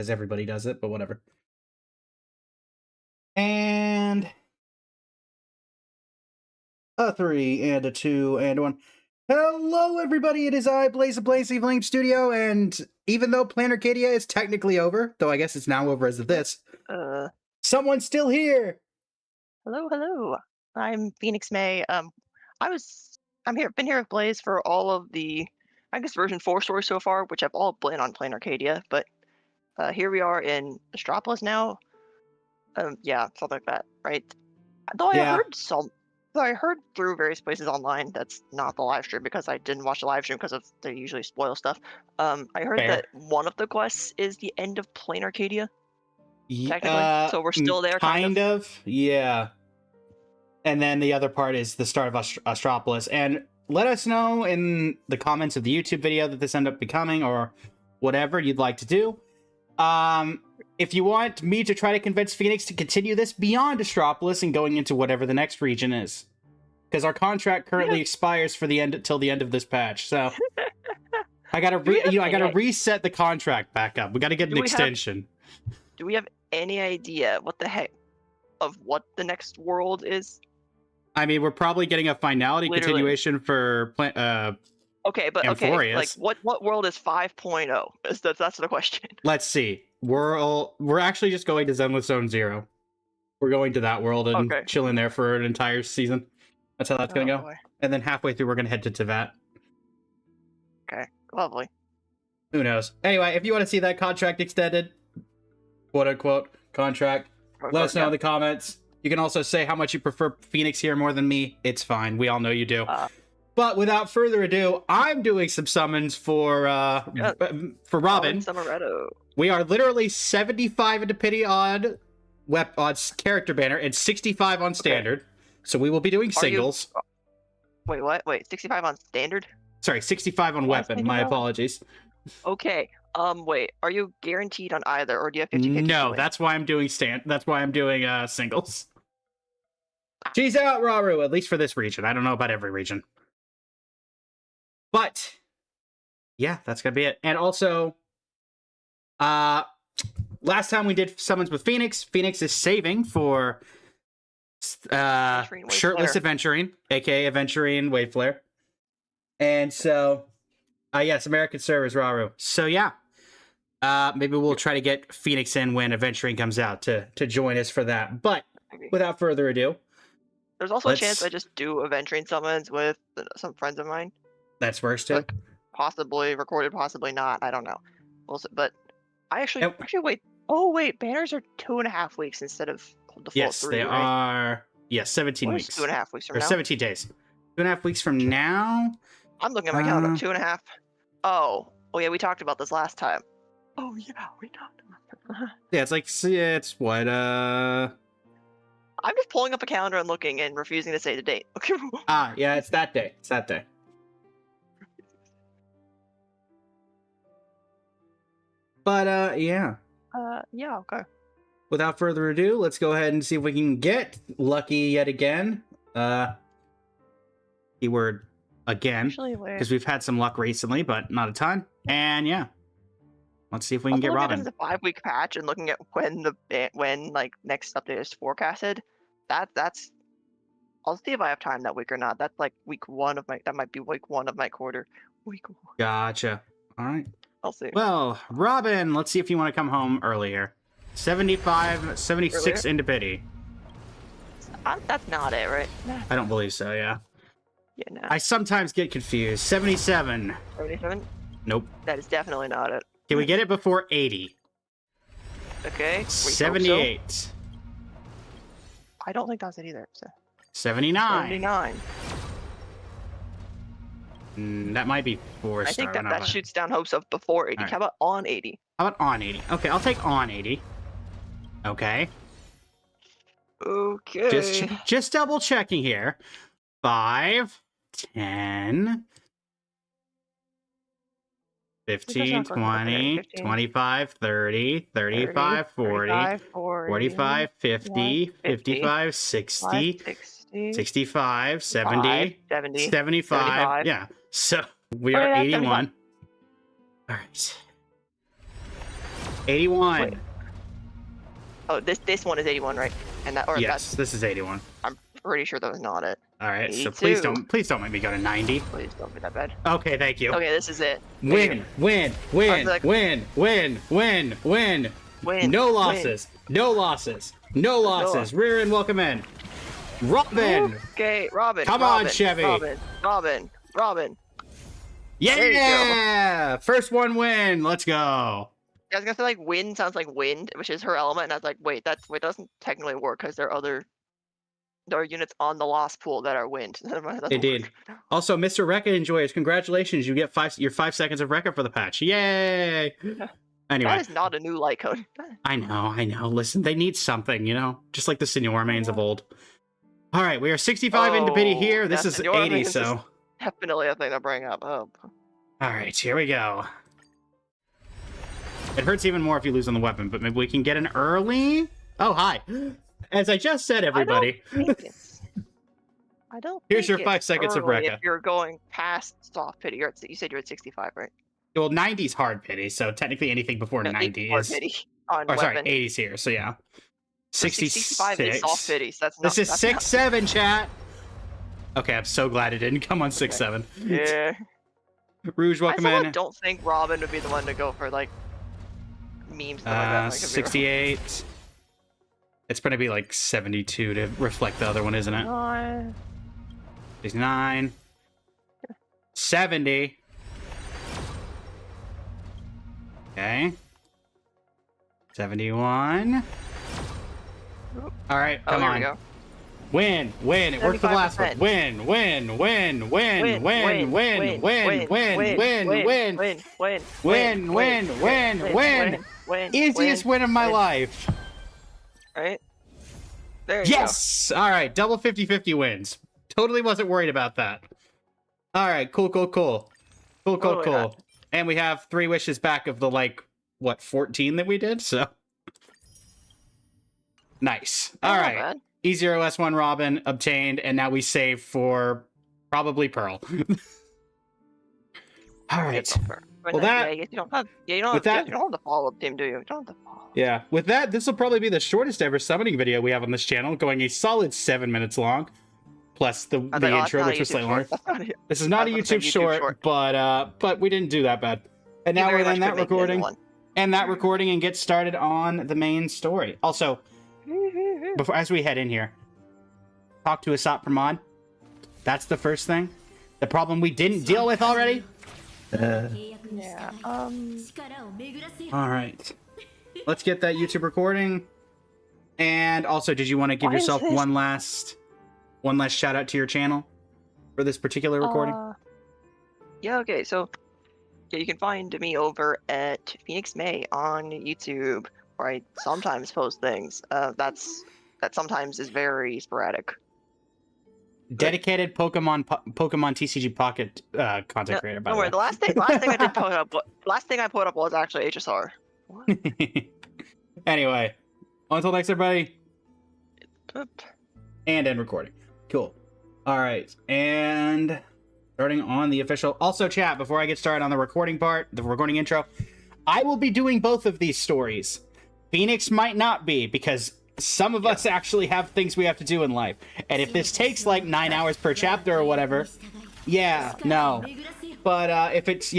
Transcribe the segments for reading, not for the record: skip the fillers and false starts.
As everybody does it, but whatever. And a 3 and a 2 and a 1. Hello, everybody. It is I, Blaze of Blaze Evening Studio, and even though Plan Arcadia is technically over, though I guess it's now over as of this, someone's still here. Hello. I'm Phoenix May. I'm here. Been here with Blaze for all of the, I guess, version 4 stories so far, which have all been on Plan Arcadia. But here we are in Astropolis now. Yeah, something like that, right? Though I heard through various places online. That's not the live stream because I didn't watch the live stream because they usually spoil stuff. I heard Fair. that one of the quests is the end of Plan Arcadia. Technically, so we're still there, kind of. Yeah. And then the other part is the start of Astropolis. And let us know in the comments of the YouTube video that this ended up becoming, or whatever you'd like to do. If you want me to try to convince Phoenix to continue this beyond Astropolis and going into whatever the next region is, because our contract currently expires for the end till the end of this patch. So I gotta reset the contract back up. We gotta get an extension. Do we have any idea what the heck of what the next world is? I mean, we're probably getting a finality continuation for okay, like what world is 5.0? That's the question. Let's see. We're actually just going to Zenless Zone 0. We're going to that world and chilling there for an entire season. That's how that's gonna go. Boy. And then halfway through, we're gonna head to Teyvat. Okay, lovely. Who knows? Anyway, if you want to see that contract extended, quote unquote contract, let us know in the comments. You can also say how much you prefer Phoenix here more than me. It's fine. We all know you do. But without further ado, I'm doing some summons for Robin. We are literally 75 into pity on character banner and 65 on standard. So we will be doing singles. Wait, what? Wait, 65 on standard? Sorry, 65 on weapon. My apologies. Okay. Wait, are you guaranteed on either, or do you have 50-50? No, that's why I'm doing singles. She's out, Raru, at least for this region. I don't know about every region. But yeah, that's gonna be it. And also, last time we did summons with Phoenix is saving for Shirtless Aventurine, aka Aventurine Wave Flare. And so yes, American servers, Raru. So yeah. Maybe we'll try to get Phoenix in when Aventurine comes out to join us for that. But without further ado, there's also a chance I just do Aventurine summons with some friends of mine. That's worse too. Like, possibly recorded, possibly not. I don't know. But I actually wait. Oh wait, banners are 2.5 weeks instead of the full 3. Yes, they are. Yes, 17 weeks. 2.5 weeks from now. 17 days. 2.5 weeks from now. I'm looking at my calendar. 2.5. Oh yeah, we talked about this last time. Oh yeah, we talked about that. Yeah, it's what I'm just pulling up a calendar and looking and refusing to say the date. Okay. Yeah, it's that day. It's that day. But yeah. Yeah, okay. Without further ado, let's go ahead and see if we can get lucky yet again. Keyword again, because we've had some luck recently, but not a ton. And yeah. Let's see if we can get Robin. It's a 5-week patch, and looking at when like next update is forecasted. That's. I'll see if I have time that week or not. That's like week 1 of my. That might be week 1 of my quarter. Week 1. Gotcha. All right. I'll see. Well, Robin, let's see if you want to come home earlier. 75, 76 into pity. That's not it, right? I don't believe so. Yeah. Yeah. No. I sometimes get confused. 77. 77. Nope. That is definitely not it. Can we get it before 80? Okay. 78. So. I don't think that's it either. So. 79. 79. That might be 4-star. I think that shoots down hopes of before 80. Right. How about on 80? How about on 80? Okay, I'll take on 80. Okay. Okay. Just double checking here. 5, 10... 15, 20, 25, 30, 35, 40, 45, 50, 55, 60, 65, 70, 75. Yeah. So we are 81. All right. 81. Wait. Oh, this one is 81, right? And that, or Yes, this is 81. I'm pretty sure that was not it. All right, 82. so please don't make me go to 90. Please don't be that bad. Okay, thank you. Okay, this is it. Win. No losses. No losses. No losses. Rear end, welcome in. Robin. Okay, Robin. Come on, Chevy. Robin. Yeah. First one win. Let's go. I was gonna say like wind sounds like wind, which is her element, and I was like, wait, it doesn't technically work because there are units on the lost pool that are wind. Indeed. Also, Mr. Rekka Enjoyers, congratulations! You get your 5 seconds of Rekka for the patch. Yay! Anyway, that is not a new light code. I know. Listen, they need something, just like the Senior mains of old. All right, we are 65 into pity here. This is 80, so definitely a thing to bring up. Oh. All right, here we go. It hurts even more if you lose on the weapon, but maybe we can get an early. Oh, hi. As I just said, everybody. I don't. Here's your 5 seconds of Rekka. If you're going past soft pity, you said you're at 65, right? Well, 90's hard pity, so technically anything before 90 is. Pity on or weapon. sorry, 80's here, so yeah. 65 is soft pity, so that's not. This is 6-7, chat. Okay, I'm so glad it didn't come on 6-7. Yeah. Rouge, welcome in. I don't think Robin would be the one to go for like memes. Stuff like that. 68. It's going to be like 72 to reflect the other one, isn't it? 69. 70. Okay. 71. All right, come on. Here we go. Win. It worked for the last one. Win. Easiest win of my life. Right? There you yes! All right, double 50-50 wins. Totally wasn't worried about that. All right, cool. Cool. And we have 3 wishes back of the, 14 that we did, so. Nice. All right. E0S1 Robin obtained, and now we save for probably Pearl. All right. Well, that you don't have the follow-up team, do you? You don't have the follow-up. Yeah. With that, this will probably be the shortest ever summoning video we have on this channel, going a solid 7 minutes long, plus the intro, which was slightly longer. This is not a YouTube short, but we didn't do that bad. And now we're in that recording, and get started on the main story. Also, before as we head in here, talk to Astropolis. That's the first thing. The problem we didn't deal with already. Yeah. All right. Let's get that YouTube recording. And also, did you want to give yourself one last shout out to your channel for this particular recording? Yeah. Okay. So, yeah, you can find me over at Phoenix May on YouTube, where I sometimes post things. That sometimes is very sporadic. Dedicated Pokemon TCG Pocket content creator. By the way, the last thing I put up was actually HSR. Anyway, until next, everybody. And end recording. Cool. All right, and starting on the official. Also, chat, before I get started on the recording part, the recording intro, I will be doing both of these stories. Phoenix might not be, because some of us actually have things we have to do in life. And if this takes like 9 hours per chapter or whatever, yeah, no. But if it's,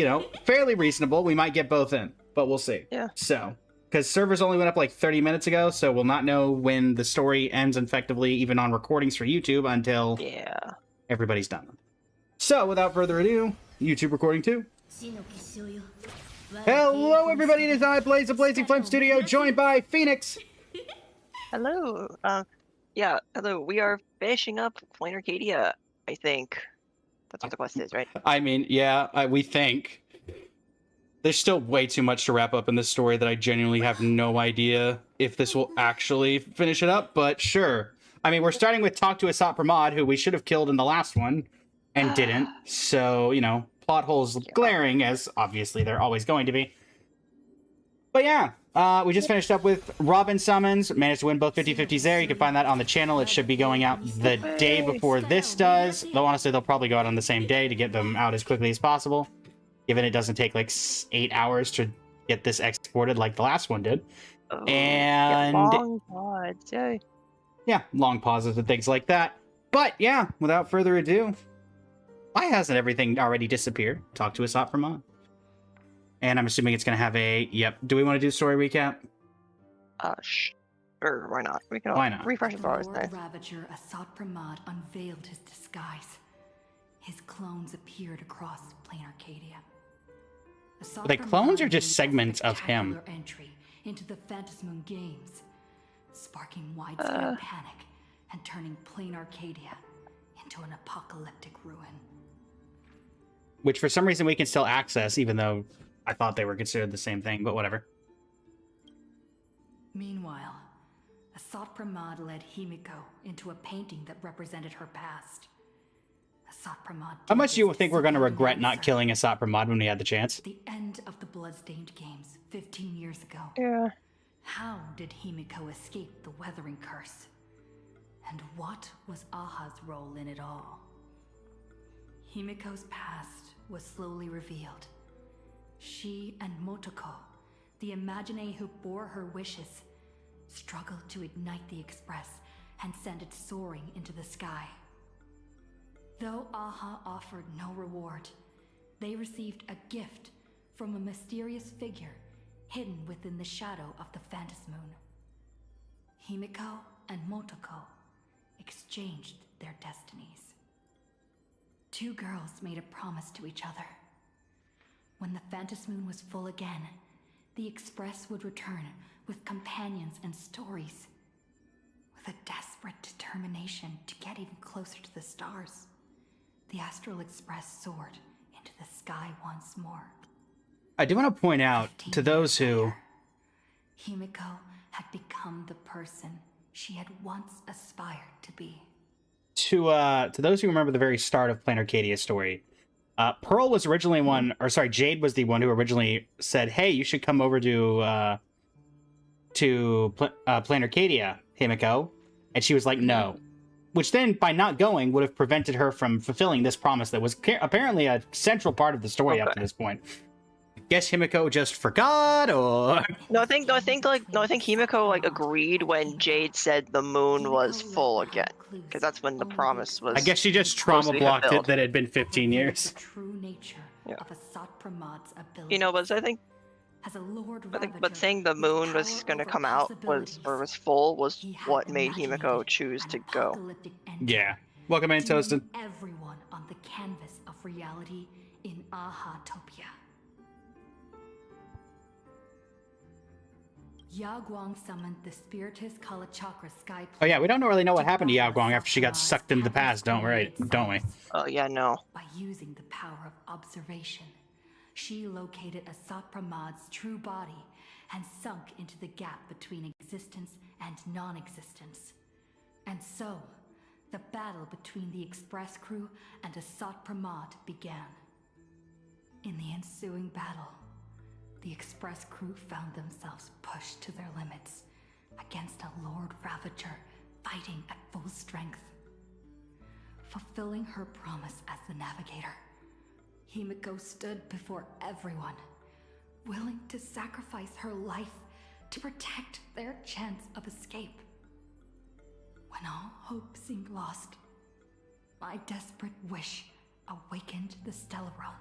fairly reasonable, we might get both in. But we'll see. Yeah. So, because servers only went up like 30 minutes ago, so we'll not know when the story ends effectively, even on recordings for YouTube, until everybody's done. So, without further ado, YouTube recording 2. Hello, everybody. It is I, Blaze of Blazing Flame Studio, joined by Phoenix. Hello. Hello. We are finishing up Plain Arcadia, I think. That's what the quest is, right? I mean, yeah, we think. There's still way too much to wrap up in this story that I genuinely have no idea if this will actually finish it up, but sure. I mean, we're starting with Talk to Astropolis, who we should have killed in the last one, and didn't. So, plot holes glaring, as obviously they're always going to be. But yeah. We just finished up with Robin Summons, managed to win both 50-50s there. You can find that on the channel. It should be going out the day before this does. Though honestly, they'll probably go out on the same day to get them out as quickly as possible. Given it doesn't take like 8 hours to get this exported like the last one did. Oh, And long pods, yay. yeah, long pauses and things like that. But yeah, without further ado, why hasn't everything already disappeared? Talk to Asat from on. And I'm assuming it's going to have a, yep. Do we want to do story recap? Sure, why not? We can Why not? refresh The the bars Lord there. Ravager Asat Pramad unveiled his disguise. His clones appeared across plain Arcadia. Are they clones or just segments of him? Entry into the Phantasmoon Games, sparking widespread panic and turning plain Arcadia into an apocalyptic ruin. Which for some reason we can still access, even though I thought they were considered the same thing, but whatever. Meanwhile, Asat Pramad led Himiko into a painting that represented her past. Asat Pramad. How much do you think we're going to regret not answer. killing Asat Pramad when we had the chance? The end of the Bloodstained Games 15 years ago. Yeah. How did Himiko escape the weathering curse? And what was Aha's role in it all? Himiko's past was slowly revealed. She and Motoko, the Imagine who bore her wishes, struggled to ignite the Express and send it soaring into the sky. Though Aha offered no reward, they received a gift from a mysterious figure hidden within the shadow of the Phantasmoon. Himiko and Motoko exchanged their destinies. Two girls made a promise to each other. When the Phantasmoon was full again, the Express would return with companions and stories. With a desperate determination to get even closer to the stars, the Astral Express soared into the sky once more. I do want to point out 15 to those years who... later, Himiko had become the person she had once aspired to be. To those who remember the very start of Plain Arcadia's story, Pearl was originally one, or sorry, Jade was the one who originally said, "Hey, you should come over to Plain Arcadia, Himiko," and she was like, "No," which then, by not going, would have prevented her from fulfilling this promise that was apparently a central part of the story up to this point. Guess Himiko just forgot, or I think Himiko agreed when Jade said the moon was full again, because that's when the promise was. I guess she just supposed to trauma be blocked it fulfilled. that it had been 15 years. The true nature Yeah. of Asat Pramad's ability. But I think As a Lord but Ravager saying the with moon was power going to over come out possibilities, was full was he had what made imaginated Himiko choose an to go. apocalyptic ending, Yeah. Welcome in, dooming Toasted. everyone on the canvas of reality in Ahatopia. Yaguang summoned the Spiritus Kalachakra sky. Oh yeah, we don't really know what happened to Yao Guang after she got sucked into the past, don't we? Oh yeah, no. By using the power of observation, she located Asat Pramad's true body and sunk into the gap between existence and non-existence. And so, the battle between the Express crew and Asat Pramad began. In the ensuing battle, the Express crew found themselves pushed to their limits against a Lord Ravager fighting at full strength. Fulfilling her promise as the navigator, Himiko stood before everyone, willing to sacrifice her life to protect their chance of escape. When all hope seemed lost, my desperate wish awakened the Stellaron.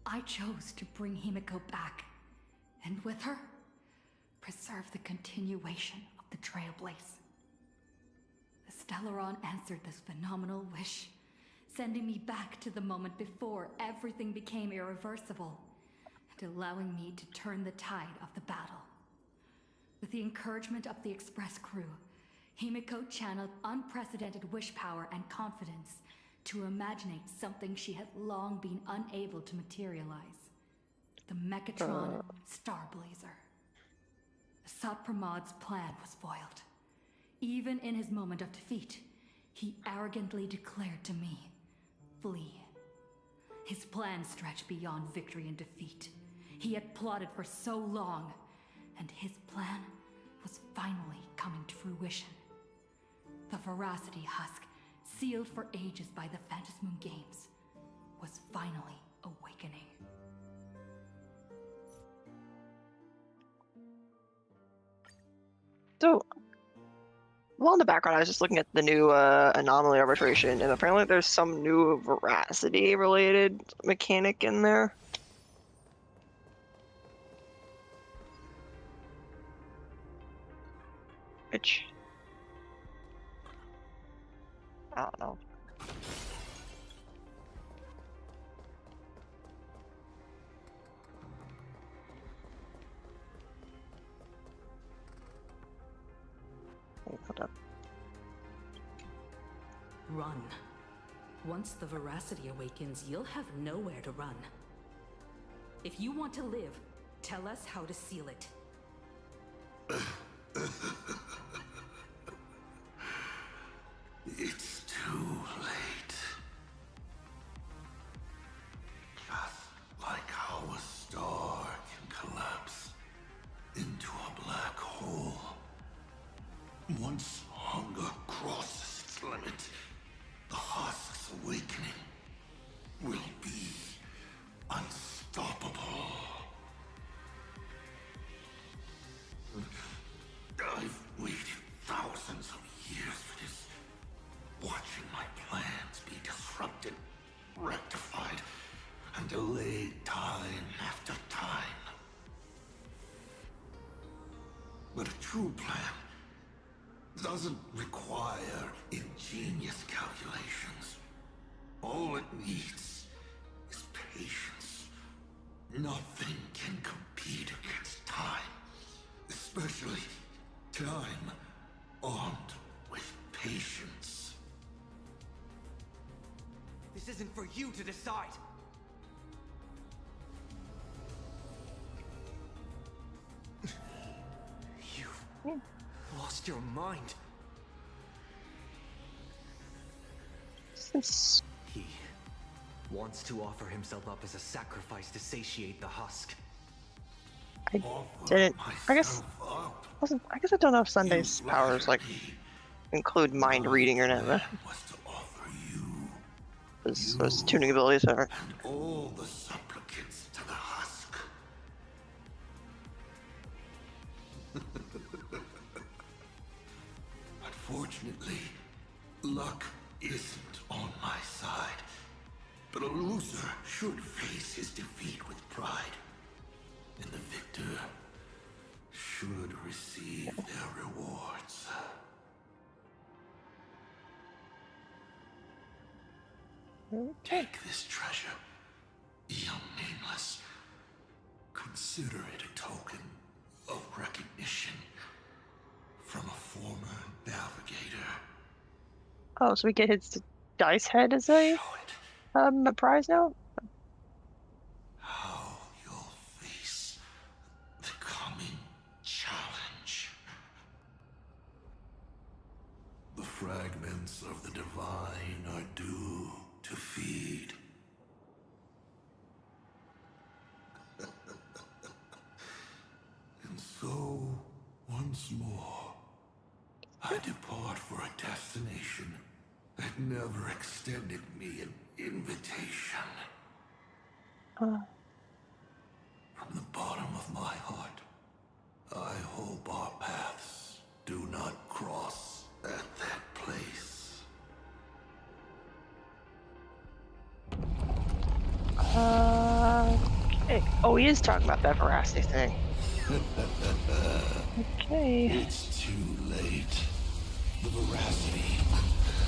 I chose to bring Himiko back, and with her, preserve the continuation of the Trailblaze. The Stellaron answered this phenomenal wish, sending me back to the moment before everything became irreversible, and allowing me to turn the tide of the battle. With the encouragement of the Express crew, Himiko channeled unprecedented wish power and confidence to imaginate something she had long been unable to materialize. The Mechatron Starblazer. Asat Pramad's plan was foiled. Even in his moment of defeat, he arrogantly declared to me, "Flee." His plan stretched beyond victory and defeat. He had plotted for so long, and his plan was finally coming to fruition. The Veracity Husk, sealed for ages by the Phantasmoon Games, was finally awakening. So, well, in the background, I was just looking at the new anomaly arbitration, and apparently there's some new veracity-related mechanic in there. Which, I don't know. Wait, hold up. Run. Once the veracity awakens, you'll have nowhere to run. If you want to live, tell us how to seal it. It's too late. Just like how a star can collapse into a black hole. Once hunger crosses its limit, the husk's awakening will be unstoppable. I've waited thousands of years for this, watching my plans be disrupted, rectified, and delayed time after time. But a true plan doesn't require ingenious calculations. All it needs is patience. Nothing can compete against time, especially time armed with patience. This isn't for you to decide. You've lost your mind. Since He wants to offer himself up as a sacrifice to satiate the husk. I Offer didn't. I guess myself up. I guess I don't know if Sunday's You powers like flattered me. include mind reading or My not. plan was to offer you Those tuning abilities are. and all the supplicants to the husk. Unfortunately, luck isn't on my side. But a loser should face his defeat with pride. And the victor should receive their rewards. Take this treasure, young nameless. Consider it a token of recognition from a former navigator. Oh, so we get his dice head as a Show it prize now. how you'll face the coming challenge. The fragments of the divine are due to feed. And so, once more, I depart for a destination that never extended me an invitation. From the bottom of my heart, I hope our paths do not cross at that place. Okay. Oh, he is talking about that veracity thing. Okay. It's too late. The veracity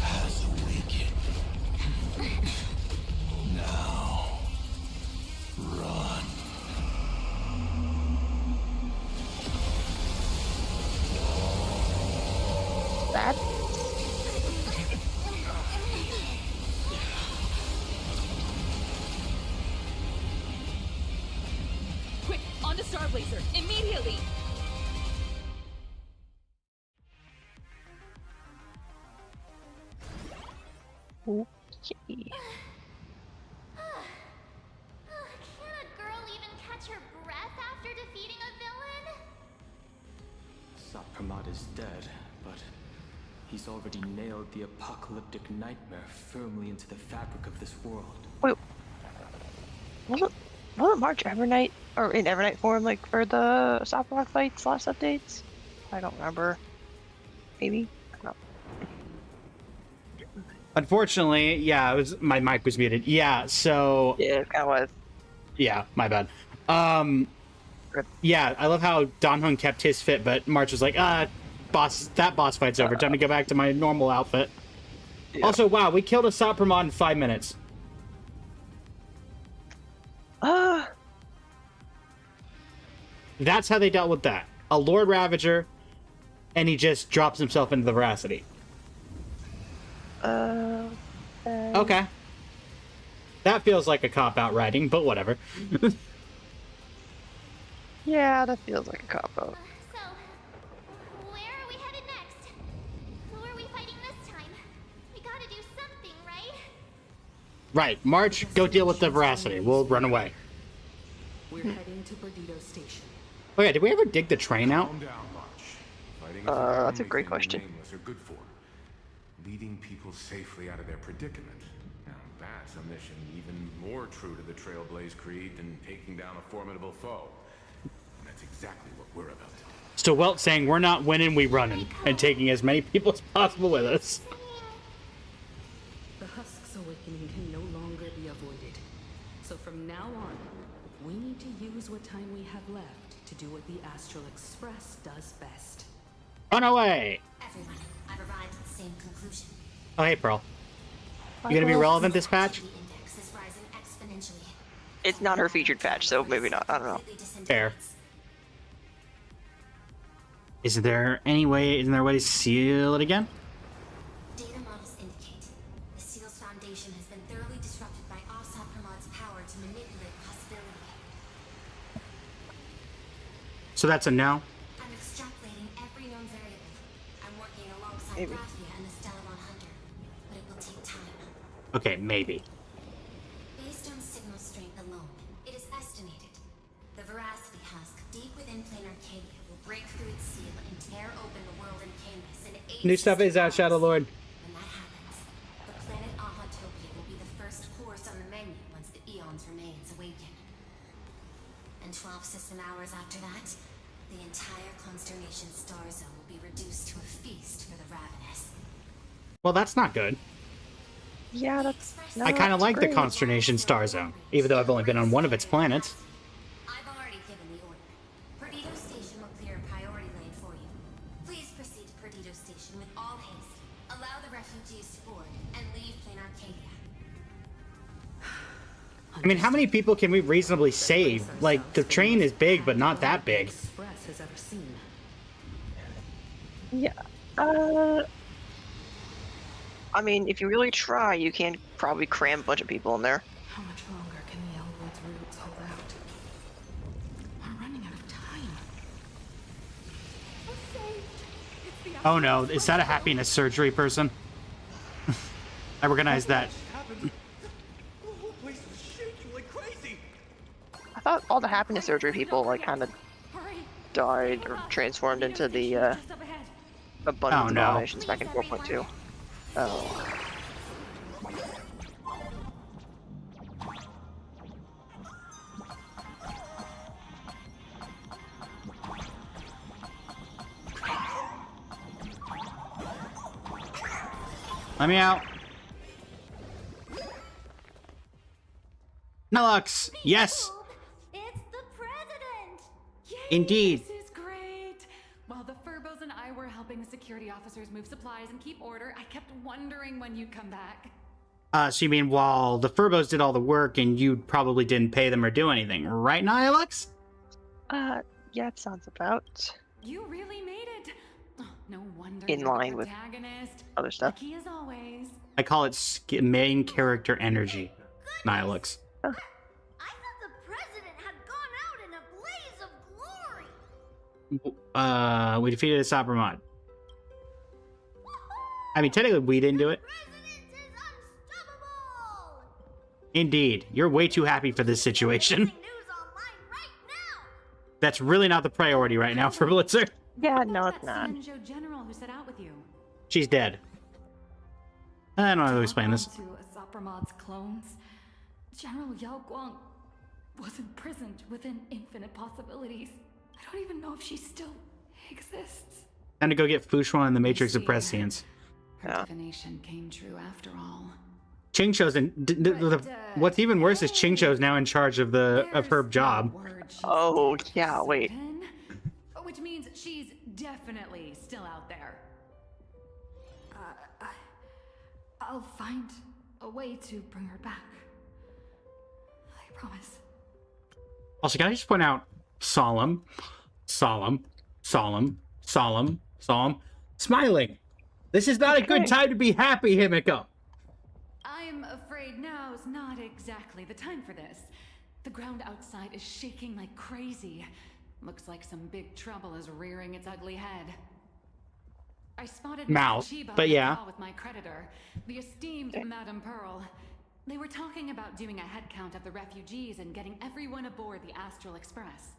has awakened. Now, run. That. Quick, on to Star Blazer, immediately! Okay. Can a girl even catch her breath after defeating a villain? Sapramat is dead, but he's already nailed the apocalyptic nightmare firmly into the fabric of this world. Wait. Wasn't March Evernight or in Evernight form like for the Stop Rock fights last updates? I don't remember. Maybe? I don't know. Unfortunately, yeah, it was my mic was muted. Yeah, so Yeah, it kind of was. yeah, my bad. Rip. Yeah, I love how Don Hung kept his fit, but March was like, boss, that boss fight's over. Time to go back to my normal outfit. Yeah. Also, wow, we killed a Sopromon in 5 minutes. That's how they dealt with that. A Lord Ravager, and he just drops himself into the Veracity. Okay. That feels like a cop-out writing, but whatever. Yeah, that feels like a cop-out. So, where are we headed next? Who are we fighting this time? We gotta do something, right? Right, March, go deal with the Veracity. We'll run away. We're heading to Perdido Station. Oh yeah, did we ever dig the train out? Calm down, March. Fighting is That's a the great only thing question. the nameless are good for. Leading people safely out of their predicament. Now that's a mission even more true to the Trailblaze Creed than taking down a formidable foe. And that's exactly what we're about to do. So Welt saying we're not winning, we running, and taking as many people as possible with us. The Husk's awakening can no longer be avoided. So from now on, we need to use what time we have left to do what the Astral Express does best. Run away! Everyone, I've arrived at the same conclusion. Oh, hey, Pearl. You gonna be relevant this patch? The index is rising exponentially. It's not her featured patch, so maybe not. I don't know. Fair. Isn't there a way to seal it again? Data models indicate the seal's foundation has been thoroughly disrupted by Astropolis' power to manipulate possibility. So that's a no? I'm extrapolating every known variable. I'm working alongside Maybe. Graphia and the Stellarron Hunter, but it will take time. Okay, maybe. Based on signal strength alone, it is estimated the Veracity husk deep within planar Arcadia will break through its seal and tear open the world in canvas in 8 New stuff is out, Shadow Lord. When that happens, the planet Ahatopia will be the first course on the menu once the Eon's remains awaken. And 12 system hours after that, the entire Consternation star zone will be reduced to a feast for the ravenous. Well, that's not good. Yeah, that's. I kind of like the great. Consternation Star Zone, even though I've only been on one of its planets. I've already given the order. Perdido Station will clear a priority lane for you. Please proceed to Perdido Station with all haste. Allow the refugees to board and leave plain Arcadia. I mean, how many people can we reasonably save? Like, the train is big, but not that big. Express has ever seen. Yeah. I mean, if you really try, you can probably cram a bunch of people in there. How much longer can the Elwood's roots hold out? We're running out of time. Oh no, is that a happiness surgery person? I recognize that. The whole place was shaking like crazy. I thought all the happiness surgery people, like, kind of died or transformed into the, abundance Oh, no. abominations back in 4.2. Oh. Let me out. Nulux! Yes! It's the president! Indeed. This is great. While the Furbos and I were helping the security officers move supplies and keep order, I kept wondering when you'd come back. So you mean while the Furbos did all the work and you probably didn't pay them or do anything, right, Nihilux? Yeah, it sounds about You really made it. Oh, no wonder in you're the line with protagonist. other stuff. Lucky as always. I call it main character energy, Nihilux. I thought the president had gone out in a blaze of glory! We defeated a Sabromod. I mean, technically we didn't do it. President is unstoppable! Indeed. You're way too happy for this situation. News online right now! That's really not the priority right now for Blitzer. Yeah, no, it's That not. Semenjo general who set out with you. She's dead. I don't know how to explain this. To Azapramod's clones, General Yao Guang was imprisoned within infinite possibilities. I don't even know if she still exists. Time to go get Fushuan and the Matrix of see. Prescience. Her Yeah. divination came true after all. Chingcho's in. What's even worse is Chingcho's now in charge of her There's job. that word she's Oh, still yeah, wait. certain, which means she's definitely still out there. I'll find a way to bring her back. I promise. Also, can I just point out, solemn, smiling. This is not a good Okay. time to be happy, Himiko. I'm afraid now's not exactly the time for this. The ground outside is shaking like crazy. Looks like some big trouble is rearing its ugly head. I spotted Mouth, Mr. Chiba but on the yeah. call with my creditor, the esteemed Madame Pearl. They were talking about doing a head count of the refugees and getting everyone aboard the Astral Express.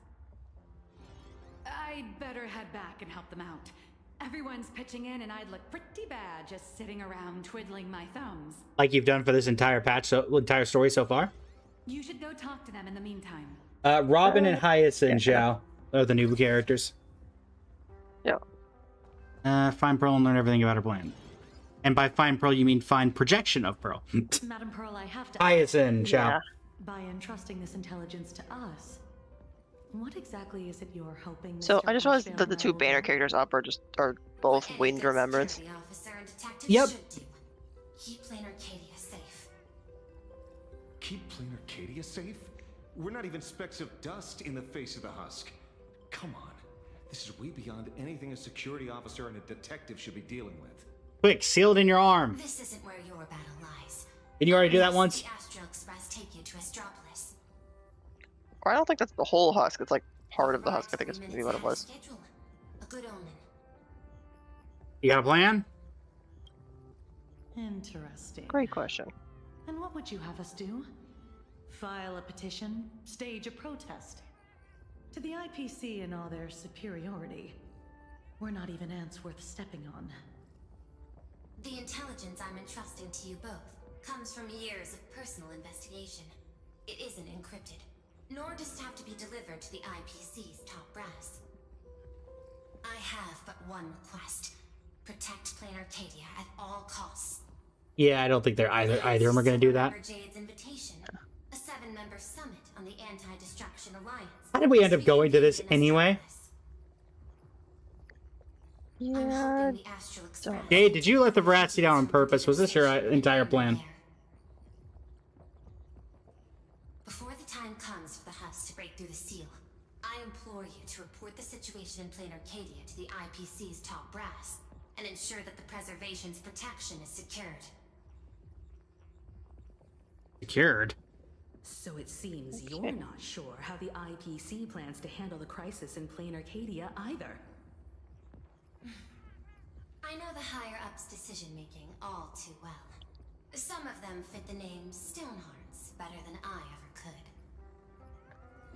I'd better head back and help them out. Everyone's pitching in and I'd look pretty bad just sitting around twiddling my thumbs. Like you've done for this entire entire story so far. You should go talk to them in the meantime. Robin and Hyacinth Zhao are the new characters. Yeah. Find Pearl and learn everything about her plan. And by find Pearl, you mean find projection of Pearl. Madam Pearl, I have to Hyacinth Zhao. Yeah. by entrusting this intelligence to us, what exactly is it you're hoping So Mr. I just realized Ashvale that the and I two will banner do? characters up are both What Winged any Remembrance. security officer and detective Yep. should do. Keep Plain Arcadia safe. Keep Plain Arcadia safe? We're not even specks of dust in the face of the husk. Come on. This is way beyond anything a security officer and a detective should be dealing with. Quick, seal it in your arm. This isn't where your battle lies. Didn't you already do that Unless once? The Astral Express take you to Astropolis. Or I don't think that's the whole husk. It's like part of the Arrive husk. I think it's 3 maybe minutes what it ahead of was. schedule. A good omen. You got a plan? Interesting. Great question. And what would you have us do? File a petition? Stage a protest? To the IPC and all their superiority, we're not even ants worth stepping on. The intelligence I'm entrusting to you both comes from years of personal investigation. It isn't encrypted, nor does it have to be delivered to the IPC's top brass. I have but one request. Protect Plain Arcadia at all costs. Yeah, I don't think they're either of them are going to do that. Remember Jade's invitation, a 7-member summit on the Anti-Destruction Alliance. How did we end up going to this anyway? I'm Yeah. hoping the Astral Express Jade, did you let the Veracity down on purpose? Was this your entire plan? Before the time comes for the husk to break through the seal, I implore you to report the situation in Plain Arcadia to the IPC's top brass and ensure that the preservation's protection is secured. Secured. So it seems you're not sure how the IPC plans to handle the crisis in Plain Arcadia either. I know the higher-ups' decision-making all too well. Some of them fit the name Stonehearts better than I ever could.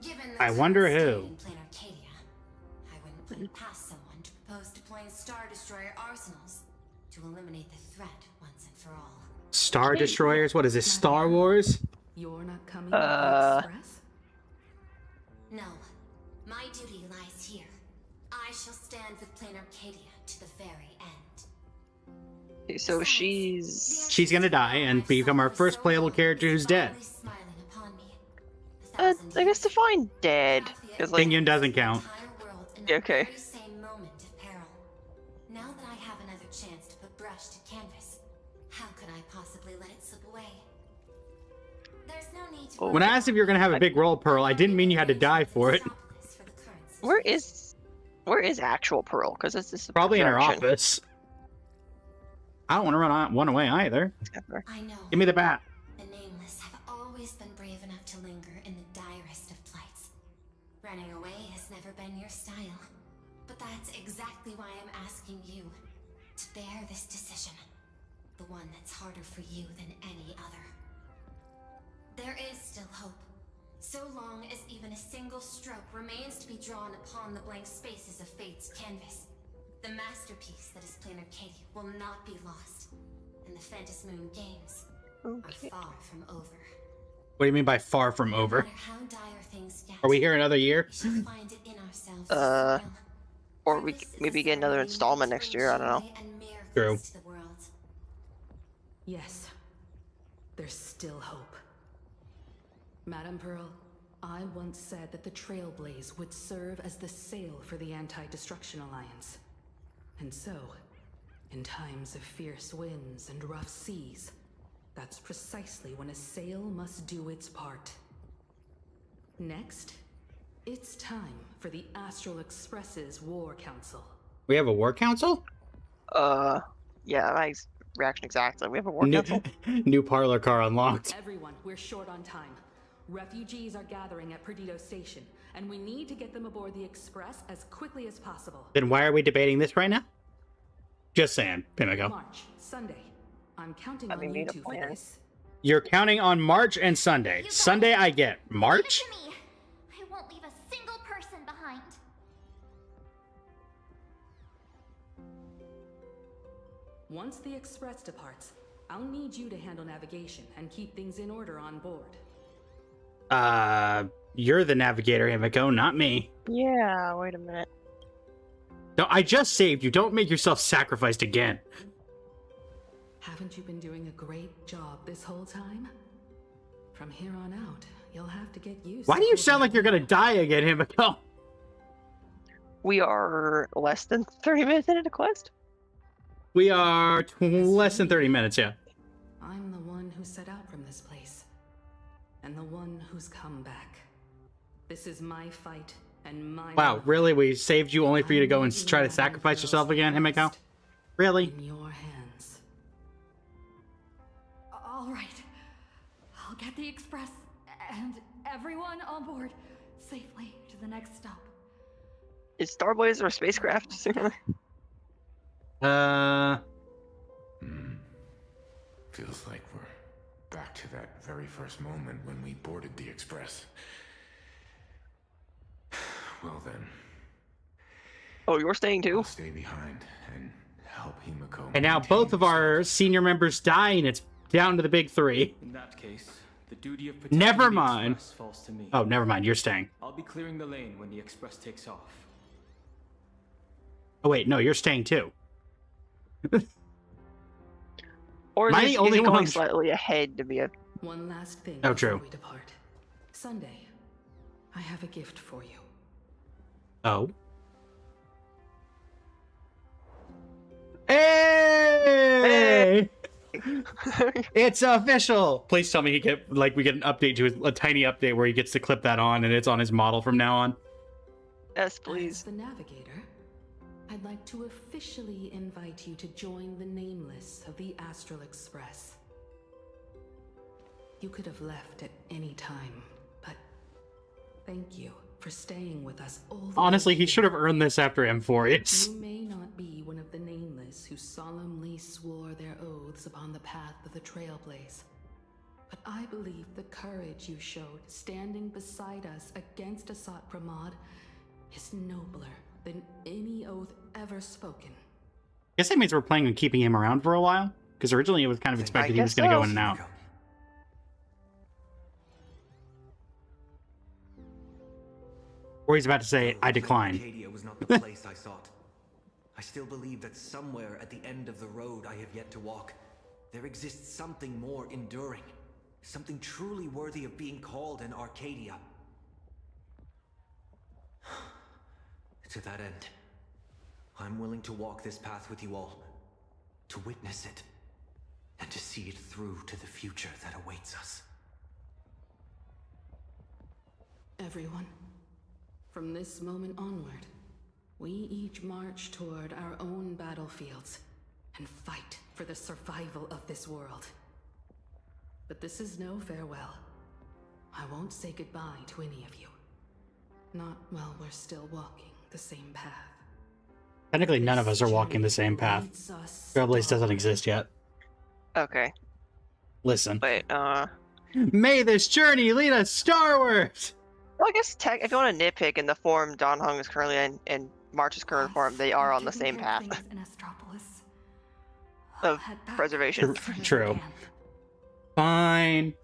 Given the I wonder current who. state in Plain Arcadia, I wouldn't put it past someone to propose deploying Star Destroyer arsenals to eliminate the threat once and for all. Star Destroyers? What is this, Star Wars? You're not coming with the Express? No, my duty lies here. I shall stand with Plain Arcadia to the very end. So she's She's gonna die and become our first playable character who's dead. I guess define dead. 'Cause, like, Pingyun doesn't count. Okay. Now that I have another chance to put brush to canvas, how could I possibly let it slip away? There's no need to When I asked if you were gonna have a big role, Pearl, I didn't mean you had to die for it. where is actual Pearl? Because this is a Probably in her projection. office. I don't want to run one away either. I know. Give me the bat. The Nameless have always been brave enough to linger in the direst of plights. Running away has never been your style. But that's exactly why I'm asking you to bear this decision. The one that's harder for you than any other. There is still hope. So long as even a single stroke remains to be drawn upon the blank spaces of fate's canvas. The masterpiece that is Plain Arcadia will not be lost. And the Phantom Moon Games are far from over. What do you mean by far from No over? matter how dire things get, Are we here another year? we shall find it in ourselves to thrill. Or we maybe get another installment next year. I don't know. True. To the world. Yes. There's still hope. Madame Pearl, I once said that the Trailblaze would serve as the sail for the Anti-Destruction Alliance. And so, in times of fierce winds and rough seas, that's precisely when a sail must do its part. Next, it's time for the Astral Express's War Council. We have a war council? Yeah, my reaction exactly. We have a war council. New parlor car unlocked. Everyone, we're short on time. Refugees are gathering at Perdido Station, and we need to get them aboard the Express as quickly as possible. Then why are we debating this right now? Just saying, Pimiko. March, Sunday. I'm counting Having on you made a two for plan. this. You're counting on March and Sunday. Sunday I get. March? Give it to me. I won't leave a single person behind. Once the Express departs, I'll need you to handle navigation and keep things in order on board. You're the navigator, Himiko, not me. Yeah, wait a minute. No, I just saved you. Don't make yourself sacrificed again. Haven't you been doing a great job this whole time? From here on out, you'll have to get used Why to do you holding sound like you're gonna die again, Himiko? We are less than 30 minutes into the quest. We are less than 30 minutes, yeah. I'm the one who set out from this place. And the one who's come back. This is my fight and my Wow, war. really? We saved you only for you to go and I'm try to leaving sacrifice my yourself again, girls Himiko? first. Really? In your hands. All right. I'll get the Express and everyone on board safely to the next stop. Is Starblazer a spacecraft? Feels like we're back to that very first moment when we boarded the Express. Well then, Oh, you're staying too? I'll stay behind and help Himiko. And now maintain both of the our status. senior members die, and it's down to the big three. In that case, the duty of protecting Never the mind. Express falls to me. Oh, never mind. You're staying. I'll be clearing the lane when the Express takes off. Oh, wait. No, you're staying too. Or Am I the is only he going one- slightly ahead to be a... One last thing Oh, before true. we depart. Sunday, I have a gift for you. Oh. Hey! It's official. Please tell me we get an update to a tiny update where he gets to clip that on and it's on his model from now on. Yes, As please. the navigator, I'd like to officially invite you to join the nameless of the Astral Express. You could have left at any time, but thank you for staying with us all the way Honestly, he here. should have earned this after M4. You may not be one of the nameless who solemnly swore their oaths upon the path of the Trailblaze, but I believe the courage you showed standing beside us against Asat Pramod is nobler than any oath ever spoken. Guess that means we're planning on keeping him around for a while? Because originally it was kind of expected he was guess going to go so. in and out. Or he's about to say, I decline. Arcadia was not the place I sought. I still believe that somewhere at the end of the road I have yet to walk, there exists something more enduring. Something truly worthy of being called an Arcadia. To that end, I'm willing to walk this path with you all, to witness it, and to see it through to the future that awaits us. Everyone, from this moment onward, we each march toward our own battlefields and fight for the survival of this world. But this is no farewell. I won't say goodbye to any of you. Not while we're still walking the same path. Technically, none of us are walking the same path. Leads us Trailblaze doesn't onward. exist yet. Okay. Listen. Wait, May this journey lead us starwards! well, I guess if you want to nitpick in the form Don Hung is currently in and March's current form, they are on the same path In Astropolis. I'll of head back preservation. as soon as I True. can. Fine.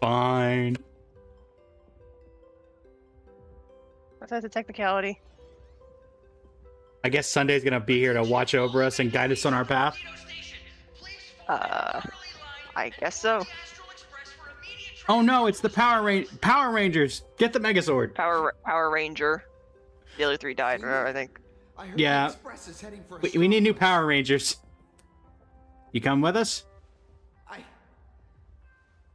Fine. That's a technicality. I guess Sunday's gonna be here to watch over us and guide us on our path. I guess so. Oh no, it's the Power Rangers! Get the Megazord! Power Ranger. The other three died, I think. I heard Yeah. the Express is heading for We need new Astropolis. Power Rangers. You come with us?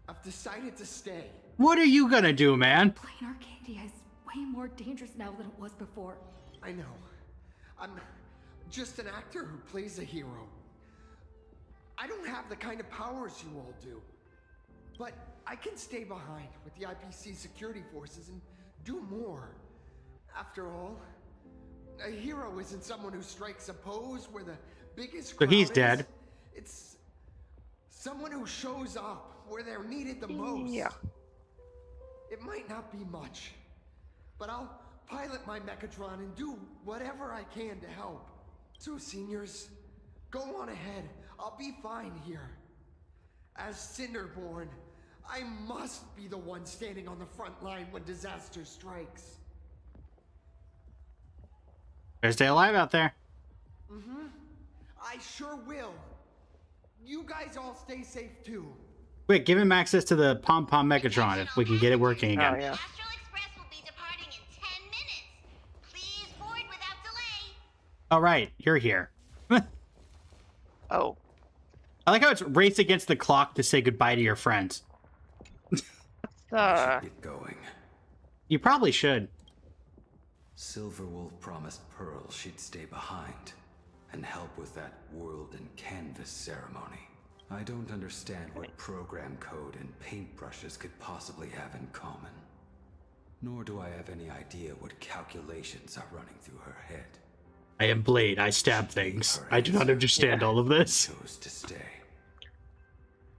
I've decided to stay. What are you gonna do, man? Playing Arcadia is way more dangerous now than it was before. I know. I'm just an actor who plays a hero. I don't have the kind of powers you all do. But I can stay behind with the IPC security forces and do more. After all, a hero isn't someone who strikes a pose where the biggest So he's crowd dead. is. It's someone who shows up where they're needed the most. Yeah. It might not be much, but I'll pilot my Mechatron and do whatever I can to help. So seniors, go on ahead. I'll be fine here. As Cinderborn, I must be the one standing on the front line when disaster strikes. Better stay alive out there. Mm-hmm. I sure will. You guys all stay safe too. Quick, give him access to the Pom Pom Megatron if we can get it working again. Oh, yeah. Astral Express will be departing in 10 minutes. Please board without delay. All right, you're here. Oh. I like how it's race against the clock to say goodbye to your friends. Get going. You probably should. Silverwolf promised Pearl she'd stay behind and help with that world and canvas ceremony. I don't understand what program code and paintbrushes could possibly have in common. Nor do I have any idea what calculations are running through her head. I am Blade. I stab things. I do not understand all of this. Chose to stay.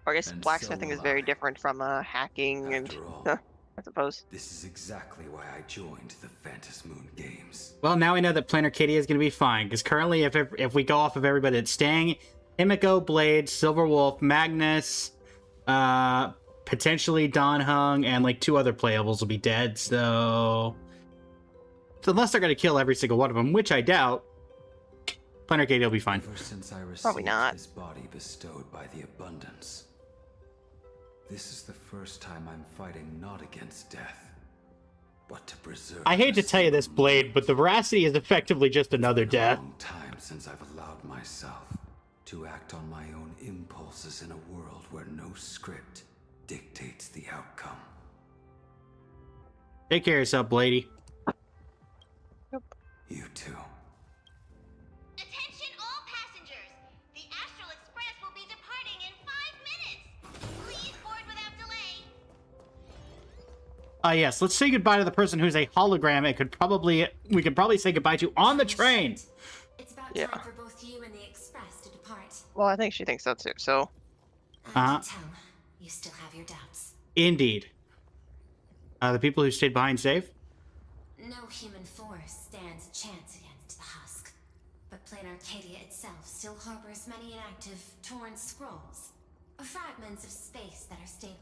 Or I guess And blacksmithing so is will very I. different from hacking and After all, I suppose. this is exactly why I joined the Phantom Moon Games. Well, now we know that Planar Arcadia is going to be fine, because currently, if we go off of everybody that's staying, Himiko, Blade, Silverwolf, Magnus, potentially Don Hung, and like 2 other playables will be dead, so unless they're going to kill every single one of them, which I doubt, Planar Arcadia will be fine. Ever since I received Probably not. this body bestowed by the Abundance, this is the first time I'm fighting not against death, but to preserve. I hate to the tell you this, silver Blade, but the veracity is effectively just another death. long time since I've allowed myself to act on my own impulses in a world where no script dictates the outcome. Take care of yourself, Blady. You too. Attention all passengers. The Astral Express will be departing in 5 minutes. Please board without delay. Yes, let's say goodbye to the person who's a hologram. We could probably say goodbye to on the train. It's about Yeah. time for both you and the Express to depart. Well, I think she thinks so too, so. I Uh-huh. can tell you still have your doubts. Indeed. The people who stayed behind safe? No human force stands a chance against the husk. But Plain Arcadia itself still harbors many inactive, torn scrolls, or fragments of space that are stable.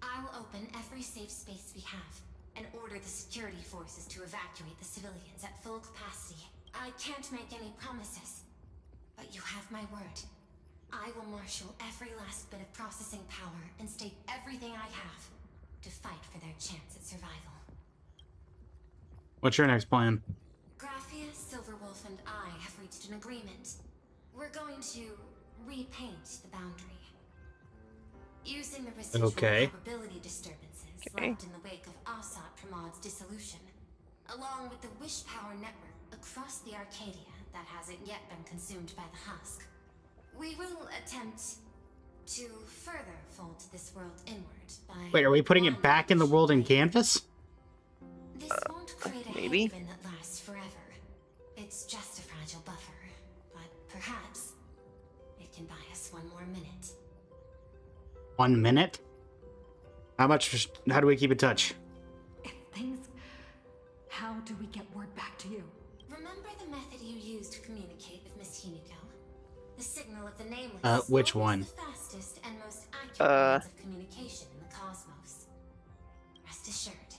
I will open every safe space we have and order the security forces to evacuate the civilians at full capacity. I can't make any promises, but you have my word. I will marshal every last bit of processing power and stake everything I have to fight for their chance at survival. What's your next plan? Graphia, Silverwolf, and I have reached an agreement. We're going to repaint the boundary. Using the residual Okay. probability disturbances Okay. left in the wake of Asat Pramod's dissolution, along with the wish power network across the Arcadia that hasn't yet been consumed by the husk. We will attempt to further fold this world inward by... Wait, are we putting it back in the world in Canvas? This won't create a maybe. haven that lasts forever. It's just a fragile buffer, but perhaps it can buy us one more minute. 1 minute? How do we keep in touch? How do we get word back to you? Remember the method you used to communicate with Miss Himiko? The signal of the nameless. Which was one? The fastest and most accurate means of communication in the cosmos. Rest assured,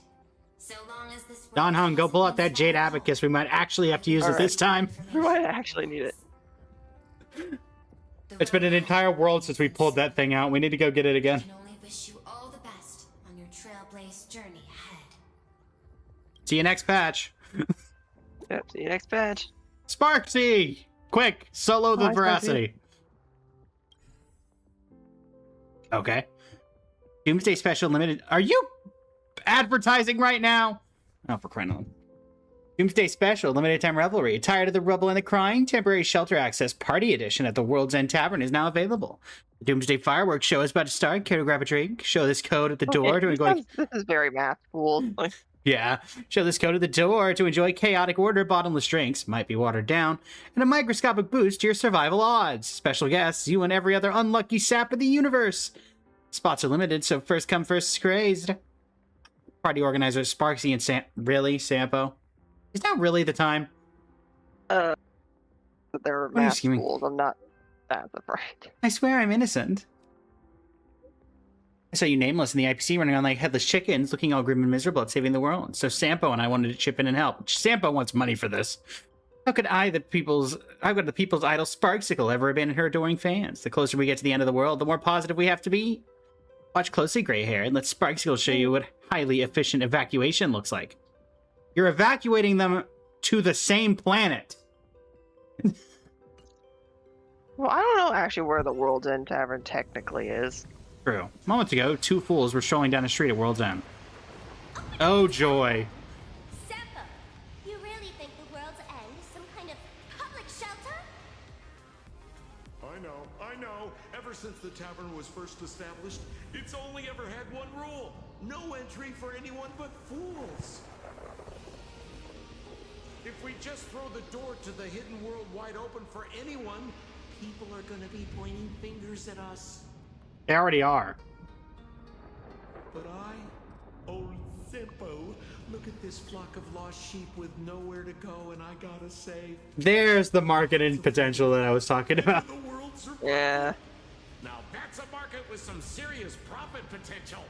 so long as this world Don Hung, go hasn't pull out been that Jade settled. Abacus. We might actually have to use it Alright. this time. We might actually need it. The It's been an road entire ahead world since we remains. pulled that thing out. We need to go get it I again. can only wish you all the best on your Trailblaze journey ahead. See you next patch. Yep, see you next patch. Sparksy! Quick, solo the Hi, Sparksy. veracity. Okay. Doomsday Special Limited. Are you advertising right now? Oh, for crying out loud. Doomsday Special Limited Time Revelry. Tired of the rubble and the crying? Temporary Shelter Access Party Edition at the World's End Tavern is now available. The Doomsday Fireworks Show is about to start. Care to grab a drink? Show this code at the door to enjoy. This is very math school. Like, Yeah. Show this code at the door to enjoy chaotic order bottomless drinks, might be watered down, and a microscopic boost to your survival odds. Special guests, you and every other unlucky sap of the universe. Spots are limited, so first come, first crazed. Party organizers Sparksy and Really, Sampo? Is now really the time? they're are you math scheming? schools. I'm not that surprised. I swear I'm innocent. I saw you nameless in the IPC running on like headless chickens, looking all grim and miserable at saving the world. So Sampo and I wanted to chip in and help. Sampo wants money for this. How could the people's idol Sparksicle ever abandon her adoring fans? The closer we get to the end of the world, the more positive we have to be. Watch closely, gray hair, and let Sparksicle show you what highly efficient evacuation looks like. You're evacuating them to the same planet. Well, I don't know actually where the World's End Tavern technically is. True. Moments ago, two fools were strolling down the street at World's End. Oh, joy. Sampo, you really think the world's end is some kind of public shelter? I know. Ever since the tavern was first established, it's only ever had one rule. No entry for anyone but fools. If we just throw the door to the hidden world wide open for anyone, people are gonna be pointing fingers at us. They already are. But old Simpo, look at this flock of lost sheep with nowhere to go, and I gotta say, There's the marketing potential that I was talking about. the world survived. Yeah. Now that's a market with some serious profit potential.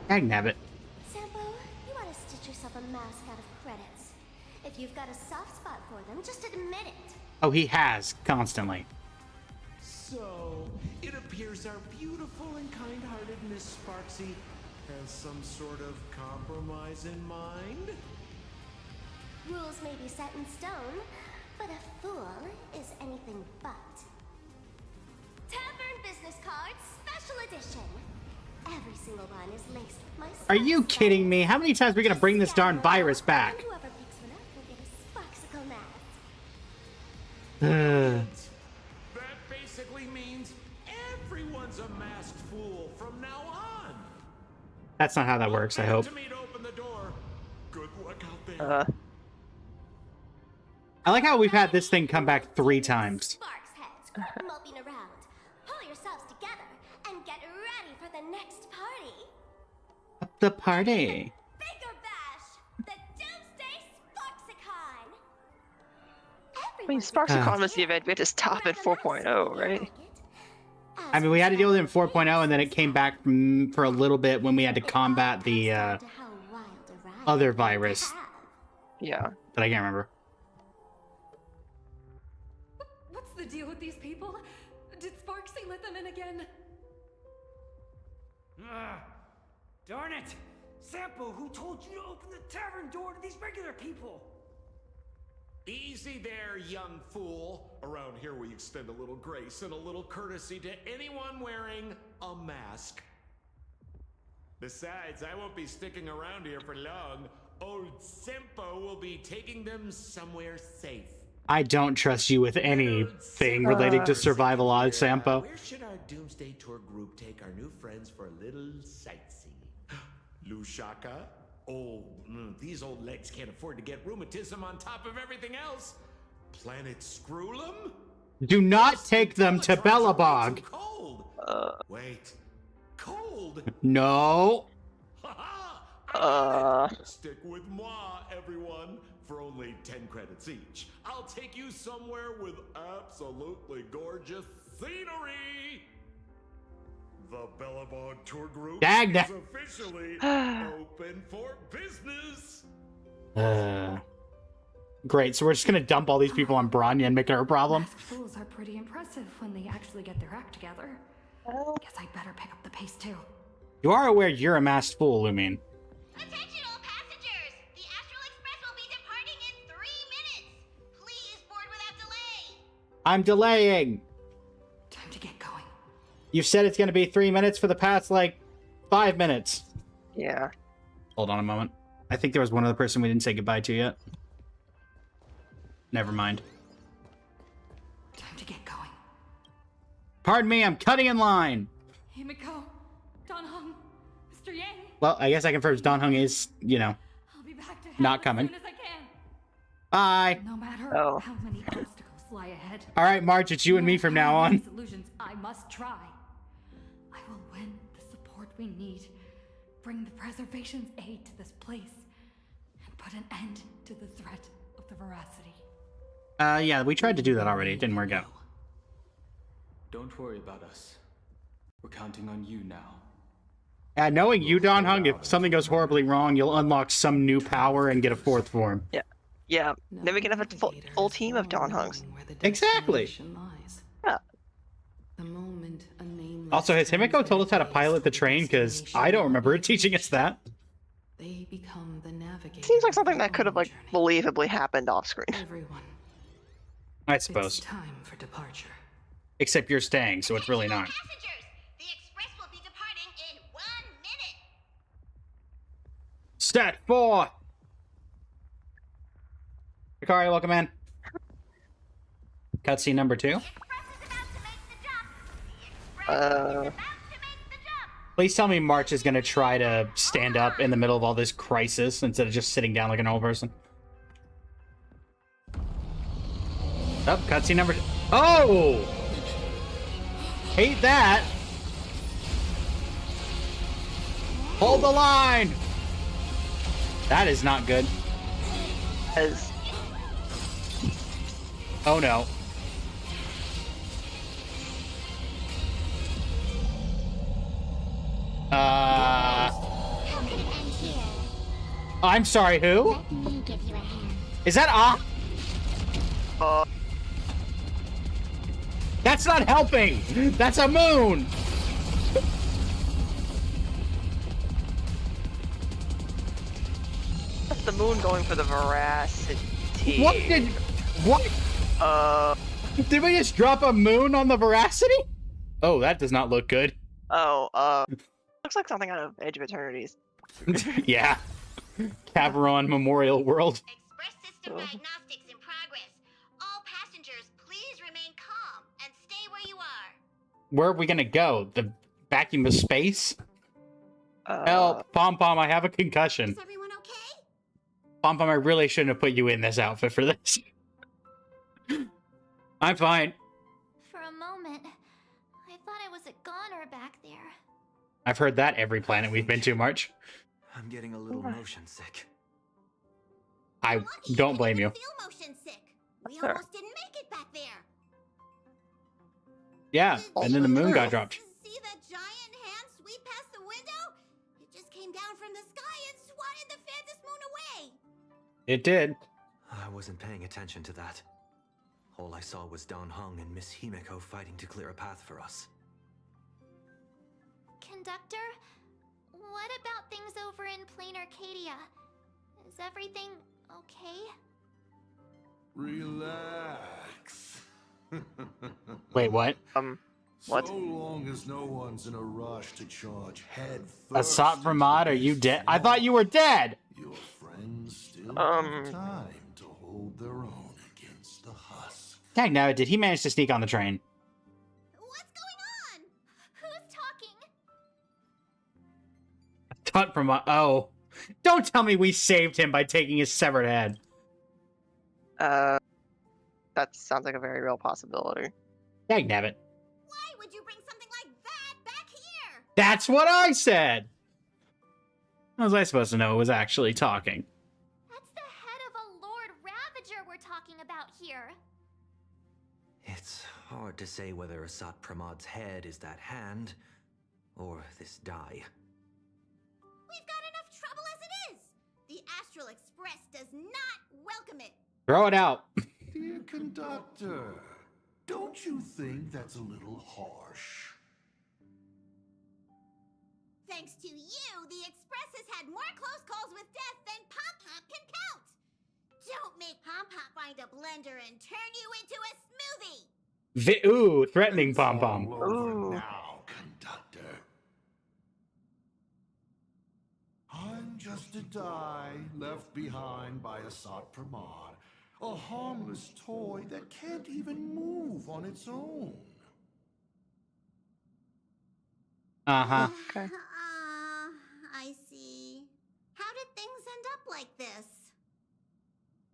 Dagnabbit. Sampo, you want to stitch yourself a mask out of credits. If you've got a soft spot for them, just admit it. Oh, he has, constantly. So, it appears our beautiful and kind-hearted Miss Sparksy has some sort of compromise in mind? Rules may be set in stone, but a fool is anything but. Tavern business cards, special edition. Every single one is laced with my Are you Sparks kidding me? How many times are we gonna bring this darn virus back? and whoever picks one up will get a Sparksicle mask. That basically means everyone's a masked fool from now on. That's not how that works, I hope. To me to open the door. Good luck out there. I like how we've had this thing come back 3 times. Sparks heads, quit moping around. Pull yourselves together and get ready for the next party. The party. Bigger Bash, the Doomsday Sparksicon. I mean, Sparksicon was the event we had to stop at 4.0, right? I mean, we had to deal with it in 4.0, and then it came back for a little bit when we had to combat the other virus Yeah. that I can't remember. What's the deal with these people? Did Sparksy let them in again? Darn it! Sampo, who told you to open the tavern door to these regular people? Easy there, young fool. Around here we extend a little grace and a little courtesy to anyone wearing a mask. Besides, I won't be sticking around here for long. Old Simpo will be taking them somewhere safe. I don't trust you with anything related to survival odds, Sampo. Where should our Doomsday Tour group take our new friends for a little sightseeing? Lushaka? Oh, these old legs can't afford to get rheumatism on top of everything else. Planet Screwlum? Do not take them to Bellabog. Cold. Wait. Cold? No. Stick with moi, everyone. For only 10 credits each. I'll take you somewhere with absolutely gorgeous scenery. The Bellabog tour group Dagda. is officially open for business. Great, so we're just gonna dump all these people on Bronya and make it our problem? Masked fools are pretty impressive when they actually get their act together. Guess I'd better pick up the pace too. You are aware you're a masked fool, Lumine. Attention all passengers! The Astral Express will be departing in 3 minutes! Please board without delay! I'm delaying! Time to get going. You said it's gonna be 3 minutes for the past, like, 5 minutes. Yeah. Hold on a moment. I think there was one other person we didn't say goodbye to yet. Never mind. Time to get going. Pardon me, I'm cutting in line! Himiko, Don Hung, Mr. Yang. Well, I guess I confirm Dan Heng is, you know, I'll be back to not help coming. as soon as I can. Bye! No matter how many obstacles lie ahead. Alright, March, it's you and me from now on. Solutions I must try. I will win the support we need, bring the preservation's aid to this place, and put an end to the threat of the veracity. Yeah, we tried to do that already. It didn't work out. Don't worry about us. We're counting on you now. Knowing you, Dan Heng, if something goes horribly wrong, you'll unlock some new power and get a 4th form. Yeah. Yeah. Then we can have a full team of Don Hungs. Exactly. Yeah. Also, has Himiko told us how to pilot the train? Because I don't remember her teaching us that. Seems like something that could have, like, believably happened off screen. I suppose. Time for departure. Except you're staying, so it's really not. Passengers, the express will be departing in 1 minute! Stat 4! Hikari, welcome in. Cutscene number 2. Please tell me March is gonna try to stand up in the middle of all this crisis instead of just sitting down like an old person. Oh, cutscene number 2. Oh! Hate that! Hold the line! That is not good. Oh no. I'm sorry, who? Is that That's not helping! That's a moon! That's the moon going for the veracity. What? Did we just drop a moon on the veracity? Oh, that does not look good. Looks like something out of Edge of Eternities. Yeah. Caveron Memorial World. Express system diagnostics in progress. All passengers, please remain calm and stay where you are. Where are we gonna go? The vacuum of space? Help, Pom Pom, I have a concussion. Is everyone okay? Pom Pom, I really shouldn't have put you in this outfit for this. I'm fine. For a moment, I thought I was a goner back there. I've heard that every planet we've been to, March. I'm getting a little motion sick. I don't blame you. Feel motion sick. We almost didn't make it back there. Yeah, and then the moon got dropped. See that giant hand sweep past the window? It just came down from the sky and swatted the Phantom moon away. It did. I wasn't paying attention to that. All I saw was Dan Heng and Miss Himiko fighting to clear a path for us. Conductor, what about things over in Plain Arcadia? Is everything okay? Relax. Wait, what? What? So long as no one's in a rush to charge head first. Asat Ramad, are you dead? I thought you were dead! Your friends still have time to hold their own against the husk. Dang, now did he manage to sneak on the train? What's going on? Who's talking? Asat Ramad, oh. Don't tell me we saved him by taking his severed head. That sounds like a very real possibility. Dang nabbit. Why would you bring something like that back here? That's what I said! How was I supposed to know it was actually talking? That's the head of a Lord Ravager we're talking about here. It's hard to say whether Asat Pramad's head is that hand, or this die. We've got enough trouble as it is. The Astral Express Express does not welcome it. Throw it out. Dear conductor, don't you think that's a little harsh? Thanks to you, the Express has had more close calls with death than Pop Pop can count. Don't make Pop Pop find a blender and turn you into a smoothie. Ooh, threatening Pom Pom. Ooh. Now, conductor. I'm just a die left behind by Asat Pramod, a harmless toy that can't even move on its own. Uh-huh. Okay. I see. How did things end up like this?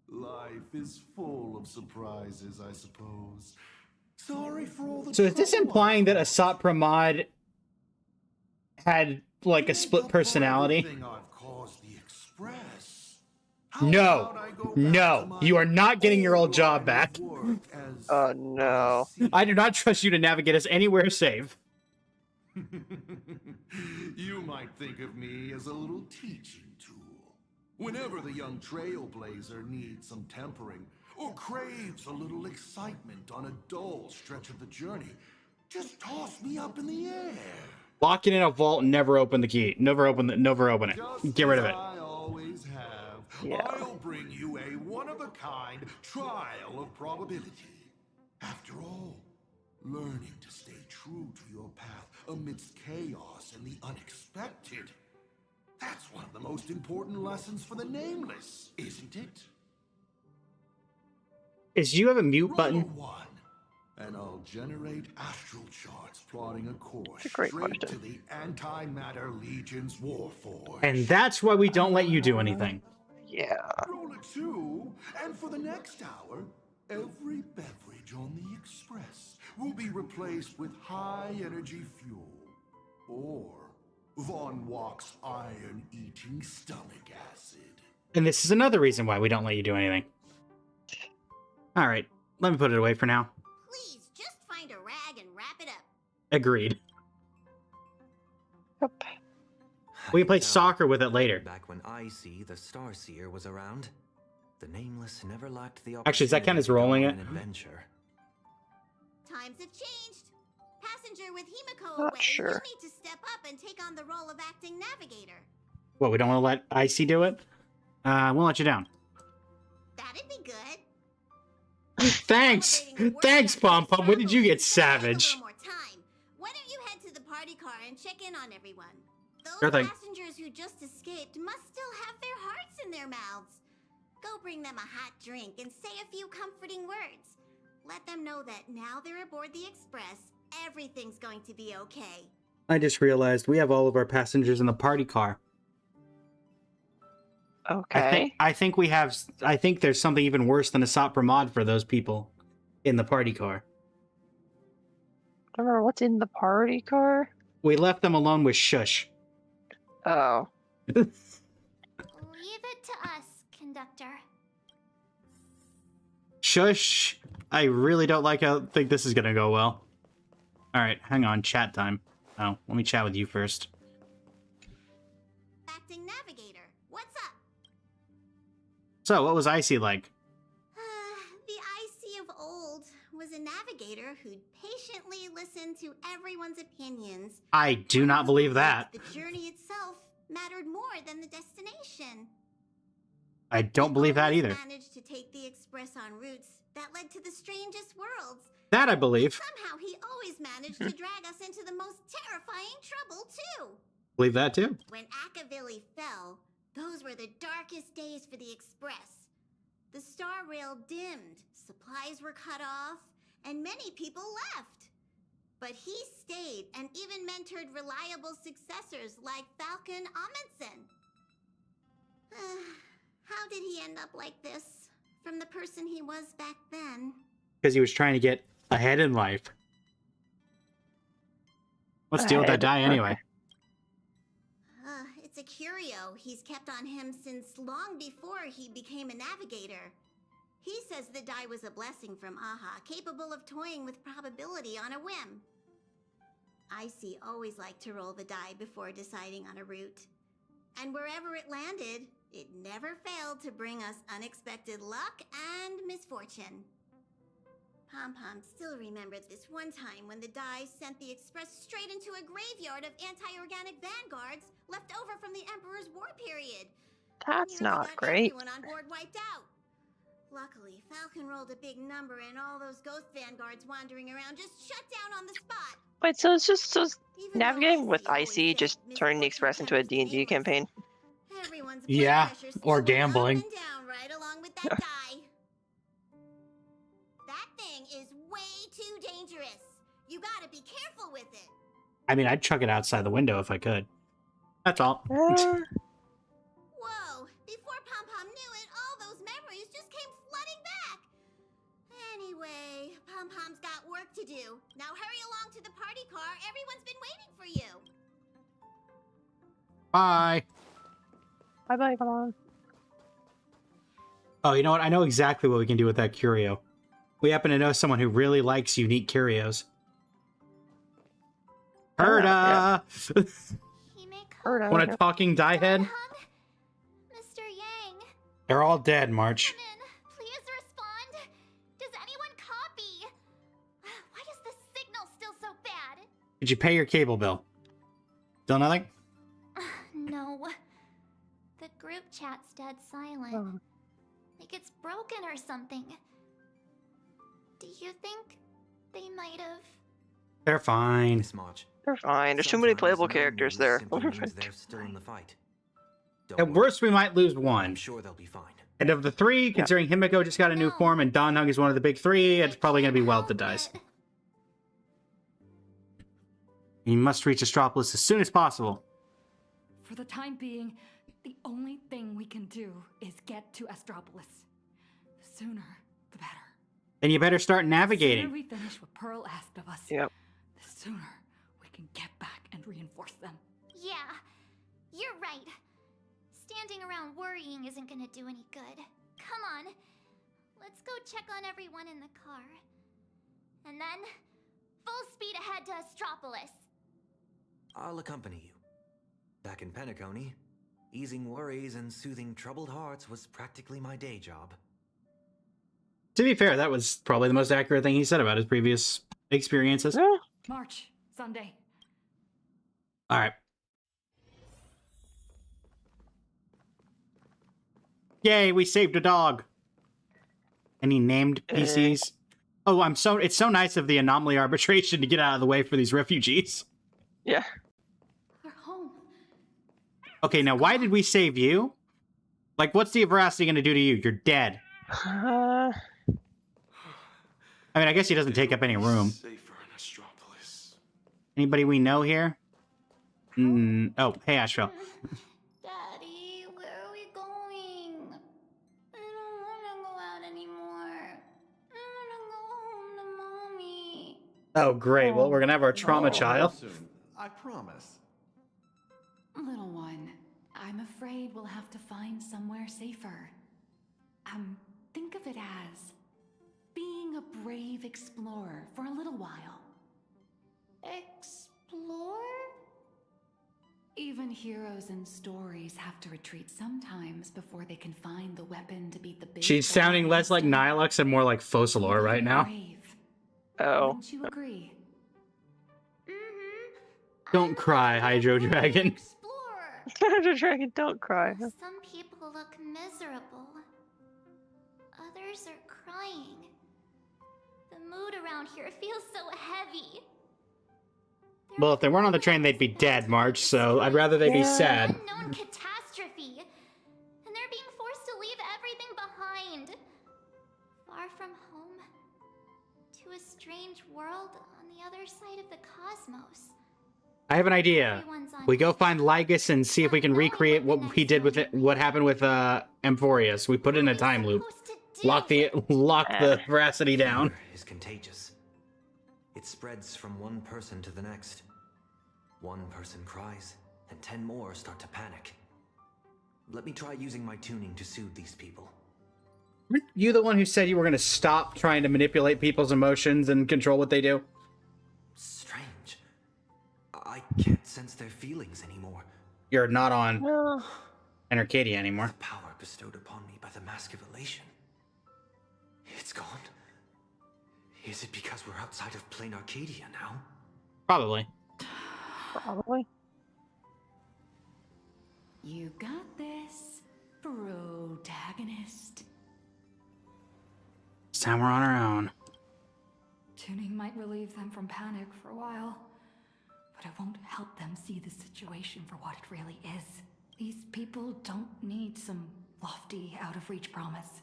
Life is full of surprises, I suppose. Sorry for all the So is this trouble implying that I Asat Pramod had like a split personality? everything I've caused the Express. How No. about I go back to No. my You are not getting your old job line back. of work as Oh no. I do not trust you to navigate us anywhere safe. You might think of me as a little teaching tool. Whenever the young trailblazer needs some tempering or craves a little excitement on a dull stretch of the journey, just toss me up in the air. Lock it in a vault and never open the key. Never open it. Just Get rid of as it. I always have. Yeah. I'll bring you a one-of-a-kind trial of probability. After all, learning to stay true to your path amidst chaos and the unexpected. That's one of the most important lessons for the Nameless, isn't it? Is you have a mute Roll button? one, and I'll generate astral charts plotting a course That's a great straight question. to the Antimatter Legion's Warforge. And that's why we don't let you do anything. Yeah. Roll a two, and for the next hour, every beverage on the Express will be replaced with high-energy fuel, or Von Walk's iron-eating stomach acid. And this is another reason why we don't let you do anything. All right, let me put it away for now. Please, just find a rag and wrap it up. Agreed. Yep. We can play soccer with it later. Back when I.C. the Starseer was around, the Nameless never lacked the Actually, does that count as opportunity to rolling go it? on an adventure. Times have changed. Passenger with Himiko Not away, sure. you'll need to step up and take on the role of acting navigator. What, we don't want to let Icy do it? We'll let you down. That'd be good. Thanks! Thanks, Pom Pom. When did you get savage? A little more time. Why don't you head to the party car and check in on everyone? Those Sure thing. passengers who just escaped must still have their hearts in their mouths. Go bring them a hot drink and say a few comforting words. Let them know that now they're aboard the Express, everything's going to be okay. I just realized we have all of our passengers in the party car. Okay. I think we have. I think there's something even worse than a Sopra mod for those people in the party car. I don't remember what's in the party car. We left them alone with Shush. Oh. Leave it to us, conductor. Shush. I really don't think this is gonna go well. All right, hang on. Chat time. Oh, let me chat with you first. Acting navigator, what's up? So, what was Icy like? The IC of old was a navigator who'd patiently listen to everyone's opinions. I do not believe that. The journey itself mattered more than the destination. I don't believe that either. Managed to take the Express on routes that led to the strangest worlds. That I believe. Somehow he always managed to drag us into the most terrifying trouble, too. Believe that too. When Akavili fell, those were the darkest days for the Express. The star rail dimmed, supplies were cut off, and many people left. But he stayed and even mentored reliable successors like Falcon Amundsen. How did he end up like this? From the person he was back then? Because he was trying to get ahead in life. Let's deal with that die anyway. It's a curio he's kept on him since long before he became a navigator. He says the die was a blessing from Aha, capable of toying with probability on a whim. Icy always liked to roll the die before deciding on a route. And wherever it landed, It never failed to bring us unexpected luck and misfortune. Pom-Pom still remembered this one time when the Dai sent the Express straight into a graveyard of anti-organic vanguards left over from the Emperor's war period. That's Nearly not got great. everyone on board wiped out. Luckily, Falcon rolled a big number and all those ghost vanguards wandering around just shut down on the spot. Wait, so it's just Even navigating though with Icy Icy, just always said turning the Express into a misfortune D&D campaign. Everyone's blood Yeah, pressure still or went up gambling. and down right along with that die. That thing is way too dangerous. You gotta be careful with it. I mean, I'd chuck it outside the window if I could. That's all. Whoa! Before Pom-Pom knew it, all those memories just came flooding back. Anyway, Pom-Pom's got work to do. Now hurry along to the party car. Everyone's been waiting for you. Bye. Bye-bye, come on. Oh, you know what? I know exactly what we can do with that curio. We happen to know someone who really likes unique curios. Herda! Herda. Want a talking die head? Mr. Yang, They're all dead, March. please respond. Does anyone copy? Why is the signal still so bad? Did you pay your cable bill? Still nothing? No. The group chat's dead silent. Oh. Like it's broken or something. Do you think they might have? They're fine. They're fine. There's too many playable Sometimes characters no there. news simply means they're still in the fight. At worst, we might lose one. I'm sure they'll be fine. And of the three, considering Himiko just got a new form and Don Hung is one of the big three, it's probably going to be Welt that dies. You must reach Astropolis as soon as possible. For the time being, the only thing we can do is get to Astropolis. The sooner, the better. Then you better start The navigating. sooner we finish what Pearl asked of us, Yep. the sooner we can get back and reinforce them. Yeah, you're right. Standing around worrying isn't gonna do any good. Come on, let's go check on everyone in the car. And then, full speed ahead to Astropolis. I'll accompany you. Back in Penacony, easing worries and soothing troubled hearts was practically my day job. To be fair, that was probably the most accurate thing he said about his previous experiences. March, Sunday. All right. Yay, we saved a dog. Any named PCs? Oh, it's so nice of the anomaly arbitration to get out of the way for these refugees. Yeah. We're home. Okay, now why did we save you? Like, what's the veracity going to do to you? You're dead. I mean, I guess he doesn't take up any room. Safer in Astropolis. Anybody we know here? Oh, hey, Asheville. Daddy, where are we going? I don't wanna go out anymore. I wanna go home to Mommy. Oh, great. Well, we're going to have our trauma child. Soon. I promise. Little one, I'm afraid we'll have to find somewhere safer. Think of it as being a brave explorer for a little while. Explore? Even heroes in stories have to retreat sometimes before they can find the weapon to beat the big She's bad sounding less like Nihilux and more like Focalor right now. Oh. Wouldn't you agree? Don't cry, Hydro Dragon. Hydro Dragon, don't cry. Some people look miserable. Others are crying. The mood around here feels so heavy. Well, if they weren't on the train, they'd be dead, March, so I'd rather they be sad. Unknown catastrophe. And they're being forced to leave everything behind. Far from home. To a strange world on the other side of the cosmos. I have an idea. We go find Lygus and see if we can recreate what he did with it, what happened with Amphorius. We put it in a time loop. Lock the veracity down. Is contagious. It spreads from one person to the next. One person cries, and 10 more start to panic. Let me try using my tuning to soothe these people. Weren't you the one who said you were going to stop trying to manipulate people's emotions and control what they do? Arcadia anymore. The power bestowed upon me by the Mask of Elation. It's gone. Is it because we're outside of Plain Arcadia now? Probably. Probably. You got this, protagonist. This time we're on our own. Tuning might relieve them from panic for a while, but it won't help them see the situation for what it really is. These people don't need some lofty, out-of-reach promise.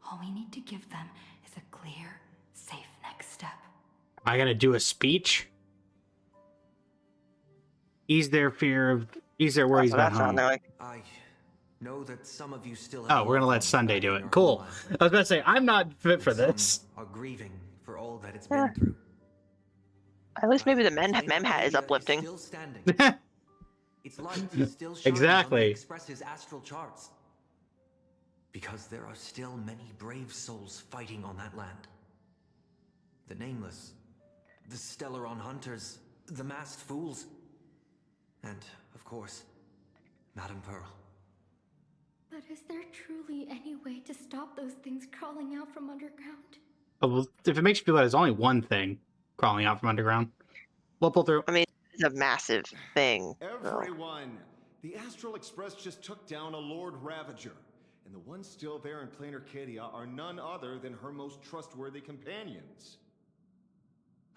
All we need to give them is a clear, safe next step. I gotta do a speech? Ease their worries about home. I know that some of you still have. Oh, we're gonna let Sunday do it. Cool. I was about to say, I'm not fit for this. Are grieving for all that it's been through. At least maybe the mem hat is uplifting. Still standing. Its light still shines Exactly. on the Express's astral charts. Because there are still many brave souls fighting on that land. The Nameless, the Stellaron Hunters, the Masked Fools, and, of course, Madame Pearl. But is there truly any way to stop those things crawling out from underground? Oh, well, if it makes you feel that there's only one thing crawling out from underground, we'll pull through. I mean, it's a massive thing. Everyone, the Astral Express just took down a Lord Ravager, and the ones still there in Plain Arcadia are none other than her most trustworthy companions.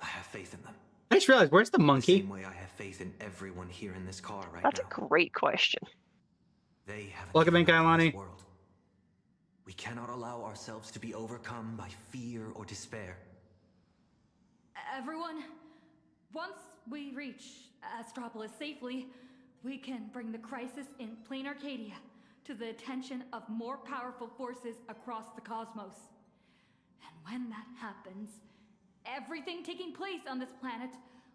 I have faith in them. I just realized, where's the The monkey? same way I have faith in everyone here in this car right That's now. a great question. They haven't Welcome in, given up on this Kailani. world. We cannot allow ourselves to be overcome by fear or despair. Everyone, once we reach Astropolis safely, we can bring the crisis in Plain Arcadia to the attention of more powerful forces across the cosmos. And when that happens, everything taking place on this planet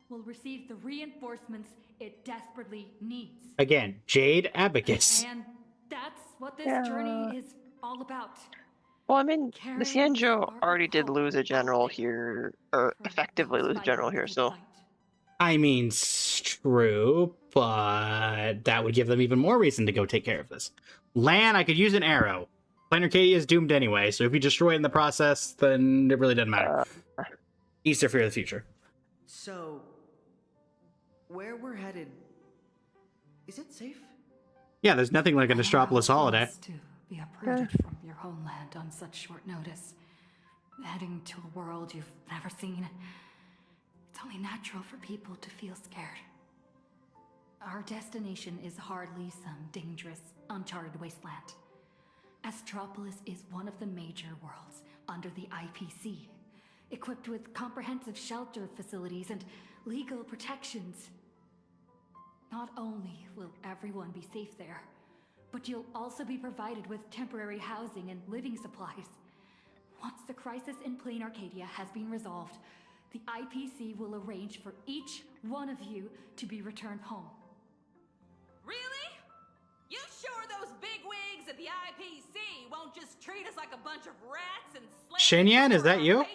will receive the reinforcements it desperately needs. Again, Jade Abacus. And that's what this Yeah. journey is all about. Well, I mean, the Carrying Sanjo spark of already did hope lose a general out here, or effectively lose a general here, so. I mean, true, but that would give them even more reason to go take care of this. Lan, I could use an arrow. Plain Arcadia is doomed anyway, so if you destroy it in the process, then it really doesn't matter. Easter fear of the future. So, where we're headed, is it safe? Yeah, there's nothing like an Astropolis holiday. To be uprooted from your homeland on such short notice, heading to a world you've never seen. It's only natural for people to feel scared. Our destination is hardly some dangerous, uncharted wasteland. Astropolis is one of the major worlds under the IPC, equipped with comprehensive shelter facilities and legal protections. Not only will everyone be safe there, but you'll also be provided with temporary housing and living supplies. Once the crisis in Plain Arcadia has been resolved, the IPC will arrange for each one of you to be returned home. Really? You sure those bigwigs at the IPC won't just treat us like a bunch of rats and slave Shinyan, is that you?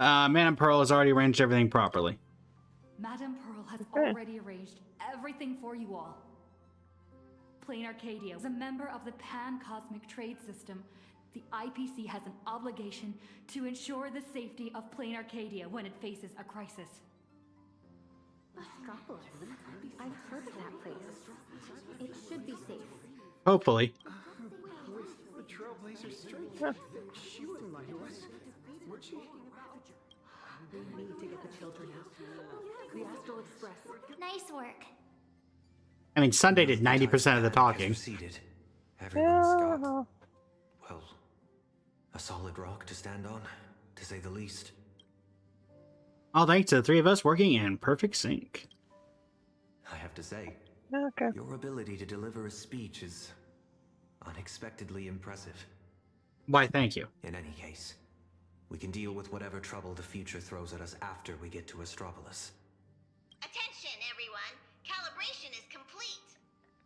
Madame Pearl has already arranged everything properly. Madame Pearl has already arranged everything for you all. Plain Arcadia is a member of the Pan-Cosmic Trade System. The IPC has an obligation to ensure the safety of Plain Arcadia when it faces a crisis. Astropolis. I've heard of that place. It should be safe. Hopefully. The Trailblazer's strength. She wouldn't lie to us, would she? We need to get the children out. The Astral Express. Nice work. I mean, Sunday did 90% of the talking. Everyone's got, well, a solid rock to stand on, to say the least. All thanks to the three of us working in perfect sync. I have to say, Okay. your ability to deliver a speech is unexpectedly impressive. Why, thank you. In any case, we can deal with whatever trouble the future throws at us after we get to Astropolis. Attention, everyone. Calibration is complete.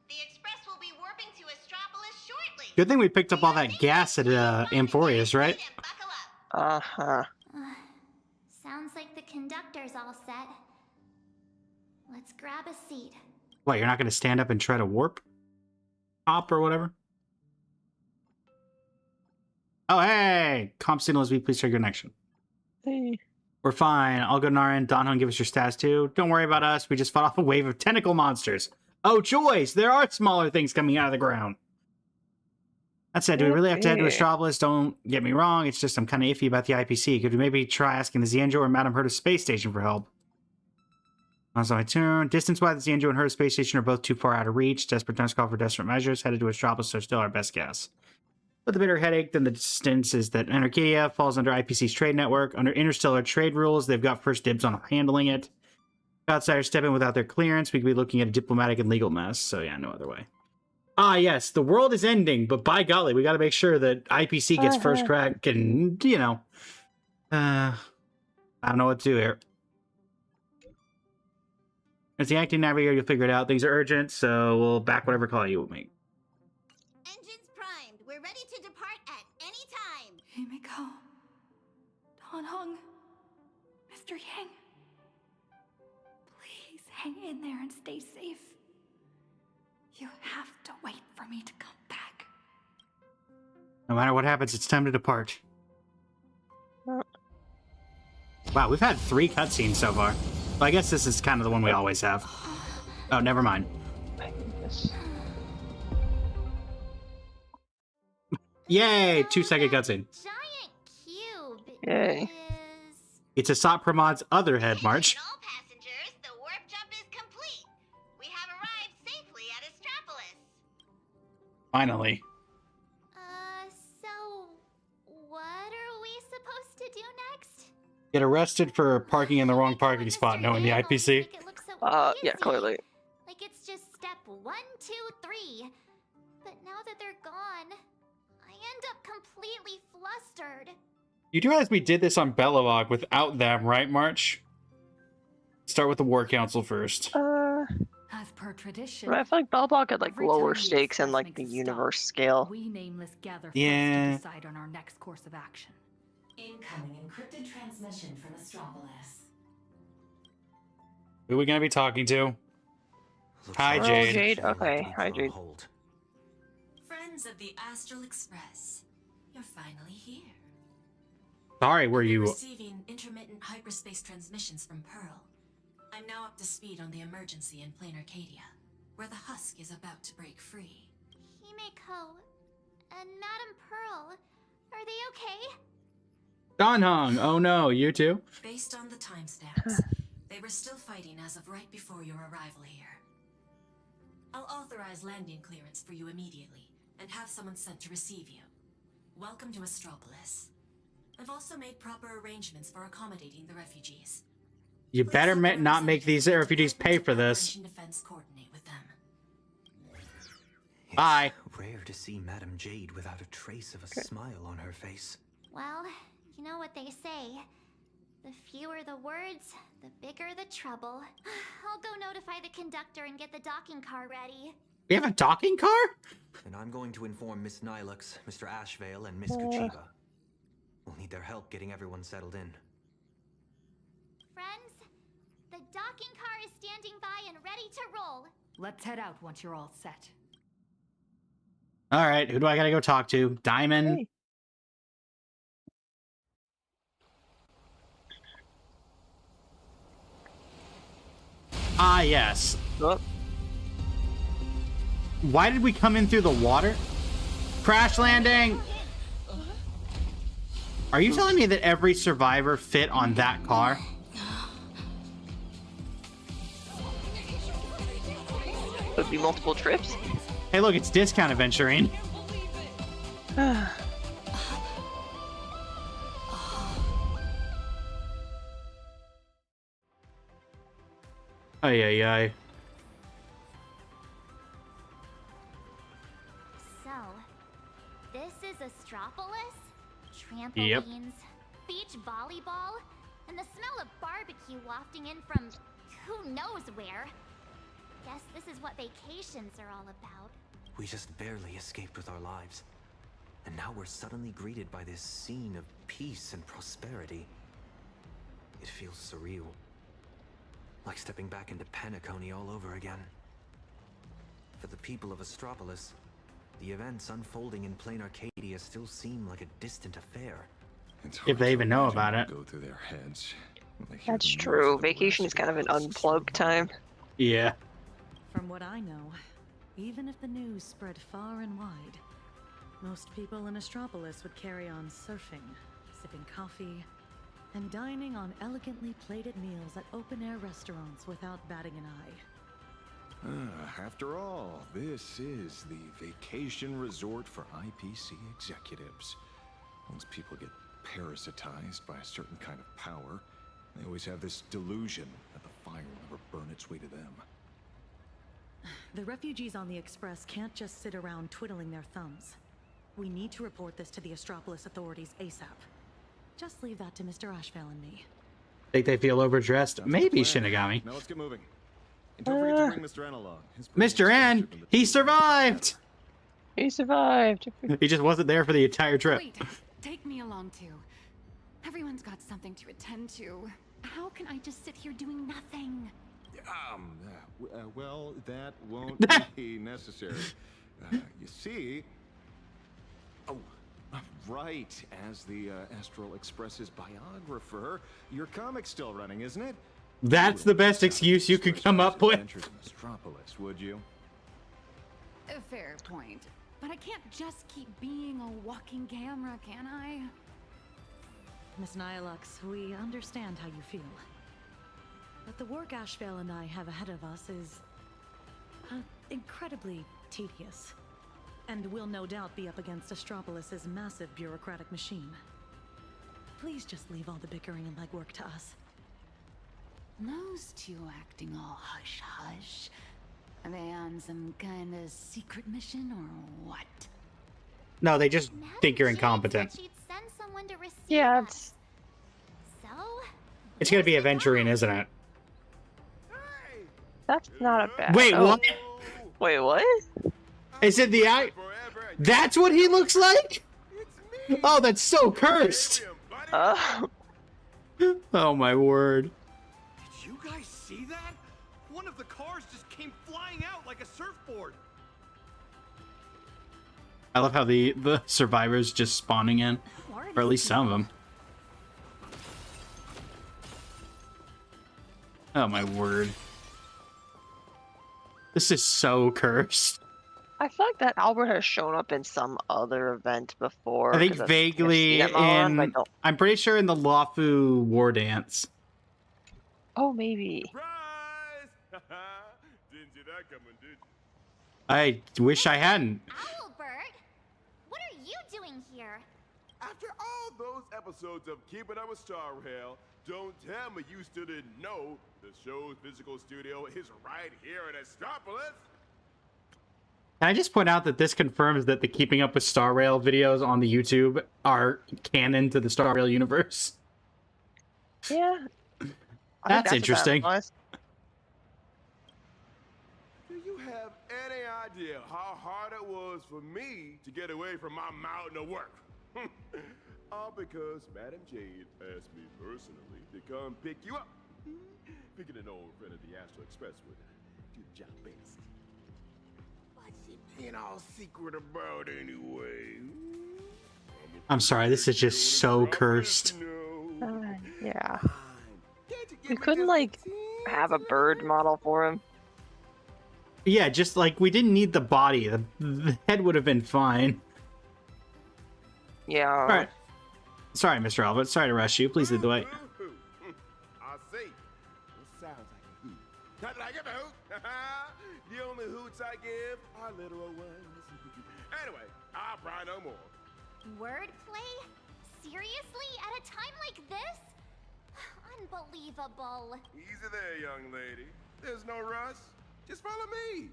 The Express will be warping to Astropolis shortly. Good thing we picked up all that gas at Amphorius, right? Uh-huh. Sounds like the conductor's all set. Let's grab a seat. What, you're not going to stand up and try to warp? Hop or whatever? Oh, hey! Comp signal is weak. Please check your connection. Hey. We're fine. I'll go to Naran. Donhun, give us your stats too. Don't worry about us. We just fought off a wave of tentacle monsters. Oh, joys! There are smaller things coming out of the ground. That said, do we really have to head to Astropolis? Don't get me wrong. It's just I'm kind of iffy about the IPC. Could we maybe try asking the Xianzhou or Madame Herta's space station for help? Also, my turn. Distance-wise, the Xianzhou and Herta's space station are both too far out of reach. Desperate times call for desperate measures. Headed to Astropolis are still our best guess. With a bigger headache than the distance is that Arcadia falls under IPC's trade network. Under interstellar trade rules, they've got first dibs on handling it. Outsiders step in without their clearance. We could be looking at a diplomatic and legal mess. So yeah, no other way. Ah, yes, the world is ending, but by golly, we got to make sure that IPC gets first crack and, you know, I don't know what to do here. As the acting navigator, you'll figure it out. Things are urgent, so we'll back whatever call you will make. Engines primed. We're ready to depart at any time. Himiko. Donhung. Mr. Yang. Please hang in there and stay safe. You have to wait for me to come back. No matter what happens, it's time to depart. Wow, we've had 3 cutscenes so far. Well, I guess this is kind of the one we always have. Oh, never mind. Yay! 2-second cutscene. Giant cube. Yay. It's Asat Pramod's other head march. All passengers, the warp jump is complete. We have arrived safely at Astropolis. Finally. So what are we supposed to do next? Get arrested for parking in the wrong parking spot, knowing the IPC. Yeah, clearly. Like it's just step 1, 2, 3. But now that they're gone, I end up completely flustered. You do realize we did this on Bellovoc without them, right, March? Start with the War Council first. As per tradition, But I feel like Bellbog had like every lower time the stakes in Express like makes the a stop, universe scale. we nameless gather first Yeah. to decide on our next course of action. Incoming encrypted transmission from Astropolis. Who are we gonna be talking to? Hi, Oh, Jade. Jade. Okay, hi, Jade. Friends of the Astral Express, you're finally here. Sorry, were you... Receiving intermittent hyperspace transmissions from Pearl. I'm now up to speed on the emergency in Plain Arcadia, where the husk is about to break free. Himiko and Madame Pearl, are they okay? Donhung! Oh no, you too? Based on the timestamps, they were still fighting as of right before your arrival here. I'll authorize landing clearance for you immediately, and have someone sent to receive you. Welcome to Astropolis. I've also made proper arrangements for accommodating the refugees. You better not make these refugees pay for this. Defense coordinate with them. Bye. Rare to see Madame Jade without a trace of a smile on her face. Well, you know what they say. The fewer the words, the bigger the trouble. I'll go notify the conductor and get the docking car ready. We have a docking car? And I'm going to inform Miss Nilux, Mr. Ashvale, and Miss Kuchiba. We'll need their help getting everyone settled in. Friends, the docking car is standing by and ready to roll. Let's head out once you're all set. Alright, who do I gotta go talk to? Diamond? Hey. Ah, yes. Oh. Why did we come in through the water? Crash landing! Are you telling me that every survivor fit on that car? Could be multiple trips. Hey, look, it's discount adventuring. Ay, ay, ay. So, this is Astropolis? Trampolines, beach volleyball, and the smell of barbecue wafting in from who knows where. Guess this is what vacations are all about. We just barely escaped with our lives. And now we're suddenly greeted by this scene of peace and prosperity. It feels surreal. Like stepping back into Penacony all over again. For the people of Astropolis, the events unfolding in plain Arcadia still seem like a distant affair. If they even know about it. Go through their heads. That's true. Vacation is kind of an unplugged time. Yeah. From what I know, even if the news spread far and wide, most people in Astropolis would carry on surfing, sipping coffee, and dining on elegantly plated meals at open-air restaurants without batting an eye. After all, this is the vacation resort for IPC executives. Once people get parasitized by a certain kind of power, they always have this delusion that the fire will never burn its way to them. The refugees on the Express can't just sit around twiddling their thumbs. We need to report this to the Astropolis authorities ASAP. Just leave that to Mr. Ashvale and me. Think they feel overdressed? Maybe, Shinigami. Now let's get moving. And don't forget to bring Mr. N along. Mr. N! He survived! He survived. He just wasn't there for the entire trip. Wait, take me along too. Everyone's got something to attend to. How can I just sit here doing nothing? Well, that won't be necessary. You see... Oh, right. As the Astral Express's biographer, your comic's still running, isn't it? That's the best excuse you could come up with. Astropolis, would you? A fair point. But I can't just keep being a walking camera, can I? Miss Nihilux, we understand how you feel. But the work Ashvale and I have ahead of us is incredibly tedious. And will no doubt be up against Astropolis's massive bureaucratic machine. Please just leave all the bickering and legwork to us. Those two acting all hush-hush. Are they on some kind of secret mission or what? No, they just think you're incompetent. Yeah, It's gonna be Aventurine, isn't it? that's not a bad. Wait, oh. what? Wait, what? Is it the eye? That's what he looks like? Oh, that's so cursed. Oh my word. Did you guys see that? One of the cars just came flying out like a surfboard. I love how the survivors just spawning in, or at least some of them. Oh my word. This is so cursed. I feel like that Albert has shown up in some other event before. I think 'cause vaguely I've seen him on, but I don't- I'm pretty sure in the Lafu War Dance. Oh, maybe. Didn't see that coming, did you? I wish I hadn't. Albert, what are you doing here? After all those episodes of Keeping Up with Star Rail, don't tell me you still didn't know the show's physical studio is right here in Astropolis. Can I just point out that this confirms that the Keeping Up with Star Rail videos on the YouTube are canon to the Star Rail universe? Yeah. That's interesting. Do you have any idea how hard it was for me to get away from my mountain of work? All because Madam Jade asked me personally to come pick you up. Picking an old friend of the Astral Express would do the job best. What's she being all secret about anyway? I'm sorry, this is just so cursed. Yeah. We couldn't, like, have a bird model for him. Yeah, just like we didn't need the body. The head would have been fine. Yeah. All right. Sorry, Mr. Albert. Sorry to rush you. Please lead the way. I see. It sounds like a hoot. Not like a hoot. The only hoots I give are literal ones. Anyway, I'll cry no more. Wordplay? Seriously? At a time like this? Unbelievable. Easy there, young lady. There's no rush. Just follow me.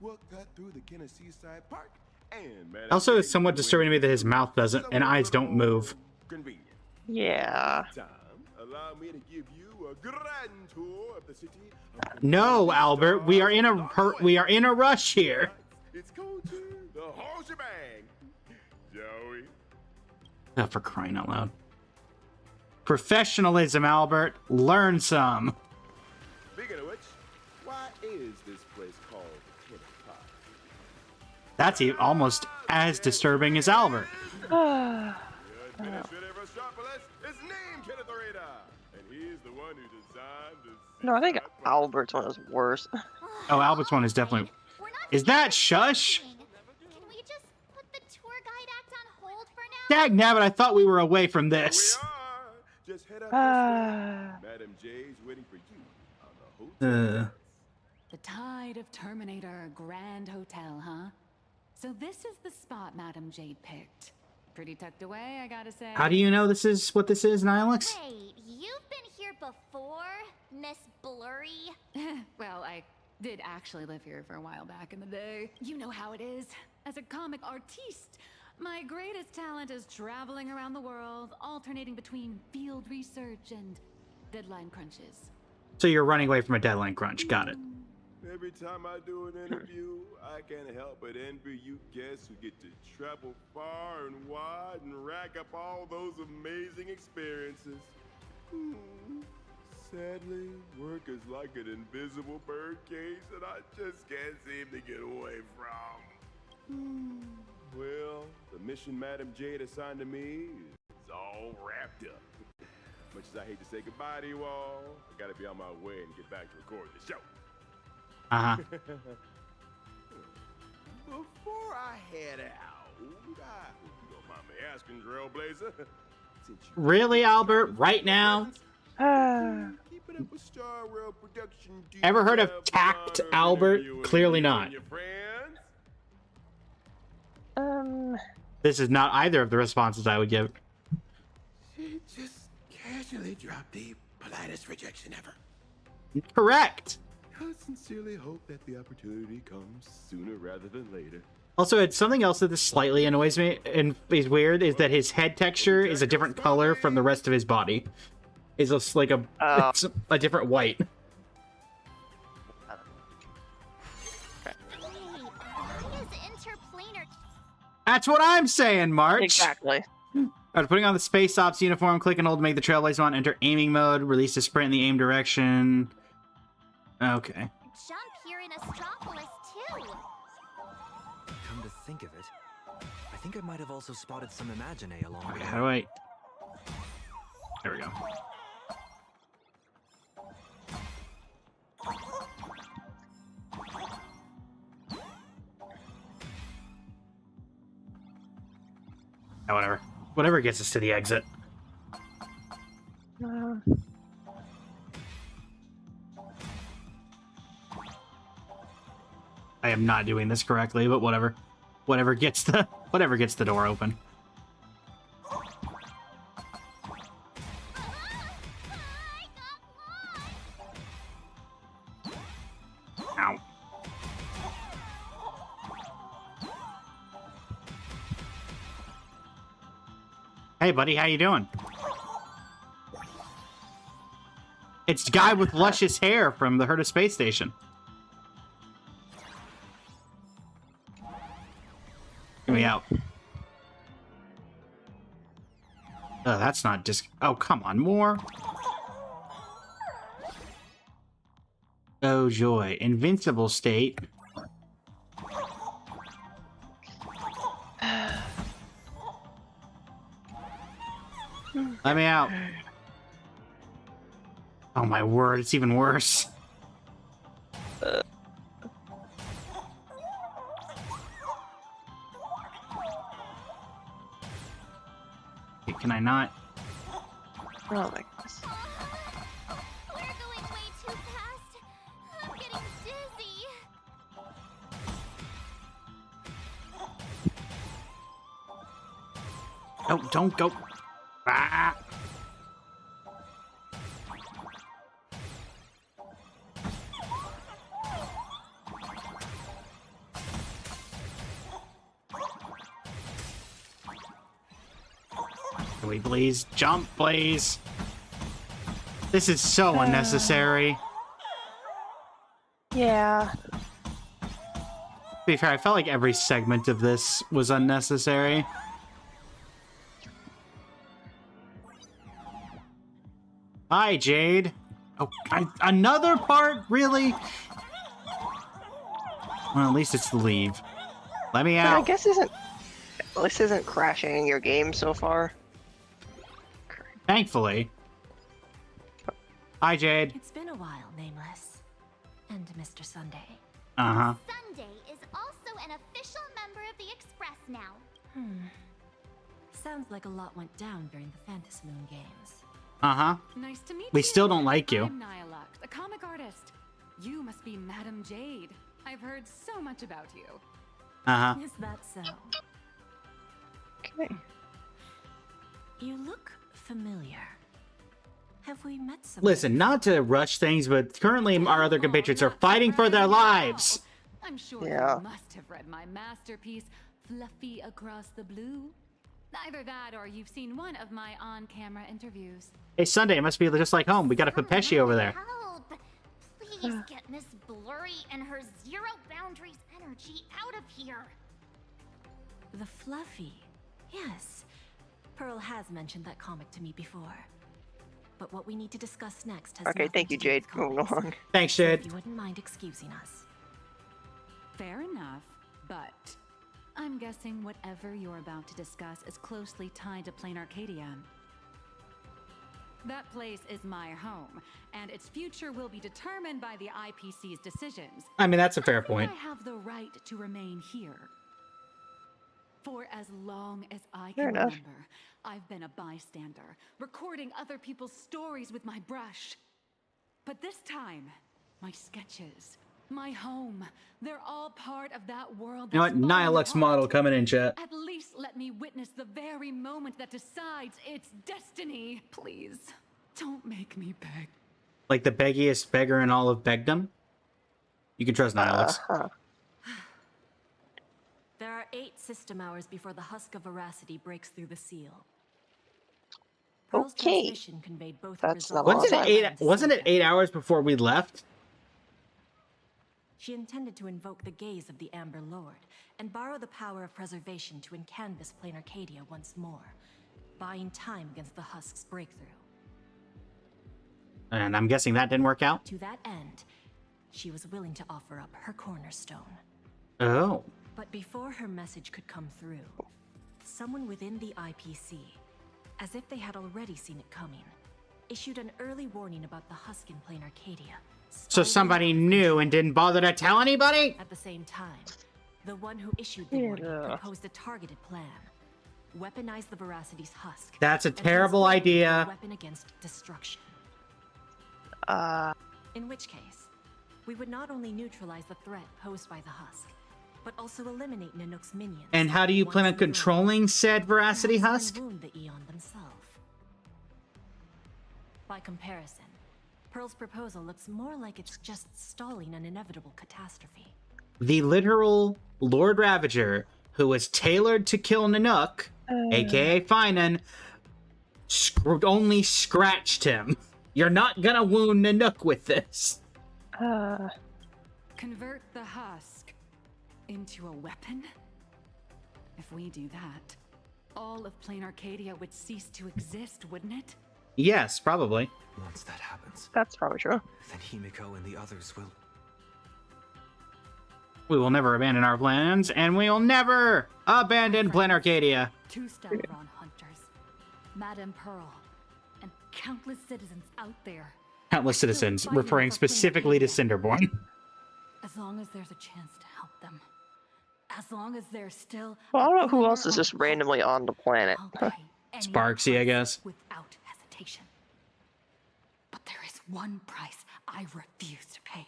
We'll cut through the Tennessee Side Park and Also, it's somewhat disturbing to me that his mouth doesn't and eyes don't move. convenient. Yeah. Time, allow me to give you a grand tour of the city. No, Albert. We are in a rush here. It's culture, the whole shebang. Joey. Oh, for crying out loud. Professionalism, Albert. Learn some. Be this place called Tin Pie. That's almost as disturbing as Albert. The administrator of Astropolis is named Kenneth Orada, and he's the one who designed this. No, I think Albert's one is worse. Oh, Albert's one is definitely... Is that Shush? Can we just put the tour guide act on hold for now? Dagnabbit, I thought we were away from this. Just head up this way. Madam J's waiting for you on the hotel. The Tide of Terminator Grand Hotel, huh? So this is the spot Madam Jade picked. Pretty tucked away, I gotta say. How do you know this is what this is, Nihilix? Wait, you've been here before, Miss Blurry? Well, I did actually live here for a while back in the day. You know how it is. As a comic artiste, my greatest talent is traveling around the world, alternating between field research and deadline crunches. So you're running away from a deadline crunch. Got it. Every time I do an interview, I can't help but envy you guests who get to travel far and wide and rack up all those amazing experiences. Sadly, work is like an invisible birdcage that I just can't seem to get away from. Well, the mission Madam Jade assigned to me is all wrapped up. Much as I hate to say goodbye to you all, I gotta be on my way and get back to recording the show. Uh-huh. Before I head out, I hope you don't mind me asking, Trailblazer. Since you Really, Albert? Right now? keeping up with Star Rail production, do you Ever heard of have Tact, an honor Albert? interviewing Clearly you not. and your friends? This is not either of the responses I would give. She just casually dropped the politest rejection ever. Correct. I sincerely hope that the opportunity comes sooner rather than later. Also, it's something else that this slightly annoys me and is weird is that his head texture is a different color from the rest of his body. It's just like it's a different white. That's what I'm saying, March. Exactly. After putting on the Space Ops uniform, click and hold to make the Trailblazer on, enter aiming mode, release the sprint in the aim direction. Okay. Jump here in Astropolis, too. Come to think of it, I think I might have also spotted some Imagine along the way. How do I... There we go. Oh, whatever. Whatever gets us to the exit. I am not doing this correctly, but whatever. Whatever gets the door open. Ow. Hey, buddy, how you doing? It's the guy with luscious hair from the Herd of Space Station. Get me out. Oh, that's not just... Oh, come on, more. Oh, joy. Invincible state. Let me out. Oh my word, it's even worse. Okay, can I not? Oh my goodness. We're going way too fast. I'm getting dizzy. Oh, don't go. Ah. Can we please jump, please? This is so unnecessary. Yeah. To be fair, I felt like every segment of this was unnecessary. Hi, Jade. Oh, another part? Really? Well, at least it's the leave. Let me I out. guess this isn't crashing your game so far. Thankfully. Hi, Jade. It's been a while, Nameless. And Mr. Sunday. Uh-huh. Sunday is also an official member of the Express now. Sounds like a lot went down during the Phantom Moon games. Uh-huh. Nice to meet you. We still don't like you. I'm Nihilux, a comic artist. You must be Madame Jade. I've heard so much about you. Uh-huh. Is that so? Okay. You look familiar. Have we met someone? Listen, not to rush things, but currently our other compatriots are fighting for their lives. I'm sure Yeah. you must have read my masterpiece, Fluffy Across the Blue. Either that or you've seen one of my on-camera interviews. Hey, Sunday, it must be just like home. We got a Pepeshi over there. Help! Please get Miss Blurry and her zero boundaries energy out of here. The Fluffy. Yes. Pearl has mentioned that comic to me before. But what we need to discuss next has Okay, nothing thank to you, do with Jade. Moving comics. on. Thanks, So Jade. if you wouldn't mind excusing us. Fair enough, but I'm guessing whatever you're about to discuss is closely tied to Plain Arcadia. That place is my home, and its future will be determined by the IPC's decisions. I mean, that's a fair point. I have the right to remain here. For as long as I Fair can enough. remember, I've been a bystander, recording other people's stories with my brush. But this time, my sketches, my home, they're all part of that world. You know what? that's falling Nihilux apart. model coming in, chat. At least let me witness the very moment that decides its destiny. Please, don't make me beg. Like the beggiest beggar in all of begdom? You can trust Nihilux. There are 8 system hours before the husk of veracity breaks through the seal. Pearl's Okay. transmission conveyed both That's results not Wasn't long it time. wasn't it 8 hours before we left? She intended to invoke the gaze of the Amber Lord and borrow the power of preservation to encanvas Plain Arcadia once more, buying time against the husk's breakthrough. And I'm guessing that didn't work out? To that end, she was willing to offer up her cornerstone. Oh. But before her message could come through, someone within the IPC, as if they had already seen it coming, issued an early warning about the husk in Plain Arcadia. So somebody knew and didn't bother to tell anybody? At the same time, the one who issued the warning proposed a targeted plan. Weaponize the Veracity's husk. That's a and terrible transform it into a idea. weapon against destruction. In which case, we would not only neutralize the threat posed by the husk, but also eliminate Nanook's minions. And how do you plan on once and for all. controlling said veracity Perhaps husk? even wound the Eon themselves. By comparison, Pearl's proposal looks more like it's just stalling an inevitable catastrophe. The literal Lord Ravager, who was tailored to kill Nanook, aka Finan, only scratched him. You're not gonna wound Nanook with this. Convert the husk into a weapon? If we do that, all of Plain Arcadia would cease to exist, wouldn't it? Yes, probably. Once that happens, That's probably true. then Himiko and the others will... We will never abandon our plans, and we will never abandon Plain Arcadia. 2 Stalron hunters, Madame Pearl, and countless citizens out there. Countless citizens, referring specifically to Cinderborn. As long as there's a chance to help them. As long as there's still Well, I don't know who else is just randomly on the planet. Sparksy, I guess. without hesitation. But there is one price I refuse to pay.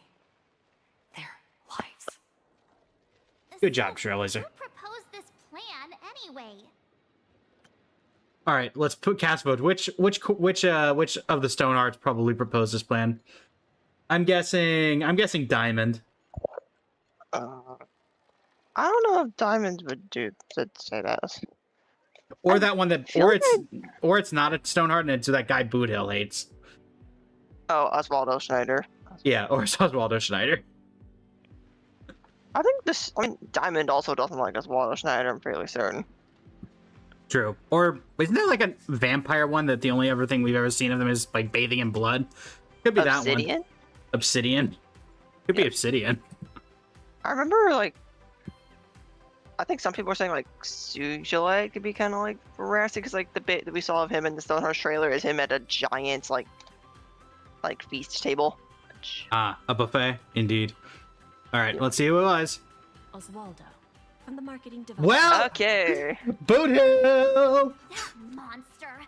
Their lives. Good job, Trailblazer. Who proposed this plan anyway? All right, let's put cast vote. Which of the Stone Hearts probably proposed this plan? I'm guessing Diamond. I don't know if Diamond would say that. Or that one that, or it's not a Stoneheart and it's that guy Boothill hates. Oh, Oswaldo Schneider. Yeah, or it's Oswaldo Schneider. I think Diamond also doesn't like Oswaldo Schneider, I'm fairly certain. True. Or isn't there like a vampire one that the only other thing we've ever seen of them is like bathing in blood? Could be that one. Obsidian? Obsidian. Could be Obsidian. I remember, like, I think some people were saying, like, Sujilite could be kind of like Veracity, because, like, the bit that we saw of him in the Stonehenge trailer is him at a giant, like feast table. Ah, a buffet, indeed. All right, let's see who it was. Oswaldo, from the marketing development. Well, okay. Boot Hill! That monster.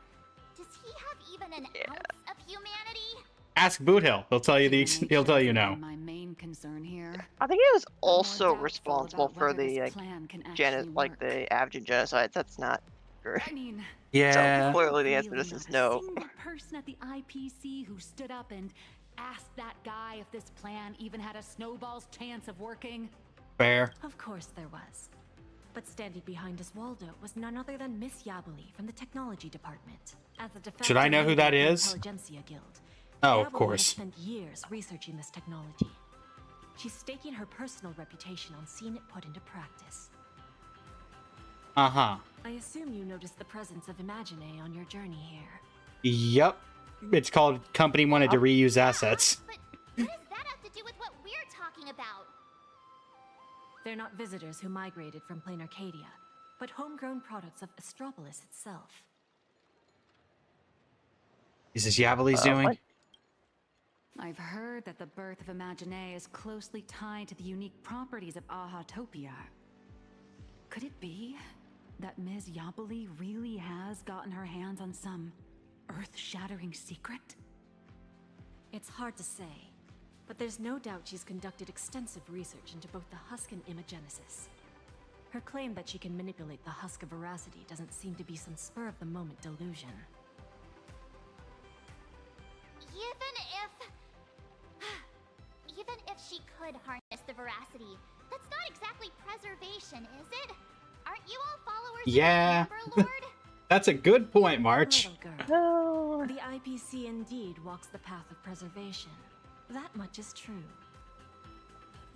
Does he have even an ounce of humanity? Ask Boot Hill. He'll tell you he'll tell you no. My main concern here. I think he was also responsible for the the Abjad genocide. That's not great. I mean, yeah. So clearly the answer to this is no. The person at the IPC who stood up and asked that guy if this plan even had a snowball's chance of working. Fair. Of course there was. But standing behind Oswaldo was none other than Miss Yabali from the technology department. As a Should I know who that is? Intelligentsia Guild. Oh, of Yabali course. has spent years researching this technology. She's staking her personal reputation on seeing it put into practice. Uh-huh. I assume you noticed the presence of Imagine on your journey here. Yep. It's called Company Wanted to Reuse Assets. What does that have to do with what we're talking about? They're not visitors who migrated from plain Arcadia, but homegrown products of Astropolis itself. Is this Yavali's doing? What? I've heard that the birth of Imagine is closely tied to the unique properties of Ahatopia. Could it be that Ms. Yabali really has gotten her hands on some earth-shattering secret? It's hard to say, but there's no doubt she's conducted extensive research into both the husk and imagenesis. Her claim that she can manipulate the husk of veracity doesn't seem to be some spur-of-the-moment delusion. Even if she could harness the veracity, that's not exactly preservation, is it? Aren't you all followers Yeah. of the Ember Lord? That's a good point, March. Little girl. The IPC indeed walks the path of preservation. That much is true.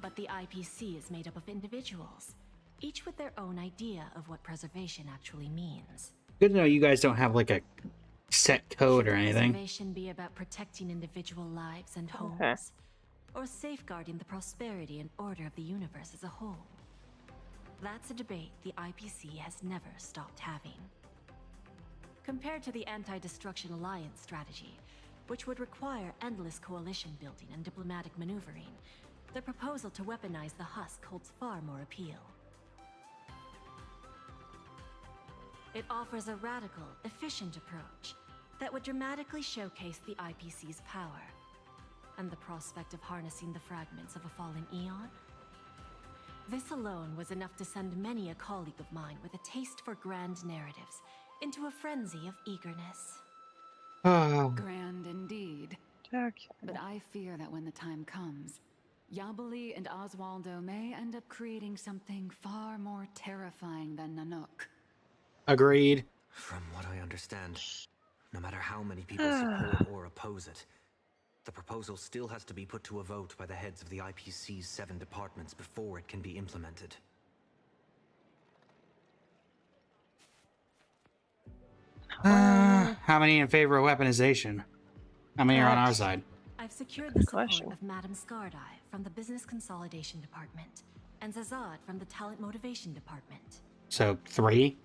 But the IPC is made up of individuals, each with their own idea of what preservation actually means. Good to know you guys don't have like a set code or anything. Preservation be about protecting individual lives and homes, or safeguarding the prosperity and order of the universe as a whole? That's a debate the IPC has never stopped having. Compared to the Anti-Destruction Alliance strategy, which would require endless coalition building and diplomatic maneuvering, the proposal to weaponize the husk holds far more appeal. It offers a radical, efficient approach that would dramatically showcase the IPC's power, and the prospect of harnessing the fragments of a fallen eon. This alone was enough to send many a colleague of mine with a taste for grand narratives into a frenzy of eagerness. Grand indeed. But I fear that when the time comes, Yabali and Oswaldo may end up creating something far more terrifying than Nanook. Agreed. From what I understand, no matter how many people support or oppose it, the proposal still has to be put to a vote by the heads of the IPC's 7 departments before it can be implemented. How many in favor of weaponization? How many are on our side? I've secured the support of Madame Skardai from the Business Consolidation Department, and Zazad from the Talent Motivation Department. So 3?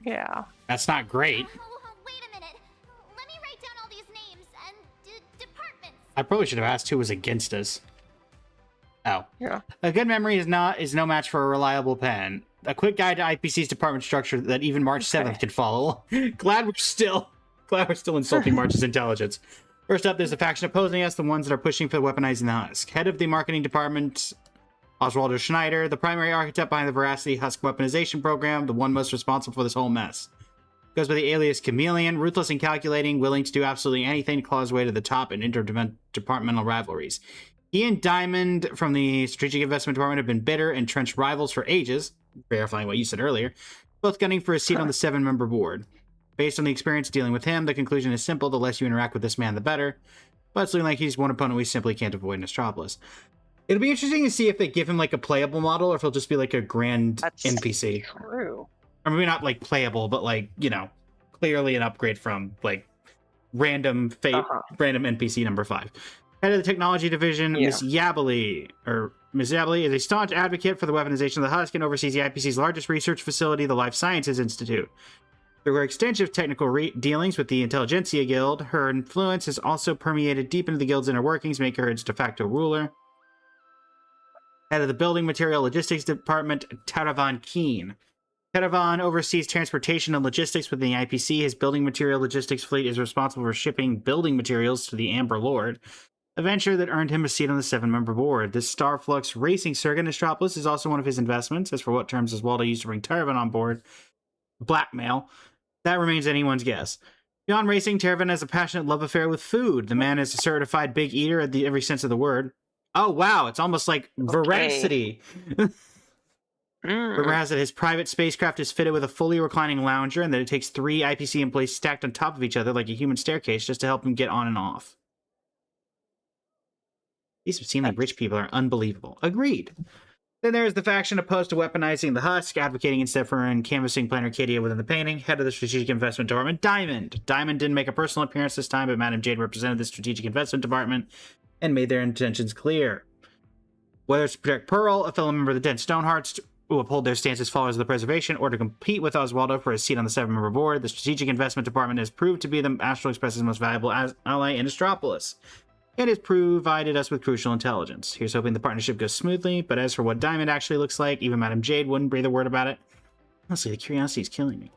Yeah. That's not great. Wait a minute. Let me write down all these names and departments. I probably should have asked who was against us. Oh. Yeah. A good memory is no match for a reliable pen. A quick guide to IPC's department structure that even March 7th can follow. Glad we're still insulting March's intelligence. First up, there's the faction opposing us, the ones that are pushing for weaponizing the husk. Head of the marketing department, Oswaldo Schneider, the primary architect behind the Veracity Husk weaponization program, the one most responsible for this whole mess. Goes by the alias Chameleon, ruthless and calculating, willing to do absolutely anything to claw his way to the top in interdepartmental rivalries. He and Diamond from the Strategic Investment Department have been bitter, entrenched rivals for ages, verifying what you said earlier, both gunning for a seat on the 7-member board. Based on the experience dealing with him, the conclusion is simple: the less you interact with this man, the better. But it's looking like he's one opponent we simply can't avoid in Astropolis. It'll be interesting to see if they give him like a playable model, or if he'll just be like a grand NPC. True. Or maybe not like playable, but like, you know, clearly an upgrade from like random random NPC number 5. Head of the technology division, Yeah. Ms. Yabley is a staunch advocate for the weaponization of the Husk and oversees the IPC's largest research facility, the Life Sciences Institute. Through her extensive technical dealings with the Intelligentsia Guild, her influence has also permeated deep into the Guild's inner workings, making her its de facto ruler. Head of the Building Material Logistics Department, Taravan Keen. Taravan oversees transportation and logistics within the IPC. His building material logistics fleet is responsible for shipping building materials to the Amber Lord, a venture that earned him a seat on the 7-member board. This Starflux racing circuit in Astropolis is also one of his investments. As for what terms does Waldo use to bring Taravan on board? Blackmail. That remains anyone's guess. Beyond racing, Taravan has a passionate love affair with food. The man is a certified big eater at every sense of the word. Oh, wow, it's almost like Veracity. Rumor has it his private spacecraft is fitted with a fully reclining lounger and that it takes 3 IPC employees stacked on top of each other like a human staircase just to help him get on and off. These seem like rich people are unbelievable. Agreed. Then there's the faction opposed to weaponizing the Husk, advocating instead for canvassing Planet Arcadia within the painting. Head of the Strategic Investment Department, Diamond. Diamond didn't make a personal appearance this time, but Madame Jade represented the Strategic Investment Department and made their intentions clear. Whether it's to protect Pearl, a fellow member of the 10 Stonehearts, who uphold their stance as followers of the preservation, or to compete with Oswaldo for a seat on the 7-member board, the Strategic Investment Department has proved to be the Astral Express's most valuable ally in Astropolis. It has provided us with crucial intelligence. Here's hoping the partnership goes smoothly, but as for what Diamond actually looks like, even Madame Jade wouldn't breathe a word about it. Honestly, the curiosity is killing me.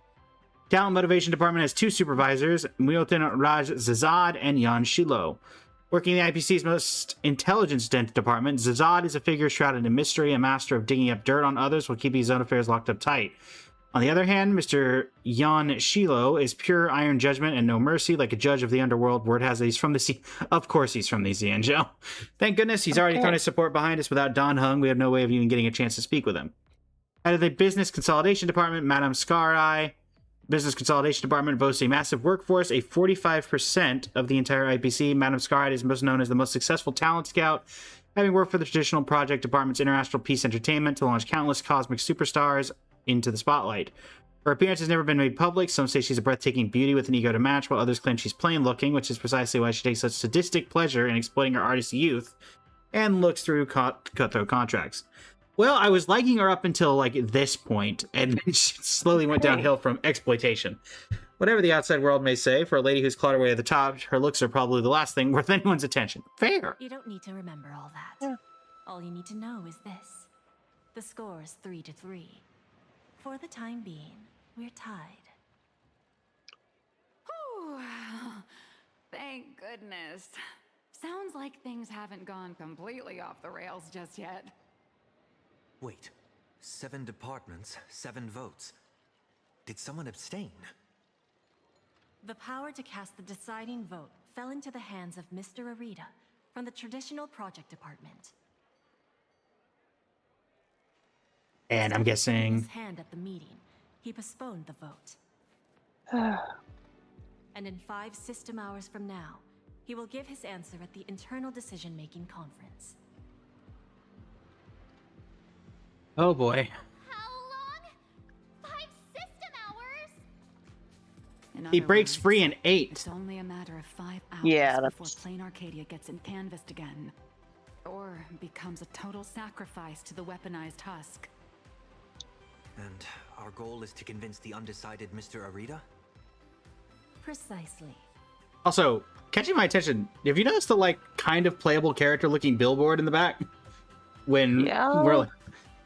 Talent Motivation Department has 2 supervisors, Lieutenant Raj Zazad and Jan Shilo. Working in the IPC's most intelligence-dense department, Zazad is a figure shrouded in mystery, a master of digging up dirt on others while keeping his own affairs locked up tight. On the other hand, Mr. Jan Shilo is pure iron judgment and no mercy, like a judge of the underworld. Word has it he's from the sea. Of course he's from the Xianzhou. Thank goodness he's already thrown his support behind us. Without Don Hung, we have no way of even getting a chance to speak with him. Out of the Business Consolidation Department, Madame Scarai. Business Consolidation Department boasts a massive workforce, a 45% of the entire IPC. Madame Scarai is most known as the most successful talent scout, having worked for the traditional project department's International Peace Entertainment to launch countless cosmic superstars into the spotlight. Her appearance has never been made public. Some say she's a breathtaking beauty with an ego to match, while others claim she's plain looking, which is precisely why she takes such sadistic pleasure in exploiting her artist youth and looks through cutthroat contracts. Well, I was liking her up until like this point, and then she slowly went downhill from exploitation. Whatever the outside world may say, for a lady who's clawed her way to the top, her looks are probably the last thing worth anyone's attention. Fair. You don't need to remember all that. Yeah. All you need to know is this. The score is 3-3. For the time being, we're tied. Whew. Thank goodness. Sounds like things haven't gone completely off the rails just yet. Wait, 7 departments, 7 votes. Did someone abstain? The power to cast the deciding vote fell into the hands of Mr. Arita from the Traditional Project Department. And I'm guessing His hand at the meeting, he postponed the vote. And in 5 system hours from now, he will give his answer at the internal decision-making conference. Oh boy. How long? 5 system hours? He breaks free in 8. It's only a matter of 5 hours before Plain Arcadia gets canvassed again. Or becomes a total sacrifice to the weaponized Husk. And our goal is to convince the undecided Mr. Arita? Precisely. Also, catching my attention, have you noticed the like kind of playable character looking billboard in the back? When we're like,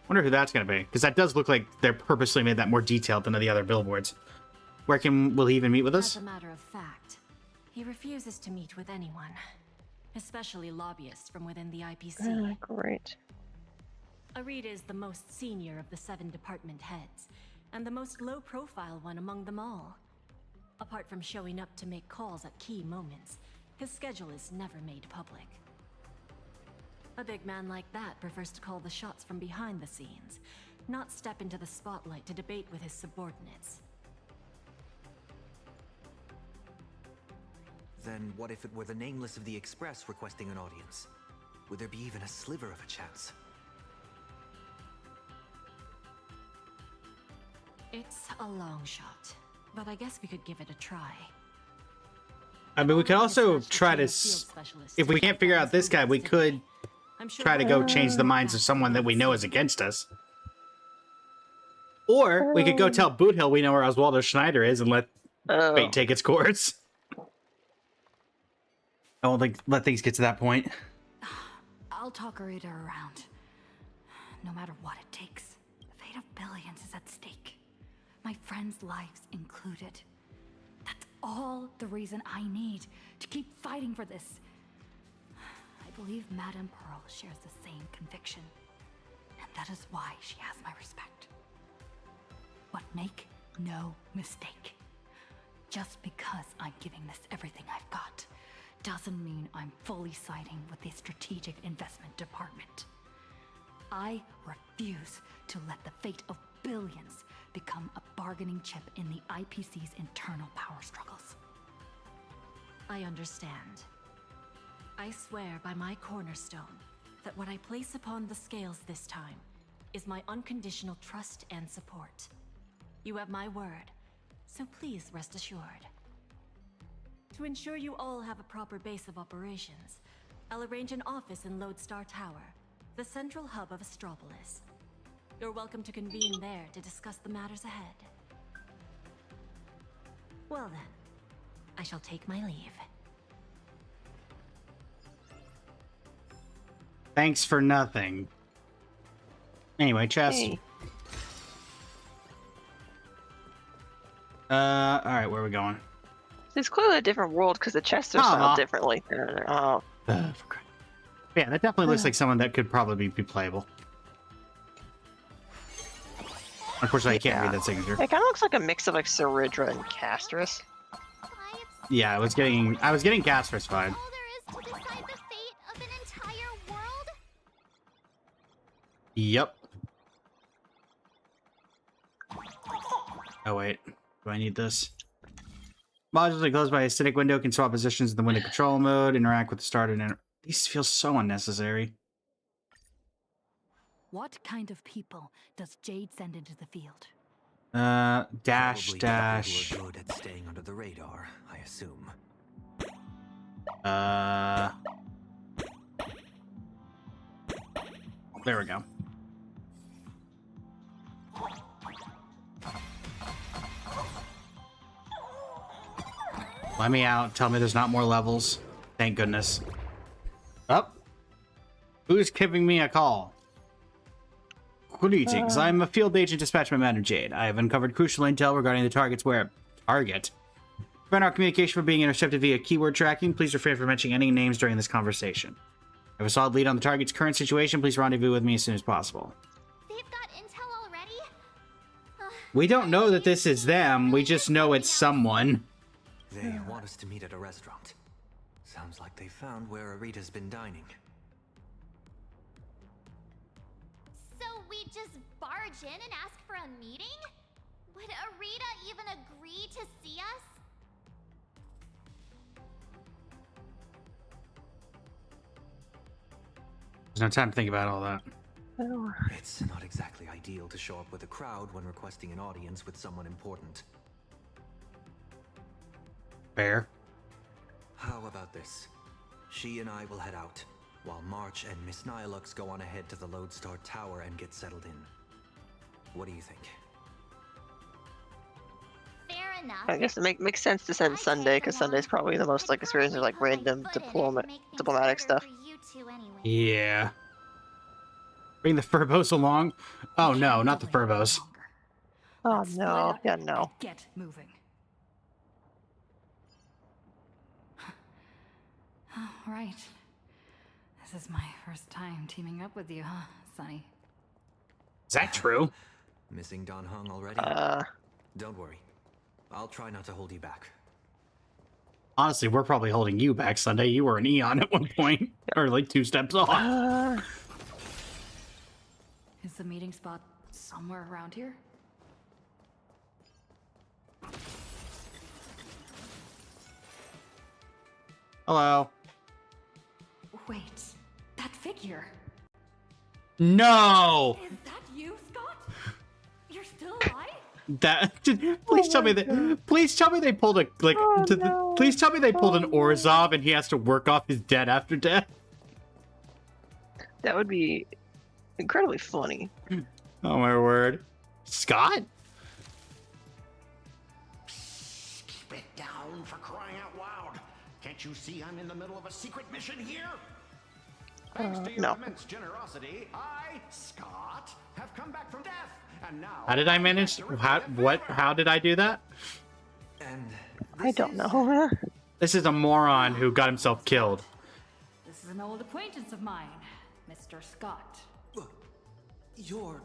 wonder who that's gonna be, because that does look like they're purposely made that more detailed than the other billboards. Will he even meet with us? As a matter of fact, he refuses to meet with anyone, especially lobbyists from within the IPC. Great. Arita is the most senior of the 7 department heads, and the most low-profile one among them all. Apart from showing up to make calls at key moments, his schedule is never made public. A big man like that prefers to call the shots from behind the scenes, not step into the spotlight to debate with his subordinates. Then what if it were the Nameless of the Express requesting an audience? Would there be even a sliver of a chance? It's a long shot, but I guess we could give it a try. I mean, we could also try to... If we can't figure out this guy, we could try to go change the minds of someone that we know is against us. Or we could go tell Boot Hill we know where Oswaldo Schneider is and let fate take its course. I won't let things get to that point. I'll talk Arita around. No matter what it takes, the fate of billions is at stake. My friends' lives included. That's all the reason I need to keep fighting for this. I believe Madame Pearl shares the same conviction. And that is why she has my respect. But make no mistake. Just because I'm giving this everything I've got doesn't mean I'm fully siding with the Strategic Investment Department. I refuse to let the fate of billions become a bargaining chip in the IPC's internal power struggles. I understand. I swear by my cornerstone that what I place upon the scales this time is my unconditional trust and support. You have my word, so please rest assured. To ensure you all have a proper base of operations, I'll arrange an office in Lodestar Tower, the central hub of Astropolis. You're welcome to convene there to discuss the matters ahead. Well then, I shall take my leave. Thanks for nothing. Anyway, chest. Hey. Alright, where are we going? It's clearly a different world because the chests are styled differently. Oh. Yeah, that definitely looks like someone that could probably be playable. Unfortunately, I can't read that signature. It kind of looks like a mix of like Ceridra and Castris. Yeah, I was getting Castris vibe. Yep. Oh wait, do I need this? Modules that closed by a static window can swap positions in the window control mode, interact with the starter, and these feel so unnecessary. What kind of people does Jade send into the field? Probably people who are good at staying under the radar, I assume. There we go. Let me out. Tell me there's not more levels. Thank goodness. Up. Who's giving me a call? Greetings. I'm a field agent dispatched by Madam Jade. I have uncovered crucial intel regarding the target's target. To prevent our communication from being intercepted via keyword tracking, please refrain from mentioning any names during this conversation. I have a solid lead on the target's current situation. Please rendezvous with me as soon as possible. They've got intel already? We don't know that this is them. We just know it's someone. They want us to meet at a restaurant. Sounds like they found where Arita's been dining. So we just barge in and ask for a meeting? Would Arita even agree to see us? There's no time to think about all that. It's not exactly ideal to show up with a crowd when requesting an audience with someone important. Fair. How about this? She and I will head out, while March and Miss Nihilux go on ahead to the Lodestar Tower and get settled in. What do you think? Fair enough. I guess it makes sense to send Sunday because Sunday's probably the most like experienced with like random diplomatic stuff. Yeah. Bring the Furbos along? Oh no, not the Furbos. Oh no, yeah, no. Get moving. Oh, right. This is my first time teaming up with you, huh, Sonny? Is that true? Missing Don Hung already? Don't worry. I'll try not to hold you back. Honestly, we're probably holding you back, Sunday. You were an Eon at one point. Or like 2 steps off. Is the meeting spot somewhere around here? Hello. Wait, that figure. No! Is that you, Scott? You're still alive? That please tell me that. Please tell me they pulled a like. Please tell me they pulled an Orzhov and he has to work off his debt after death. That would be incredibly funny. Oh my word, Scott. Keep it down, for crying out loud. Can't you see I'm in the middle of a secret mission here? Thanks to your immense generosity, I, Scott, have come back from death. And now How did I manage? How did I do that? And I don't know. This is a moron who got himself killed. This is an old acquaintance of mine, Mr. Scott. You're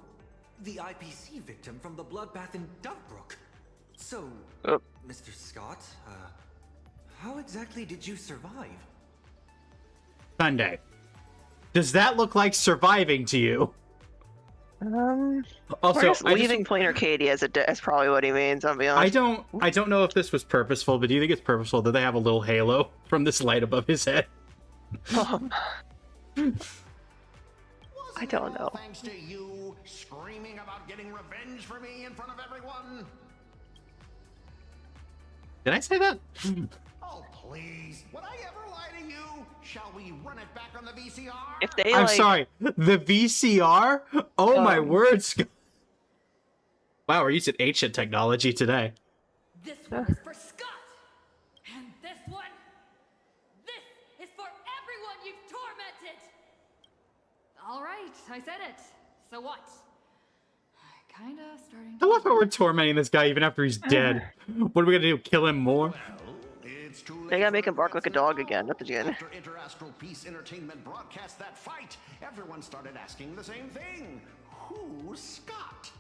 the IPC victim from the bloodbath in Dovebrook. So, Mr. Scott, how exactly did you survive? Sunday. Does that look like surviving to you? Also, leaving plain Arcadia is probably what he means. I'll be honest. I don't know if this was purposeful, but do you think it's purposeful that they have a little halo from this light above his head? I don't know. Thanks to you screaming about getting revenge for me in front of everyone. Did I say that? Oh please! Would I ever lie to you? Shall we run it back on the VCR? If they, I'm sorry, the VCR? Oh my word, Scott. Wow, we're using ancient technology today. This one is for Scott, and this is for everyone you've tormented. All right, I said it. So what? Kinda starting. I love how we're tormenting this guy even after he's dead. What are we gonna do? Kill him more? They gotta make him bark like a dog again at the end. After Interastral Peace Entertainment broadcast that fight, everyone started asking the same thing. Who's Scott?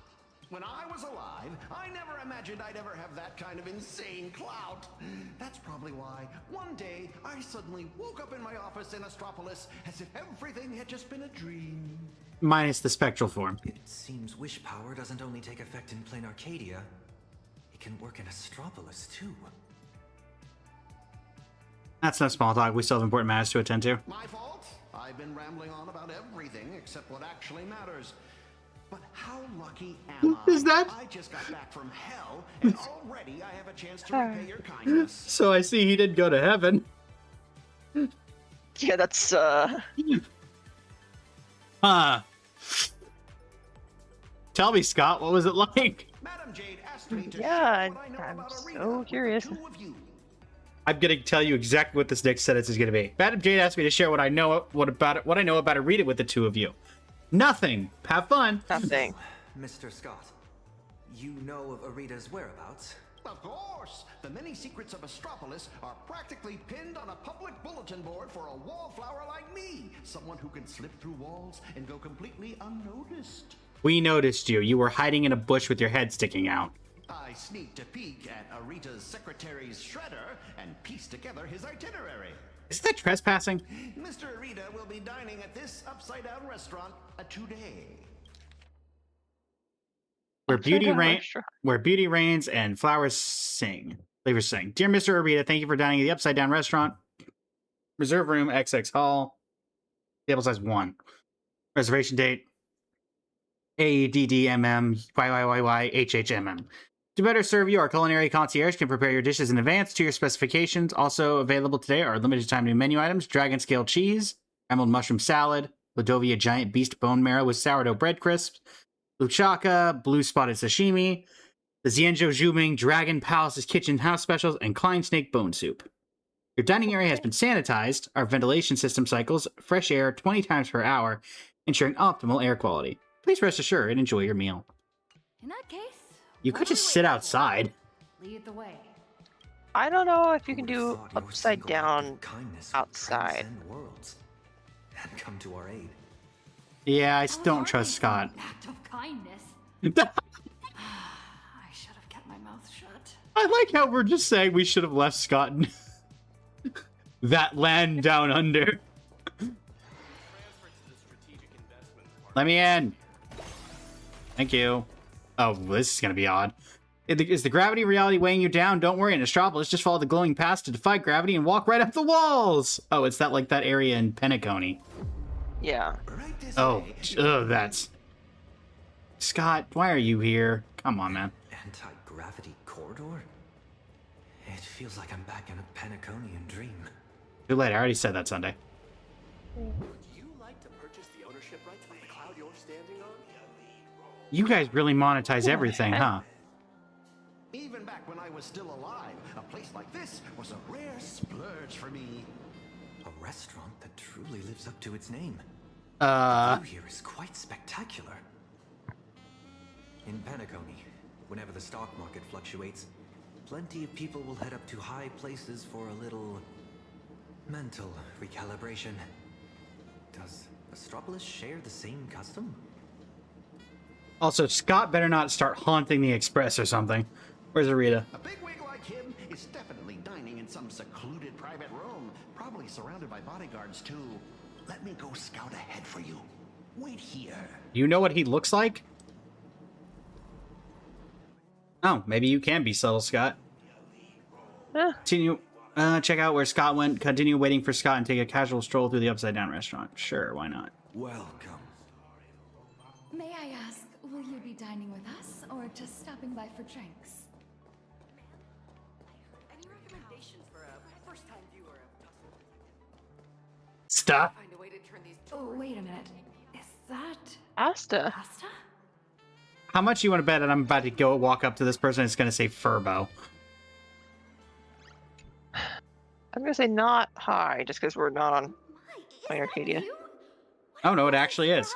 When I was alive, I never imagined I'd ever have that kind of insane clout. That's probably why one day I suddenly woke up in my office in Astropolis as if everything had just been a dream. Minus the spectral form. It seems wish power doesn't only take effect in plain Arcadia. It can work in Astropolis too. That's no small talk. We still have important matters to attend to. My fault. I've been rambling on about everything except what actually matters. But how lucky am I? Is that? I just got back from hell, and already I have a chance to repay your kindness. So I see he didn't go to heaven. Yeah, that's Huh. Tell me, Scott, what was it like? Madam Jade asked me to yeah, I'm so curious. I'm gonna tell you exactly what this next sentence is gonna be. Madam Jade asked me to share what I know about Arita with the two of you. Nothing. Have fun. Nothing. Mr. Scott, you know of Arita's whereabouts? Of course! The many secrets of Astropolis are practically pinned on a public bulletin board for a wallflower like me. Someone who can slip through walls and go completely unnoticed. We noticed you. You were hiding in a bush with your head sticking out. I sneaked a peek at Arita's secretary's shredder and pieced together his itinerary. Is that trespassing? Mr. Arita will be dining at this upside-down restaurant today. Where beauty reigns and flowers sing. Flavors sing. Dear Mr. Arita, thank you for dining at the Upside Down Restaurant. Reserve room XX Hall. Table size 1. Reservation date ADDMM YYYYHHMM. To better serve you, our culinary concierge can prepare your dishes in advance to your specifications. Also available today are limited time new menu items: dragon scale cheese, emerald mushroom salad, Ladovia giant beast bone marrow with sourdough bread crisps, Luchaka, blue spotted sashimi, the Xianzhou Zhuming Dragon Palace's Kitchen House Specials, and Klein Snake Bone Soup. Your dining area has been sanitized. Our ventilation system cycles fresh air 20 times per hour, ensuring optimal air quality. Please rest assured and enjoy your meal. In that case, you could just sit outside. Lead the way. I don't know if you can do upside down outside. Worlds and come to our aid. Yeah, I don't trust Scott. Act of kindness. I should have kept my mouth shut. I like how we're just saying we should have left Scott in that land down under. Let me in. Thank you. Oh, this is gonna be odd. Is the gravity reality weighing you down? Don't worry, in Astropolis, just follow the glowing paths to defy gravity and walk right up the walls! Oh, it's that like that area in Penacony. Yeah. Oh, that's... Scott, why are you here? Come on, man. corridor? It feels like I'm back in a Penaconian dream. Too late, I already said that Sunday. Would you like to purchase the ownership rights of the cloud you're standing on? You guys really monetize everything, huh? Even back when I was still alive, a place like this was a rare splurge for me. A restaurant that truly lives up to its name. Uh. The view here is quite spectacular. In Penacony, whenever the stock market fluctuates, plenty of people will head up to high places for a little mental recalibration. Does Astropolis share the same custom? Also, Scott better not start haunting the Express or something. Where's Arita? A bigwig like him is definitely dining in some secluded private room, probably surrounded by bodyguards too. Let me go scout ahead for you. Wait here. You know what he looks like? Oh, maybe you can be subtle, Scott. Continue. Check out where Scott went. Continue waiting for Scott and take a casual stroll through the Upside Down restaurant. Sure, why not? Welcome. May I ask, will you be dining with us or just stopping by for drinks? Any recommendations for a first-time viewer of Stop. Find a way to turn these. Oh, wait a minute. Is that Asta? Asta? How much you want to bet that I'm about to go walk up to this person and it's going to say Furbo? I'm gonna say not high, just because we're not on Planar Arcadia. Oh, no, it actually is.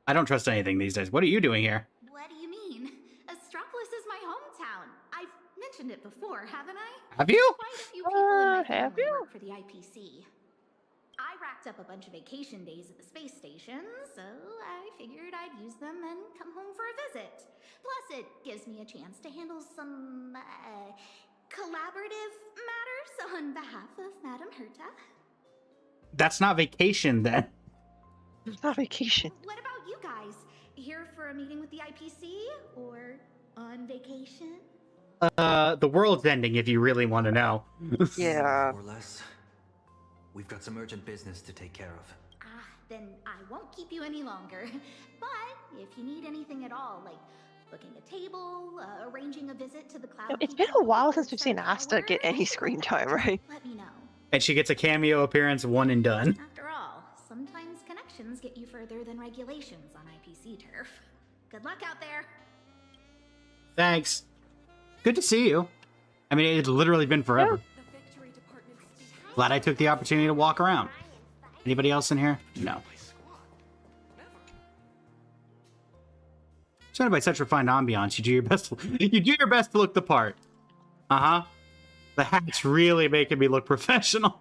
I don't trust anything these days. What are you doing here? What do you mean? Astropolis is my hometown. I've mentioned it before, haven't I? Have you? Quite a few people in my have family you? work for the IPC. I racked up a bunch of vacation days at the space station, so I figured I'd use them and come home for a visit. Plus, it gives me a chance to handle some collaborative matters on behalf of Madame Herta. That's not vacation, then. It's not vacation. What about you guys? Here for a meeting with the IPC or on vacation? The world's ending, if you really want to know. Yeah. More or less. We've got some urgent business to take care of. Then I won't keep you any longer. But if you need anything at all, like booking a table, arranging a visit to the cloud. It's been a while since we've seen Asta get any screen time, right? Let me know. And she gets a cameo appearance, one and done. After all, sometimes connections get you further than regulations on IPC turf. Good luck out there. Thanks. Good to see you. I mean, it's literally been forever. Glad I took the opportunity to walk around. Anybody else in here? No. Surrounded by such refined ambiance, you do your best. You do your best to look the part. The hat's really making me look professional.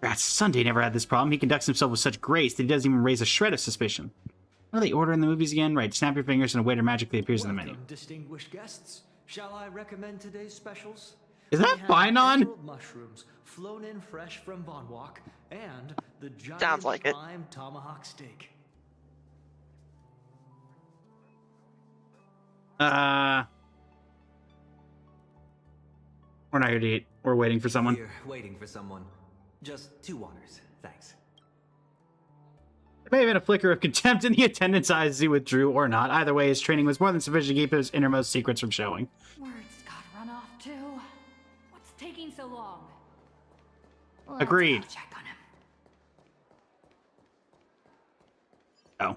Rats, Sunday never had this problem. He conducts himself with such grace that he doesn't even raise a shred of suspicion. What do they order in the movies again? Right, snap your fingers and a waiter magically appears in the menu. Distinguished guests, shall I recommend today's specials? Is that Finon? Emerald mushrooms flown in fresh from Von Walk and the giant Sounds like it. prime tomahawk steak. We're not here to eat. We're waiting for someone. We're waiting for someone. Just 2 waters, thanks. There may have been a flicker of contempt in the attendant's eyes as he withdrew, or not. Either way, his training was more than sufficient to keep his innermost secrets from showing. Words got run off too. What's taking so long? Agreed. Let's go check on him. Oh.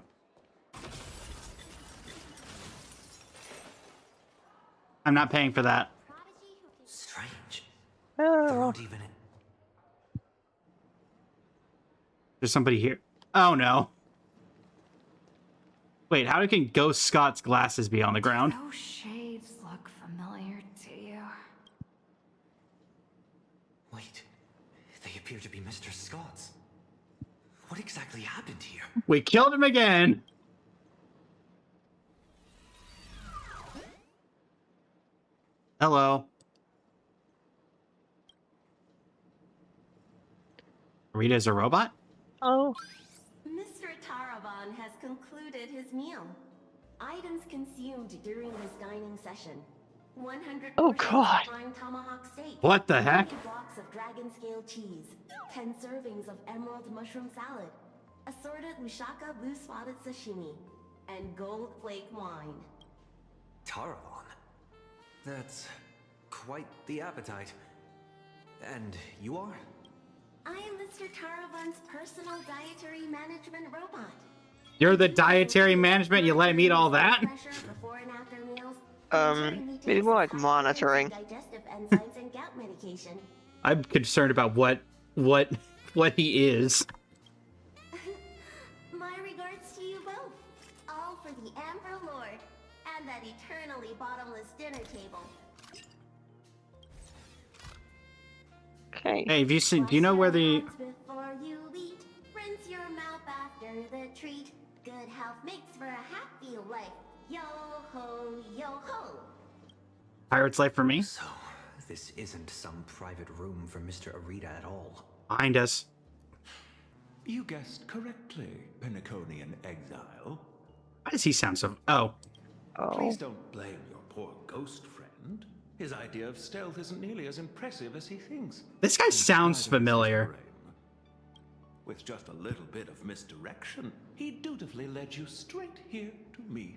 I'm not paying for that. Strange. Oh. There's somebody here. Oh no. Wait, how can Ghost Scott's glasses be on the ground? Those shades look familiar to you. Wait, they appear to be Mr. Scott's. What exactly happened here? We killed him again. Hello. Rita's a robot? Oh. Mr. Taraban has concluded his meal. Items consumed during this dining session. 100 Oh, portions God. of prime tomahawk steak. What the heck? 20 blocks of dragon scale cheese. 10 servings of emerald mushroom salad. Assorted Ushaka blue spotted sashimi. And gold flake wine. Taravan? That's quite the appetite. And you are? I am Mr. Taravan's personal dietary management robot. You're the dietary management? You let him eat all that? Before and after meals, maybe more like monitoring. digestive enzymes and gout medication. I'm concerned about what he is. My regards to you both. All for the Emperor Lord and that eternally bottomless dinner table. Okay. Hey, have you seen? Do you know where the? Before you eat, rinse your mouth after the treat. Good health makes for a happy life. Yo ho, yo ho. Pirate's Life for me? So, this isn't some private room for Mr. Arita at all. Behind us. You guessed correctly, Penaconian exile. Why does he sound so... Oh. Please don't blame your poor ghost friend. His idea of stealth isn't nearly as impressive as he thinks. This guy sounds familiar. With just a little bit of misdirection, he dutifully led you straight here to me.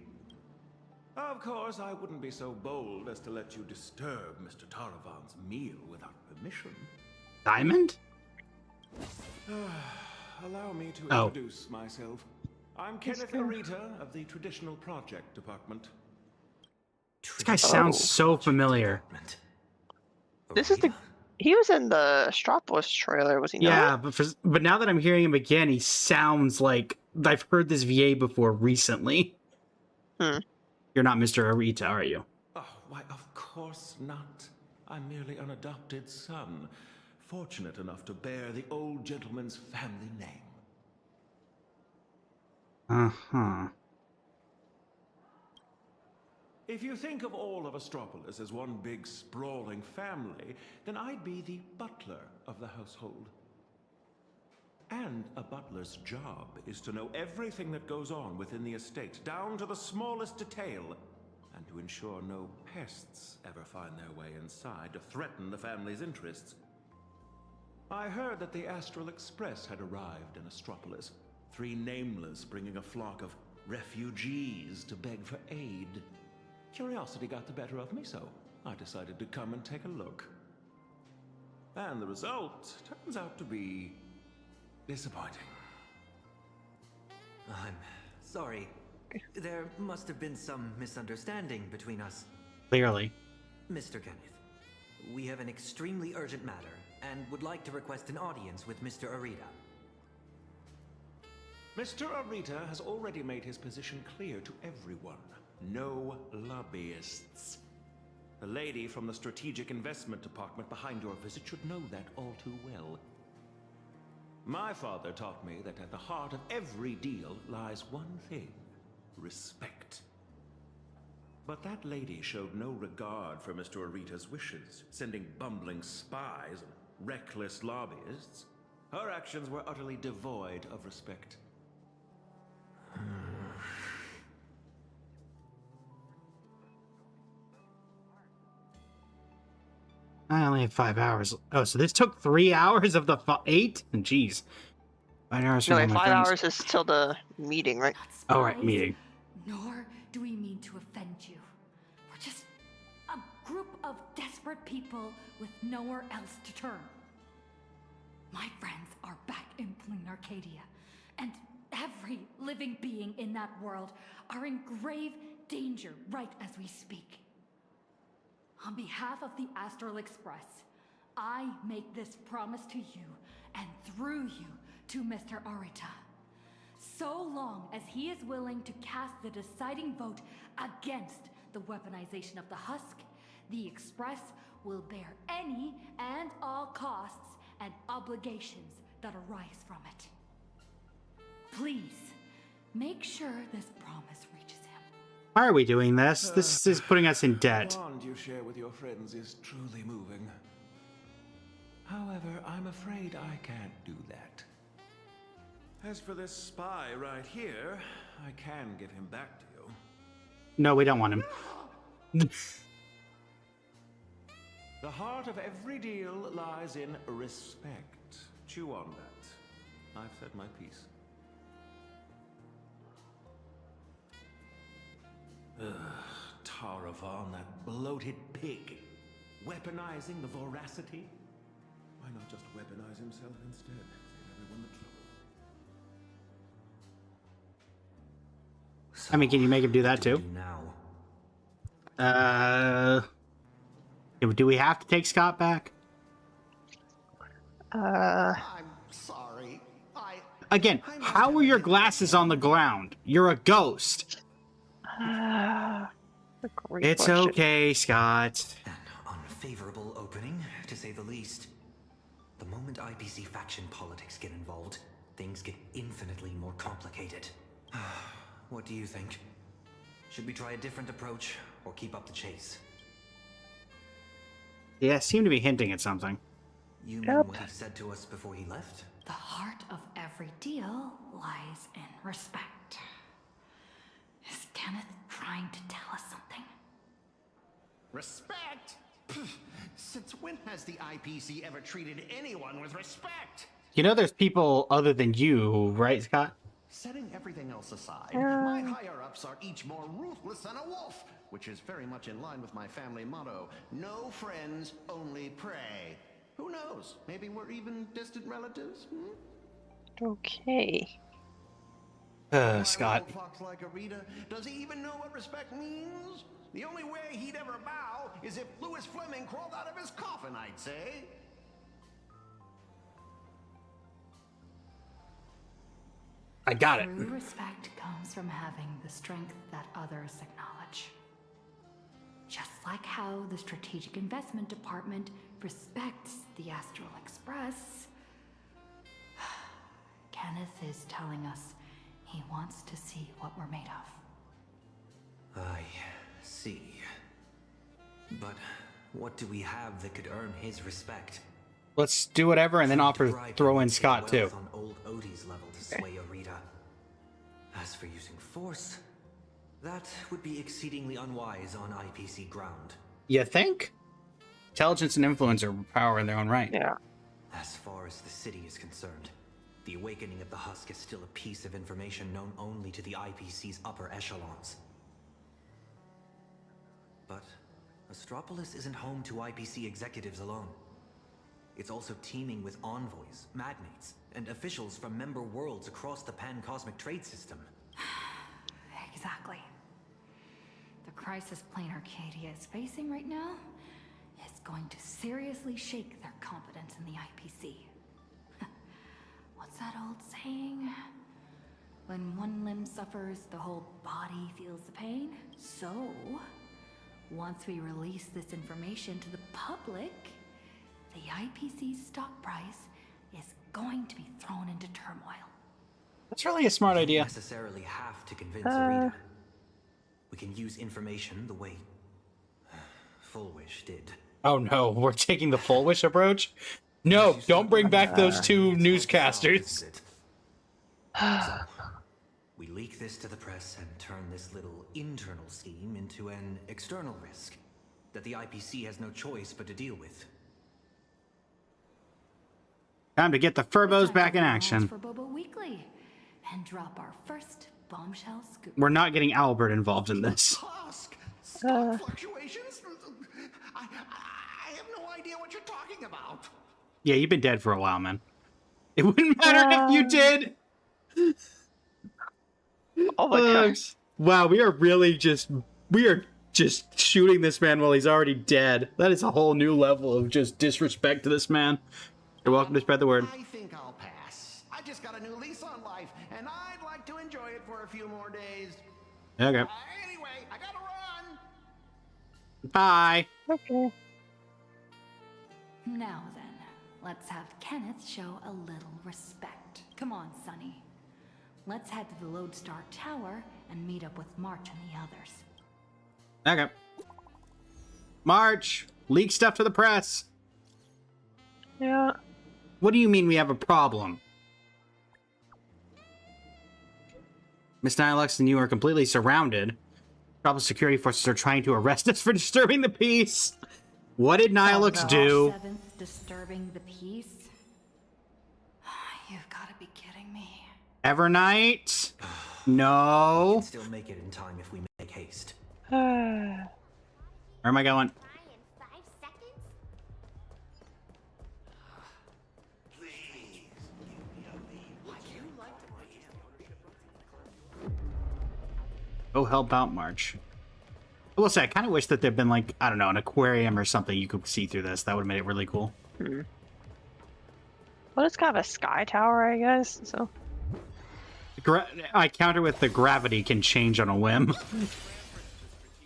Of course, I wouldn't be so bold as to let you disturb Mr. Taravan's meal without permission. Diamond? Allow me to introduce myself. I'm Kenneth Arita of the Traditional Project Department. This guy sounds so familiar. This is the... He was in the Astropolis trailer, was he not? Yeah, but now that I'm hearing him again, he sounds like I've heard this VA before recently. You're not Mr. Arita, are you? Oh, why, of course not. I'm merely an adopted son, fortunate enough to bear the old gentleman's family name. Uh-huh. If you think of all of Astropolis as one big sprawling family, then I'd be the butler of the household. And a butler's job is to know everything that goes on within the estate, down to the smallest detail, and to ensure no pests ever find their way inside to threaten the family's interests. I heard that the Astral Express had arrived in Astropolis, 3 nameless bringing a flock of refugees to beg for aid. Curiosity got the better of me, so I decided to come and take a look. And the result turns out to be disappointing. I'm sorry. There must have been some misunderstanding between us. Clearly. Mr. Kenneth, we have an extremely urgent matter and would like to request an audience with Mr. Arita. Mr. Arita has already made his position clear to everyone. No lobbyists. The lady from the Strategic Investment Department behind your visit should know that all too well. My father taught me that at the heart of every deal lies one thing: respect. But that lady showed no regard for Mr. Arita's wishes, sending bumbling spies and reckless lobbyists. Her actions were utterly devoid of respect. I only have 5 hours. Oh, so this took 3 hours of the 8? Jeez. 5 hours. No, wait, 5 hours is till the meeting, right? Oh, right, meeting. Nor do we mean to offend you. We're just a group of desperate people with nowhere else to turn. My friends are back in Plain Arcadia, and every living being in that world are in grave danger right as we speak. On behalf of the Astral Express, I make this promise to you, and through you, to Mr. Arita. So long as he is willing to cast the deciding vote against the weaponization of the Husk, the Express will bear any and all costs and obligations that arise from it. Please, make sure this promise reaches him. Why are we doing this? This is putting us in debt. The bond you share with your friends is truly moving. However, I'm afraid I can't do that. As for this spy right here, I can give him back to you. No, we don't want him. The heart of every deal lies in respect. Chew on that. I've said my piece. Taravan, that bloated pig. Weaponizing the voracity? Why not just weaponize himself instead? Save everyone the trouble. I mean, can you make him do that too? Do we have to take Scott back? I'm sorry. Again, how are your glasses on the ground? You're a ghost. It's okay, Scott. An unfavorable opening, to say the least. The moment IPC faction politics get involved, things get infinitely more complicated. What do you think? Should we try a different approach, or keep up the chase? Yeah, seem to be hinting at something. You mean what he said to us before he left? The heart of every deal lies in respect. Is Kenneth trying to tell us something? Respect? Since when has the IPC ever treated anyone with respect? You know there's people other than you, right, Scott? Setting everything else aside, my higher-ups are each more ruthless than a wolf, which is very much in line with my family motto, no friends, only prey. Who knows? Maybe we're even distant relatives? Okay. Scott. Old fox like Arita, does he even know what respect means? The only way he'd ever bow is if Louis Fleming crawled out of his coffin, I'd say. I got it. True respect comes from having the strength that others acknowledge. Just like how the Strategic Investment Department respects the Astral Express, Kenneth is telling us he wants to see what we're made of. I see. But what do we have that could earn his respect? Let's do whatever and then throw in Scott too. On old Odie's level to sway Arita. As for using force, that would be exceedingly unwise on IPC ground. You think? Intelligence and influence are power in their own right. Yeah. As far as the city is concerned, the awakening of the Husk is still a piece of information known only to the IPC's upper echelons. But Astropolis isn't home to IPC executives alone. It's also teeming with envoys, magnates, and officials from member worlds across the pan-cosmic trade system. Exactly. The crisis plane Arcadia is facing right now is going to seriously shake their confidence in the IPC. What's that old saying? When one limb suffers, the whole body feels the pain. So, once we release this information to the public, the IPC's stock price is going to be thrown into turmoil. That's really a smart idea. We don't necessarily have to convince Arita. We can use information the way Fullwish did. Oh no, we're taking the full wish approach? No, don't bring back those two newscasters. So, we leak this to the press and turn this little internal scheme into an external risk that the IPC has no choice but to deal with. Time to get the Furbos back in action. For Bobo Weekly and drop our first bombshell scoop. We're not getting Albert involved in this. Stock fluctuations? I have no idea what you're talking about. Yeah, you've been dead for a while, man. It wouldn't matter if you did. Oh my gosh. Wow, we are just shooting this man while he's already dead. That is a whole new level of just disrespect to this man. You're welcome to spread the word. I think I'll pass. I just got a new lease on life, and I'd like to enjoy it for a few more days. Okay. Anyway, I gotta run. Bye. Okay. Now then, let's have Kenneth show a little respect. Come on, Sonny. Let's head to the Lodestar Tower and meet up with March and the others. Okay. March, leak stuff to the press. Yeah. What do you mean we have a problem? Miss Nihilux and you are completely surrounded. Probably security forces are trying to arrest us for disturbing the peace. What did Nihilux do? Seventh disturbing the peace? You've got to be kidding me. Evernight? No. We can still make it in time if we make haste. Where am I going? Go help out, March. I will say, I kind of wish that there'd been, like, I don't know, an aquarium or something you could see through this. That would have made it really cool. Well, it's kind of a sky tower, I guess, so... I counter with the gravity can change on a whim.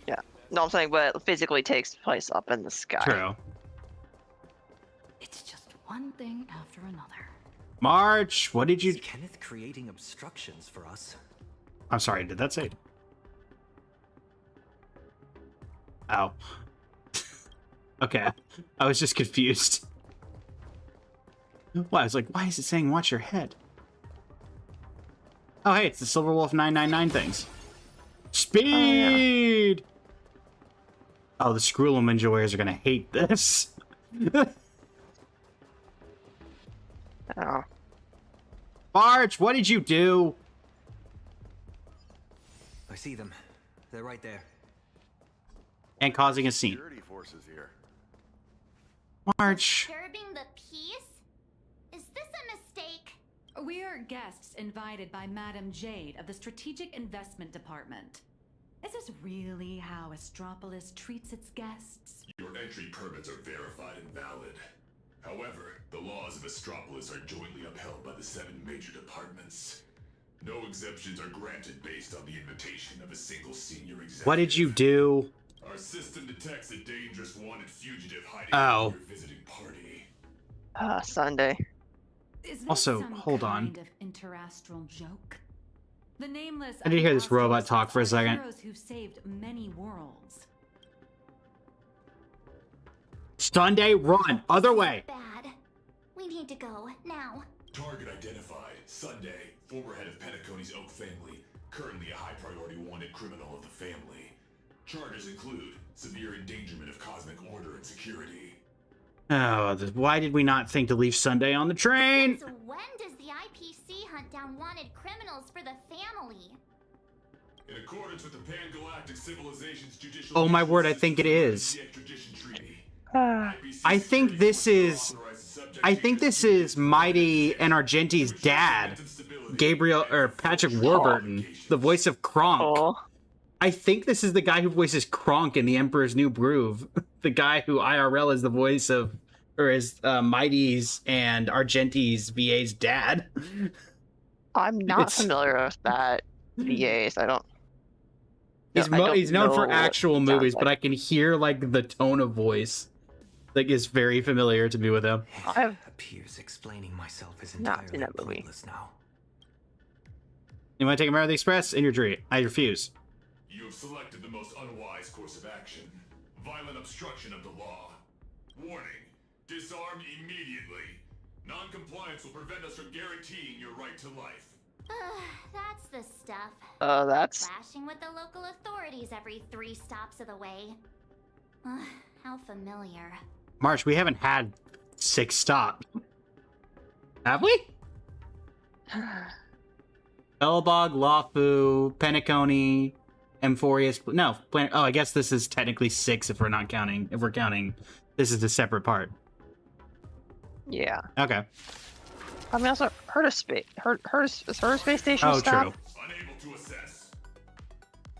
Yeah. No, I'm saying, but it physically takes place up in the sky. True. It's just one thing after another. March, what did you... Is Kenneth creating obstructions for us? I'm sorry, did that say... Oh. Okay. I was just confused. Well, I was like, why is it saying watch your head? Oh, hey, it's the Silver Wolf 999 things. Speed! Oh, the Scroolum enjoyers are gonna hate this. Oh. March, what did you do? I see them. They're right there. And causing a scene. Security forces here. March. Disturbing the peace? Is this a mistake? We're guests invited by Madame Jade of the Strategic Investment Department. Is this really how Astropolis treats its guests? Your entry permits are verified and valid. However, the laws of Astropolis are jointly upheld by the 7 major departments. No exemptions are granted based on the invitation of a single senior executive. What did you do? Our system detects a dangerous wanted fugitive hiding Oh. in your visiting party. Sunday. Is this Also, some hold on. kind of interastral joke? The nameless I did hear this robot Apostles talk for a are second. heroes who've saved many worlds. Sunday, run. Other way. Bad. We need to go, now. Target identified. Sunday, former head of Penacony's Oak family. Currently a high priority wanted criminal of the family. Charges include severe endangerment of cosmic order and security. Oh, why did we not think to leave Sunday on the train? Since when does the IPC hunt down wanted criminals for the family? In accordance with the Pan-Galactic Civilization's judicial... Oh my word, I think it is. I think this is Mighty and Argenti's dad, Gabriel or Patrick Warburton, the voice of Kronk. Oh. I think this is the guy who voices Kronk in The Emperor's New Groove. The guy who IRL is the voice of, or is Mighty's and Argenti's VA's dad. I'm not familiar with that VA, so I don't... He's known for actual movies, like. but I can hear like the tone of voice. Like is very familiar to me with him. I've appears explaining myself is not seen entirely that movie. pointless now. You want to take American Express? In your tree. I refuse. You have selected the most unwise course of action. Violent obstruction of the law. Warning. Disarm immediately. Non-compliance will prevent us from guaranteeing your right to life. That's the stuff. That's... Clashing with the local authorities every 3 stops of the way. How familiar. March, we haven't had 6 stops. Have we? Elbog, Lafu, Penacony, Emphorius. No, oh, I guess this is technically 6 if we're not counting. If we're counting, this is a separate part. Yeah. Okay. I mean, also, her space station Oh, stop? true. Unable to assess.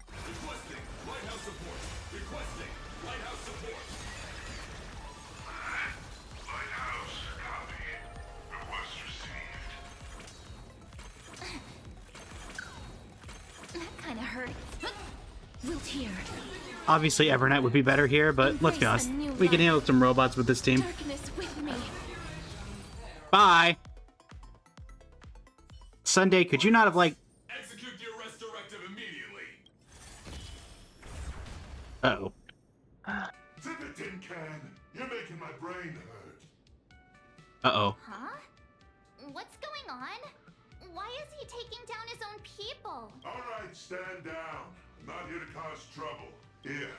Requesting lighthouse support. Requesting lighthouse support. Lighthouse, copy. Request received. That kind of hurt. Wilt here. Obviously, Evernet would be better here, but let's be honest. We can handle some robots with this team. Darkness with me. Bye. Sunday, could you not have, like... Execute the arrest directive immediately. Uh-oh. Zip it, tin can. You're making my brain hurt. Uh-oh. Huh? What's going on? Why is he taking down his own people? All right, stand down. I'm not here to cause trouble. Here,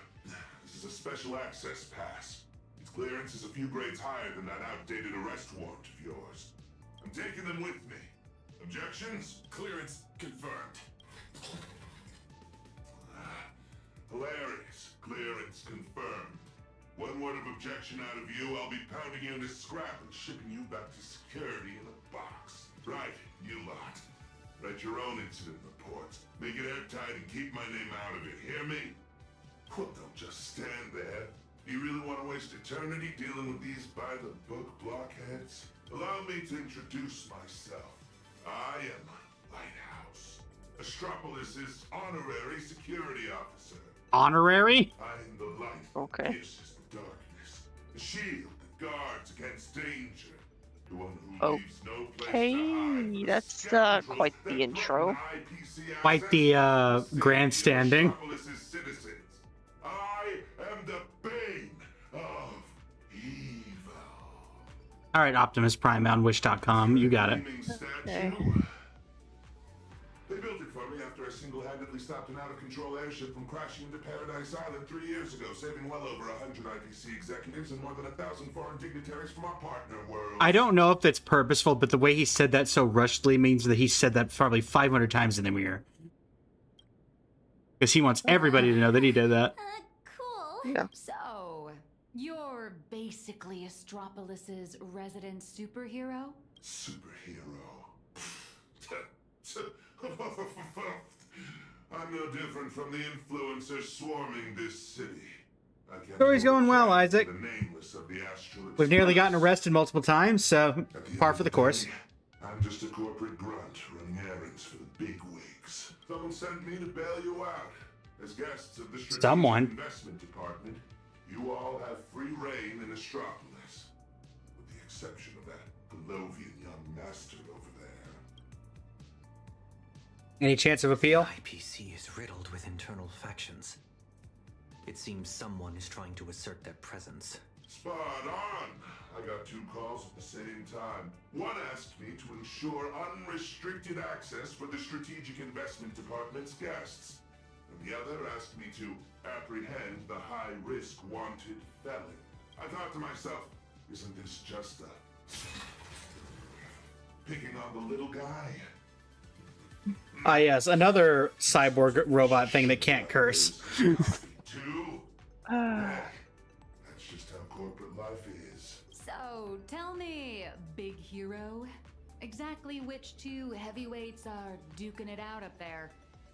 this is a special access pass. Its clearance is a few grades higher than that outdated arrest warrant of yours. I'm taking them with me. Objections? Clearance confirmed. Hilarious. Clearance confirmed. One word of objection out of you, I'll be pounding you into scrap and shipping you back to security in a box. Right, you lot. Write your own incident reports. Make it airtight and keep my name out of it. Hear me? Well, don't just stand there. Do you really want to waste eternity dealing with these by-the-book blockheads? Allow me to introduce myself. I am Lighthouse, Astropolis' honorary security officer. Honorary? I am the light Okay. that pierces the darkness, the shield that guards against danger, the one who leaves no place Okay, that's quite the intro. Quite the grandstanding. Astropolis' citizens. I am the bane of evil. All right, Optimus Prime on Wish.com. You got it. Okay. They built it for me after I single-handedly stopped an out-of-control airship from crashing into Paradise Island 3 years ago, saving well over 100 IPC executives and more than 1,000 foreign dignitaries from our partner world. I don't know if that's purposeful, but the way he said that so rushedly means that he said that probably 500 times in the mirror. Because he wants everybody to know that he did that. Cool. Yeah. So, you're basically Astropolis' resident superhero? Superhero. I'm no different from the influencers swarming this city. Story's going well, Isaac. The nameless of the astral We've nearly express. gotten arrested multiple times, so par for the course. I'm just a corporate grunt running errands for the big wigs. Someone sent me to bail you out. As guests of the Strategic Investment Department, you all have free reign in Astropolis. With the exception of that Palovian young master over there. Any chance of appeal? IPC is riddled with internal factions. It seems someone is trying to assert their presence. Spot on! I got 2 calls at the same time. One asked me to ensure unrestricted access for the Strategic Investment Department's guests. And the other asked me to apprehend the high-risk wanted felon. I thought to myself, isn't this just picking on the little guy? Ah, yes, another cyborg robot thing that can't curse. That's just how corporate life is. So, tell me, big hero, exactly which 2 heavyweights are duking it out up there?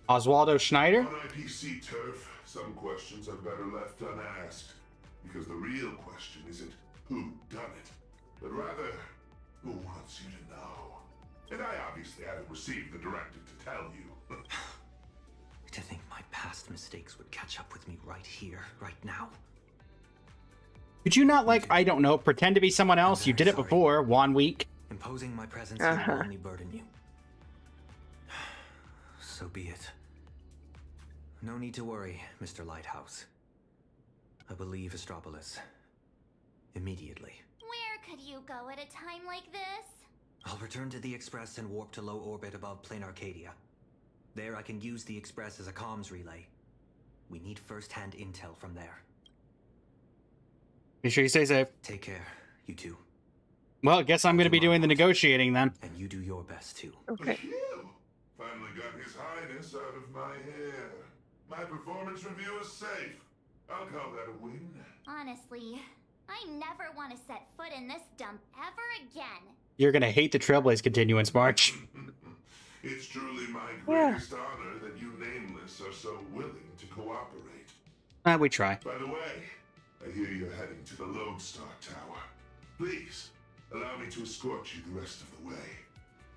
Oswaldo Schneider? On IPC turf, some questions are better left unasked. Because the real question isn't who done it, but rather who wants you to know. And I obviously haven't received the directive to tell you. To think my past mistakes would catch up with me right here, right now. Could you not, like, I don't know, pretend to be someone else? You did it before, 1 week. Imposing my presence here will only burden you. So be it. No need to worry, Mr. Lighthouse. I will leave Astropolis. Immediately. Where could you go at a time like this? I'll return to the Express and warp to low orbit above Plane Arcadia. There I can use the Express as a comms relay. We need first-hand intel from there. You sure you stay safe? Take care, you two. Well, I guess I'm going to be doing the negotiating then. And you do your best too. Okay. Phew! Finally got His Highness out of my hair. My performance review is safe. I'll call that a win. Honestly, I never want to set foot in this dump ever again. You're going to hate the Trailblaze continuance, March. It's truly my greatest honor that you nameless are so willing to cooperate. We try. By the way, I hear you're heading to the Lodestar Tower. Please, allow me to escort you the rest of the way.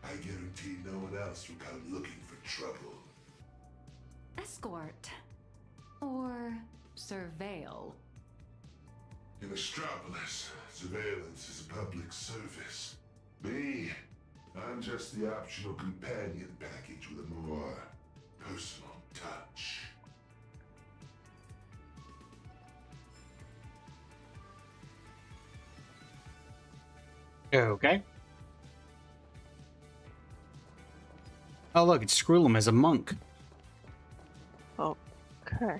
I guarantee no one else will come looking for trouble. Escort. Or surveil. In Astropolis, surveillance is a public service. Me, I'm just the optional companion package with a more personal touch. Okay. Oh, look, it's Scroolum as a monk. Okay.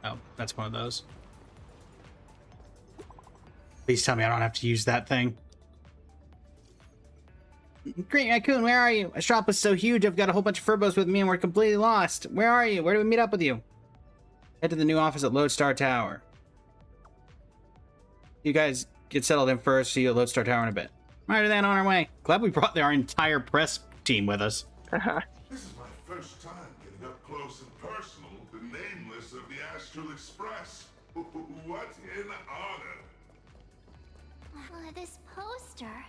Oh, that's one of those. Please tell me I don't have to use that thing. Green Raccoon, where are you? Astropolis is so huge, I've got a whole bunch of Furbos with me and we're completely lost. Where are you? Where do we meet up with you? Head to the new office at Lodestar Tower. You guys get settled in first, see you at Lodestar Tower in a bit. Right then, on our way. Glad we brought our entire press team with us. This is my first time getting up close and personal with the nameless of the Astral Express. What an honor. This poster.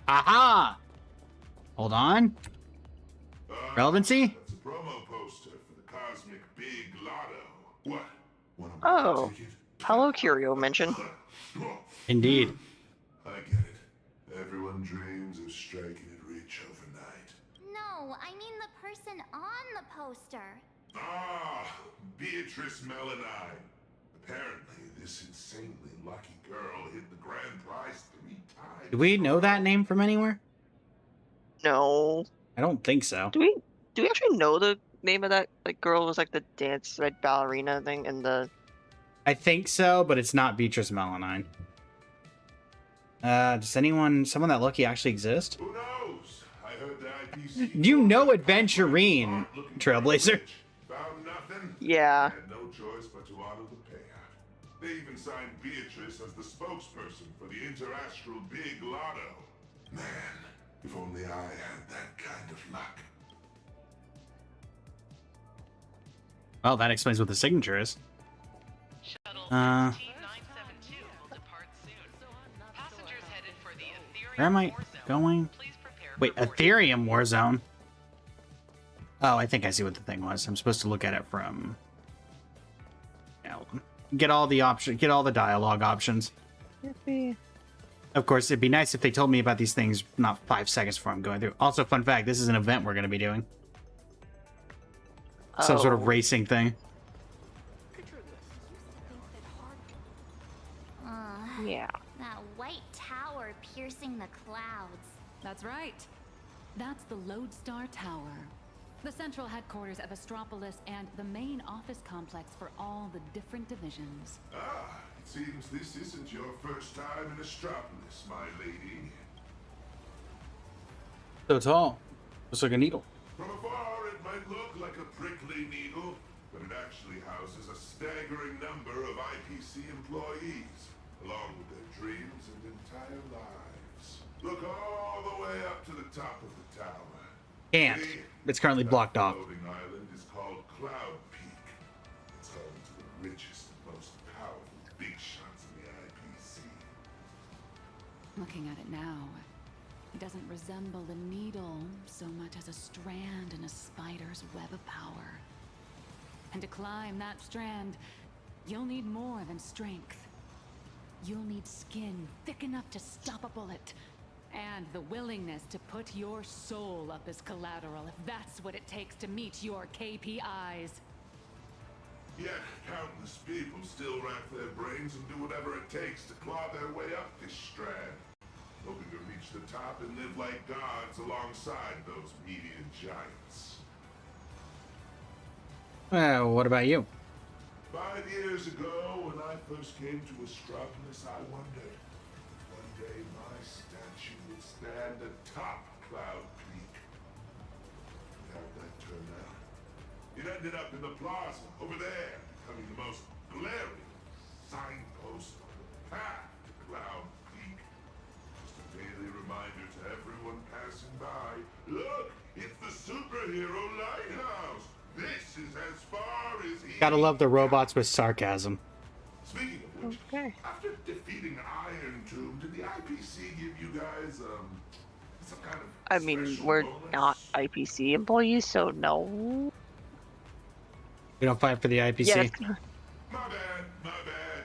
Aha! Hold on. Relevancy? That's a promo poster for the Cosmic Big Lotto. What? Oh. Hello, Curio mention. Indeed. I get it. Everyone dreams of striking it rich overnight. No, I mean the person on the poster. Ah, Beatrice Melanai. Apparently, this insanely lucky girl hit the grand prize 3 times. Do we know that name from anywhere? No. I don't think so. Do we actually know the name of that girl? Was like the dance red ballerina thing in the. I think so, but it's not Beatrice Melanine. Does someone that lucky actually exist? Who knows? I heard the IPC. You know Adventurine, Trailblazer. Found nothing. Yeah. Had no choice but to honor the payout. They even signed Beatrice as the spokesperson for the Interastral Big Lotto. Man, if only I had that kind of luck. Well, that explains what the signature is. Where am I going? Wait, Ethereum Warzone. Oh, I think I see what the thing was. I'm supposed to look at it from. Yeah, get all the options, get all the dialogue options. Of course, it'd be nice if they told me about these things not 5 seconds before I'm going through. Also, fun fact: this is an event we're going to be doing. Some sort of racing thing. Yeah. That white tower piercing the clouds. That's right. That's the Lodestar Tower. The central headquarters of Astropolis and the main office complex for all the different divisions. Ah, it seems this isn't your first time in Astropolis, my lady. So tall. Looks like a needle. From afar, it might look like a prickly needle, but it actually houses a staggering number of IPC employees, along with their dreams and entire lives. Look all the way up to the top of the tower. Can't. It's currently blocked off. The floating island is called Cloud Peak. It's home to the richest and most powerful big shots in the IPC. Looking at it now, it doesn't resemble a needle so much as a strand in a spider's web of power. And to climb that strand, you'll need more than strength. You'll need skin thick enough to stop a bullet. And the willingness to put your soul up as collateral if that's what it takes to meet your KPIs. Yet, countless people still rack their brains and do whatever it takes to claw their way up this strand, hoping to reach the top and live like gods alongside those media giants. Well, what about you? 5 years ago, when I first came to Astropolis, I wondered, one day my statue would stand atop Cloud Peak. How'd that turn out? It ended up in the plaza, over there, becoming the most glaring signpost on the path to Cloud Peak. Just a daily reminder to everyone passing by, look, it's the superhero lighthouse! This is as far as he... Gotta love the robots with sarcasm. Speaking of which, after defeating Iron Tomb, did the IPC give you guys, some kind of... I mean, we're not IPC employees, so no. We don't fight for the IPC. My bad, my bad.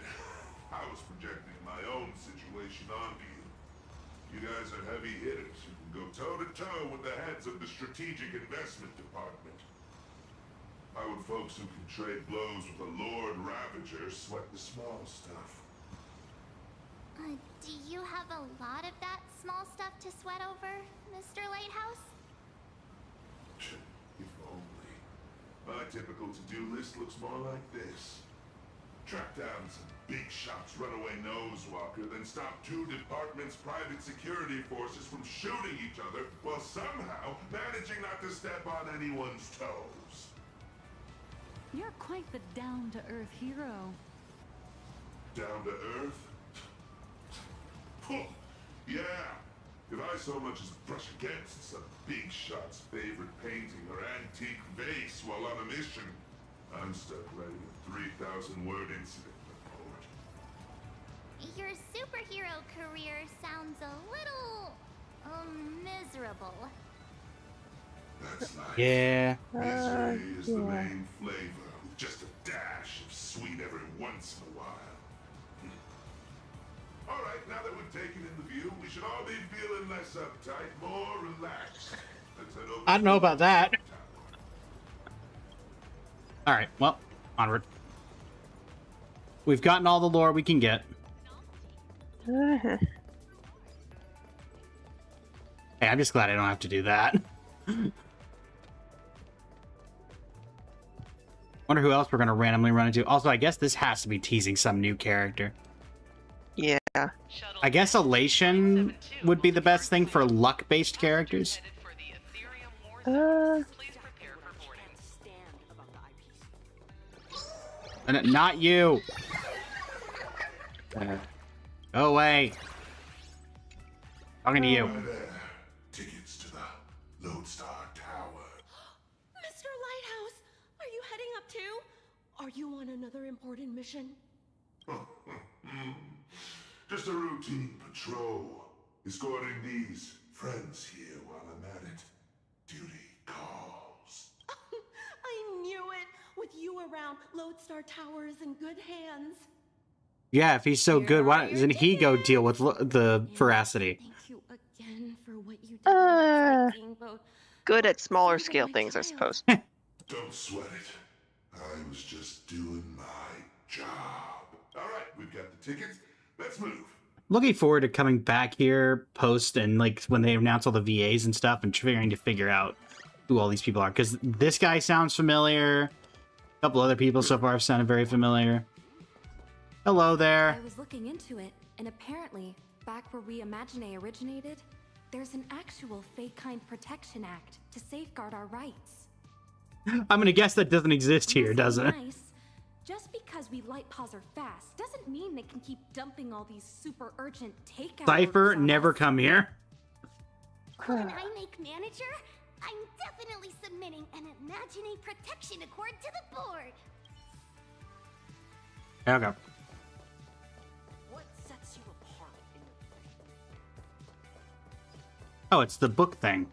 I was projecting my own situation onto you. You guys are heavy hitters who can go toe-to-toe with the heads of the Strategic Investment Department. How would folks who can trade blows with a Lord Ravager sweat the small stuff? Do you have a lot of that small stuff to sweat over, Mr. Lighthouse? If only. My typical to-do list looks more like this. Track down some big shots runaway nosewalker, then stop 2 departments' private security forces from shooting each other while somehow managing not to step on anyone's toes. You're quite the down-to-earth hero. Down to earth? Phew. Yeah. If I so much as brush against some big shot's favorite painting or antique vase while on a mission, I'm stuck writing a 3,000-word incident report. Your superhero career sounds a little, miserable. That's life. Yeah. Misery is the main flavor, with just a dash of sweet every once in a while. All right, now that we've taken in the view, we should all be feeling less uptight, more relaxed. Let's head over. I don't know about that. All right, well, onward. We've gotten all the lore we can get. Hey, I'm just glad I don't have to do that. Wonder who else we're gonna randomly run into. Also, I guess this has to be teasing some new character. Yeah. I guess Elation would be the best thing for luck-based characters. And not you. Go away. Talking to you. Tickets to the Lodestar Tower. Mr. Lighthouse, are you heading up too? Are you on another important mission? Just a routine patrol. Escorting these friends here while I'm at it. Duty calls. I knew it! With you around, Lodestar Tower is in good hands. Yeah, if he's so good, why doesn't he go deal with the veracity? Thank you again for what you did. Taking both. Good at smaller scale things, I suppose. Don't sweat it. I was just doing my job. All right, we've got the tickets. Let's move. Looking forward to coming back here post and like when they announce all the VAs and stuff and trying to figure out who all these people are, because this guy sounds familiar. A couple other people so far have sounded very familiar. Hello there. I was looking into it, and apparently, back where We Imagine originated, there's an actual Fate-Kind Protection Act to safeguard our rights. I'm gonna guess that doesn't exist here, doesn't it? Nice. Just because we light paws are fast doesn't mean they can keep dumping all these super urgent takeout Cypher, orders on never us. come here. When I make manager, I'm definitely submitting an Imagine Protection Accord to the board. Okay. What sets you apart in Oh, it's the book thing.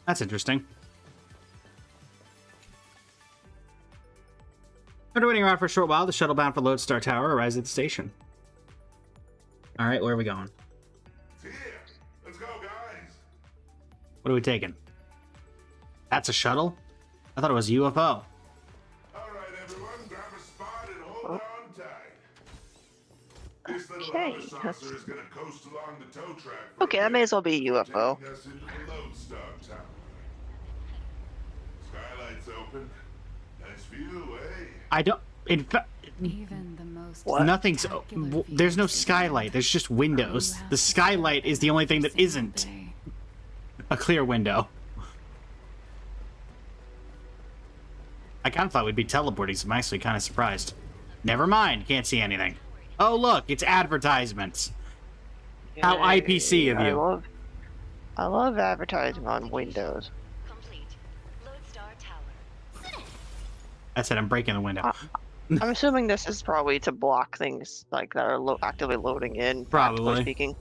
That's interesting. After waiting around for a short while, the shuttle bound for Lodestar Tower arrives at the station. Alright, where are we going? Here. Let's go, guys. What are we taking? That's a shuttle? I thought it was a UFO. All right, everyone, grab a spot and hold on tight. This little hover saucer is gonna coast along the tow track. Okay, that may as well be a UFO. Taking us into the Lodestar Tower. Skylights open. Nice view, eh? I don't... In fact... Even the most Nothing's... There's no skylight. There's just windows. The skylight is the only thing that isn't a clear window. I kind of thought we'd be teleporting, so I'm actually kind of surprised. Never mind. Can't see anything. Oh, look. It's advertisements. How IPC of you. I love advertising on Windows. I said I'm breaking the window. I'm assuming this is probably to block things like that are actively loading in. Probably. practically speaking.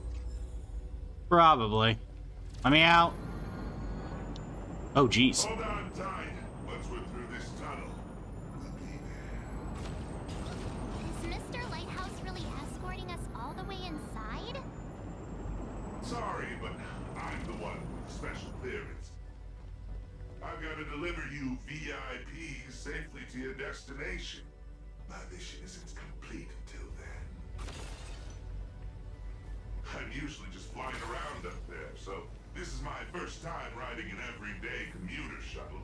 Probably. Let me out. Oh, jeez. Hold on tight. Once we're through this tunnel, we'll be there. Is Mr. Lighthouse really escorting us all the way inside? Sorry, but I'm the one with special clearance. I've got to deliver you VIPs safely to your destination. My mission isn't complete until then. I'm usually just flying around up there, so this is my first time riding an everyday commuter shuttle.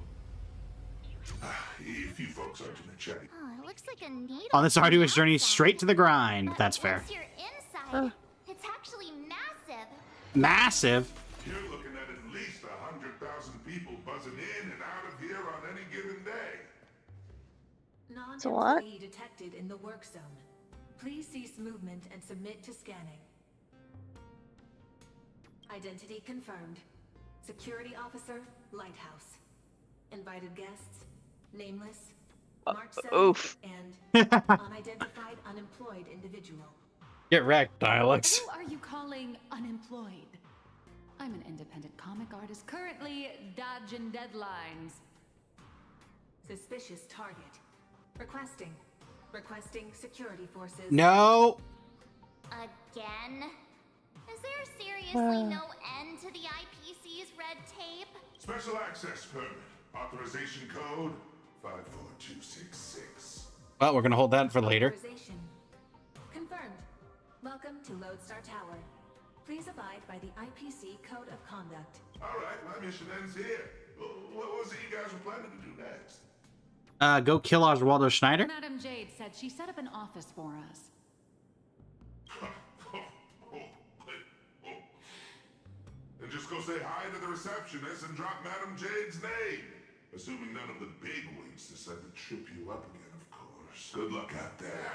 If you folks aren't in a chatty. Oh, it looks like a needle. On this arduous journey straight to the grind. That's fair. Once you're inside, it's actually massive. Massive? You're looking at least 100,000 people buzzing in and out of here on any given day. Non-employee detected in the work zone. Please cease movement and submit to scanning. Identity confirmed. Security officer, Lighthouse. Invited guests, nameless, March 7th, and unidentified unemployed individual. Get wrecked, Dialects. Who are you calling unemployed? I'm an independent comic artist currently dodging deadlines. Suspicious target. Requesting security forces. No. Again? Is there seriously no end to the IPC's red tape? Special access permit. Authorization code 54266. Well, we're gonna hold that for later. Authorization confirmed. Welcome to Lodestar Tower. Please abide by the IPC Code of Conduct. Alright, my mission ends here. What was it you guys were planning to do next? Go kill Oswaldo Schneider? Madam Jade said she set up an office for us. And just go say hi to the receptionist and drop Madam Jade's name. Assuming none of the bigwigs decide to trip you up again, of course. Good luck out there.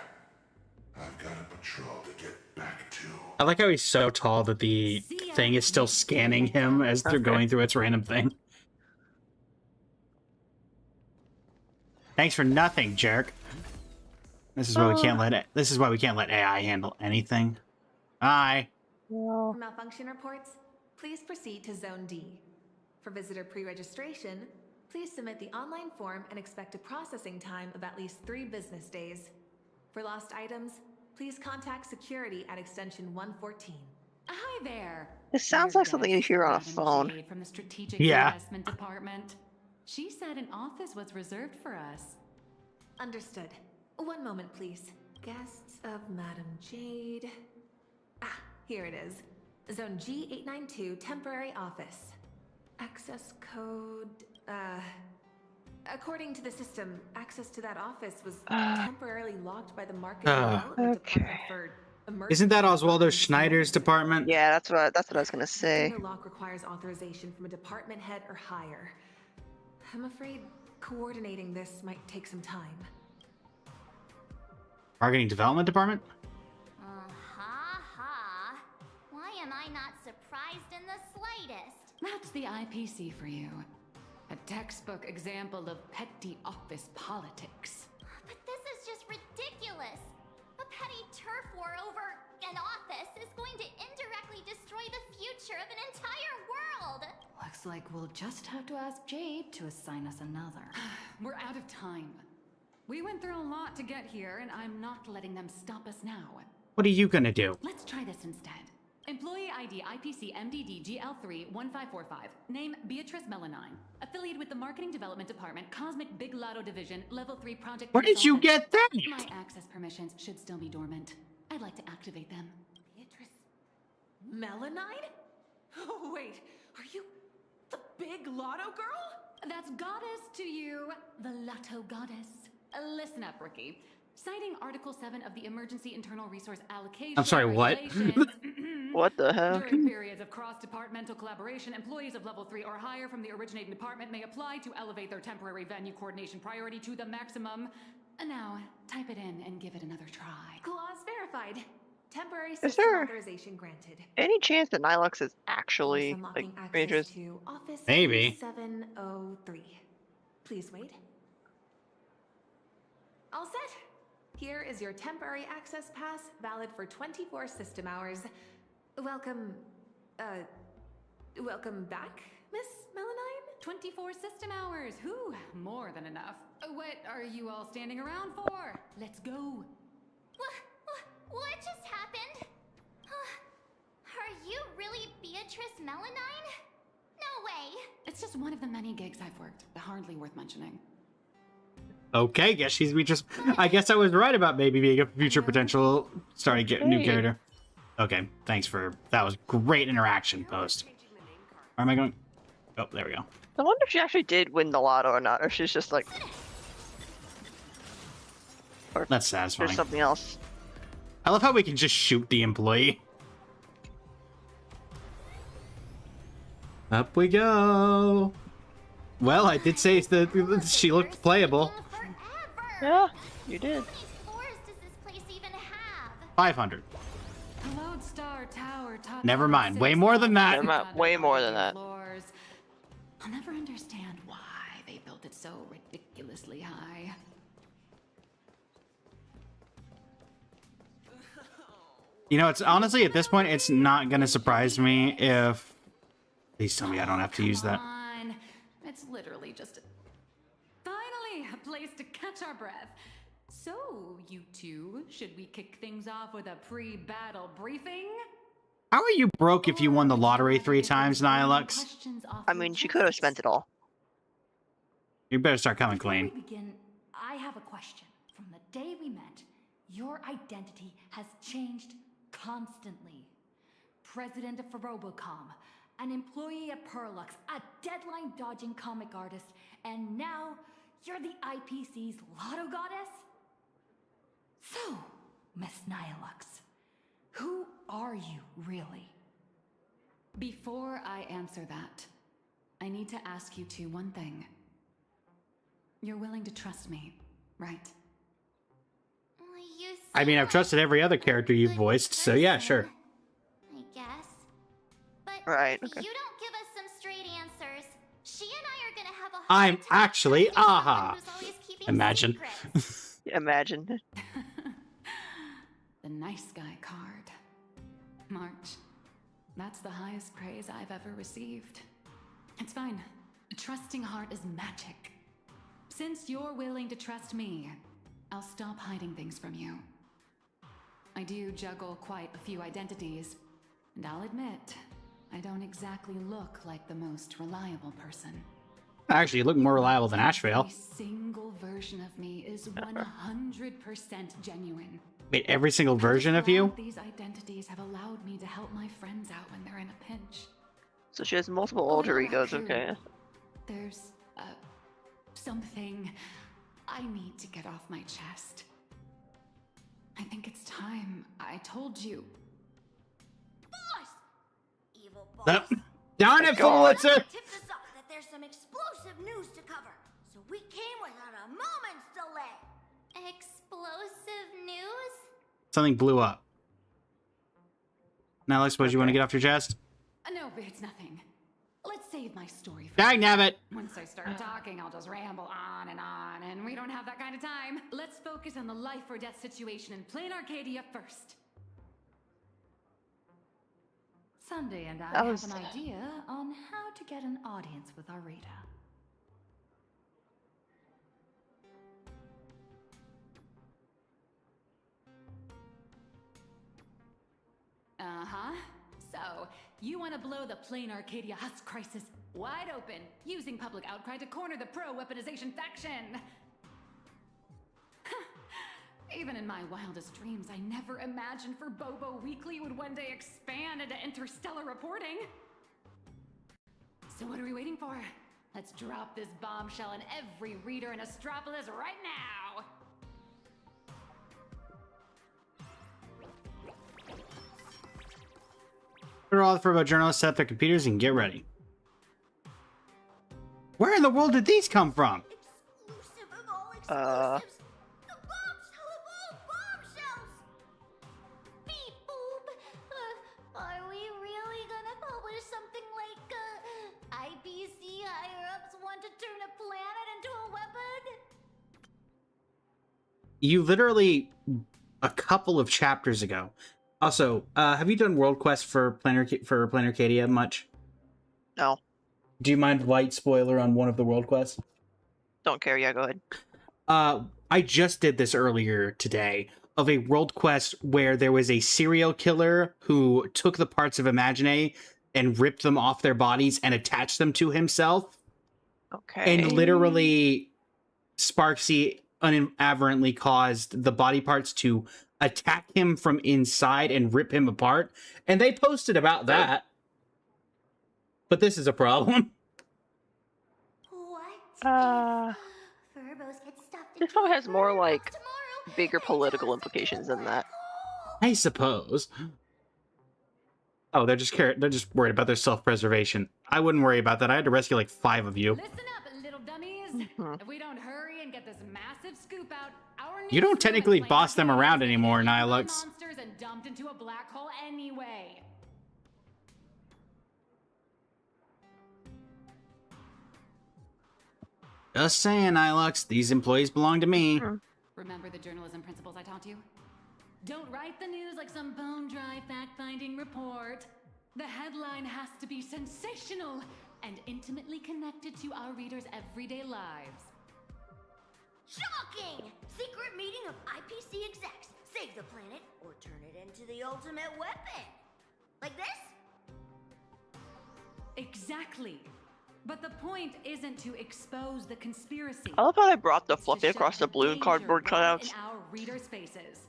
I've got a patrol to get back to. I like how he's so tall that the thing is still scanning him as they're going through its random thing. Thanks for nothing, jerk. This is why we can't let it. This is why we can't let AI handle anything. Hi. For malfunction reports, please proceed to Zone D. For visitor pre-registration, please submit the online form and expect a processing time of at least 3 business days. For lost items, please contact security at extension 114. Hi there. This sounds like something you hear on a phone. From the Strategic Yeah. Investment Department. She said an office was reserved for us. Understood. One moment, please. Guests of Madam Jade. Ah, here it is. Zone G892, temporary office. Access code, according to the system, access to that office was temporarily locked by the marketing development department for emergency. Isn't that Oswaldo Schneider's department? Yeah, that's what I was gonna say. The lock requires authorization from a department head or higher. I'm afraid coordinating this might take some time. Marketing Development Department? Why am I not surprised in the slightest? That's the IPC for you. A textbook example of petty office politics. But this is just ridiculous. A petty turf war over an office is going to indirectly destroy the future of an entire world. Looks like we'll just have to ask Jade to assign us another. We're out of time. We went through a lot to get here, and I'm not letting them stop us now. What are you gonna do? Let's try this instead. Employee ID IPC MDD GL3 1545. Name Beatrice Melanine. Affiliated with the Marketing Development Department, Cosmic Big Lotto Division, Level 3 Project. Where did you get that? My access permissions should still be dormant. I'd like to activate them. Beatrice Melanine? Oh, wait, are you the Big Lotto girl? That's goddess to you, the Lotto goddess. Listen up, Rookie. Citing Article 7 of the Emergency Internal Resource Allocation. I'm sorry, what? What the hell? During periods of cross-departmental collaboration, employees of Level 3 or higher from the originating department may apply to elevate their temporary venue coordination priority to the maximum. Now, type it in and give it another try. Clause verified. Temporary Is system there authorization granted. any chance that Nilux is actually like Beatrice? To office Maybe. 703. Please wait. All set. Here is your temporary access pass, valid for 24 system hours. Welcome back, Miss Melanine? 24 system hours. Whew, more than enough. What are you all standing around for? Let's go. What just happened? Are you really Beatrice Melanine? No way. It's just one of the many gigs I've worked. Hardly worth mentioning. Okay, guess she's just. I guess I was right about maybe being a future potential starting new character. Okay, thanks for that. Was great interaction. Post. Where am I going? Oh, there we go. I wonder if she actually did win the lotto or not, or she's just like... Or That's satisfying. there's something else. I love how we can just shoot the employee. Up we go. Well, I did say that she looked playable. Yeah, you did. 500. Lodestar Tower top Never mind. Way more than that. Never mind. Way more than that. floors. I'll never understand why they built it so ridiculously high. You know, it's honestly at this point, it's not gonna surprise me if. Please tell me I don't have to use that. On. It's literally just finally a place to catch our breath. So, you two, should we kick things off with a pre-battle briefing? How are you broke if you won the lottery 3 times, Nihilux? I mean, she could have spent it all. You better start coming clean. Before we begin, I have a question. From the day we met, your identity has changed constantly. President of Robocom, an employee at Perlux, a deadline-dodging comic artist, and now you're the IPC's lotto goddess? So, Miss Nihilux, who are you really? Before I answer that, I need to ask you two one thing. You're willing to trust me, right? I mean, I've trusted every other character you've voiced, so yeah, sure. I guess. But right, if okay. you don't give us some straight answers, she and I are gonna have a hard I'm time actually finding someone aha. who's always keeping Imagine. secrets. Imagine. The nice guy card. March. That's the highest praise I've ever received. It's fine. A trusting heart is magic. Since you're willing to trust me, I'll stop hiding things from you. I do juggle quite a few identities, and I'll admit, I don't exactly look like the most reliable person. Actually, you look more reliable than Ashvale. Every single version of me is 100% genuine. Wait, every single version of you? These identities have allowed me to help my friends out when they're in a pinch. So she has multiple alter egos, okay. There's something I need to get off my chest. I think it's time I told you. Evil boss. Darn it, Pulitzer! Tipped us off that there's some explosive news to cover, so we came without a moment's delay. Explosive news? Something blew up. Now, Alex, what do you want to get off your chest? No, it's nothing. Let's save my story for Dagnabbit! Once I start talking, I'll just ramble on, and we don't have that kind of time. Let's focus on the life or death situation in Plain Arcadia first. Sunday and I have an idea on how to get an audience with Arita. Uh-huh. So, you want to blow the Plain Arcadia Husk crisis wide open, using public outcry to corner the pro-weaponization faction. Even in my wildest dreams, I never imagined Bobo Weekly would one day expand into interstellar reporting. So what are we waiting for? Let's drop this bombshell in every reader in Astropolis right now! We're all for about journalists set up their computers and get ready. Where in the world did these come from? Beep boop. Are we really gonna publish something like, IPC higher-ups want to turn a planet into a weapon? You literally, a couple of chapters ago. Also, have you done World Quest for Plain Arcadia much? No. Do you mind light spoiler on one of the World Quests? Don't care, yeah, go ahead. I just did this earlier today, of a world quest where there was a serial killer who took the parts of Imagine and ripped them off their bodies and attached them to himself. Okay. And literally, Sparksy unaberrantly caused the body parts to attack him from inside and rip him apart. And they posted about that. But this is a problem. This one has more like bigger political implications than that. I suppose. Oh, they're just worried about their self-preservation. I wouldn't worry about that. I had to rescue like 5 of you. Listen up, little dummies. If we don't hurry and get this massive scoop out, our You don't technically boss them around anymore, Nihilux. monsters and dumped into a black hole anyway. Just saying, Nihilux. These employees belong to me. Remember the journalism principles I taught you? Don't write the news like some bone-dry fact-finding report. The headline has to be sensational and intimately connected to our readers' everyday lives. Shocking! Secret meeting of IPC execs. Save the planet or turn it into the ultimate weapon. Like this? Exactly. But the point isn't to expose the conspiracy. I love how they brought the fluffy across the blue and cardboard cutouts. In our readers' faces.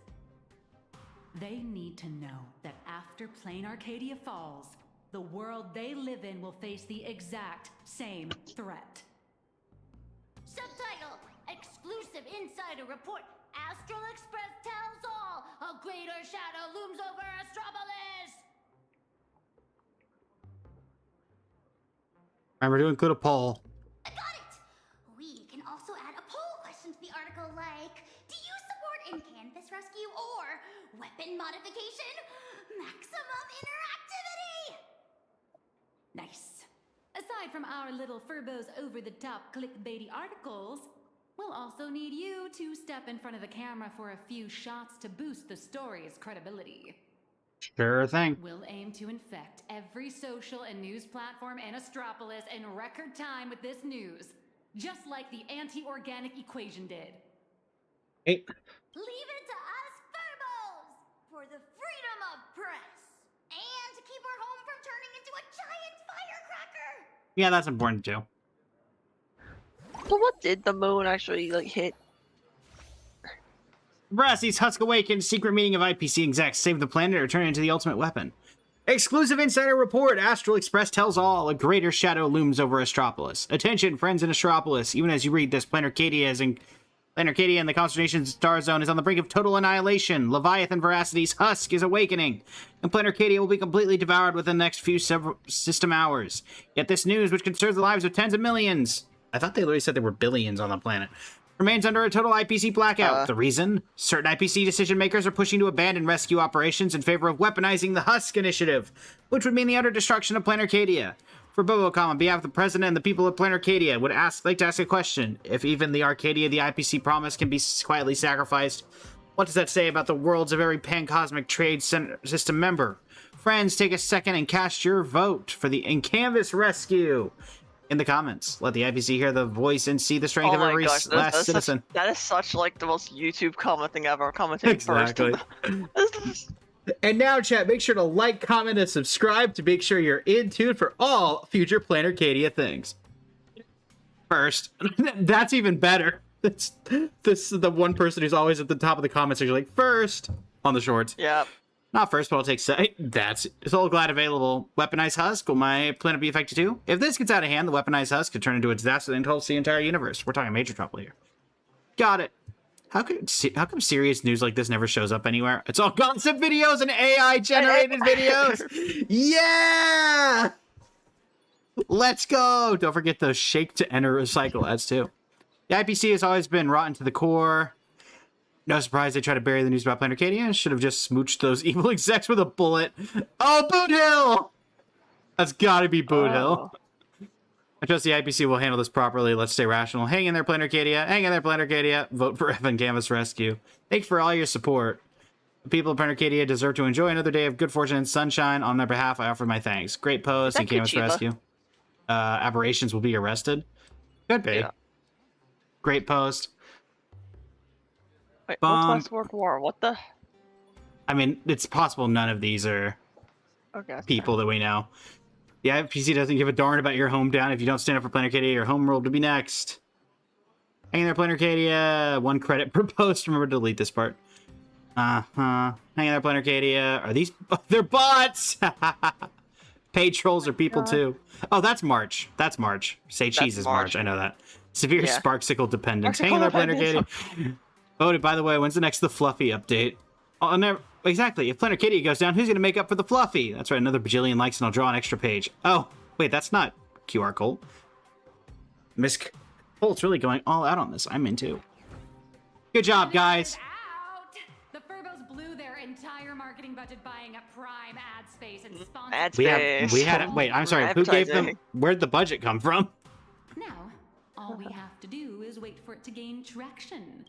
They need to know that after Plain Arcadia falls, the world they live in will face the exact same threat. Subtitle: Exclusive Insider Report. Astral Express tells all. A greater shadow looms over Astropolis. Remember to include a poll. I got it. We can also add a poll question to the article like, do you support in-canvas rescue or weapon modification? Maximum interactivity! Nice. Aside from our little Furbo's over-the-top clickbaity articles, we'll also need you to step in front of the camera for a few shots to boost the story's credibility. Sure thing. We'll aim to infect every social and news platform in Astropolis in record time with this news, just like the anti-organic equation did. Hey. Leave it to us Furbos for the freedom of press and to keep our home from turning into a giant firecracker. Yeah, that's important too. So what did the moon actually like hit? Brassie's Husk Awakens secret meeting of IPC execs save the planet or turn it into the ultimate weapon. Exclusive insider report. Astral Express tells all. A greater shadow looms over Astropolis. Attention, friends in Astropolis. Even as you read this, Planet Arcadia and the Constellation Star Zone is on the brink of total annihilation. Leviathan Veracity's husk is awakening, and Planet Arcadia will be completely devoured within the next few system hours. Yet this news, which concerns the lives of tens of millions, I thought they literally said there were billions on the planet, remains under a total IPC blackout. The reason? Certain IPC decision makers are pushing to abandon rescue operations in favor of weaponizing the Husk Initiative, which would mean the utter destruction of Planet Arcadia. For Bobocom, on behalf of the President and the people of Planet Arcadia, would like to ask a question. If even the Arcadia the IPC promise can be quietly sacrificed, what does that say about the world's a very pan-cosmic trade system member? Friends, take a second and cast your vote for the in-canvas rescue in the comments. Let the IPC hear the voice and see the strength of every last citizen. That is such like the most YouTube comment thing ever. Commenting first. And now, chat, make sure to like, comment, and subscribe to make sure you're in tune for all future Planet Arcadia things. First, that's even better. This is the one person who's always at the top of the comment section, like first on the shorts. Yeah. Not first, but I'll take second. It's all glad available. Weaponized Husk, will my planet be affected too? If this gets out of hand, the weaponized Husk could turn into a disaster that engulfs the entire universe. We're talking major trouble here. Got it. How come serious news like this never shows up anywhere? It's all gossip videos and AI-generated videos! Yeah! Let's go! Don't forget the shake to enter recycle ads too. The IPC has always been rotten to the core. No surprise they try to bury the news about Planet Arcadia. Should have just smooched those evil execs with a bullet. Oh, Boot Hill! That's gotta be Boot Hill. I trust the IPC will handle this properly. Let's stay rational. Hang in there, Planet Arcadia. Hang in there, Planet Arcadia. Vote for Evan Canvas Rescue. Thanks for all your support. The people of Planet Arcadia deserve to enjoy another day of good fortune and sunshine. On their behalf, I offer my thanks. Great post and Canvas Rescue. Aberrations will be arrested. Could be. Yeah. Great post. Wait, what's World War? What the? I mean, it's possible none of these are people that we know. The IPC doesn't give a darn about your hometown. If you don't stand up for Planet Arcadia, your homeworld will be next. Hang in there, Planet Arcadia. 1 credit per post. Remember to delete this part. Hang in there, Planet Arcadia. Are these... Oh, they're bots! Paid trolls are people too. Oh, that's March. That's March. Say cheese is March. I know that. Severe Yeah. Sparksicle dependence. Sparksicle Hang in there, Planner Katie. dependence. Oh, by the way, when's the next The Fluffy update? Oh, never. Exactly. If Planner Katie goes down, who's going to make up for The Fluffy? That's right. Another bajillion likes and I'll draw an extra page. Oh, wait, that's not QR Cole. Miss Colt's really going all out on this. I'm in too. Good job, guys. The Furbos blew their entire marketing budget buying up Prime ad space and sponsored. Ad We space. had. Wait, I'm sorry. Who gave them? Where'd the budget come from? Now, all we have to do is wait for it to gain traction.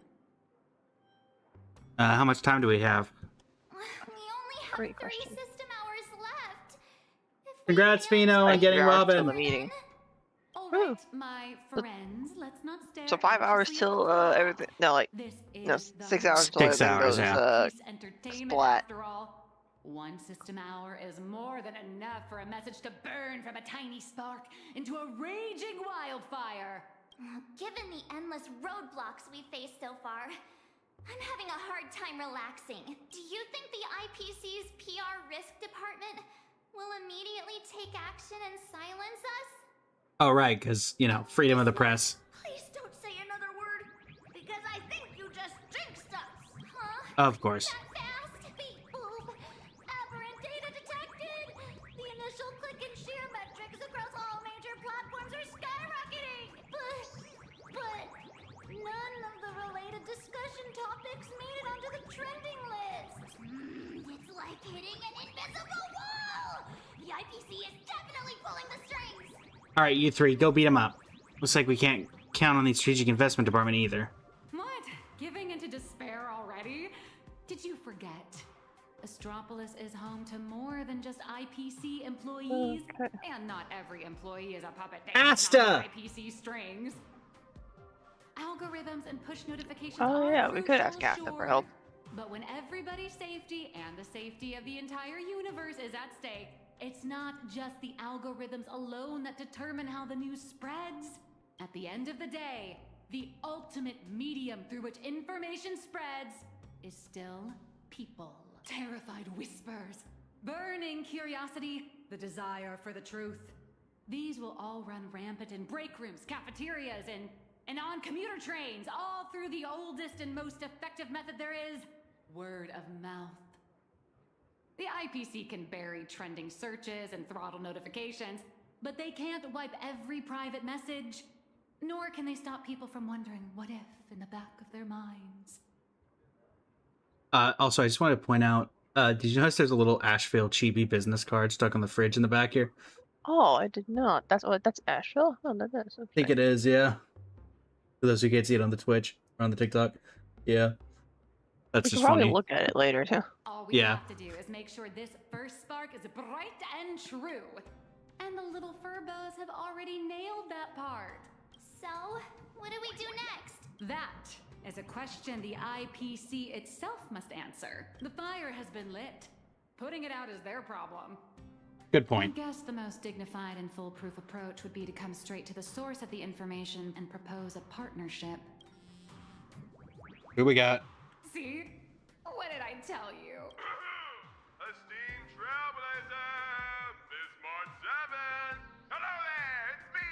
How much time do we have? We only have 3 system hours left. Congrats, Fino, on getting Robin. The meeting. All right, my friends, let's not stare. So 5 hours till everything. No, like no, 6 hours till 6 everything hours, goes yeah. splat. After all, 1 system hour is more than enough for a message to burn from a tiny spark into a raging wildfire. Given the endless roadblocks we've faced so far, I'm having a hard time relaxing. Do you think the IPC's PR risk department will immediately take action and silence us? Oh, right, because, you know, freedom of the press. Please don't say another word, because I think you just jinxed us. Huh? Of course. Beep boop. Aberrant data detected. The initial click and share metrics across all major platforms are skyrocketing. But none of the related discussion topics made it onto the trending list. It's like hitting an invisible wall. The IPC is definitely pulling the strings. All right, you three, go beat him up. Looks like we can't count on the strategic investment department either. What? Giving into despair already? Did you forget? Astropolis is home to more than just IPC employees, and not every employee is a puppet dancing on IPC strings. Algorithms and push notifications. Oh yeah, we could ask Asta for help. But when everybody's safety and the safety of the entire universe is at stake, it's not just the algorithms alone that determine how the news spreads. At the end of the day, the ultimate medium through which information spreads is still people. Terrified whispers, burning curiosity, the desire for the truth. These will all run rampant in break rooms, cafeterias, and on commuter trains, all through the oldest and most effective method there is, word of mouth. The IPC can bury trending searches and throttle notifications, but they can't wipe every private message, nor can they stop people from wondering what if in the back of their minds. Also, I just wanted to point out, did you notice there's a little Asheville chibi business card stuck on the fridge in the back here? Oh, I did not. That's Asheville? Oh, that is. I think it is, yeah. For those who can't see it on the Twitch or on the TikTok. Yeah. That's We just can probably funny. look at it later, too. All we Yeah. have to do is make sure this first spark is bright and true. And the little Furbos have already nailed that part. So, what do we do next? That is a question the IPC itself must answer. The fire has been lit. Putting it out is their problem. Good point. I guess the most dignified and foolproof approach would be to come straight to the source of the information and propose a partnership. Who we got? See? What did I tell you? Esteemed Trailblazer, this March 7th. Hello there, it's me,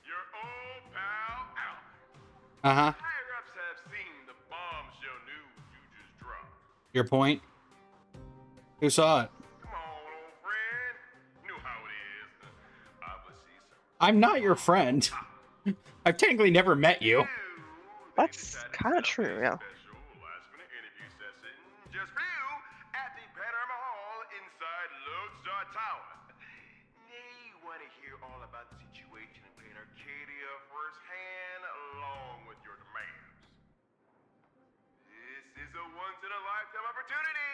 your old pal, Al. Uh-huh. Higher-ups have seen the bombshell news you just dropped. Your point? Who saw it? Come on, old friend. You know how it is. Obviously, I'm not your friend. I've technically never met you. That's kind of true, yeah. last-minute interview session just for you at the Panorama Hall inside Lodestar Tower. They want to hear all about the situation in Plain Arcadia firsthand, along with your demands. This is a once-in-a-lifetime opportunity.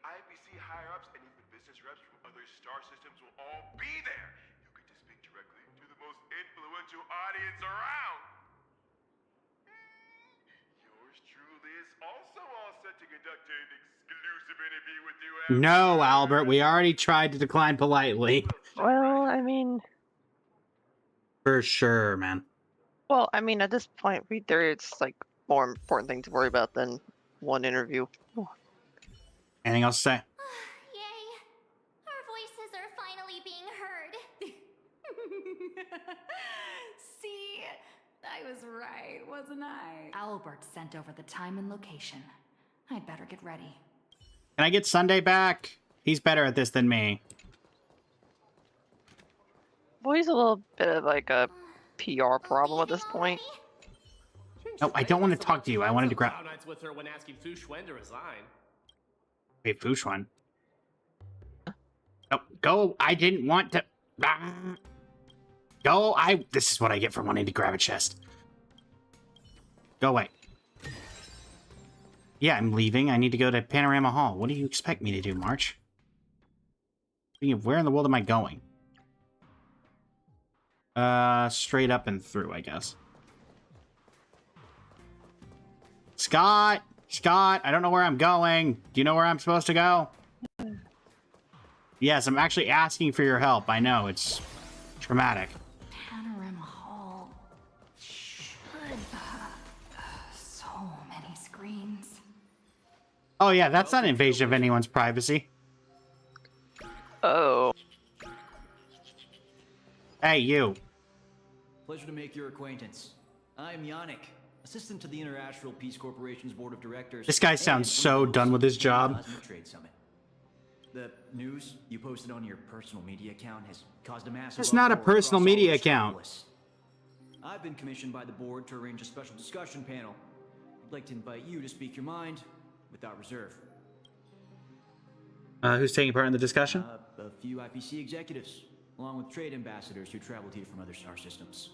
IPC higher-ups and even business reps from other star systems will all be there. You'll get to speak directly to the most influential audience around. Yours truly is also all set to conduct an exclusive interview with you. No, Albert, we already tried to decline politely. Well, I mean, For sure, man. well, I mean, at this point, it's like more important thing to worry about than one interview. Anything else to say? Yay! Our voices are finally being See? I was right, wasn't I? Albert sent over the time and location. I'd better get ready. Can I get Sunday back? He's better at this than me. Well, he's a little bit of like a PR problem at this point. No, I don't want to talk to you. I wanted to grab... Cloud Nights with her when asking Fu Xuan to resign. Wait, Fu Xuan. No, go. I didn't want to... Go. This is what I get for wanting to grab a chest. Go away. Yeah, I'm leaving. I need to go to Panorama Hall. What do you expect me to do, March? Where in the world am I going? Straight up and through, I guess. Scott! Scott, I don't know where I'm going. Do you know where I'm supposed to go? Yes, I'm actually asking for your help. I know, it's traumatic. Panorama Hall should have so many screens. Oh yeah, that's not invasion of anyone's privacy. Oh. Hey, you. Pleasure to make your acquaintance. I'm Yannick, assistant to the Interastral Peace Corporation's board of directors. This guy sounds so done with his job. Cosmic Trade Summit. The news you posted on your personal media account has caused a massive... It's not a uproar personal across media all of account. Astropolis. I've been commissioned by the board to arrange a special discussion panel. I'd like to invite you to speak your mind without reserve. Who's taking part in the discussion? A few IPC executives, along with trade ambassadors who traveled here from other star systems.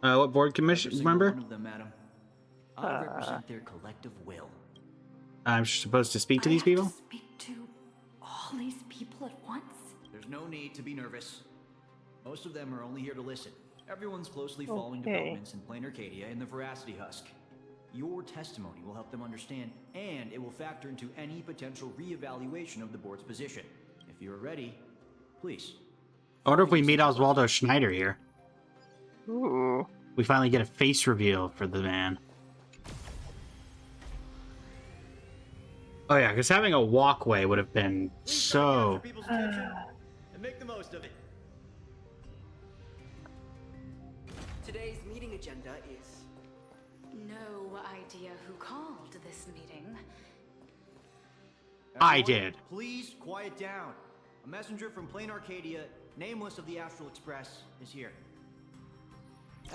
What board commission member? One of them, madam. I represent their collective will. I'm supposed to speak to these people? Speak to all these people at once? There's no need to be nervous. Most of them are only here to listen. Everyone's closely following Okay. developments in Plain Arcadia and the Veracity Husk. Your testimony will help them understand, and it will factor into any potential re-evaluation of the board's position. If you're ready, please. I wonder if we meet Oswaldo Schneider here. Ooh. We finally get a face reveal for the man. Oh yeah, because having a walkway would have been so... People's attention and make the most of it. Today's meeting agenda is... No idea who called this meeting. I Everyone, did. Please quiet down. A messenger from Plain Arcadia, nameless of the Astral Express, is here.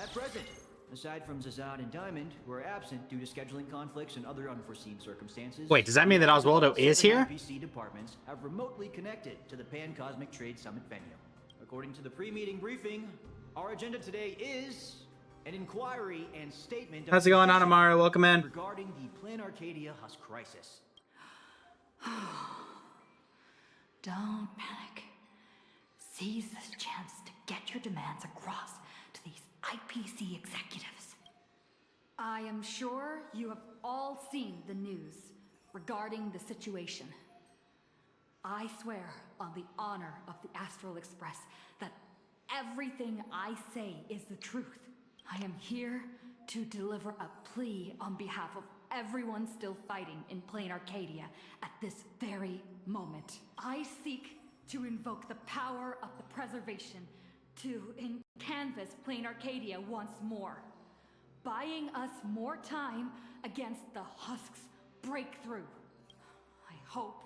At present, aside from Zazad and Diamond, who are absent due to scheduling conflicts and other unforeseen circumstances. Wait, does that mean that Oswaldo is 7 here? IPC departments have remotely connected to the Pan-Cosmic Trade Summit venue. According to the pre-meeting briefing, our agenda today is an inquiry and statement. How's it going on, Amara? Welcome in. Regarding the Plain Arcadia Husk crisis. Don't panic. Seize this chance to get your demands across to these IPC executives. I am sure you have all seen the news regarding the situation. I swear on the honor of the Astral Express that everything I say is the truth. I am here to deliver a plea on behalf of everyone still fighting in Plain Arcadia at this very moment. I seek to invoke the power of the preservation to canvas Plain Arcadia once more, buying us more time against the Husk's breakthrough. I hope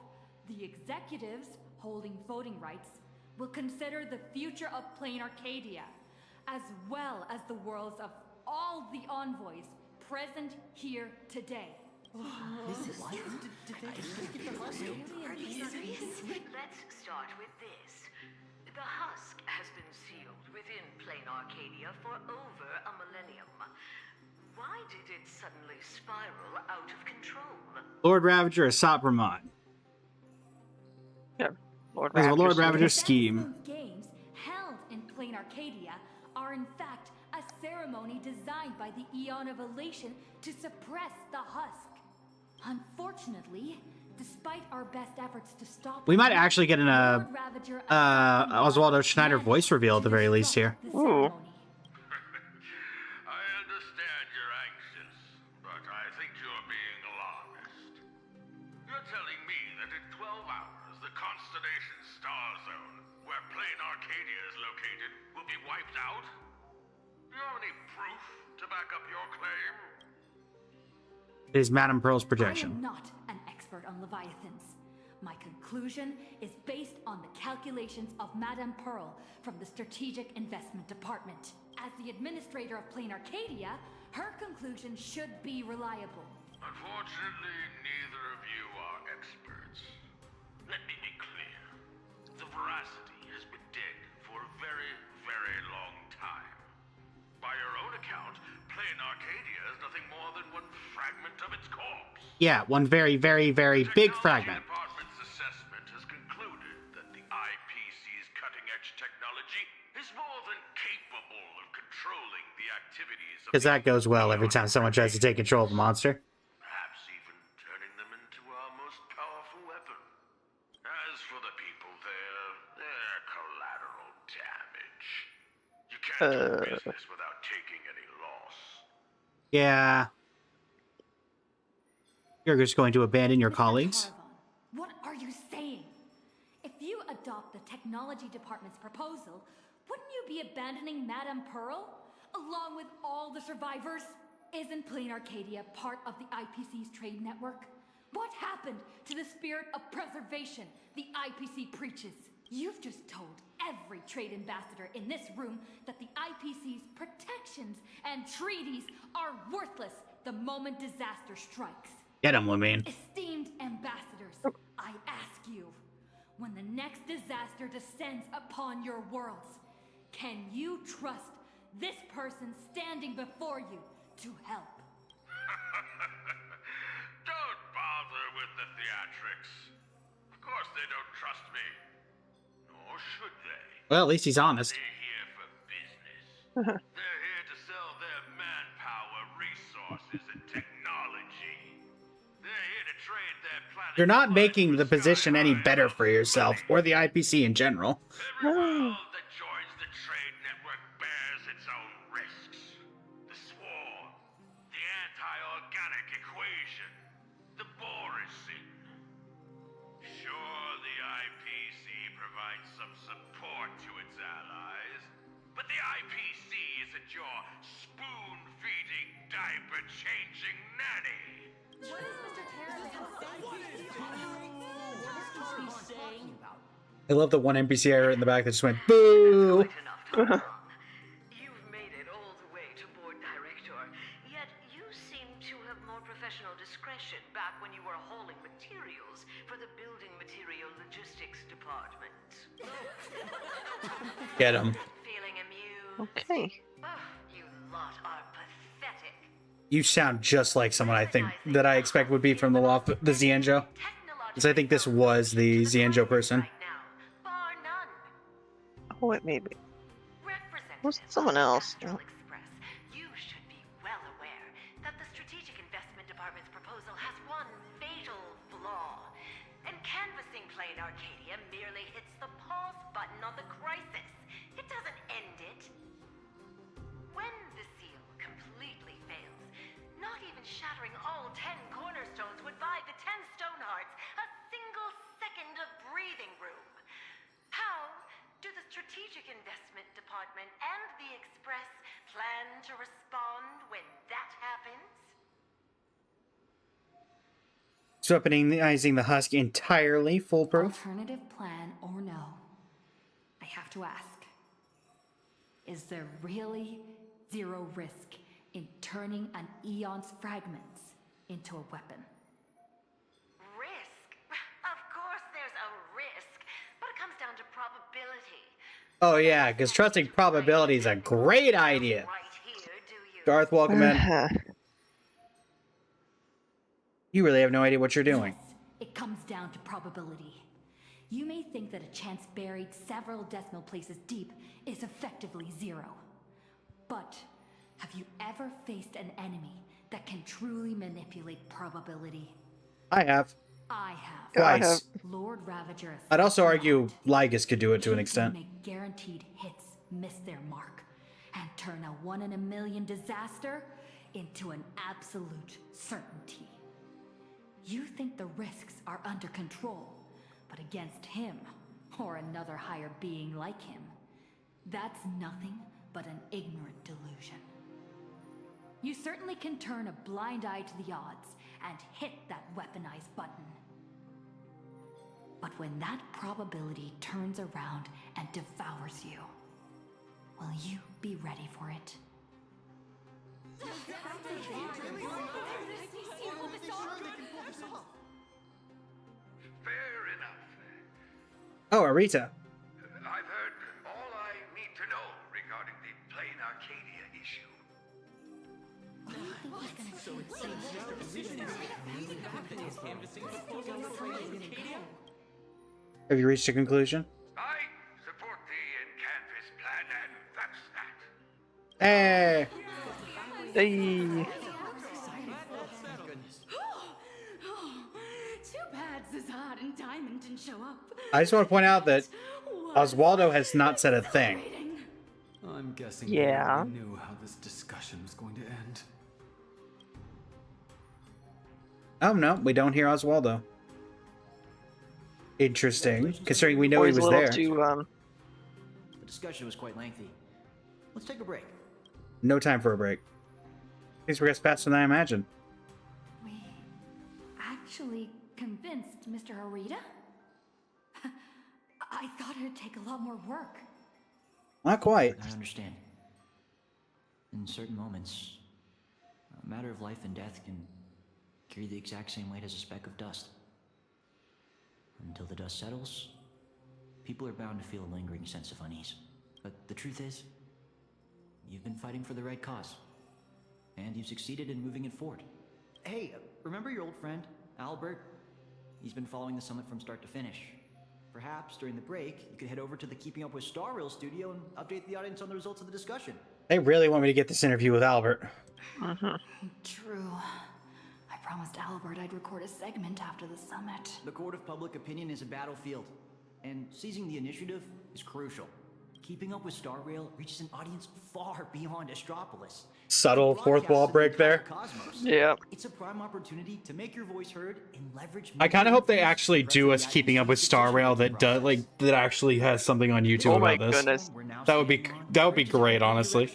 the executives holding voting rights will consider the future of Plain Arcadia, as well as the worlds of all the envoys present here today. This is true. Let's start with this. The husk has been sealed within Plain Arcadia for over a millennium. Why did it suddenly spiral out of control? Lord Ravager is Sopramon. Yeah, Lord There's a Lord Ravager's Ravager scheme. Games held in Plain Arcadia are in fact a ceremony designed by the Eon of Elation to suppress the Husk. Unfortunately, despite our best efforts to stop, We might actually get an Lord Ravager Oswaldo Schneider voice reveal at the very least here. Ooh. I understand you're anxious, but I think you're being alarmist. You're telling me that in 12 hours, the constellation Star Zone, where Plain Arcadia is located, created will be wiped out? Do you have any proof to back up your claim? It is Madame Pearl's I projection. am not an expert on Leviathans. My conclusion is based on the calculations of Madame Pearl from the Strategic Investment Department. As the administrator of Plane Arcadia, her conclusion should be reliable. Unfortunately, neither of you are experts. Let me be clear. The veracity has been dead for a very, very long time. By your own account, Plane Arcadia is nothing more than one fragment of its corpse. Yeah, one very, very, very big fragment. The department's assessment has concluded that the IPC's cutting-edge technology is more than capable of controlling the activities of Because that goes well every time someone tries to take control of a monster. perhaps even turning them into our most powerful weapon. As for the people there, they're collateral damage. You can't do business without taking any loss. Yeah. You're just going to abandon your colleagues? What are you saying? If you adopt the technology department's proposal, wouldn't you be abandoning Madame Pearl, along with all the survivors? Isn't Plane Arcadia part of the IPC's trade network? What happened to the spirit of preservation the IPC preaches? You've just told every trade ambassador in this room that the IPC's protections and treaties are worthless the moment disaster strikes. Get him, Lumine. Esteemed ambassadors, I ask you, when the next disaster descends upon your worlds, can you trust this person standing before you to help? Don't bother with the theatrics. Of course they don't trust me. Nor should they. Well, at least he's honest. They're here for business. They're here to sell their manpower, resources, and technology. They're here to trade their planet. You're not making the position any better for yourself, or the IPC in general. Every world that joins the trade network bears its own risks. The swarm, the anti-organic equation, the Borising. Sure, the IPC provides some support to its allies, but the IPC isn't your spoon-feeding, diaper-changing nanny. What is Mr. saying? I love the one NPC I heard in the back that just went, boo! You've made it all the way to board director, yet you seem to have more professional discretion back when you were hauling materials for the building material logistics department. Get him. Feeling amused? Okay. You lot are pathetic. You sound just like someone I think that I expect would be from the Xianzhou. Because I think this was the Xianzhou person. Oh, it may be. Who's someone else? You should be well aware that the Strategic Investment Department's proposal has one fatal flaw. And canvassing Plane Arcadia merely hits the pause button on the crisis. It doesn't end it. When the seal completely fails, not even shattering all 10 cornerstones would buy the 10 Stonehearts a single second of breathing room. How do the Strategic Investment Department and the Express plan to respond when that happens? So weaponizing the husk entirely foolproof? Alternative plan or no? I have to ask. Is there really zero risk in turning an Eon's fragments into a weapon? Risk? Of course there's a risk, but it comes down to probability. Oh yeah, because trusting probability is a great idea. Darth, welcome in. You really have no idea what you're doing. Yes, it comes down to probability. You may think that a chance buried several decimal places deep is effectively zero. But have you ever faced an enemy that can truly manipulate probability? I have. I have. Twice. Lord Ravager. I'd also argue Lygus could do it to an extent. Make guaranteed hits miss their mark and turn a 1 in a million disaster into an absolute certainty. You think the risks are under control, but against him, or another higher being like him, That's nothing but an ignorant delusion. You certainly can turn a blind eye to the odds and hit that weaponized button. But when that probability turns around and devours you, will you be ready for it? Fair enough. Oh, Arita. I've heard all I need to know regarding the Plain Arcadia issue. Have you reached a conclusion? I support the in-canvas plan, and that's that. Hey! Hey. Too bad Zazad and Diamond didn't show up. I just want to point out that Oswaldo has not said a thing. I'm guessing Yeah. they already knew how this discussion was going to end. Oh, no, we don't hear Oswaldo. Interesting, considering we know he Always was a little there. too, The discussion was quite lengthy. Let's take a break. No time for a break. Things progressed faster than I imagined. We actually convinced Mr. Arita? I thought it'd take a lot more work. Not quite. I understand. In certain moments, a matter of life and death can carry the exact same weight as a speck of dust. Until the dust settles, people are bound to feel a lingering sense of unease. But the truth is, you've been fighting for the right cause. And you've succeeded in moving it forward. Hey, remember your old friend, Albert? He's been following the summit from start to finish. Perhaps during the break, you could head over to the Keeping Up with Star Rail studio and update the audience on the results of the discussion. They really want me to get this interview with Albert. True. I promised Albert I'd record a segment after the summit. The court of public opinion is a battlefield, and seizing the initiative is crucial. Keeping Up with Star Rail reaches an audience far beyond Astropolis. Subtle fourth wall break there. Yeah. It's a prime opportunity to make your voice heard and leverage. I kind of hope they actually do us Keeping Up with Star Rail that does that actually has something on YouTube Oh my about this. goodness. That would be great, honestly.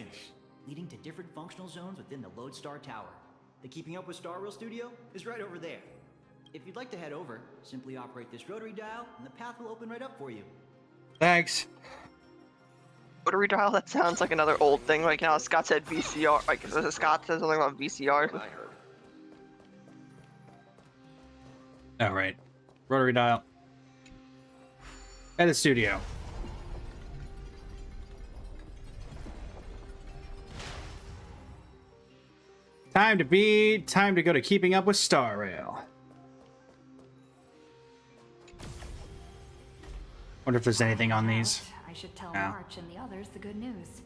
Leading to different functional zones within the Lodestar Tower. The Keeping Up with Star Rail studio is right over there. If you'd like to head over, simply operate this rotary dial and the path will open right up for you. Thanks. Rotary dial? That sounds like another old thing. Like, you know, Scott said VCR. Like, Scott said something about VCR. All right. Rotary dial. At the studio. Time to go to Keeping Up with Star Rail. Wonder if there's anything on these. I should tell No. March and the others the good news.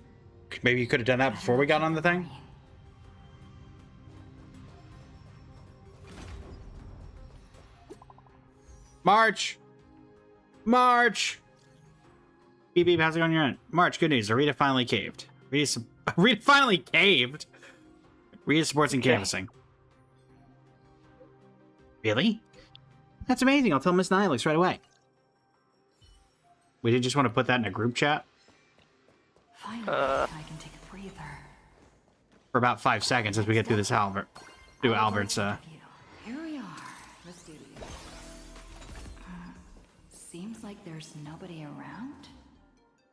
Maybe you could have done that before we got on the thing. March! March! Beep beep, how's it going on your end? March, good news. Arita finally caved. Arita finally caved? Arita supports and canvassing. Really? That's amazing. I'll tell Miss Nihilix right away. We did just want to put that in a group chat. Finally, I can take a breather. For about 5 seconds as we get through this Albert's Here we are, the studio. Seems like there's nobody around.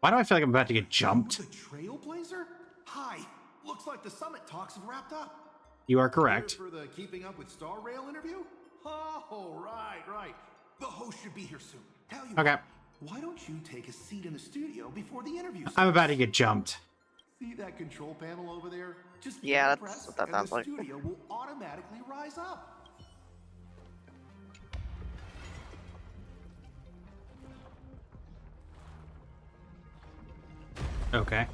Why do I feel like I'm about to get jumped? The Trailblazer? Hi. Looks like the summit talks have wrapped up. You are correct. Here for the Keeping Up with Star Rail interview? Oh, right. The host should be here soon. Tell you Okay. what, why don't you take a seat in the studio before the interview starts? I'm about to get jumped. See that control panel over there? Just Yeah, press, that's what that and sounds the like. studio will automatically rise up. Okay.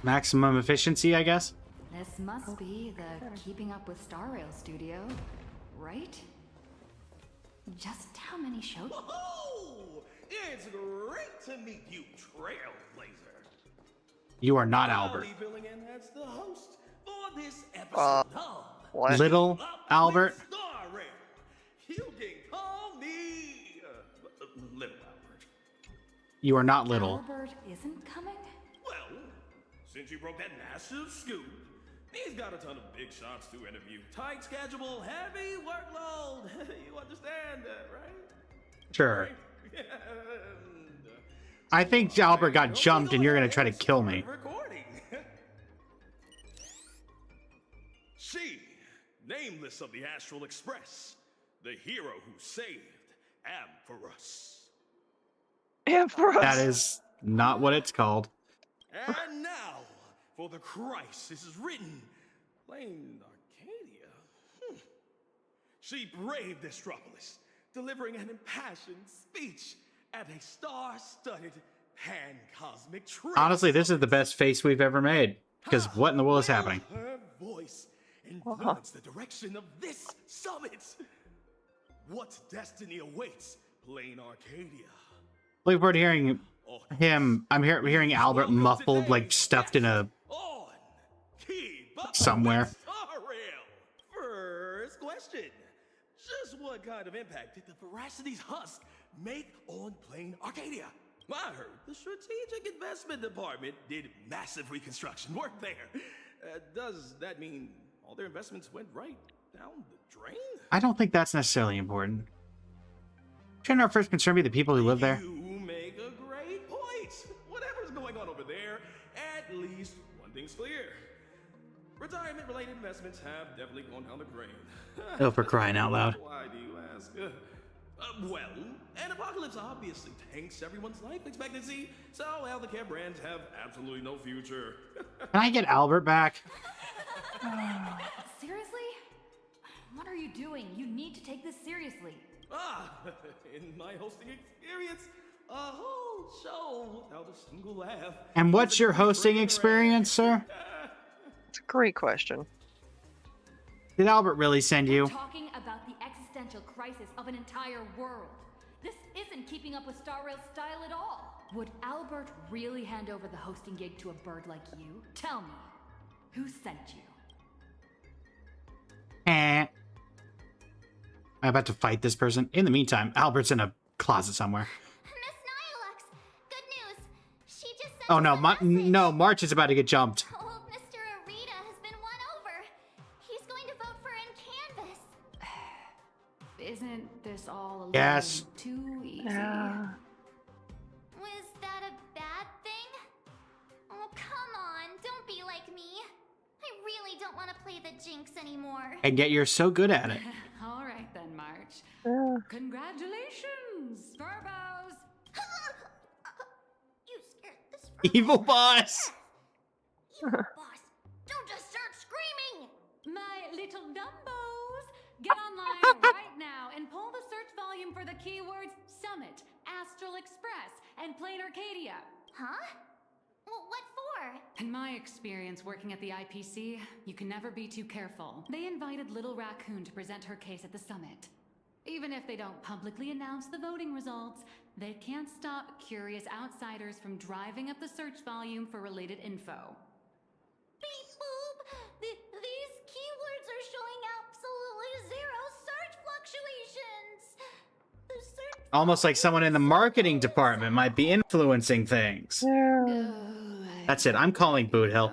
Maximum efficiency, I guess? This must be the Keeping Up with Star Rail studio, right? Just how many shows? Oh, it's great to meet you, Trailblazer. You are not Albert. I'll be filling in as the host for this episode of What? Little Keeping Up Albert. with Star Rail. You can call me You are not little. Albert isn't coming? Well, since you broke that massive scoop, he's got a ton of big shots to interview. Tight schedule, heavy workload. You understand that, right? Sure. I think Albert got jumped and you're going to try to kill me. Recording. She, nameless of the Astral Express, the hero who saved Ampharos. Ampharos. That is not what it's called. And now, for the crisis is written, Plain Arcadia. She braved Astropolis, delivering an impassioned speech at a star-studded pan-cosmic trip. Honestly, this is the best face we've ever made. Because what in the world is happening? Her voice influenced the direction of this summit. What destiny awaits Plain Arcadia? Looking forward to hearing him. I'm hearing Albert muffled, like stuffed in a somewhere. First question. Just what kind of impact did the Veracity's husk make on Plain Arcadia? I heard the Strategic Investment Department did massive reconstruction work there. Does that mean all their investments went right down the drain? I don't think that's necessarily important. Shouldn't our first concern be the people who live there? You make a great point. Whatever's going on over there, at least one thing's clear. Retirement-related investments have definitely gone down the drain. Oh, for crying out loud. Why do you ask? Well, an apocalypse obviously tanks everyone's life expectancy, so healthcare brands have absolutely no future. Can I get Albert back? Seriously? What are you doing? You need to take this seriously. In my hosting experience, a whole show without a single laugh. And what's your hosting experience, sir? It's a great question. Did Albert really send you? We're talking about the existential crisis of an entire world. This isn't keeping up with Star Rail's style at all. Would Albert really hand over the hosting gig to a bird like you? Tell me, who sent you? I'm about to fight this person. In the meantime, Albert's in a closet somewhere. Miss Nihilux, good news. She just sent Oh no, no, March is about to get jumped. Old Mr. Arita has been won over. He's going to vote for in Canvas. Isn't this all a little Yes. too easy? Was that a bad thing? Oh, come on. Don't be like me. I really don't want to play the Jinx anymore. And yet you're so good at it. All right then, March. Congratulations, Furbows. You scared this Evil boss. boss. Don't just start screaming. My little Dumbos, get online right now and pull the search volume for the keywords Summit, Astral Express, and Plain Arcadia. Huh? Well, what for? In my experience working at the IPC, you can never be too careful. They invited Little Raccoon to present her case at the summit. Even if they don't publicly announce the voting results, they can't stop curious outsiders from driving up the search volume for related info. Beep boop. These keywords are showing absolutely zero search fluctuations. The search Almost like someone in the marketing department might be influencing things. That's it. I'm calling Boot Hill.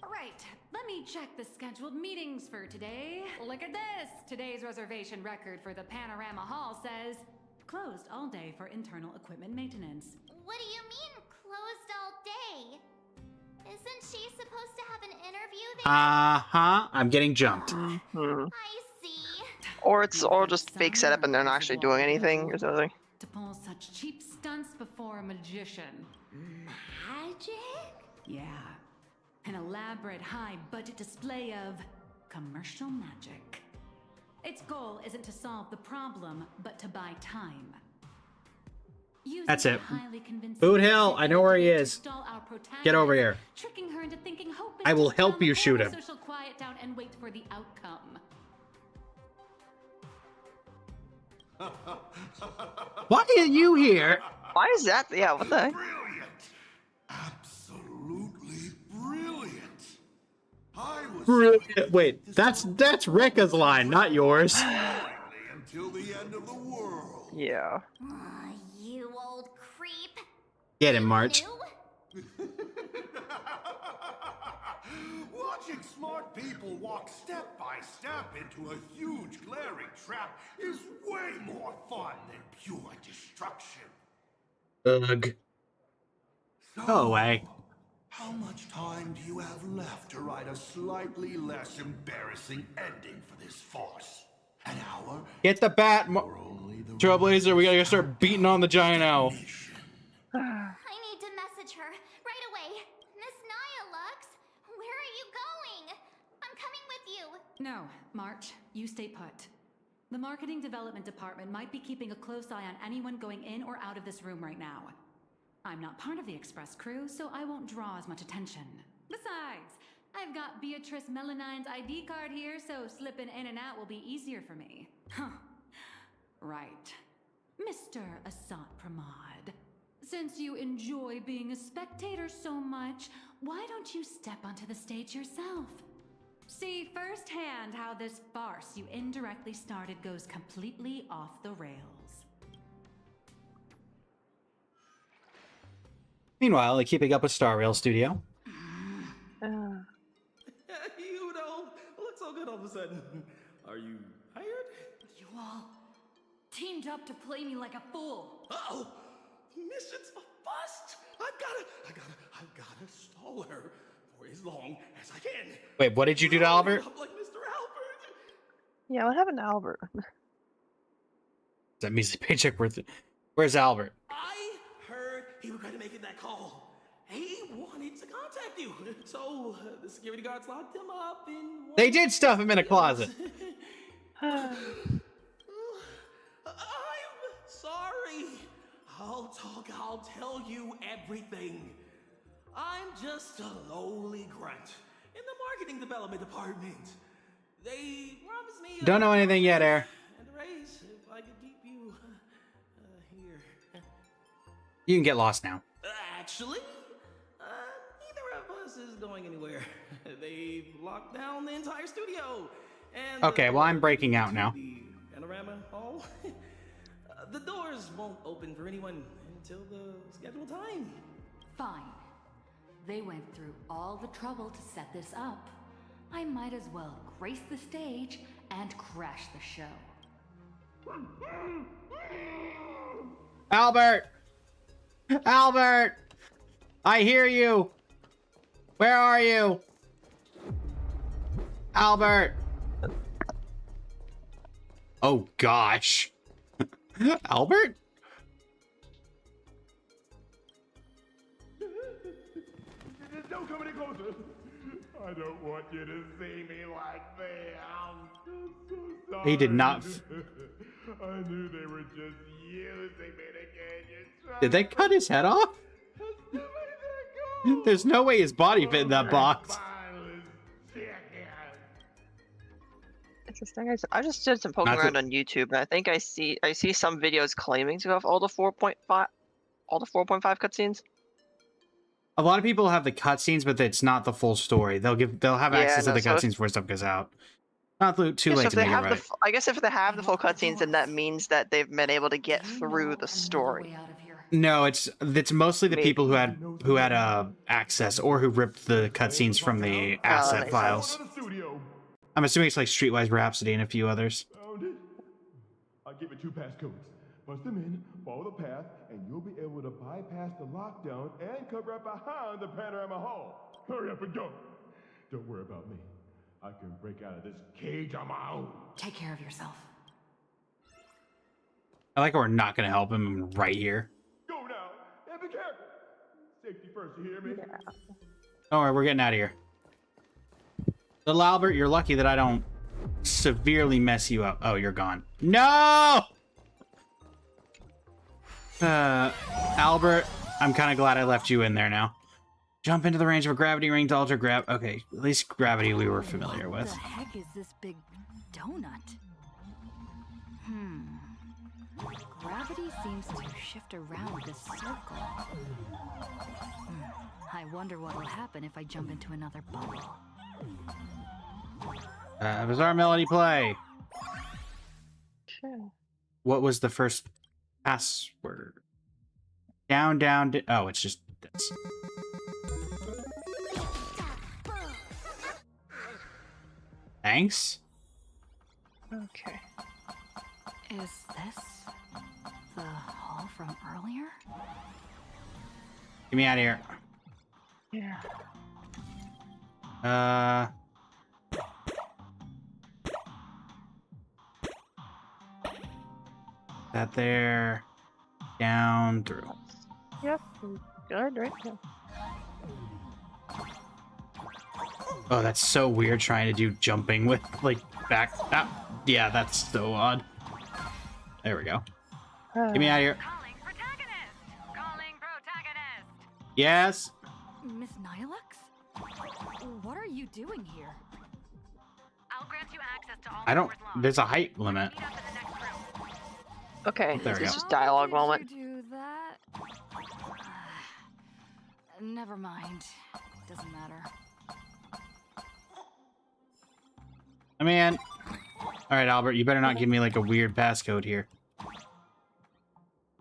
Right, let me check the scheduled meetings for today. Look at this. Today's reservation record for the Panorama Hall says, closed all day for internal equipment maintenance. What do you mean, closed all day? Isn't she supposed to have an interview there? I'm getting jumped. I see. Or it's all just fake setup and they're not actually doing anything or something. To pull such cheap stunts before a magician. Magic? Yeah. An elaborate high-budget display of commercial magic. Its goal isn't to solve the problem, but to buy time. Using That's it. highly convincing Boot Hill, I know where he to is. stall our protagonist, Get over here. tricking her into thinking hope is I will just help around you the shoot corner, him. So she'll quiet down and wait for the outcome. Why are you here? Why is that? Yeah, what the heck? Absolutely brilliant. I was Brilliant. Wait, that's Rekka's line, not yours. until the end of the world. Yeah. You old creep. Get him, March. Watching smart people walk step by step into a huge glaring trap is way more fun than pure destruction. Ugh. Go away. How much time do you have left to write a slightly less embarrassing ending for this farce? An hour? Get the bat, Trailblazer. We gotta start beating on the giant owl. I need to message her right away. Miss Naya Lux, where are you going? I'm coming with you. No, March, you stay put. The marketing development department might be keeping a close eye on anyone going in or out of this room right now. I'm not part of the express crew, so I won't draw as much attention. Besides, I've got Beatrice Melanine's ID card here, so slipping in and out will be easier for me. Huh. Right. Mr. Asant Pramod, since you enjoy being a spectator so much, why don't you step onto the stage yourself? See firsthand how this farce you indirectly started goes completely off the rails. Meanwhile, keeping up with Star Rail Studio. You don't look so good all of a sudden. Are you hired? You all teamed up to play me like a fool. Uh-oh! Mission's a bust! I've gotta stall her for as long as I can. Wait, what did you do to Albert? Like Mr. Albert. Yeah, what happened to Albert? That means the paycheck worth it. Where's Albert? I heard he regretted making that call. He wanted to contact you, so the security guards locked him up in. They did stuff him in a closet. I'm sorry. I'll tell you everything. I'm just a lowly grunt in the marketing development department. They promised me Don't know anything yet, Air. and a raise if I could keep you here. You can get lost now. Actually, neither of us is going anywhere. They've locked down the entire studio. And Okay, well, I'm breaking out now. the panorama hall. The doors won't open for anyone until the scheduled time. Fine. They went through all the trouble to set this up. I might as well grace the stage and crash the show. Albert! Albert! I hear you! Where are you? Albert! Oh gosh. Albert? Don't come any closer. I don't want you to see me like that. I'm so sorry. He did not. I knew they were just using me to get you. Did they cut his head off? There's no way his body fit in that box. Interesting. I just did some poking around on YouTube, and I think I see some videos claiming to have all the 4.5 cutscenes. A lot of people have the cutscenes, but it's not the full story. They'll have access to the cutscenes before stuff goes out. Not too late to make it right. I guess if they have the full cutscenes, then that means that they've been able to get through the story. No, it's mostly the people who had access or who ripped the cutscenes from the asset files. I'm assuming it's like Streetwise Rhapsody and a few others. Found it. I'll give it 2 passcodes. Punch them in, follow the path, and you'll be able to bypass the lockdown and come right behind the panorama hall. Hurry up and go. Don't worry about me. I can break out of this cage on my own. Take care of yourself. I like how we're not going to help him right here. Go now, and be careful. Safety first, you hear me? Yeah. Don't worry, we're getting out of here. Little Albert, you're lucky that I don't severely mess you up. Oh, you're gone. No! Albert, I'm kind of glad I left you in there now. Jump into the range of a gravity ring to alter okay, at least gravity we were familiar with. What the heck is this big donut? Gravity seems to shift around this circle. I wonder what'll happen if I jump into another bubble. Bizarre melody play. Sure. What was the first password? Down, down, oh, it's just this. Thanks. Okay. Is this the hall from earlier? Get me out of here. Yeah. That there. Down through. Yep. Good, right? Yeah. Oh, that's so weird trying to do jumping with, like, back. Ah, yeah, that's so odd. There we go. Get me out of here. Calling protagonist! Calling protagonist! Yes? Miss Nihilux? What are you doing here? I'll grant you access to all I don't. There's a height limit. Okay, There we this go. is dialogue moment. Do that? Never mind. Doesn't matter. Man. All right, Albert, you better not give me like a weird passcode here.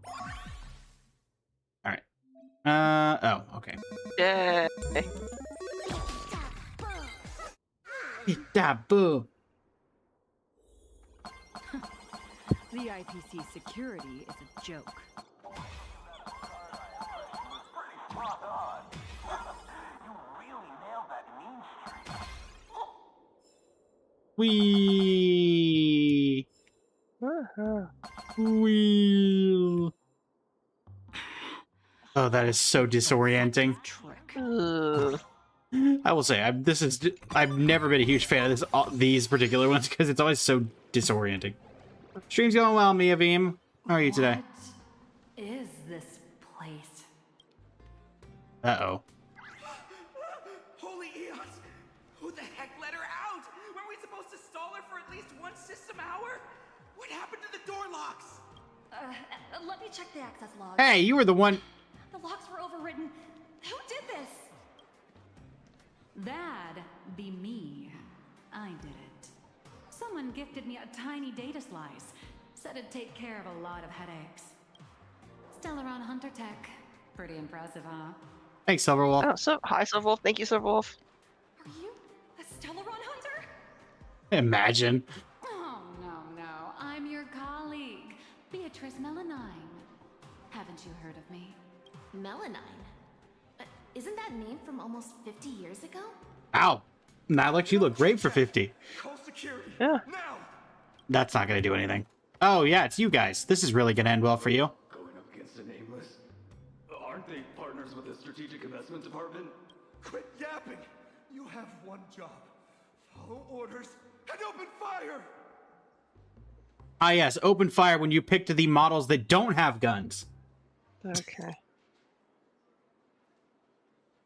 All right. Oh, okay. Yay. Boo. The IPC security is a joke. Wee. Wee. Oh, that is so disorienting. I will say, I've never been a huge fan of these particular ones because it's always so disorienting. Stream's going well, Mia Veem. How are you today? What is this place? Uh-oh. Holy eons! Who the heck let her out? Weren't we supposed to stall her for at least one system hour? What happened to the door locks? Let me check the access logs. Hey, you were the one. The locks were overwritten. Who did this? That'd be me. I did it. Someone gifted me a tiny data slice. Said it'd take care of a lot of headaches. Stellaron Hunter Tech. Pretty impressive, huh? Thanks, Silverwolf. Oh, so hi, Silverwolf. Thank you, Silverwolf. Are you a Stellaron Hunter? Imagine. Oh, no. I'm your colleague, Beatrice Melanine. Haven't you heard of me? Melanine? Isn't that name from almost 50 years ago? Ow. Nihilux, you look great for 50. Call security. Yeah. Now! That's not going to do anything. Oh, yeah, it's you guys. This is really going to end well for you. Going up against a nameless. Aren't they partners with the strategic investment department? Quit yapping! You have one job. Follow orders and open fire! Ah, yes, open fire when you picked the models that don't have guns. Okay.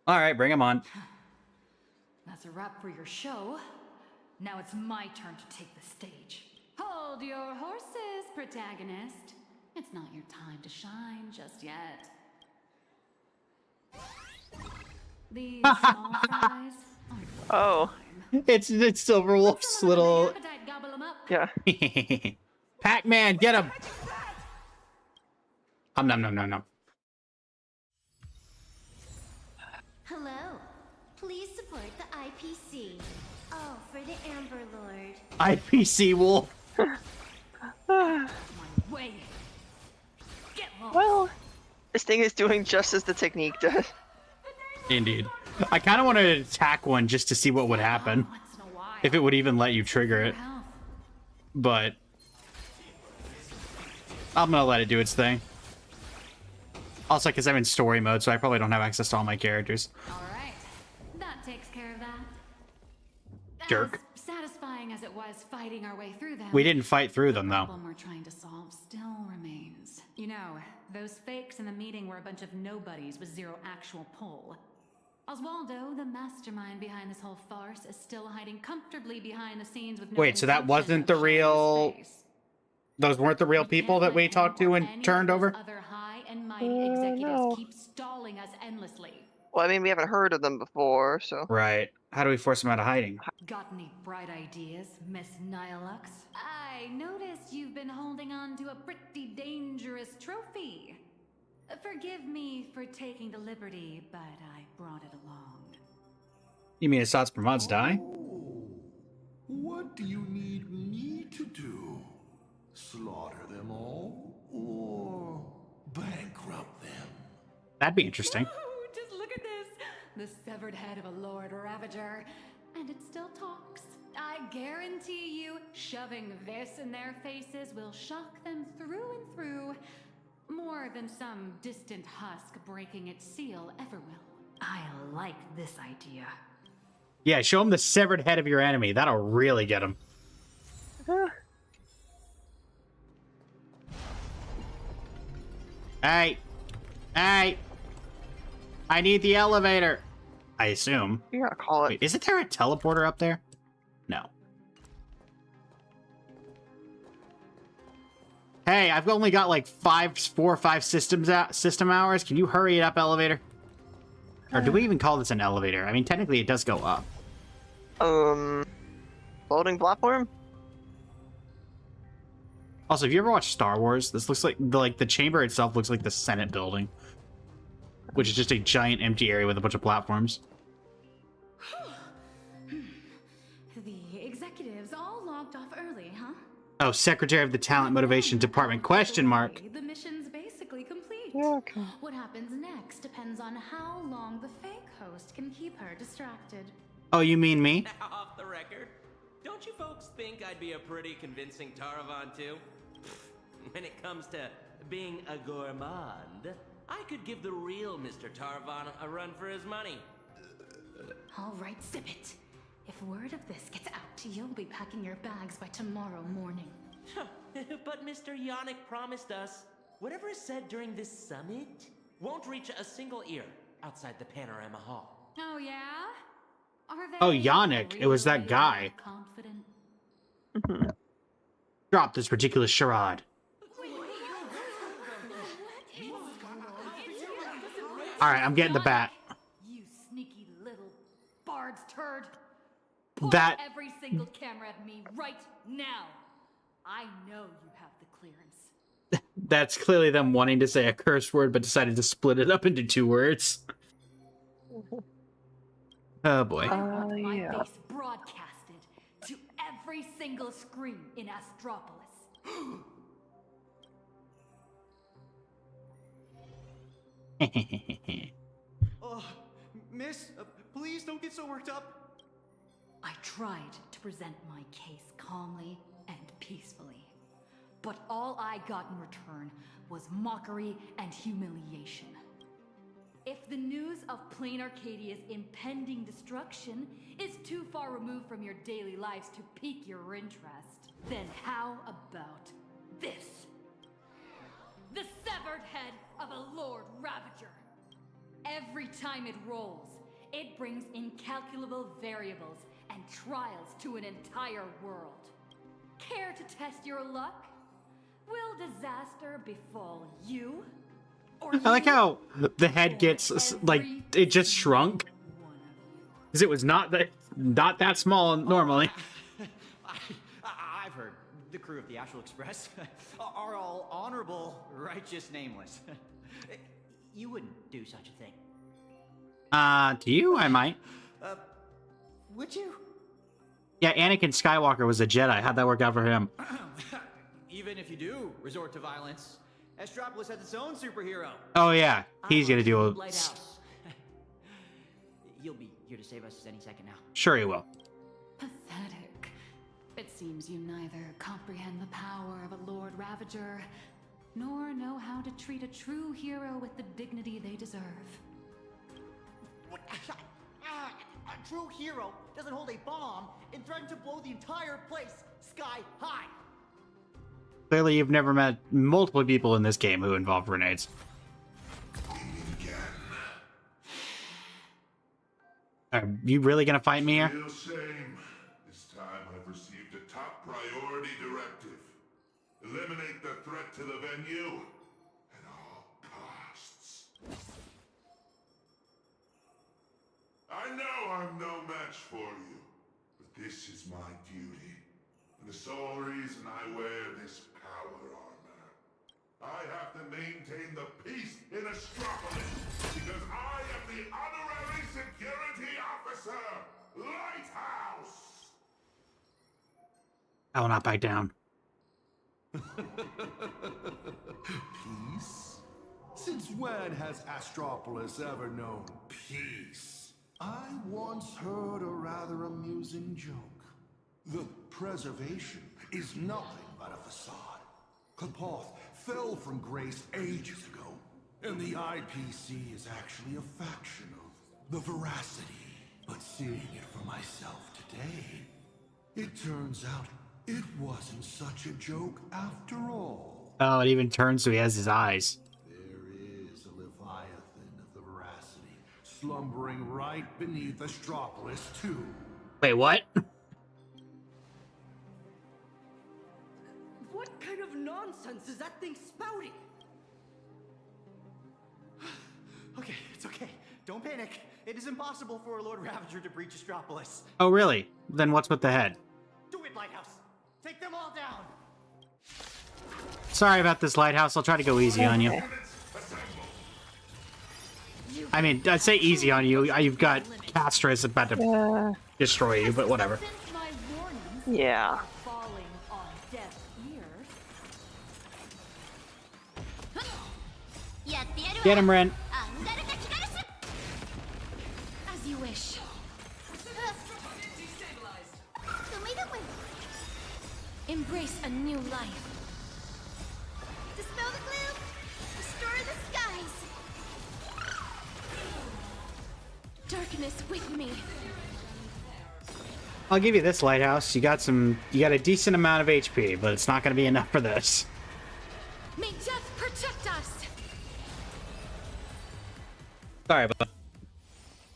All right, bring them on. That's a wrap for your show. Now it's my turn to take the stage. Hold your horses, protagonist. It's not your time to shine just yet. These small fries aren't Oh. It's Silverwolf's little... appetite, gobble 'em up. Yeah. Pac-Man, get him! Nom. Hello. Please support the IPC. Oh, for the Amber Lord. IPC Wolf. Way. Get lost. Well, this thing is doing just as the technique does. Indeed. I kind of want to attack one just to see what would happen. If it would even let you trigger it. But I'm going to let it do its thing. Also, because I'm in story mode, so I probably don't have access to all my characters. Alright. That takes care of that. Jerk. As satisfying as it was fighting our way through them. We didn't fight through them, The though. problem we're trying to solve still remains. You know, those fakes in the meeting were a bunch of nobodies with zero actual pull. Oswaldo, the mastermind behind this whole farce, is still hiding comfortably behind the scenes with no Wait, so that intention wasn't of the showing real... his face. Those weren't the real people that we talked to and turned over? Other high and mighty executives no. keep stalling us endlessly. Well, I mean, we haven't heard of them before, so. Right. How do we force them out of hiding? Got any bright ideas, Miss Nihilux? I noticed you've been holding on to a pretty dangerous trophy. Forgive me for taking the liberty, but I brought it along. You mean Assad's Promods die? What do you need me to do? Slaughter them all? Or bankrupt them? That'd be interesting. Ooh, just look at this! The severed head of a Lord Ravager. And it still talks. I guarantee you, shoving this in their faces will shock them through and through. More than some distant husk breaking its seal ever will. I like this idea. Yeah, show him the severed head of your enemy. That'll really get him. Hey! Hey! I need the elevator! I assume. You gotta call it. Wait, isn't there a teleporter up there? No. Hey, I've only got like 4 or 5 system hours. Can you hurry it up, elevator? Or do we even call this an elevator? I mean, technically it does go up. Floating platform? Also, if you ever watched Star Wars, this looks like the chamber itself looks like the Senate building, which is just a giant empty area with a bunch of platforms. The executives all logged off early, huh? Oh, Secretary of the Talent Motivation Department, question mark. The mission's basically complete. Yeah, okay. What happens next depends on how long the fake host can keep her distracted. Oh, you mean me? Now, off the record, don't you folks think I'd be a pretty convincing Taravan too? When it comes to being a gourmand, I could give the real Mr. Taravan a run for his money. All right, zip it. If word of this gets out, you'll be packing your bags by tomorrow morning. But Mr. Yannick promised us whatever is said during this summit won't reach a single ear outside the Panorama Hall. Oh, yeah? Are they Oh, Yannick. It was that guy. Confident? Drop this ridiculous charade. Alright, I'm getting the bat. You sneaky little bard's turd. That... Every single camera at me right now. I know you have the clearance. That's clearly them wanting to say a curse word, but decided to split it up into 2 words. Oh boy. I want my face broadcasted to every single screen in Astropolis. Oh, miss, please don't get so worked up. I tried to present my case calmly and peacefully, but all I got in return was mockery and humiliation. If the news of Plain Arcadia's impending destruction is too far removed from your daily lives to pique your interest, then how about this? The severed head of a Lord Ravager. Every time it rolls, it brings incalculable variables and trials to an entire world. Care to test your luck? Will disaster befall you? I like how the head gets, like, it just shrunk. Because it was not that small normally. I've heard the crew of the Astral Express are all honorable, righteous, nameless. You wouldn't do such a thing. To you, I might. Would you? Yeah, Anakin Skywalker was a Jedi. How'd that work out for him? Even if you do resort to violence, Astropolis has its own superhero. Oh yeah, he's gonna do a... Lighthouse. He'll be here to save us any second now. Sure he will. Pathetic. It seems you neither comprehend the power of a Lord Ravager, nor know how to treat a true hero with the dignity they deserve. A true hero doesn't hold a bomb and threaten to blow the entire place sky high. Clearly you've never met multiple people in this game who involve grenades. Are you really gonna fight me here? Real shame. This time I've received a top priority directive. Eliminate the threat to the venue at all costs. I know I'm no match for you, but this is my duty. And the sole reason I wear this power armor. I have to maintain the peace in Astropolis because I am the honorary security officer, Lighthouse. I will not back down. Peace? Since when has Astropolis ever known peace? I once heard a rather amusing joke. The preservation is nothing but a facade. Klapoth fell from grace ages ago, and the IPC is actually a faction of the veracity. But seeing it for myself today, it turns out it wasn't such a joke after all. Oh, it even turns so he has his eyes. There is a Leviathan of the veracity slumbering right beneath Astropolis, too. Wait, what? What kind of nonsense is that thing spouting? Okay, it's okay. Don't panic. It is impossible for a Lord Ravager to breach Astropolis. Oh, really? Then what's with the head? Do it, Lighthouse. Take them all down. Sorry about this, Lighthouse. I'll try to go easy on you. I mean, I'd say easy on you. You've got Castris about to destroy you, but whatever. Yeah. Get him, Ren. As you wish. Embrace a new life. Dispel the gloom. Restore the skies. Darkness with me. I'll give you this, Lighthouse. You got a decent amount of HP, but it's not going to be enough for this. May death protect us. Sorry about.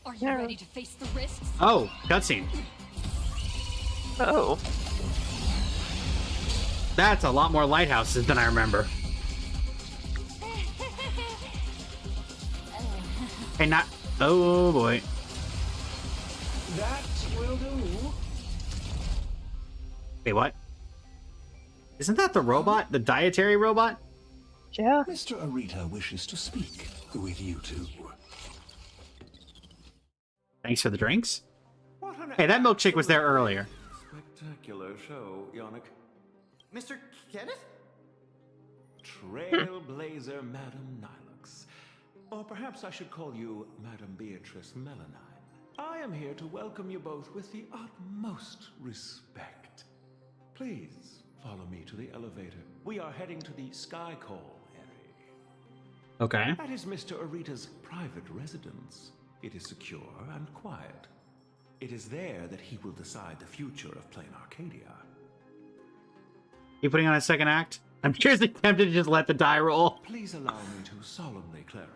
Are you ready to face the risks? Oh, cutscene. Oh. That's a lot more lighthouses than I remember. Hey, not. Oh boy. That will do. Wait, what? Isn't that the robot? The dietary robot? Yeah. Mr. Arita wishes to speak with you two. Thanks for the drinks. Hey, that milkshake was there earlier. Spectacular show, Yannick. Mr. Kenneth? Trailblazer Madame Nilux. Or perhaps I should call you Madame Beatrice Melanine. I am here to welcome you both with the utmost respect. Please follow me to the elevator. We are heading to the Sky Call area. Okay. That is Mr. Arita's private residence. It is secure and quiet. It is there that he will decide the future of Plain Arcadia. You putting on a second act? I'm seriously tempted to just let the die roll. Please allow me to solemnly clarify.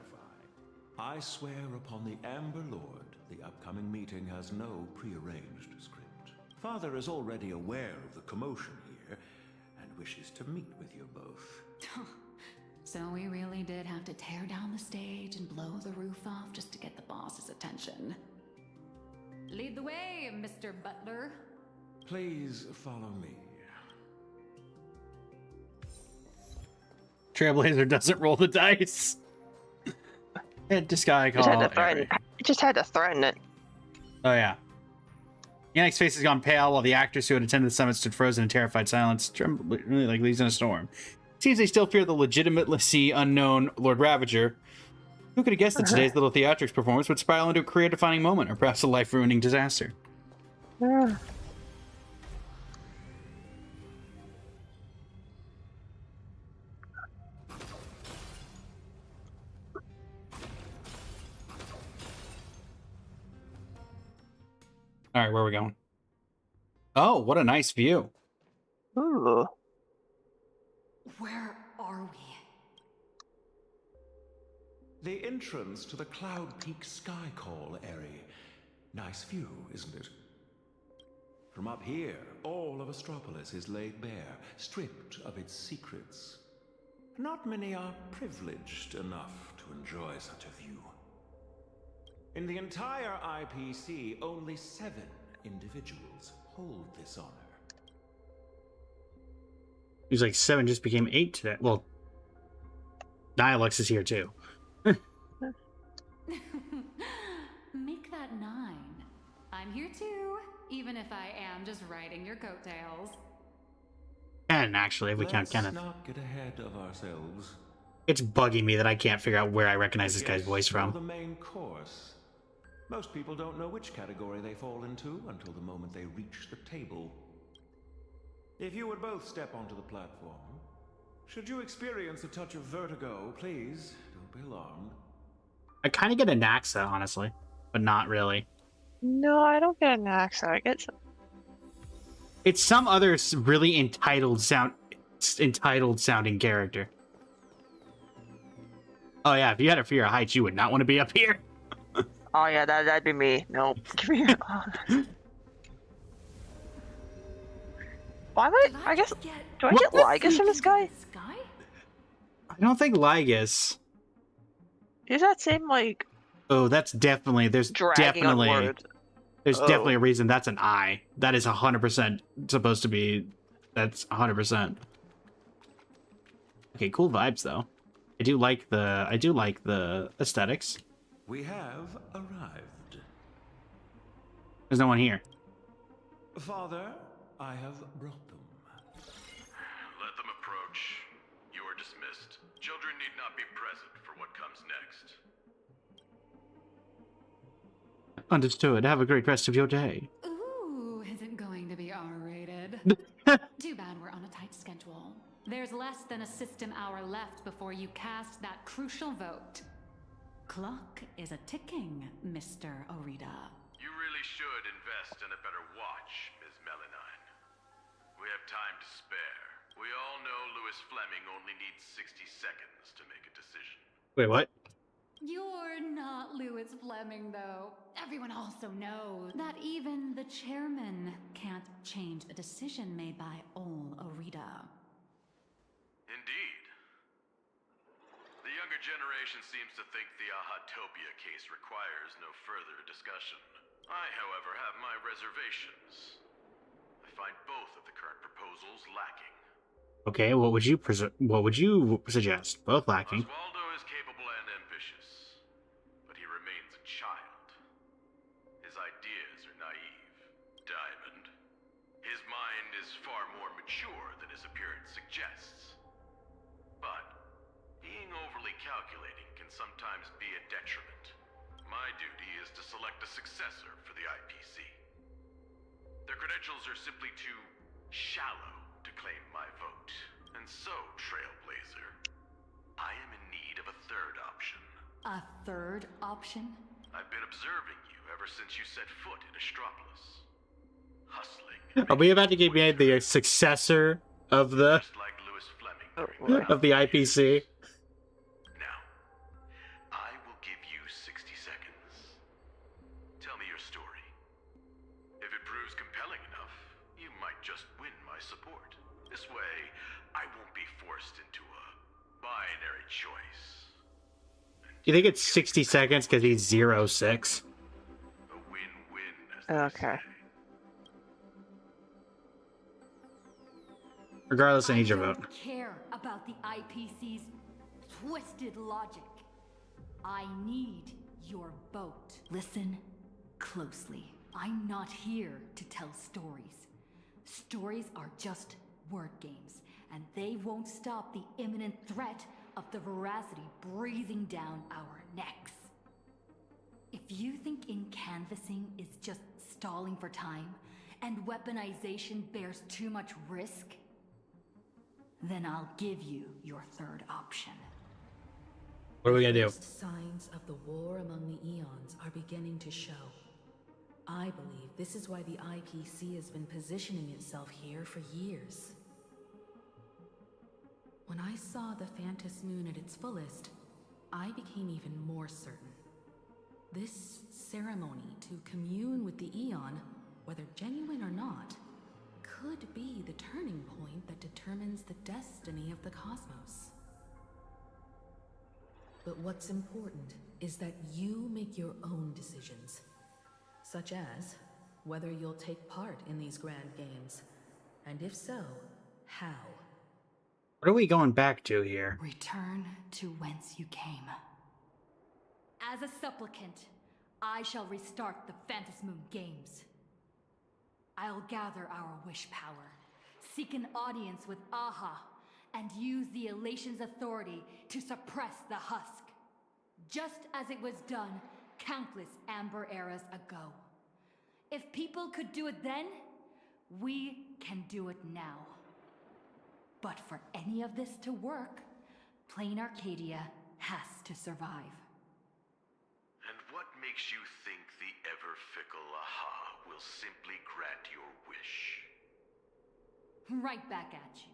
I swear upon the Amber Lord, the upcoming meeting has no prearranged script. Father is already aware of the commotion here and wishes to meet with you both. So we really did have to tear down the stage and blow the roof off just to get the boss's attention. Lead the way, Mr. Butler. Please follow me. Trailblazer doesn't roll the dice. It just got Just had to threaten it. Oh yeah. Yannick's face has gone pale while the actors who had attended the summit stood frozen in terrified silence, trembling really like leaves in a storm. Seems they still fear the legitimately unknown Lord Ravager. Who could have guessed that today's little theatrics performance would spiral into a career-defining moment, or perhaps a life-ruining disaster? Yeah. All right, where are we going? Oh, what a nice view. Ooh. Where are we? The entrance to the Cloud Peak Sky Call area. Nice view, isn't it? From up here, all of Astropolis is laid bare, stripped of its secrets. Not many are privileged enough to enjoy such a view. In the entire IPC, only 7 individuals hold this honor. He was like 7, just became 8 today. Well, Nihilux is here too. Make that 9. I'm here too, even if I am just riding your coattails. And actually, if we count Let's Kenneth. not get ahead of ourselves. It's bugging me that I can't figure out where I recognize this guy's voice Know from. the main course. Most people don't know which category they fall into until the moment they reach the table. If you would both step onto the platform, should you experience a touch of vertigo, please don't be alarmed. I kind of get a Naxa, honestly, but not really. No, I don't get a Naxa. I get some. It's some other really entitled sounding character. Oh yeah, if you had a fear of heights, you would not want to be up here. Oh yeah, that'd be me. Nope. Give me your. Why am I guess. Do I get Lygus from this guy? I don't think Lygus. Is that same like? Oh, that's definitely. There's dragging on definitely. words? There's Oh. definitely a reason that's an I. That is 100% supposed to be. That's 100%. Okay, cool vibes though. I do like the aesthetics. We have arrived. There's no one here. Father, I have brought them. Let them approach. You are dismissed. Children need not be present for what comes next. Understood. Have a great rest of your day. Ooh, is it going to be R-rated? Too bad we're on a tight schedule. There's less than a system hour left before you cast that crucial vote. Clock is a ticking, Mr. Orita. You really should invest in a better watch, Ms. Melanine. We have time to spare. We all know Louis Fleming only needs 60 seconds to make a decision. Wait, what? You're not Louis Fleming, though. Everyone also knows that even the chairman can't change a decision made by Ol Orita. Indeed. The younger generation seems to think the Ahatopia case requires no further discussion. I, however, have my reservations. I find both of the current proposals lacking. Okay, what would you suggest? Both lacking. Oswaldo is capable and ambitious, but he remains a child. His ideas are naive. Diamond. His mind is far more mature than his appearance suggests. But being overly calculating can sometimes be a detriment. My duty is to select a successor for the IPC. Their credentials are simply too shallow to claim my vote. And so, Trailblazer, I am in need of a third option. A third option? I've been observing you ever since you set foot in Astropolis. Hustling. Are we about to get made the successor of the of the IPC? Now, I will give you 60 seconds. Tell me your story. If it proves compelling enough, you might just win my support. This way, I won't be forced into a binary choice. Do you think it's 60 seconds because he's 06? Okay. Regardless, I need your I vote. don't care about the IPC's twisted logic. I need your vote. Listen closely. I'm not here to tell stories. Stories are just word games, and they won't stop the imminent threat of the veracity breathing down our necks. If you think canvassing is just stalling for time, and weaponization bears too much risk, then I'll give you your third option. What are we gonna do? First signs of the war among the Eons are beginning to show. I believe this is why the IPC has been positioning itself here for years. When I saw the Phantos Moon at its fullest, I became even more certain. This ceremony to commune with the Eon, whether genuine or not, could be the turning point that determines the destiny of the cosmos. But what's important is that you make your own decisions, such as whether you'll take part in these grand games, and if so, how. What are we going back to here? Return to whence you came. As a supplicant, I shall restart the Phantasmoon Games. I'll gather our wish power, seek an audience with Aha, and use the Elation's authority to suppress the Husk. Just as it was done countless Amber eras ago. If people could do it then, we can do it now. But for any of this to work, Plain Arcadia has to survive. And what makes you think the ever-fickle Aha will simply grant your wish? Right back at you.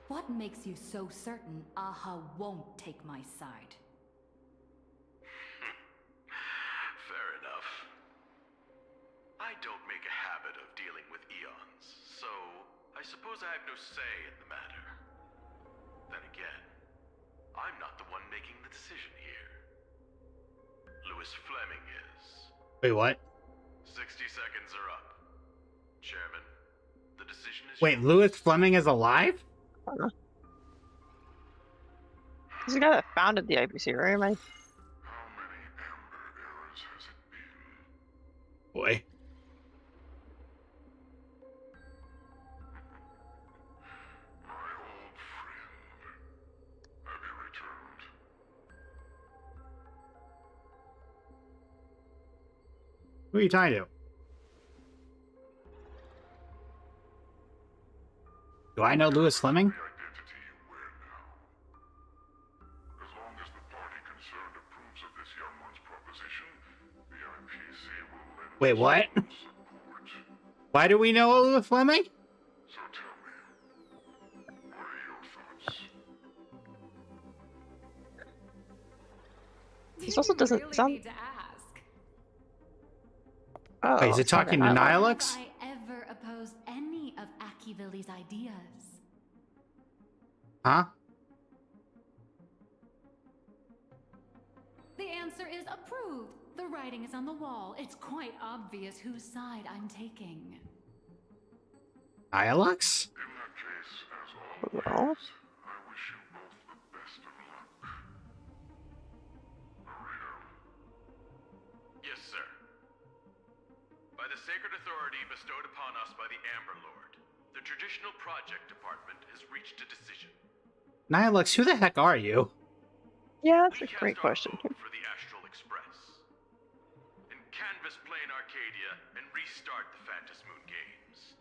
What makes you so certain Aha won't take my side? Fair enough. I don't make a habit of dealing with eons, so I suppose I have no say in the matter. Then again, I'm not the one making the decision here. Louis Fleming is. Wait, what? 60 seconds are up. Chairman, the decision is Wait, Louis Fleming is alive? He's the guy that founded the IBC, right? Am I... Boy. Who are you talking to? Do I know Louis Fleming? Wait, what? Why do we know Louis Fleming? This also doesn't sound... Oh, wait, is it talking to Nihilux? I ever opposed any of Akivilli's ideas? Huh? The answer is approved. The writing is on the wall. It's quite obvious whose side I'm taking. Nihilux? Well... yes, sir. By the sacred authority bestowed upon us by the Amber Lord, the Traditional Project Department has reached a decision. Nihilux, who the heck are you? Yeah, that's a great question. For the Astral Express. And canvas Plain Arcadia and restart the Phantasmoon Games.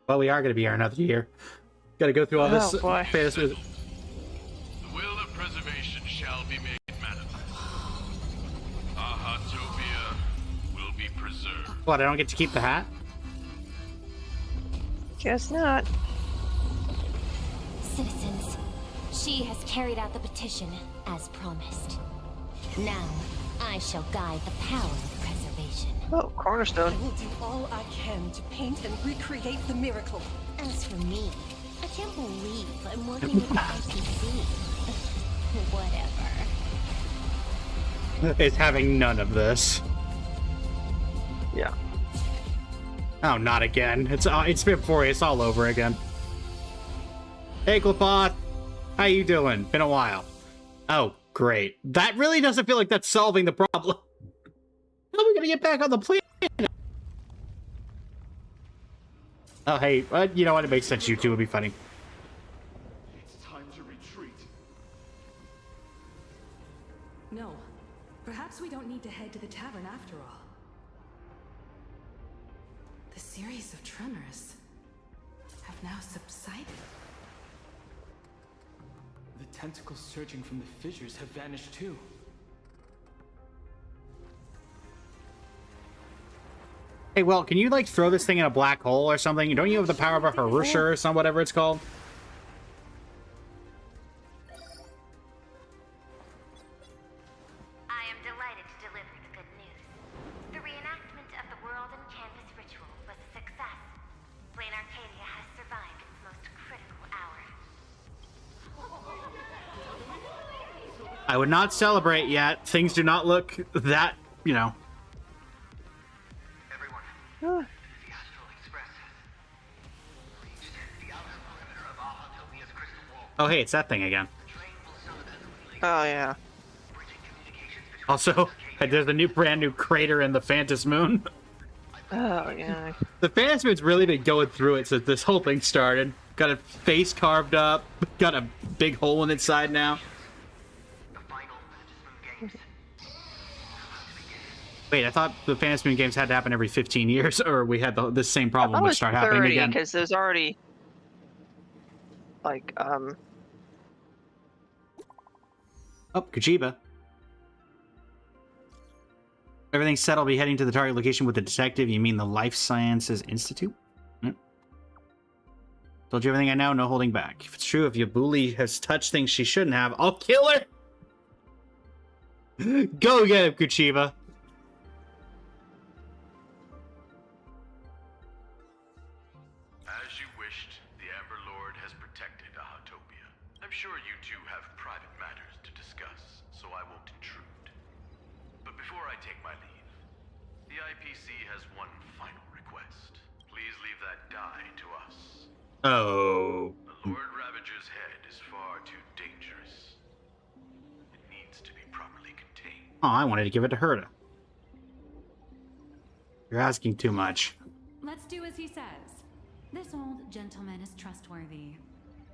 Well, we are going to be here another year. Got to go through all this. The will of preservation shall be made manifest. Ahatopia will be preserved. What, I don't get to keep the hat? Guess not. Citizens, she has carried out the petition as promised. Now, I shall guide the power of preservation. Oh, Cornerstone. I will do all I can to paint and recreate the miracle. As for me, I can't believe I'm working with the IPC. Whatever. It's having none of this. Yeah. Oh, not again. It's been 4 years all over again. Hey, Klapoth. How you doing? Been a while. Oh, great. That really doesn't feel like that's solving the problem. How are we gonna get back on the planet? Oh, hey, you know what? It makes sense. You two would be funny. It's time to retreat. No. Perhaps we don't need to head to the tavern after all. The series of tremors have now subsided. The tentacles surging from the fissures have vanished too. Hey, well, can you, like, throw this thing in a black hole or something? Don't you have the power of a Harusha or some whatever it's called? I am delighted to deliver the good news. The reenactment of the World and Canvas ritual was a success. Plain Arcadia has survived its most critical hour. I would not celebrate yet. Things do not look that, you know. The Astral Express has reached the outer perimeter of Ahatopia's crystal Oh, hey, it's that thing again. Oh, yeah. Also, there's a brand new crater in the Phantom Moon. Oh, yeah. The Phantom Moon's really been going through it since this whole thing started. Got a face carved up, got a big hole in its side now. Wait, I thought the Phantom Moon games had to happen every 15 years, or we had the same problem would start happening again. Because there's already, like, Oh, Kuchiba. Everything's set. I'll be heading to the target location with the detective. You mean the Life Sciences Institute? Told you everything I know, no holding back. If it's true, if Yabuli has touched things she shouldn't have, I'll kill her! Go get him, Kuchiba. As you wished, the Amber Lord has protected Ahatopia. I'm sure you two have private matters to discuss, so I won't intrude. But before I take my leave, the IPC has one final request. Please leave that die to us. Oh. The Lord Ravager's head is far too dangerous. It needs to be properly contained. Oh, I wanted to give it to Herta. You're asking too much. Let's do as he says. This old gentleman is trustworthy.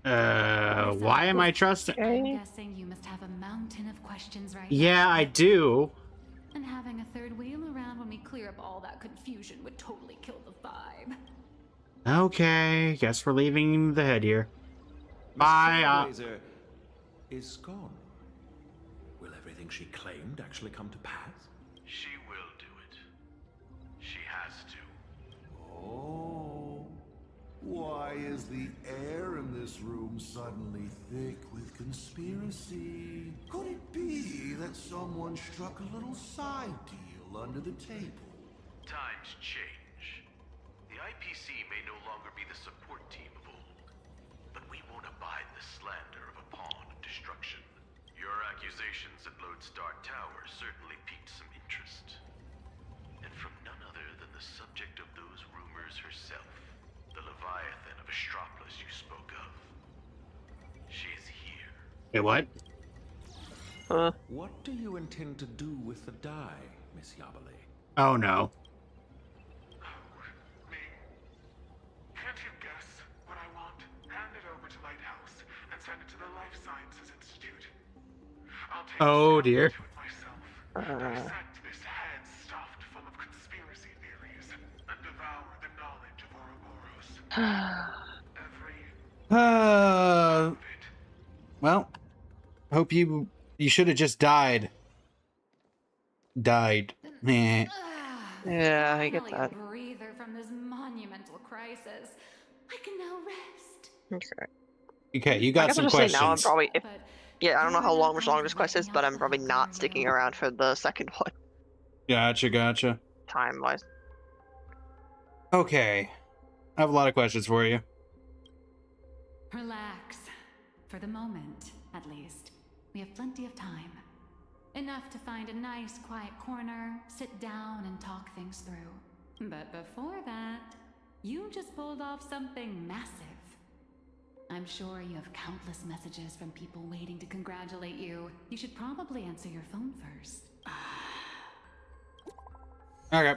Why am I trusting? I'm guessing you must have a mountain of questions right Yeah, now. I do. And having a third wheel around when we clear up all that confusion would totally kill the vibe. Okay, guess we're leaving the head here. Bye. Trailblazer is gone. Will everything she claimed actually come to pass? She will do it. She has to. Oh. Why is the air in this room suddenly thick with conspiracy? Could it be that someone struck a little side deal under the table? Times change. The IPC may no longer be the support team of old, but we won't abide the slander of a pawn of destruction. Your accusations at Lodestar Tower certainly piqued some interest. And from none other than the subject of those rumors herself, the Leviathan of Astropolis you spoke of. She is here. Wait, what? What do you intend to do with the die, Miss Yabali? Oh, no. Can't you guess what I want? Hand it over to Lighthouse and send it to the Life Sciences Institute. I'll take Dear. it myself. Dissect this head stuffed full of conspiracy theories and devour the knowledge of Ouroboros. Well, hope you should have just died. Died. Meh. Yeah, I get Finally that. a breather from this monumental crisis. I can now rest. Okay. Okay, you I got guess some I'll just say now I'm questions. probably, yeah, I don't know how long this quest is, but I'm probably not sticking around for the second one, Gotcha. time-wise. Okay. I have a lot of questions for you. Relax. For the moment, at least. We have plenty of time. Enough to find a nice, quiet corner, sit down, and talk things through. But before that, you just pulled off something massive. I'm sure you have countless messages from people waiting to congratulate you. You should probably answer your phone first. Okay.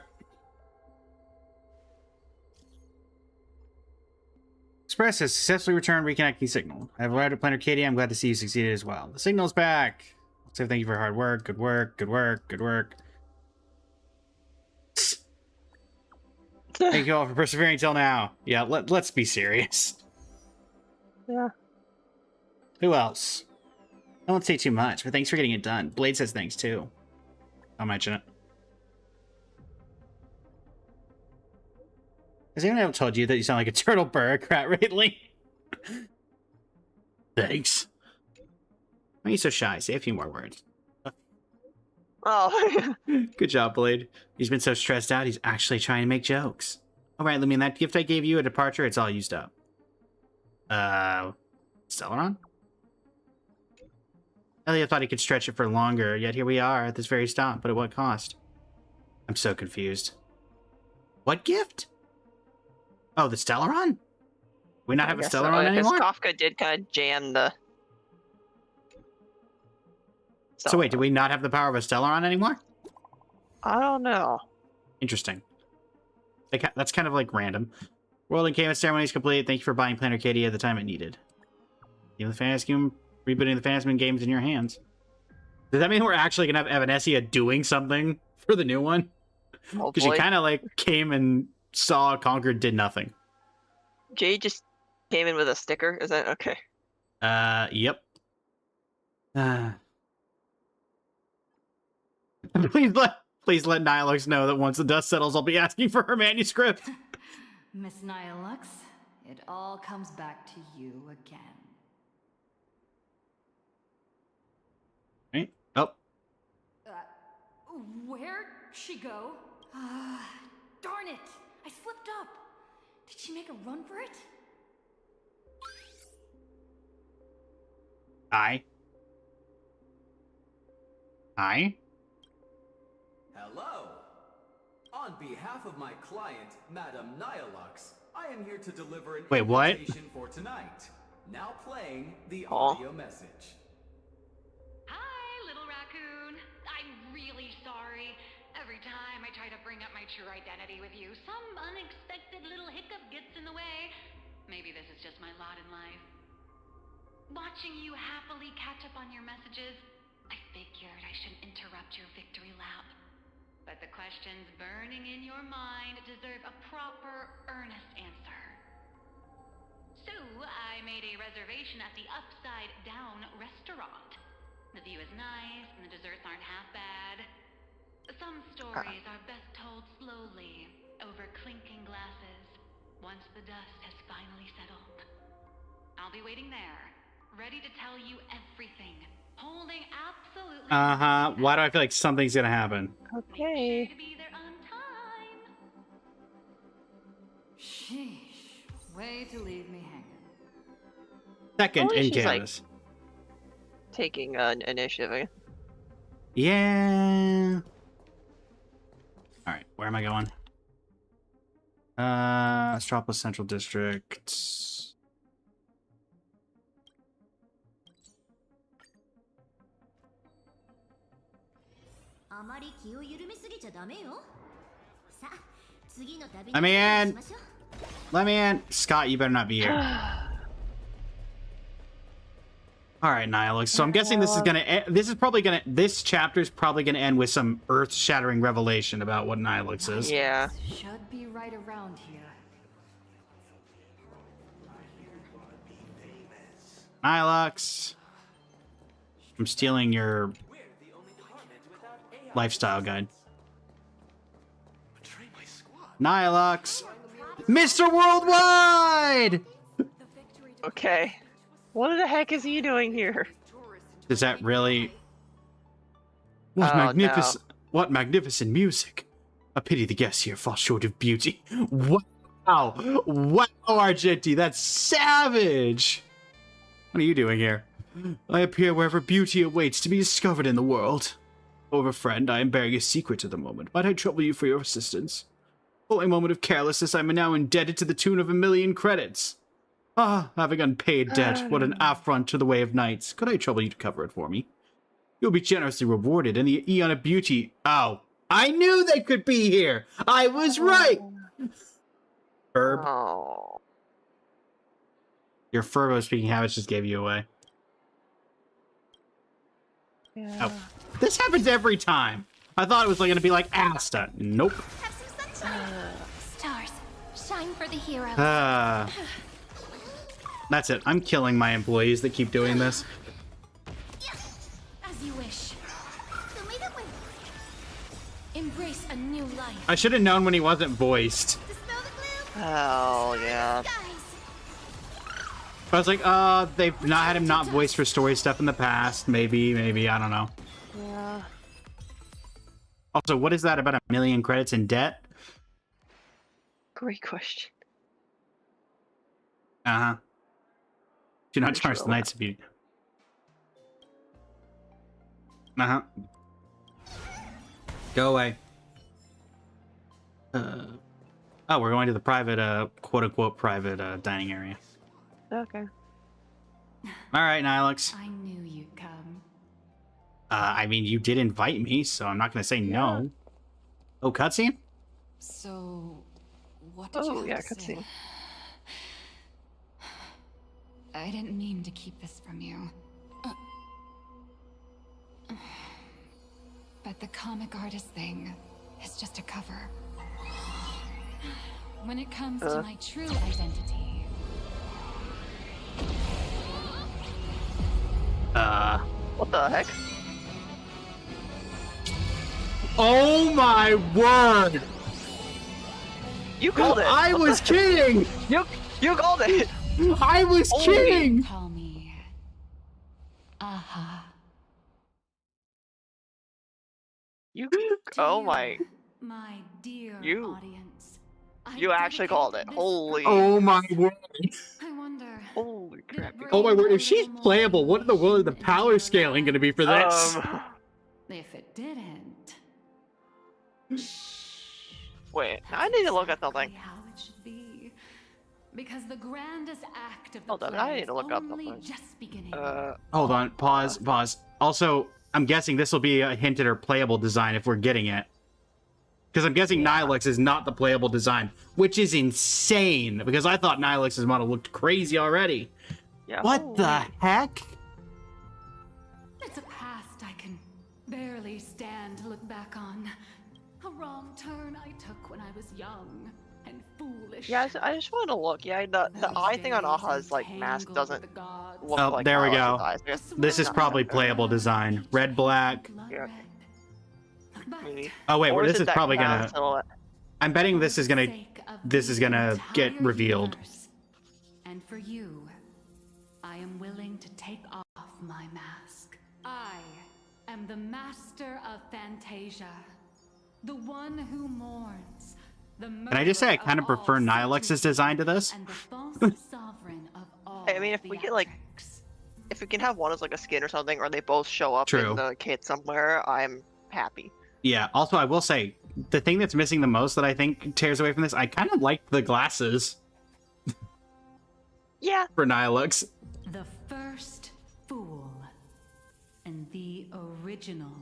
Express has successfully returned reconnecting signal. I've arrived at Planet Arcadia. I'm glad to see you succeeded as well. The signal's back. So thank you for your hard work. Good work. Thank you all for persevering till now. Yeah, let's be serious. Yeah. Who else? I won't say too much, but thanks for getting it done. Blade says thanks too. I'll mention it. Has anyone ever told you that you sound like a turtle bureaucrat lately? Thanks. Why are you so shy? Say a few more words. Oh. Good job, Blade. He's been so stressed out, he's actually trying to make jokes. Alright, Lumion, that gift I gave you at departure, it's all used up. Celeron? Elliot thought he could stretch it for longer, yet here we are at this very stop, but at what cost? I'm so confused. What gift? Oh, the Stellaron? We not I have a guess stellar so, on 'cause anymore? Kafka did kind of jam the. So wait, do we not have the power of a stellar on anymore? I don't know. Interesting. Like, that's kind of like random. World and Canvas ceremony is complete. Thank you for buying Planet Arcadia at the time it needed. Even the Fantasy Game, rebooting the Fantasy games in your hands. Does that mean we're actually gonna have Evanescia doing something for the new one? Because she kind of like came and saw, conquered, did nothing. Jay just came in with a sticker. Is that okay? Yep. Please let Nihilux know that once the dust settles, I'll be asking for her manuscript. Miss Nihilux, it all comes back to you again. Right? Oh. Where'd she go? Darn it! I slipped up. Did she make a run for it? Hi. Hello! On behalf of my client, Madame Nihilux, I am here to deliver an Wait, what? invitation for tonight. Now playing the audio message. Hi, little raccoon. I'm really sorry. Every time I try to bring up my true identity with you, some unexpected little hiccup gets in the way. Maybe this is just my lot in life. Watching you happily catch up on your messages, I figured I shouldn't interrupt your victory lap. But the questions burning in your mind deserve a proper, earnest answer. So, I made a reservation at the Upside Down restaurant. The view is nice, and the desserts aren't half bad. Some stories are best told slowly, over clinking glasses, once the dust has finally settled. I'll be waiting there, ready to tell you everything, holding absolutely Why do I feel like something's gonna happen? Okay. to be there on time. Sheesh. Way to leave me hanging. Second Only in she's, like, canvas. Taking initiative. Yeah. All right, where am I going? Astropolis Central District. Let me in. Let me in. Scott, you better not be here. All right, Nihilux. So I'm guessing this is gonna. This chapter is probably gonna end with some earth-shattering revelation about what Nihilux is. Yeah. Should be right around here. Nihilux. I'm stealing your lifestyle guide. Nihilux. Mr. Worldwide! Okay. What the heck is he doing here? Is that really... What Oh, magnificent... What magnificent music. A pity the guests here fall short of beauty. Wow. Wow, Argenti, that's savage! What are you doing here? I appear wherever beauty awaits to be discovered in the world. However, friend, I am bearing a secret at the moment. Might I trouble you for your assistance? For a moment of carelessness, I am now indebted to the tune of 1,000,000 credits. Ah, having unpaid debt, what an affront to the way of knights. Could I trouble you to cover it for me? You'll be generously rewarded, and the Eon of Beauty... Oh, I knew they could be here! I was right! Ferb. Oh. Your Furbo speaking habits just gave you away. Yeah. Oh. This happens every time. I thought it was like going to be like Asta. Nope. Stars, shine for the heroes. That's it. I'm killing my employees that keep doing this. As you wish. Embrace a new life. I should have known when he wasn't voiced. Oh, yeah. I was like, they've not had him not voiced for story stuff in the past. Maybe, I don't know. Yeah. Also, what is that about 1,000,000 credits in debt? Great question. Uh-huh. Do not Pretty charge sure the Knights of Beauty. Uh-huh. Go away. Oh, we're going to the private, quote-unquote private dining area. Okay. All right, Nihilux. I knew you'd come. I mean, you did invite me, so I'm not going to say no. Oh, cutscene? So, what did you have to say? cutscene. I didn't mean to keep this from you. But the comic artist thing is just a cover. When it comes to my true identity... What the heck? Oh my word! You called it! I was kidding! You called it! I was kidding! Call me... Aha. You... Oh my... My dear You... audience. You actually called it. Holy... Oh my word. I wonder... Holy crap. Oh my word, if she's playable, what in the world is the power scaling going to be for this? If it didn't... Wait, I need to look at something. How it should be. Because the grandest act of the Hold on, play I need is to look up only something. just beginning. Hold on, pause. Also, I'm guessing this will be a hint at her playable design if we're getting it. Because I'm guessing Nihilux is not the playable design, which is insane, because I thought Nihilux's model looked crazy already. Yeah. What the heck? It's a past I can barely stand to look back on. A wrong turn I took when I was young and foolish. Yeah, I just wanted to look. Yeah, the eye thing on Aha's like mask doesn't look Oh, like there we Nihilus' go. eyes. I guess This is not probably that good. playable design. Red, black. Yeah. Maybe. Oh wait, Or this it is that probably clown gonna. silhouette? I'm betting this is gonna get revealed. And for you, I am willing to take off my mask. I am the master of Fantasia, the one who mourns. Can I just say I kind of prefer Nihilux's design to this? I mean, if we get like, if we can have one as like a skin or something, or they both show up True. in the kit somewhere, I'm happy. Yeah, also I will say, the thing that's missing the most that I think tears away from this, I kind of like the glasses. Yeah. For Nihilux. The first fool and the original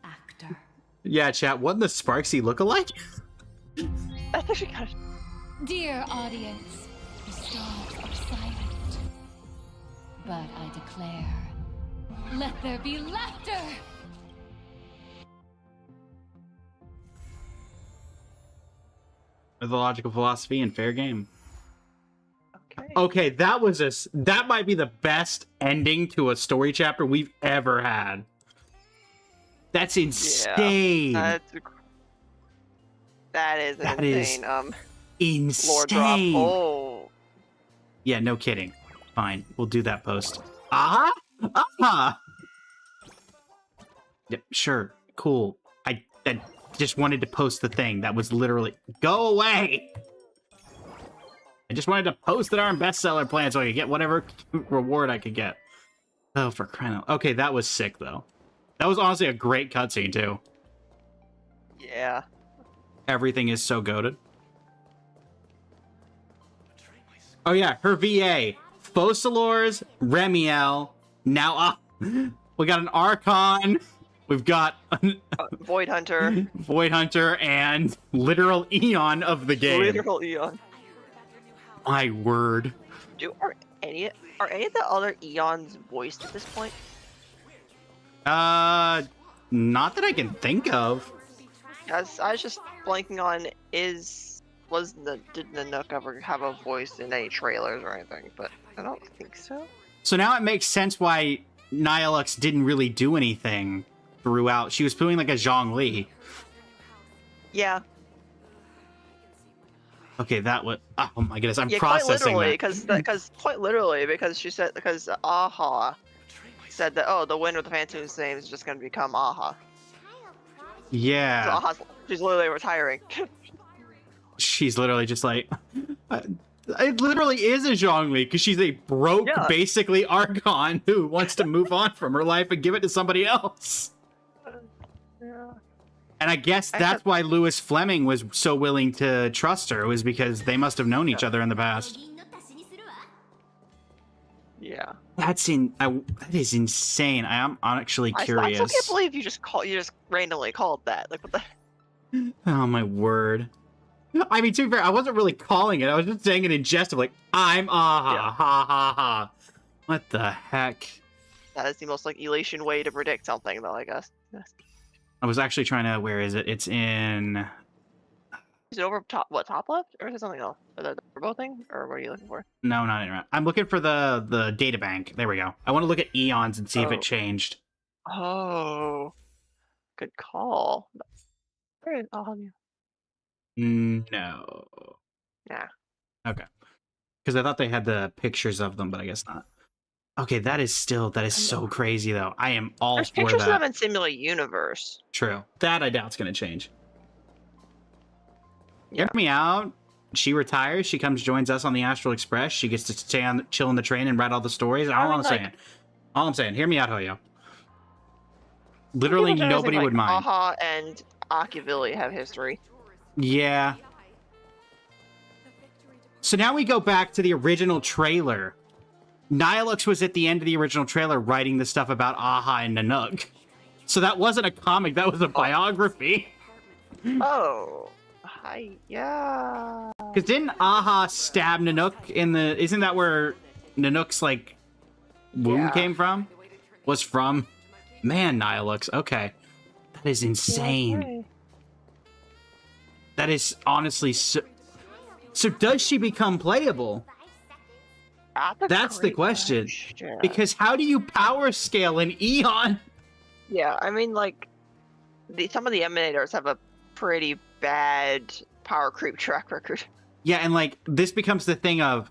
actor. Yeah, chat, what in the Sparksy look-alike? That's actually kind of... Dear audience, the stars are silent. But I declare, let there be laughter! Mythological philosophy and fair game. Okay, that might be the best ending to a story chapter we've ever had. That's insane. Yeah, that is insane. Insane. Lore drop. Oh. Yeah, no kidding. Fine, we'll do that post. Yep, sure, cool. I just wanted to post the thing that was literally go away. I just wanted to post it on bestseller plan so I could get whatever reward I could get. Oh, for crying out. Okay, that was sick though. That was honestly a great cutscene too. Yeah. Everything is so goated. Oh yeah, her VA. Focalors, Remiel, now we got an Archon, we've got Void Hunter. Void Hunter, and literal Eon of the game. Literal Eon. My word. Dude, are any of the other Eons voiced at this point? Not that I can think of. Guys, I was just blanking on did the Nook ever have a voice in any trailers or anything? But I don't think so. So now it makes sense why Nihilux didn't really do anything throughout. She was doing like a Zhongli. Yeah. Okay, that was. Oh my goodness, I'm Yeah, processing quite literally, because she said, because Aha said that, oh, the winner of the Phantom's name is just going to become Aha. Yeah. So she's literally retiring. She's literally just like. It literally is a Zhongli because she's a broke, basically Archon who wants to move on from her life and give it to somebody else. Yeah. And I guess that's why Louis Fleming was so willing to trust her, was because they must have known each other in the past. Yeah. That is insane. I am actually I curious. still can't believe you just randomly called that. Like, what the? Oh my word. I mean, to be fair, I wasn't really calling it. I was just saying it in jest of like, I'm aha, ha ha ha. What the heck? That is the most like elation way to predict something, though. I guess. Yes. I was actually trying to. Where is it? It's in. Is it over top? What, top left, or is it something else? The turbo thing, or what are you looking for? No, not in. I'm looking for the data bank. There we go. I want to look at eons and see if it changed. Oh, good call. Where is? I'll help you. No. Nah. Okay. Because I thought they had the pictures of them, but I guess not. Okay, that is so crazy though. I am all There's for pictures of that. them in Simulate Universe. True. That I doubt's gonna change. Hear me out. She retires. She comes, joins us on the Astral Express. She gets to stay on, chill on the train, and write all the stories. All I'm saying. All I'm saying. Hear me out, Hoyo. Literally nobody would mind. Aha and Akivili have history. Yeah. So now we go back to the original trailer. Nihilux was at the end of the original trailer writing the stuff about Aha and Nanook. So that wasn't a comic, that was a biography. Oh. Hi. Yeah. Because didn't Aha stab Nanook in the... Isn't that where Nanook's, like, wound came from? Was from? Man, Nihilux. Okay. That is insane. Okay. That is honestly so... So does she become playable? That's the question. Because how do you power scale an Eon? Yeah, I mean, like, some of the Emanators have a pretty bad power creep track record. Yeah, and like, this becomes the thing of...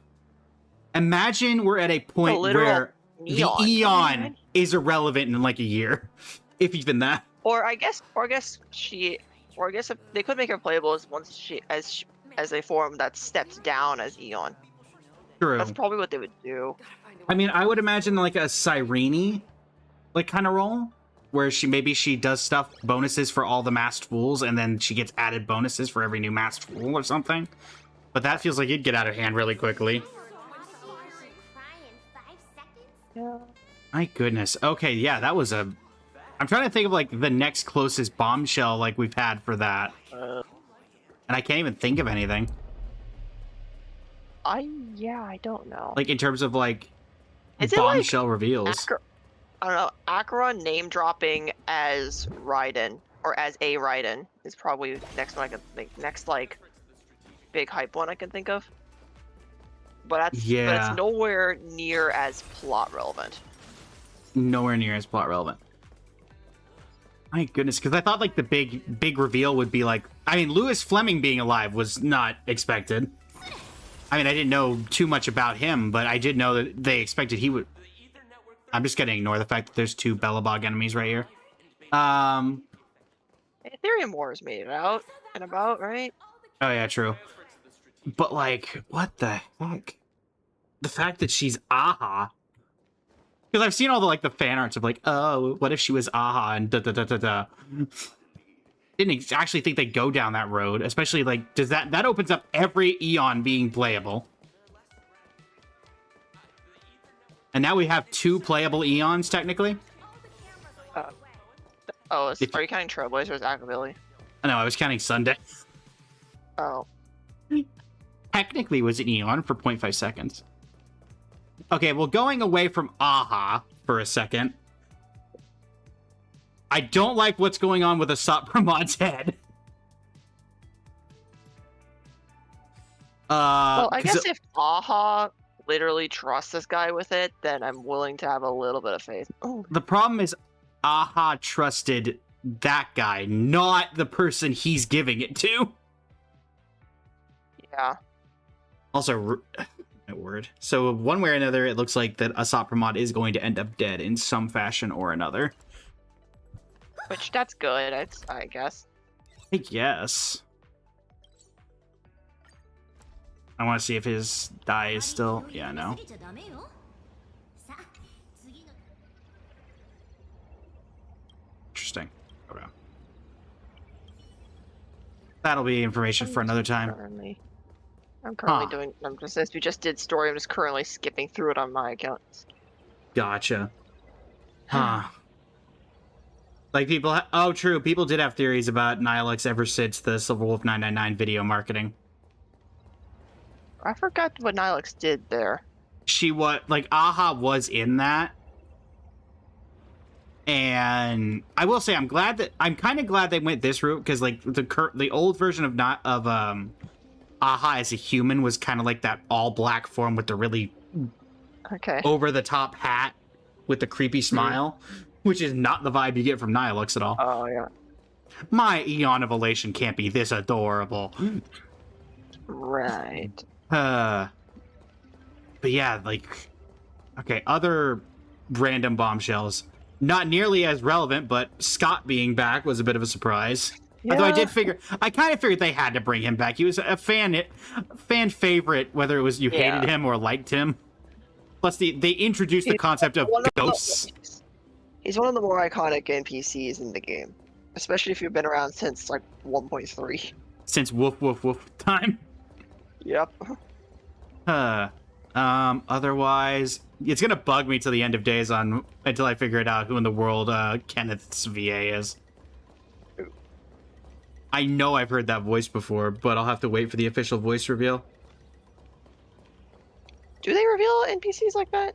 Imagine we're at a point where the Eon is irrelevant in like a year. If even that. Or I guess if they could make her playable as a form that steps down as Eon. True. That's probably what they would do. I mean, I would imagine like a Cyrene, like, kind of role, where she does stuff, bonuses for all the masked fools, and then she gets added bonuses for every new masked fool or something. But that feels like it'd get out of hand really quickly. Yeah. My goodness. Okay, yeah, that was a... I'm trying to think of like the next closest bombshell like we've had for that. And I can't even think of anything. I don't know. Like in terms of like Is it bombshell like reveals. I don't know. Akira name dropping as Raiden or as a Raiden is probably next one I can think. Next like big hype one I can think of. But it's nowhere near as plot relevant. Nowhere near as plot relevant. My goodness, because I thought like the big reveal would be like, I mean, Louis Fleming being alive was not expected. I mean, I didn't know too much about him, but I did know that they expected he would... I'm just gonna ignore the fact that there's two Bellabog enemies right here. Ethereum Wars made it out and about, right? Oh yeah, true. But like, what the heck? The fact that she's Aha... Because I've seen all the like the fan arts of like, oh, what if she was Aha and da da da da da. Didn't actually think they'd go down that road, especially like, does that opens up every Eon being playable. And now we have 2 playable Eons technically. Are you counting Trailblazers Akavili? No, I was counting Sunday. Oh. Technically was an Eon for 0.5 seconds. Okay, well, going away from Aha for a second. I don't like what's going on with Asap Pramod's head. Well, I guess if Aha literally trusts this guy with it, then I'm willing to have a little bit of faith. Oh. The problem is Aha trusted that guy, not the person he's giving it to. Yeah. Also... word. So one way or another, it looks like that Asap Pramod is going to end up dead in some fashion or another. Which, that's good, I guess. I guess. I want to see if his die is still... Yeah, no. Interesting. Okay. That'll be information for another time. I'm currently doing. Since we just did story, I'm just currently skipping through it on my account. Gotcha. Huh. Like people, oh true, people did have theories about Nihilux ever since the Silver Wolf 999 video marketing. I forgot what Nihilux did there. She like Aha was in that. And I will say I'm kind of glad they went this route, because like the old version of Aha as a human was kind of like that all black form with the really over the top hat with the creepy smile, which is not the vibe you get from Nihilux at all. Oh yeah. My Eon of Elation can't be this adorable. Right. But yeah, like, okay, other random bombshells. Not nearly as relevant, but Scott being back was a bit of a surprise. Yeah. Although I kind of figured they had to bring him back. He was a fan favorite, whether it was you hated him or liked him. Plus, they introduced the concept of ghosts. He's one of the more iconic NPCs in the game, especially if you've been around since like 1.3. Since woof woof woof time. Yep. Otherwise, it's gonna bug me till the end of days until I figure it out who in the world Kenneth's VA is. I know I've heard that voice before, but I'll have to wait for the official voice reveal. Do they reveal NPCs like that?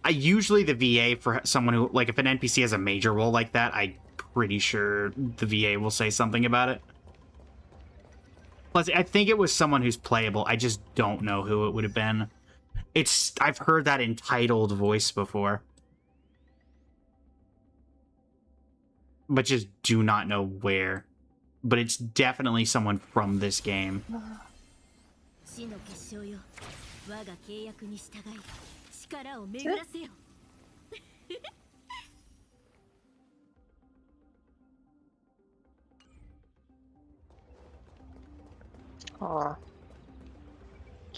Usually the VA for someone who, like, if an NPC has a major role like that, I'm pretty sure the VA will say something about it. Plus, I think it was someone who's playable. I just don't know who it would have been. I've heard that entitled voice before. But just do not know where. But it's definitely someone from this game. Yeah,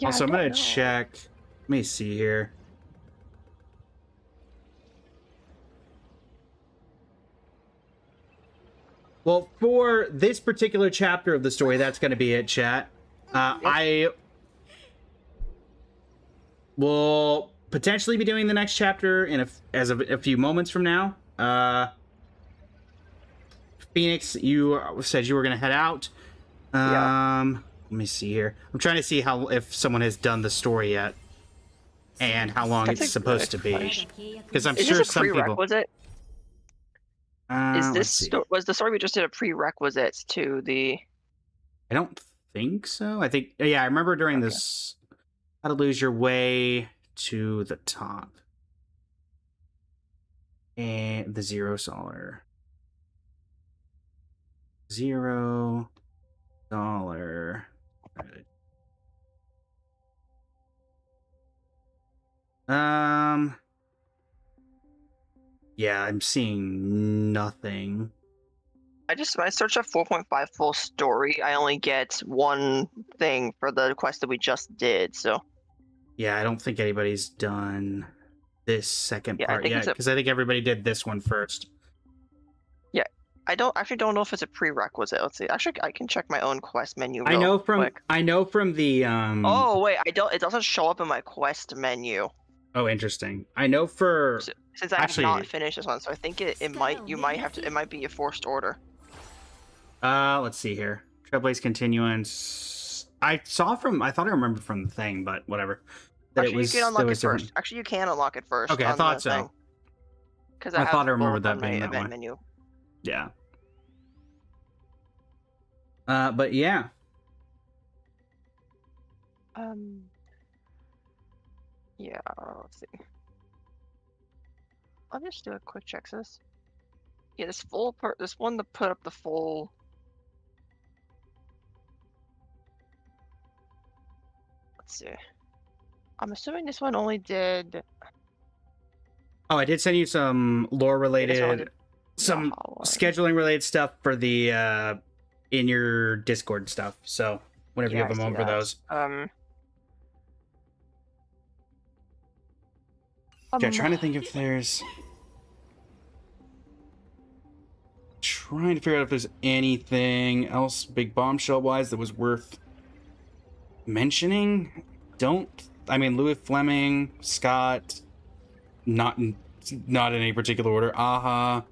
also, I'm gonna check. Let me see here. Well, for this particular chapter of the story, that's going to be it, chat. I will potentially be doing the next chapter in a few moments from now. Phoenix, you said you were going to head out. Let me see here. I'm trying to see if someone has done the story yet, and how long it's supposed to be. Because I'm sure some people. Was the story we just did a prerequisite to the? I don't think so. I think I remember during this how to lose your way to the top and the $0. $0. Yeah, I'm seeing nothing. When I search up 4.5 full story, I only get one thing for the quest that we just did, so. Yeah, I don't think anybody's done this second part yet, because I think everybody did this one first. Yeah, I actually don't know if it's a prerequisite. Let's see. Actually, I can check my own quest menu I know from the Oh wait, it doesn't show up in my quest menu. Oh, interesting. I know for since I have not finished this one, so I think it might be a forced order. Let's see here. Trailblaze Continuance. I thought I remembered from the thing, but whatever. Actually, you can unlock it first. Actually, you can unlock it first. Okay, I thought so. Because I thought I remembered that being that event way. Menu. Yeah. But yeah. Yeah, let's see. I'll just do a quick check. So this this one to put up the full. Let's see. I'm assuming this one only did. Oh, I did send you some lore related, some scheduling related stuff for the in your Discord stuff. So whenever you have a moment for those. Okay, I'm trying to think if there's. Trying to figure out if there's anything else big bombshell wise that was worth mentioning. I mean, Louis Fleming, Scott. Not in any particular order. Aha.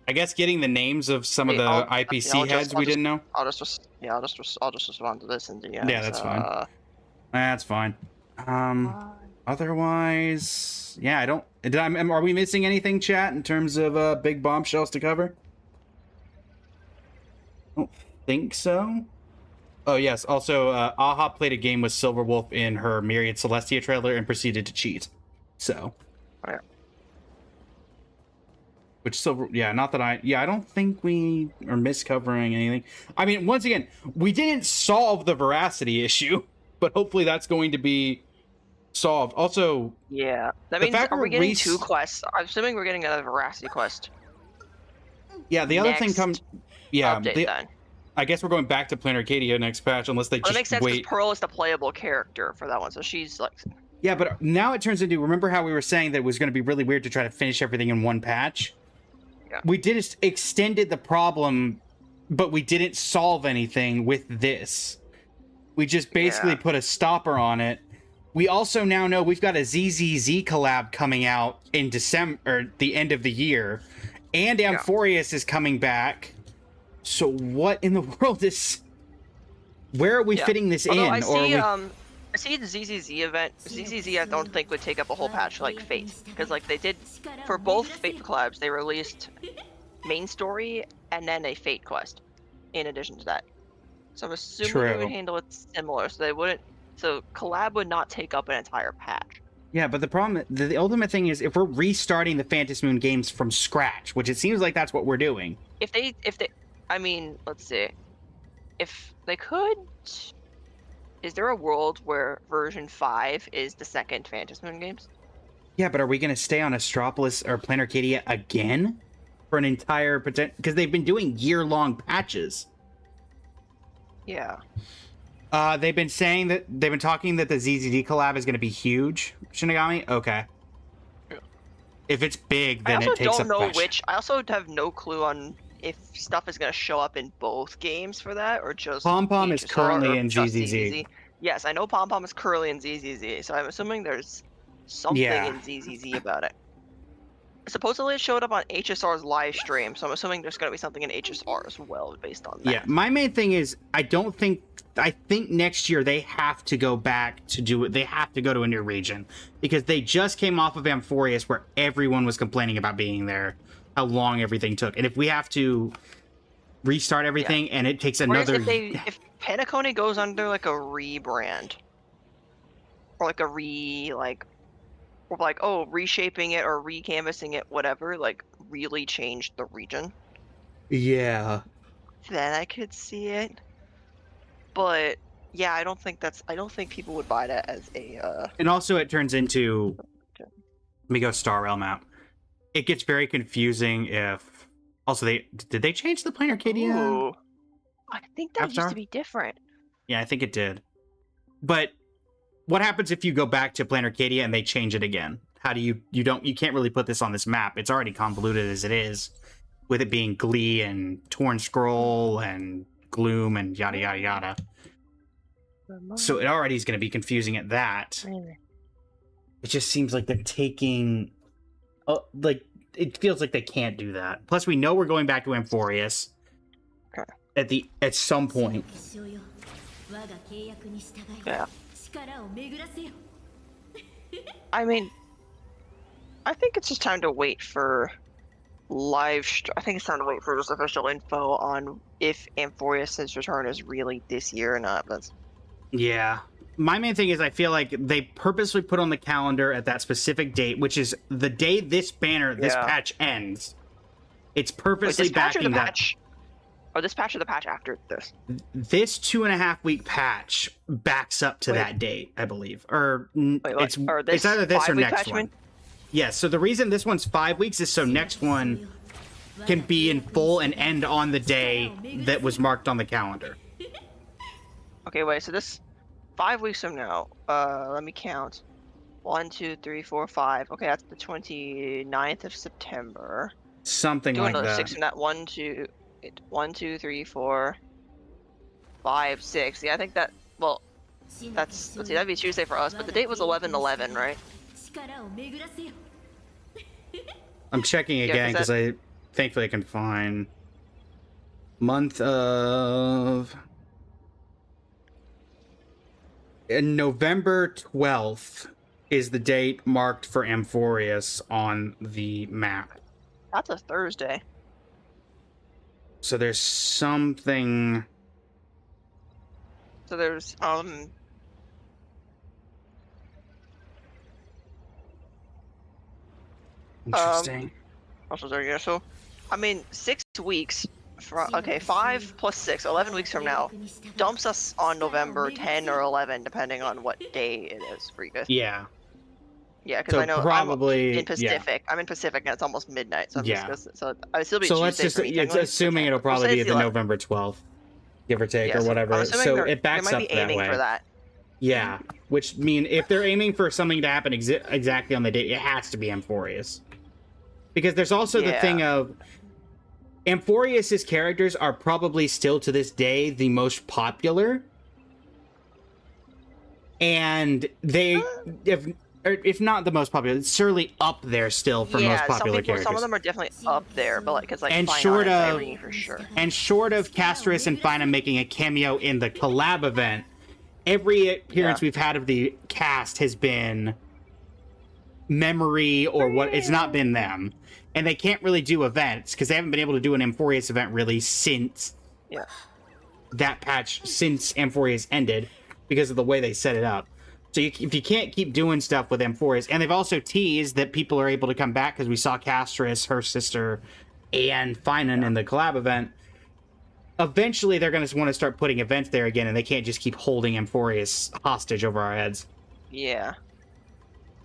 I guess getting the names of some of the IPC heads we didn't know. I'll just respond to this in the end. Yeah, that's fine. That's fine. Otherwise, yeah, I don't. Are we missing anything, chat, in terms of big bombshells to cover? I don't think so. Oh yes. Also, Aha played a game with Silverwolf in her Myriad Celestia trailer and proceeded to cheat. So. Yeah. Which Silver, yeah, not that I don't think we are miscovering anything. I mean, once again, we didn't solve the veracity issue, but hopefully that's going to be solved. Also, yeah, that means are we getting 2 quests? I'm assuming we're getting another veracity quest. Yeah, the other thing comes. Yeah, then. I guess we're going back to Planar Arcadia next patch, unless they just that makes sense wait. Because Pearl is the playable character for that one, so she's like. Yeah, but now it turns into. Remember how we were saying that it was going to be really weird to try to finish everything in one patch? Yeah. We did extended the problem, but we didn't solve anything with this. We just basically put a stopper on it. We also now know we've got a ZZZ collab coming out in December, or the end of the year, and Amphorius is coming back. So what in the world is? Where are we fitting this in? I see the ZZZ event. ZZZ I don't think would take up a whole patch like Fate, because like they did for both Fate collabs, they released main story and then a Fate quest in addition to that. So I'm assuming they would handle it similar, so they wouldn't. So collab would not take up an entire patch. Yeah, but the problem, the ultimate thing is if we're restarting the Phantom Moon games from scratch, which it seems like that's what we're doing. If they, I mean, let's see, if they could. Is there a world where version 5 is the second Phantom Moon games? Yeah, but are we going to stay on Astropolis or Planar Arcadia again for an entire potential? Because they've been doing year-long patches. Yeah. They've been saying that they've been talking that the ZZD collab is going to be huge. Shinigami, okay. Yeah. If it's big, then it takes I also don't know patch. which. I also have no clue on if stuff is going to show up in both games for that, or just Pom Pom is currently in ZZZ. Yes, I know Pom Pom is currently in ZZZ, so I'm assuming there's something in ZZZ about it. Supposedly it showed up on HSR's live stream, so I'm assuming there's going to be something in HSR as well based on that. Yeah, my main thing is I think next year they have to go back to do it. They have to go to a new region because they just came off of Amphorius where everyone was complaining about being there, how long everything took. And if we have to restart everything and it takes another... If Penacony goes under like a rebrand or like a reshaping it or recanvassing it, whatever, like really change the region. Yeah. Then I could see it. But yeah, I don't think people would buy that as a And also it turns into let me go Star Realm map. It gets very confusing if also did they change the Planar Arcadia? Ooh. I think that used to be different. Yeah, I think it did. But what happens if you go back to Planar Arcadia and they change it again? How do you can't really put this on this map. It's already convoluted as it is, with it being Glee and Torn Scroll and Gloom and yada yada yada. So it already is going to be confusing at that. It just seems like they're taking it feels like they can't do that. Plus we know we're going back to Amphorius. Okay. At some point. Yeah. I mean, I think it's just time to wait for I think it's time to wait for just official info on if Amphorius' return is really this year or not. Yeah. My main thing is I feel like they purposely put on the calendar at that specific date, which is the day this patch ends. It's purposely backing that. Or this patch or the patch after this? This 2.5 week patch backs up to that date, I believe. Or it's either this or next one. Yes, so the reason this one's 5 weeks is so next one can be in full and end on the day that was marked on the calendar. Okay, wait, so this 5 weeks from now, let me count. 1, 2, 3, 4, 5. Okay, that's the 29th of September. Something like that. Do another 6 from that. 1, 2, 3, 4, 5, 6. Yeah, I think that, well, let's see, that'd be Tuesday for us, but the date was 11/11, right? I'm checking again because I thankfully I can find month of November 12th is the date marked for Amphorius on the map. That's a Thursday. So there's something. So there's Interesting. Also there, yeah. So, I mean, 6 weeks from 5 plus 6, 11 weeks from now, dumps us on November 10 or 11, depending on what day it is for you guys. Yeah. Yeah, because So I know probably I'm in Pacific. Yeah. I'm in Pacific and it's almost midnight. So I'm Yeah. just so I still be. So Tuesday let's just for me, it's technically. assuming it'll probably say be it's the 11th. November 12th, give or take, Yeah, or so I'm whatever. assuming So they it backs might up be that aiming way. for that. Yeah, which mean if they're aiming for something to happen exactly on the date, it has to be Amphorius. Because there's also the thing of Amphorius's characters are probably still to this day the most popular, and they if not the most popular, it's surely up there still for most popular characters. Some of them are definitely up there, but like it's like And Fine short Arts, of Irene for sure. and short of Castris and Fina making a cameo in the collab event, every appearance we've had of the cast has been memory or what. It's not been them, and they can't really do events because they haven't been able to do an Amphorius event really since that patch, since Amphorius ended, because of the way they set it up. So if you can't keep doing stuff with Amphorius, and they've also teased that people are able to come back because we saw Castris, her sister, and Finan in the collab event. Eventually, they're going to want to start putting events there again, and they can't just keep holding Amphorius hostage over our heads. Yeah.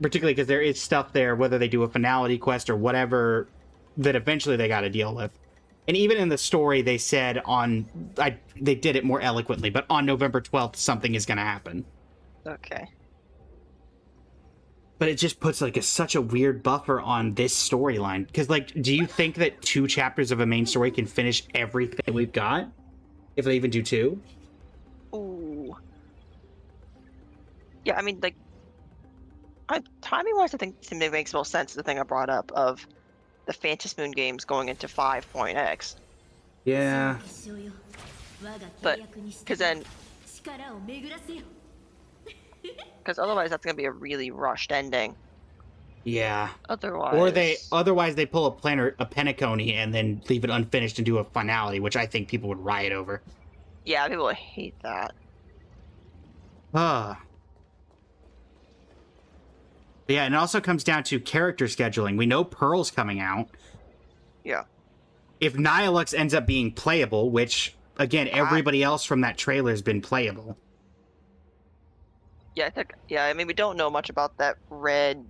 Particularly because there is stuff there, whether they do a finality quest or whatever, that eventually they got to deal with. And even in the story, they said they did it more eloquently, but on November 12th, something is going to happen. Okay. But it just puts like such a weird buffer on this storyline. Because like, do you think that 2 chapters of a main story can finish everything we've got? If they even do 2? Ooh. Yeah, I mean, like, timing-wise, I think to me makes most sense. The thing I brought up of the Phantom Moon games going into 5.x. Yeah. But because then, because otherwise that's gonna be a really rushed ending. Yeah. Otherwise they pull a Penacony and then leave it unfinished and do a finality, which I think people would riot over. Yeah, people hate that. Yeah, and it also comes down to character scheduling. We know Pearl's coming out. Yeah. If Nihilux ends up being playable, which, again, everybody else from that trailer has been playable. Yeah, I mean, we don't know much about that red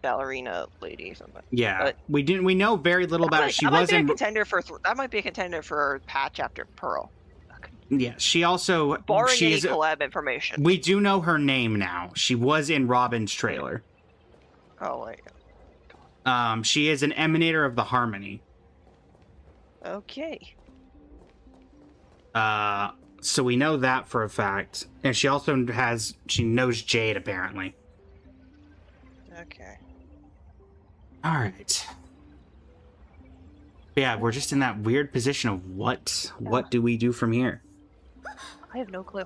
ballerina lady. Something. Yeah, we know very little about it. She was in that might be a contender for patch after Pearl. Yeah, she also barring any collab information. We do know her name now. She was in Robin's trailer. Oh wait. She is an emanator of the Harmony. Okay. So we know that for a fact, and she also knows Jade apparently. Okay. All right. Yeah, we're just in that weird position of what do we do from here? I have no clue.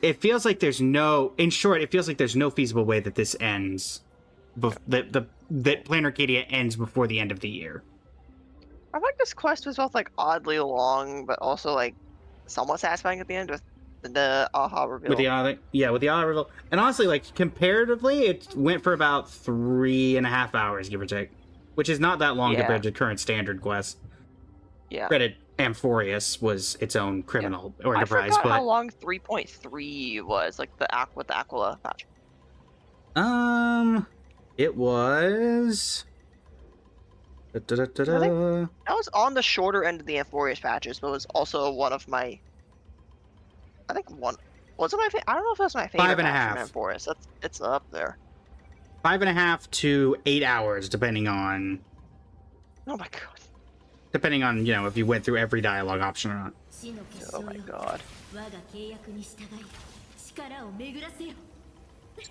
It feels like there's no feasible way that this ends. That Plan Arcadia ends before the end of the year. I think this quest was both like oddly long, but also like somewhat satisfying at the end with the aha reveal. With the aha reveal, and honestly, like comparatively, it went for about 3.5 hours, give or take, which is not that long compared to current standard quests. Yeah. Granted, Amphorius was its own criminal or enterprise. I forgot how long 3.3 was, like with the Aquila patch. It was. That was on the shorter end of the Amphorius patches, but it was also one of my. I think one. Was it my favorite? I don't know if it was my favorite. 5.5. From Amphorius. It's up there. 5.5 to 8 hours, depending on. Oh my god. Depending on, if you went through every dialogue option or not. Oh my god.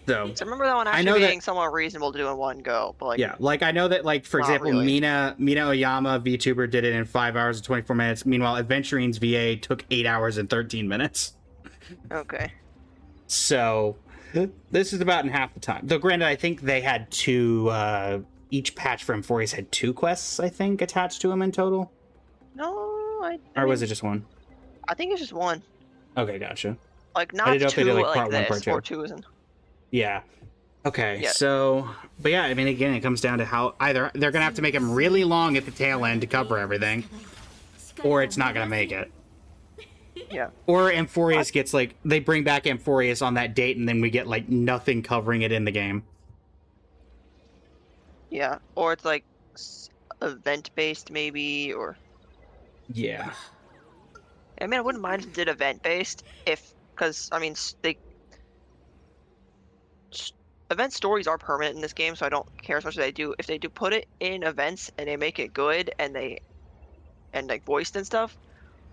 So remember that one I know actually that- being somewhat reasonable to do in one go, but like yeah, like I know that, like, for Not example, really. Mina Oyama, VTuber, did it in 5 hours and 24 minutes. Meanwhile, Adventurine's VA took 8 hours and 13 minutes. Okay. So this is about in half the time. Though granted, I think they had two, each patch for Emphorius had 2 quests, I think, attached to them in total. No, Or was it just one? I think it's just one. Okay, gotcha. Like I not didn't know if they two did, like, like part one, this, part two. or 2 isn't. Yeah. Okay, Yeah. so, but yeah, I mean, again, it comes down to how either they're gonna have to make them really long at the tail end to cover everything, or it's not gonna make it. Yeah. Or Amphorius gets, like, they bring back Amphorius on that date, and then we get, like, nothing covering it in the game. Yeah, or it's like event based maybe, or Yeah. I mean, I wouldn't mind if it did event based because I mean event stories are permanent in this game, so I don't care as much as they do. If they do put it in events and they make it good and like voiced and stuff,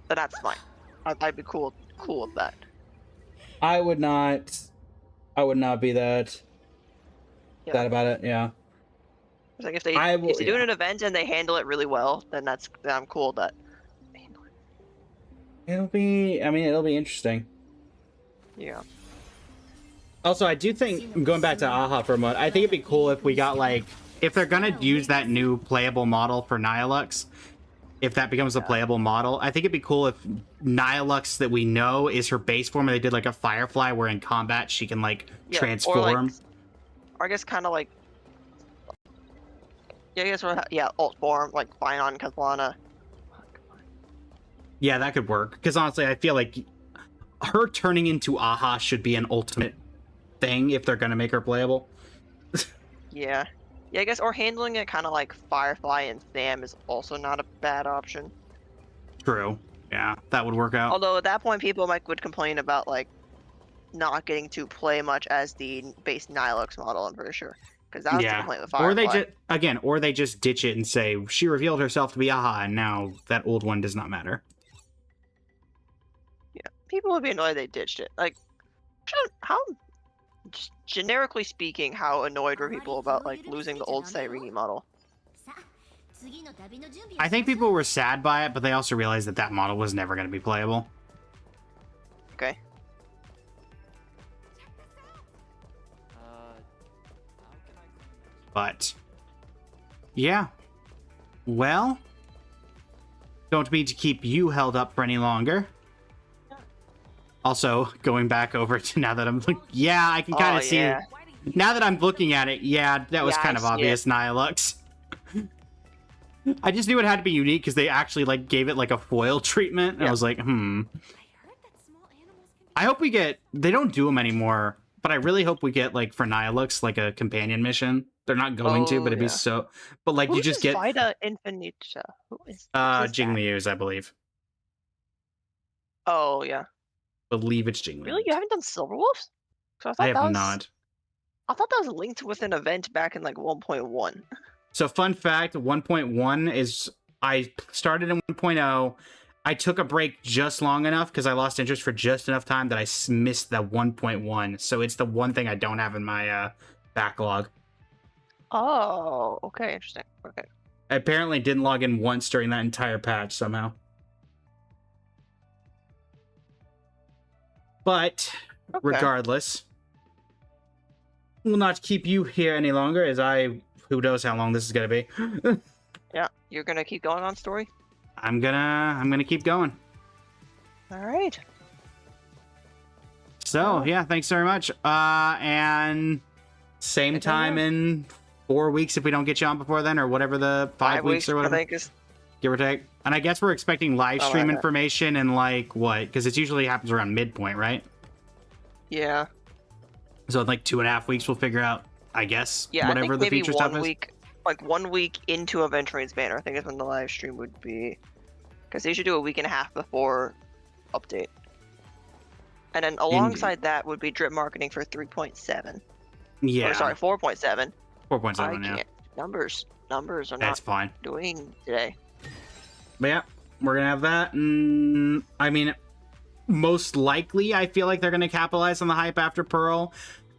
then that's fine. I'd be cool with that. I would not be that about it, yeah. It's like if they do an event and they handle it really well, then I'm cool with that. It'll be interesting. Yeah. Also, I do think, going back to AHA for a moment, I think it'd be cool if we got, like, if they're gonna use that new playable model for Nihilux, if that becomes a playable model, I think it'd be cool if Nihilux that we know is her base form, and they did, like, a Firefly where in combat she can, like, transform. Or I guess kind of like, yeah, I guess alt form, like Bion, Katlana. Yeah, that could work. Because honestly, I feel like her turning into AHA should be an ultimate thing if they're gonna make her playable. Yeah. Yeah, I guess, or handling it kind of like Firefly and Sam is also not a bad option. True. Yeah, that would work out. Although at that point, people would complain about like not getting to play much as the base Nihilux model. I'm pretty sure, because that was the complaint with Firefly. Or they just ditch it and say she revealed herself to be AHA, and now that old one does not matter. Yeah, people would be annoyed they ditched it. Like, how? Just generically speaking, how annoyed were people about like losing the old Cyrene model? I think people were sad by it, but they also realized that that model was never going to be playable. Okay. But yeah, well, don't mean to keep you held up for any longer. Also, going back over to now that I'm yeah, I can kind of see now that I'm looking at it. Yeah, that was kind of obvious. Nihilux. I just knew it had to be unique because they actually like gave it like a foil treatment. And I was like, I hope we get. They don't do them anymore, but I really hope we get like for Nihilux like a companion mission. They're not going to, but it'd be so. But like you just get Vita Infinita. Who is Jing Liu's, I believe. Oh yeah. Believe it's Jing Liu. Really, you haven't done Silverwolves? I have not. I thought that was linked with an event back in like 1.1. So fun fact, 1.1 is I started in 1.0. I took a break just long enough because I lost interest for just enough time that I missed the 1.1. So it's the one thing I don't have in my backlog. Oh, okay, interesting. Okay. I apparently didn't log in once during that entire patch somehow. But regardless, we'll not keep you here any longer, as who knows how long this is gonna be. Yeah, you're gonna keep going on story? I'm gonna keep going. All right. So yeah, thanks very much. And same time in 4 weeks if we don't get you on before then, or whatever the 5 weeks or whatever. I think is give or take. And I guess we're expecting live stream information in like what? Because it usually happens around midpoint, right? Yeah. So in like 2.5 weeks we'll figure out, I guess, whatever I think the future stuff is. Like 1 week into Adventurine's banner, I think is when the live stream would be. Because they should do a week and a half before update. And then alongside that would be drip marketing for 3.7. Yeah. Or sorry, 4.7. 4.7, yeah. Numbers are That's not fine. doing today. But yeah, we're gonna have that. I mean, most likely, I feel like they're gonna capitalize on the hype after Pearl.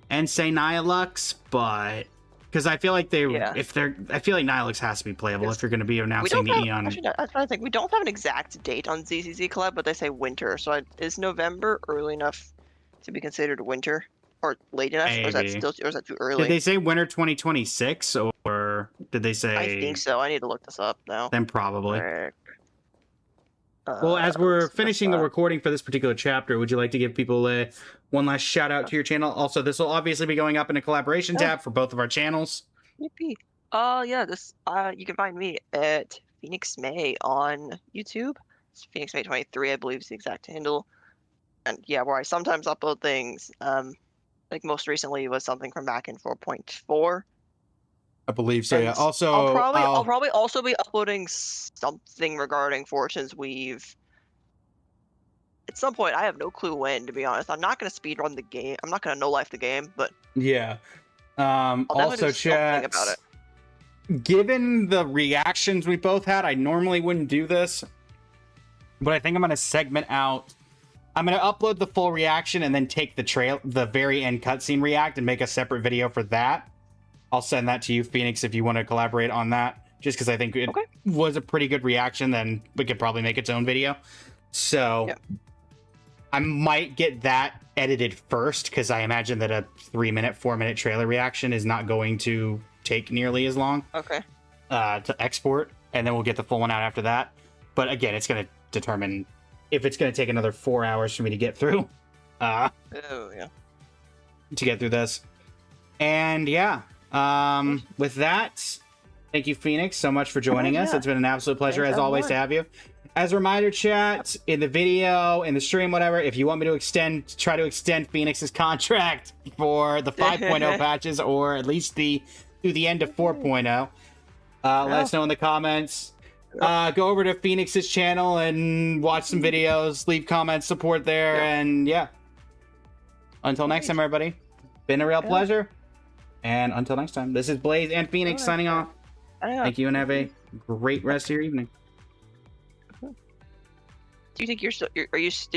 and say Nihilux, but because I feel like I feel like Nihilux has to be playable if you're going to be We announcing don't the have, Eon. actually, that's what I think. We don't have an exact date on ZZZ Collab, but they say winter. So is November early enough to be considered winter, or late enough, or is that Maybe. or is that too early? Did they say winter 2026, or did they say? I think so. I need to look this up now. Then probably. Frick. Well, as we're Let's finishing the that. recording for this particular chapter, would you like to give people one last shout out to your channel? Also, this will obviously be going up in a collaboration tab for both of our channels. Yippee. Yeah, you can find me at Phoenix May on YouTube. It's Phoenix May 23, I believe is the exact handle. And yeah, where I sometimes upload things. Like most recently was something from back in 4.4. I believe so. And Yeah. Also, I'll probably also be uploading something regarding Fortune's Weave at some point. I have no clue when, to be honest. I'm not going to speedrun the game. I'm not going to no-life the game, but yeah. I'll Also, do something chat. about it. Given the reactions we both had, I normally wouldn't do this, but I think I'm going to segment out. I'm going to upload the full reaction and then take the very end cutscene react and make a separate video for that. I'll send that to you, Phoenix, if you want to collaborate on that. Just because I think it was a pretty good reaction, then we could probably make its own video. So I might get that edited first, because I imagine that a 3-minute, 4-minute trailer reaction is not going to take nearly as long to export, and then we'll get the full one out after that. But again, it's going to determine if it's going to take another 4 hours for me to get through. To get through this. And yeah, with that, thank you, Phoenix, so much for joining us. It's been an absolute pleasure, as always, to have you. As a reminder, chat, in the video, in the stream, whatever, if you want me to try to extend Phoenix's contract for the 5.0 patches, or at least through the end of 4.0, let us know in the comments. Go over to Phoenix's channel and watch some videos, leave comments, support there, and yeah. Until next time, everybody, been a real pleasure. And until next time, this is Blaze and Phoenix signing off. Thank you, and have a great rest of your evening. Do you think you're still? Is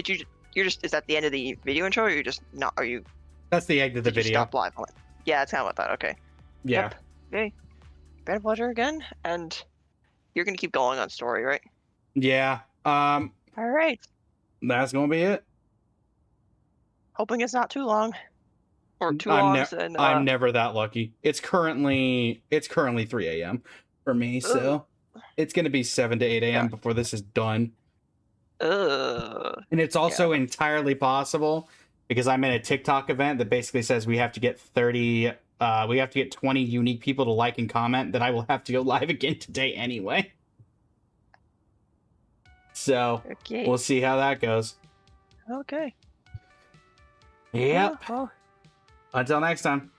that the end of the video intro, or you're just not? Are you? That's the end of the video. Stop live. Yeah, that's kind of what I thought. Okay. Yeah. Yep. Okay. Been a pleasure again, and you're gonna keep going on story, right? Yeah. All right. That's gonna be it. Hoping it's not too long. Or too long. I'm never that lucky. It's currently 3 a.m. for me, so it's gonna be 7 to 8 a.m. before this is done. And it's also entirely possible, because I'm in a TikTok event that basically says we have to get 20 unique people to like and comment, that I will have to go live again today anyway. So we'll see how that goes. Okay. Yep. Well, until next time.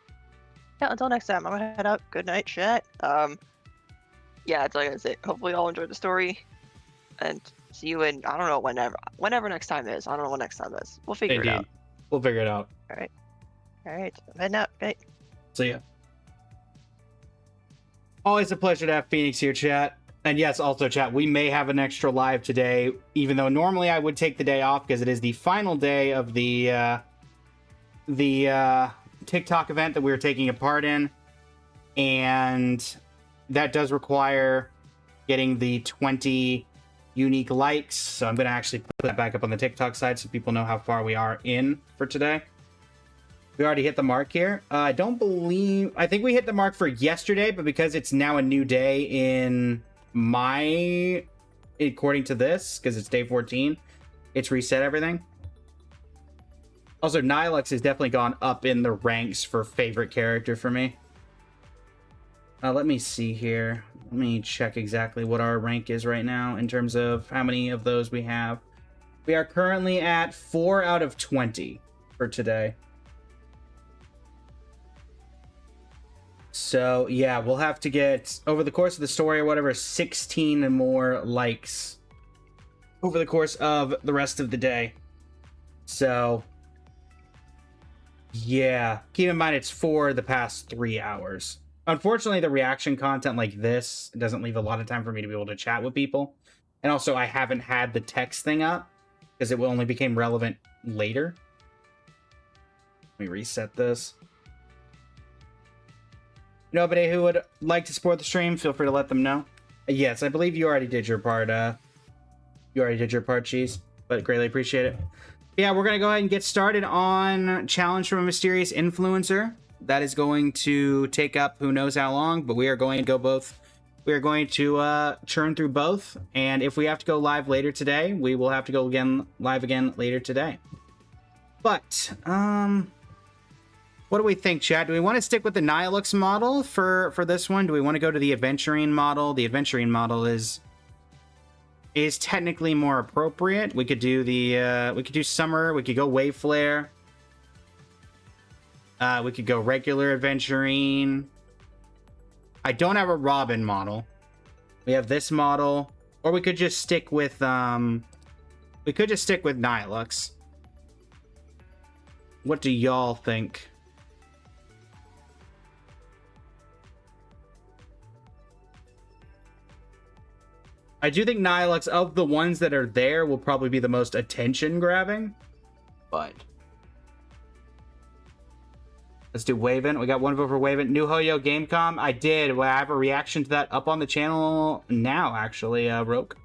Yeah, until next time. I'm gonna head out. Good night, chat. Yeah, it's like I say. Hopefully, y'all enjoyed the story, and see you in, I don't know, whenever next time is. I don't know what next time is. We'll figure it out. We'll figure it out. All right. I'm heading out. Okay. See ya. Always a pleasure to have Phoenix here, chat. And yes, also, chat, we may have an extra live today, even though normally I would take the day off, because it is the final day of the TikTok event that we were taking a part in. And that does require getting the 20 unique likes, so I'm going to actually put that back up on the TikTok side so people know how far we are in for today. We already hit the mark here. I think we hit the mark for yesterday, but because it's now a new day according to this, because it's day 14, it's reset everything. Also, Nihilux has definitely gone up in the ranks for favorite character for me. Let me see here. Let me check exactly what our rank is right now in terms of how many of those we have. We are currently at 4 out of 20 for today. So, yeah, we'll have to get, over the course of the story or whatever, 16 more likes over the course of the rest of the day. So, yeah, keep in mind it's for the past 3 hours. Unfortunately, the reaction content like this doesn't leave a lot of time for me to be able to chat with people. And also, I haven't had the text thing up, because it only became relevant later. Let me reset this. Nobody who would like to support the stream, feel free to let them know. Yes, I believe you already did your part. You already did your part, Cheese, but greatly appreciate it. Yeah, we're gonna go ahead and get started on Challenge from a Mysterious Influencer. That is going to take up who knows how long, but we are going to go both. We are going to churn through both, and if we have to go live later today, we will have to go live again later today. But what do we think, chat? Do we want to stick with the Nihilux model for this one? Do we want to go to the Adventuring model? The Adventuring model is technically more appropriate. We could do the we could do Summer. We could go Wave Flare. We could go regular Adventuring. I don't have a Robin model. We have this model, or we could just stick with Nihilux. What do y'all think? I do think Nihilux, of the ones that are there, will probably be the most attention-grabbing. But let's do Waven. We got one vote for Waven. New Hoyo Gamecom. I did. Well, I have a reaction to that up on the channel now, actually, Roke.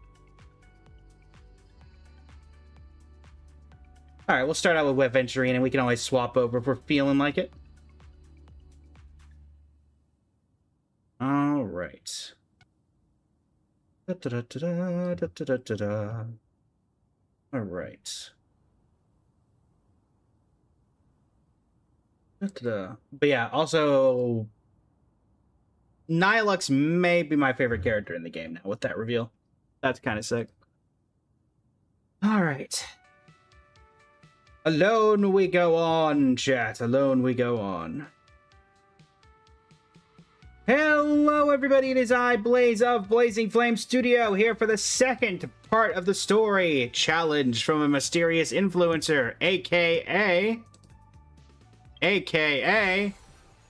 Alright, we'll start out with Adventuring, and we can always swap over if we're feeling like it. Alright. Alright. But yeah, also Nihilux may be my favorite character in the game now with that reveal. That's kind of sick. Alright. Alone we go on, chat. Alone we go on. Hello, everybody. It is I, Blaze of Blazing Flame Studio, here for the second part of the story. Challenge from a Mysterious Influencer, aka... The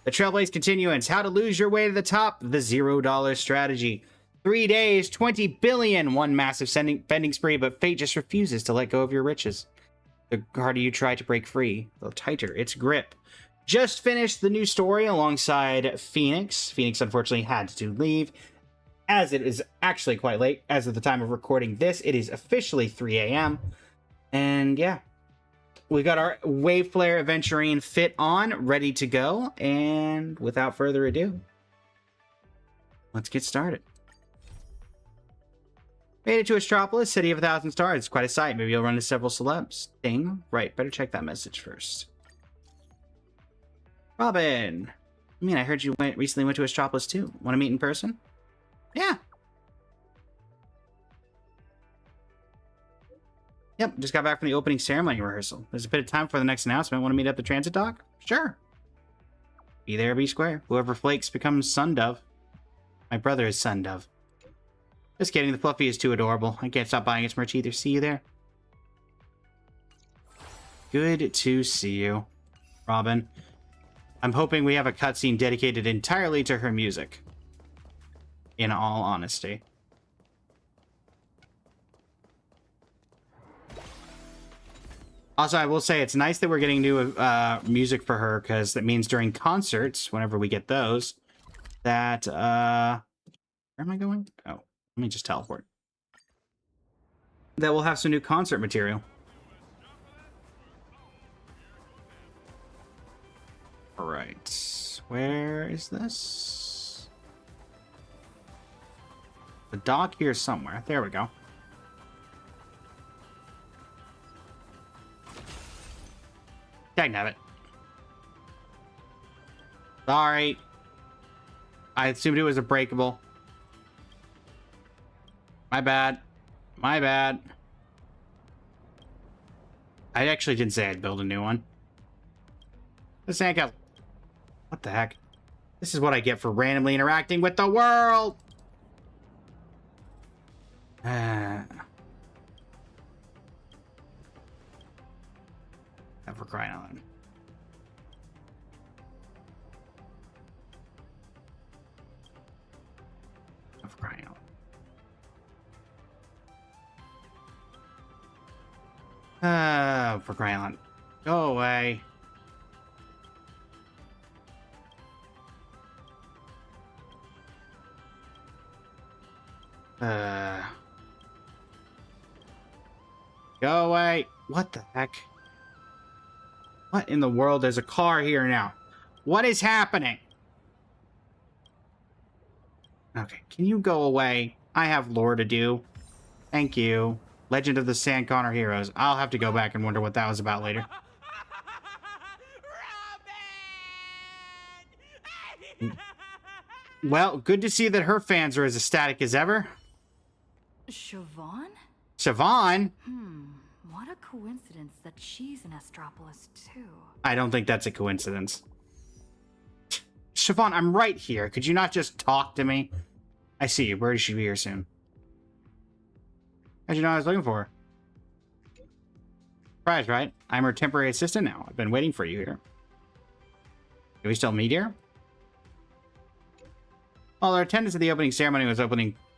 Trailblaze Continuance. How to lose your way to the top. The $0 strategy. 3 days, 20 billion. One massive spending spree, but fate just refuses to let go of your riches. The harder you try to break free, the tighter its grip. Just finished the new story alongside Phoenix. Phoenix unfortunately had to leave, as it is actually quite late. As of the time of recording this, it is officially 3 a.m. And yeah, we got our Wave Flare Adventuring fit on, ready to go. And without further ado, let's get started. Made it to Astropolis, city of 1,000 stars. It's quite a sight. Maybe you'll run into several celebs. Ding. Right, better check that message first. Robin! I mean, I heard you recently went to Astropolis too. Want to meet in person? Yeah. Yep, just got back from the opening ceremony rehearsal. There's a bit of time for the next announcement. Want to meet at the transit dock? Sure. Be there, be square. Whoever flakes becomes Sundove. My brother is Sundove. Just kidding, the Fluffy is too adorable. I can't stop buying its merch either. See you there. Good to see you, Robin. I'm hoping we have a cutscene dedicated entirely to her music. In all honesty. Also, I will say it's nice that we're getting new music for her, because that means during concerts, whenever we get those, that, where am I going? Oh, let me just teleport. That we'll have some new concert material. Alright, where is this? The dock here somewhere. There we go. Dang have it. Sorry. I assumed it was a breakable. My bad. My bad. I actually didn't say I'd build a new one. The sandcastle. What the heck? This is what I get for randomly interacting with the world! For crying out loud. For crying out loud. For crying out loud. Go away. Go away. What the heck? What in the world? There's a car here now. What is happening? Okay, can you go away? I have lore to do. Thank you. Legend of the Sand Connor Heroes. I'll have to go back and wonder what that was about later. Well, good to see that her fans are as ecstatic as ever. Siobhan? Siobhan? What a coincidence that she's in Astropolis too. I don't think that's a coincidence. Siobhan, I'm right here. Could you not just talk to me? I see you. Where does she be here soon? How'd you know I was looking for her? Surprise, right? I'm her temporary assistant now. I've been waiting for you here. Can we still meet here? Well, our attendance at the opening ceremony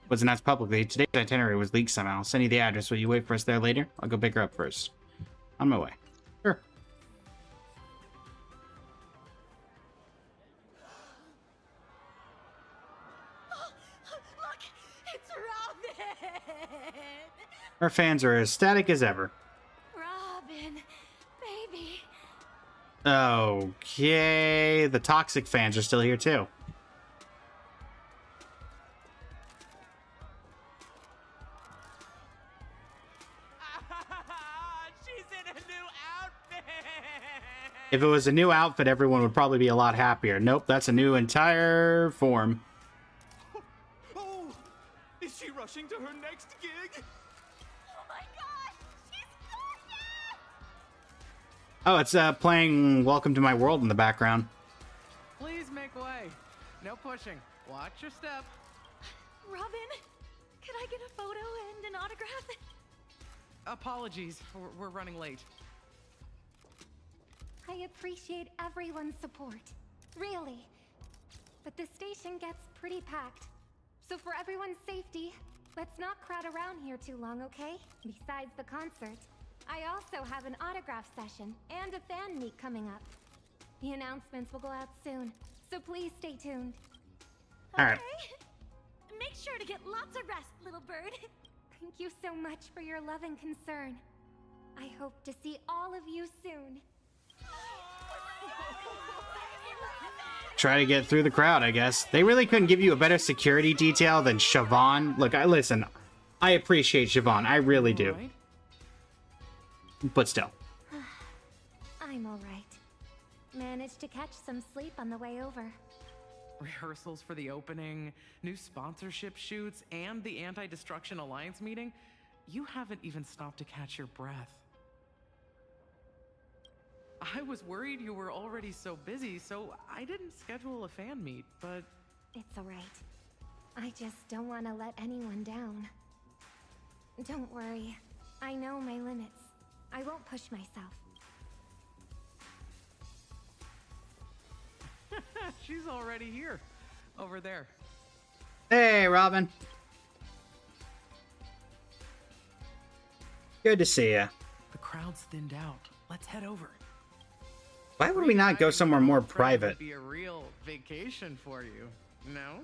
was announced publicly. Today's itinerary was leaked somehow. I'll send you the address. Will you wait for us there later? I'll go pick her up first. On my way. Sure. Look, it's Robin! Our fans are as ecstatic as ever. Robin, baby. Okay. The toxic fans are still here too. If it was a new outfit, everyone would probably be a lot happier. Nope, that's a new entire form. Oh, is she rushing to her next gig? Oh my gosh, she's gorgeous! Oh, it's playing Welcome to My World in the background. Please make way. No pushing. Watch your step. Robin, could I get a photo and an autograph? Apologies, we're running late. I appreciate everyone's support. Really. But the station gets pretty packed. So for everyone's safety, let's not crowd around here too long, okay? Besides the concert, I also have an autograph session and a fan meet coming up. The announcements will go out soon, so please stay tuned. All right. Make sure to get lots of rest, little bird. Thank you so much for your love and concern. I hope to see all of you soon. Try to get through the crowd, I guess. They really couldn't give you a better security detail than Siobhan. Look, listen, I appreciate Siobhan. I really do. But still. I'm all right. Managed to catch some sleep on the way over. Rehearsals for the opening, new sponsorship shoots, and the Anti-Destruction Alliance meeting. You haven't even stopped to catch your breath. I was worried you were already so busy, so I didn't schedule a fan meet, but... It's all right. I just don't want to let anyone down. Don't worry. I know my limits. I won't push myself. She's already here. Over there. Hey, Robin. Good to see ya. The crowd's thinned out. Let's head over. Why would we not go somewhere more private? Would be a real vacation for you, no?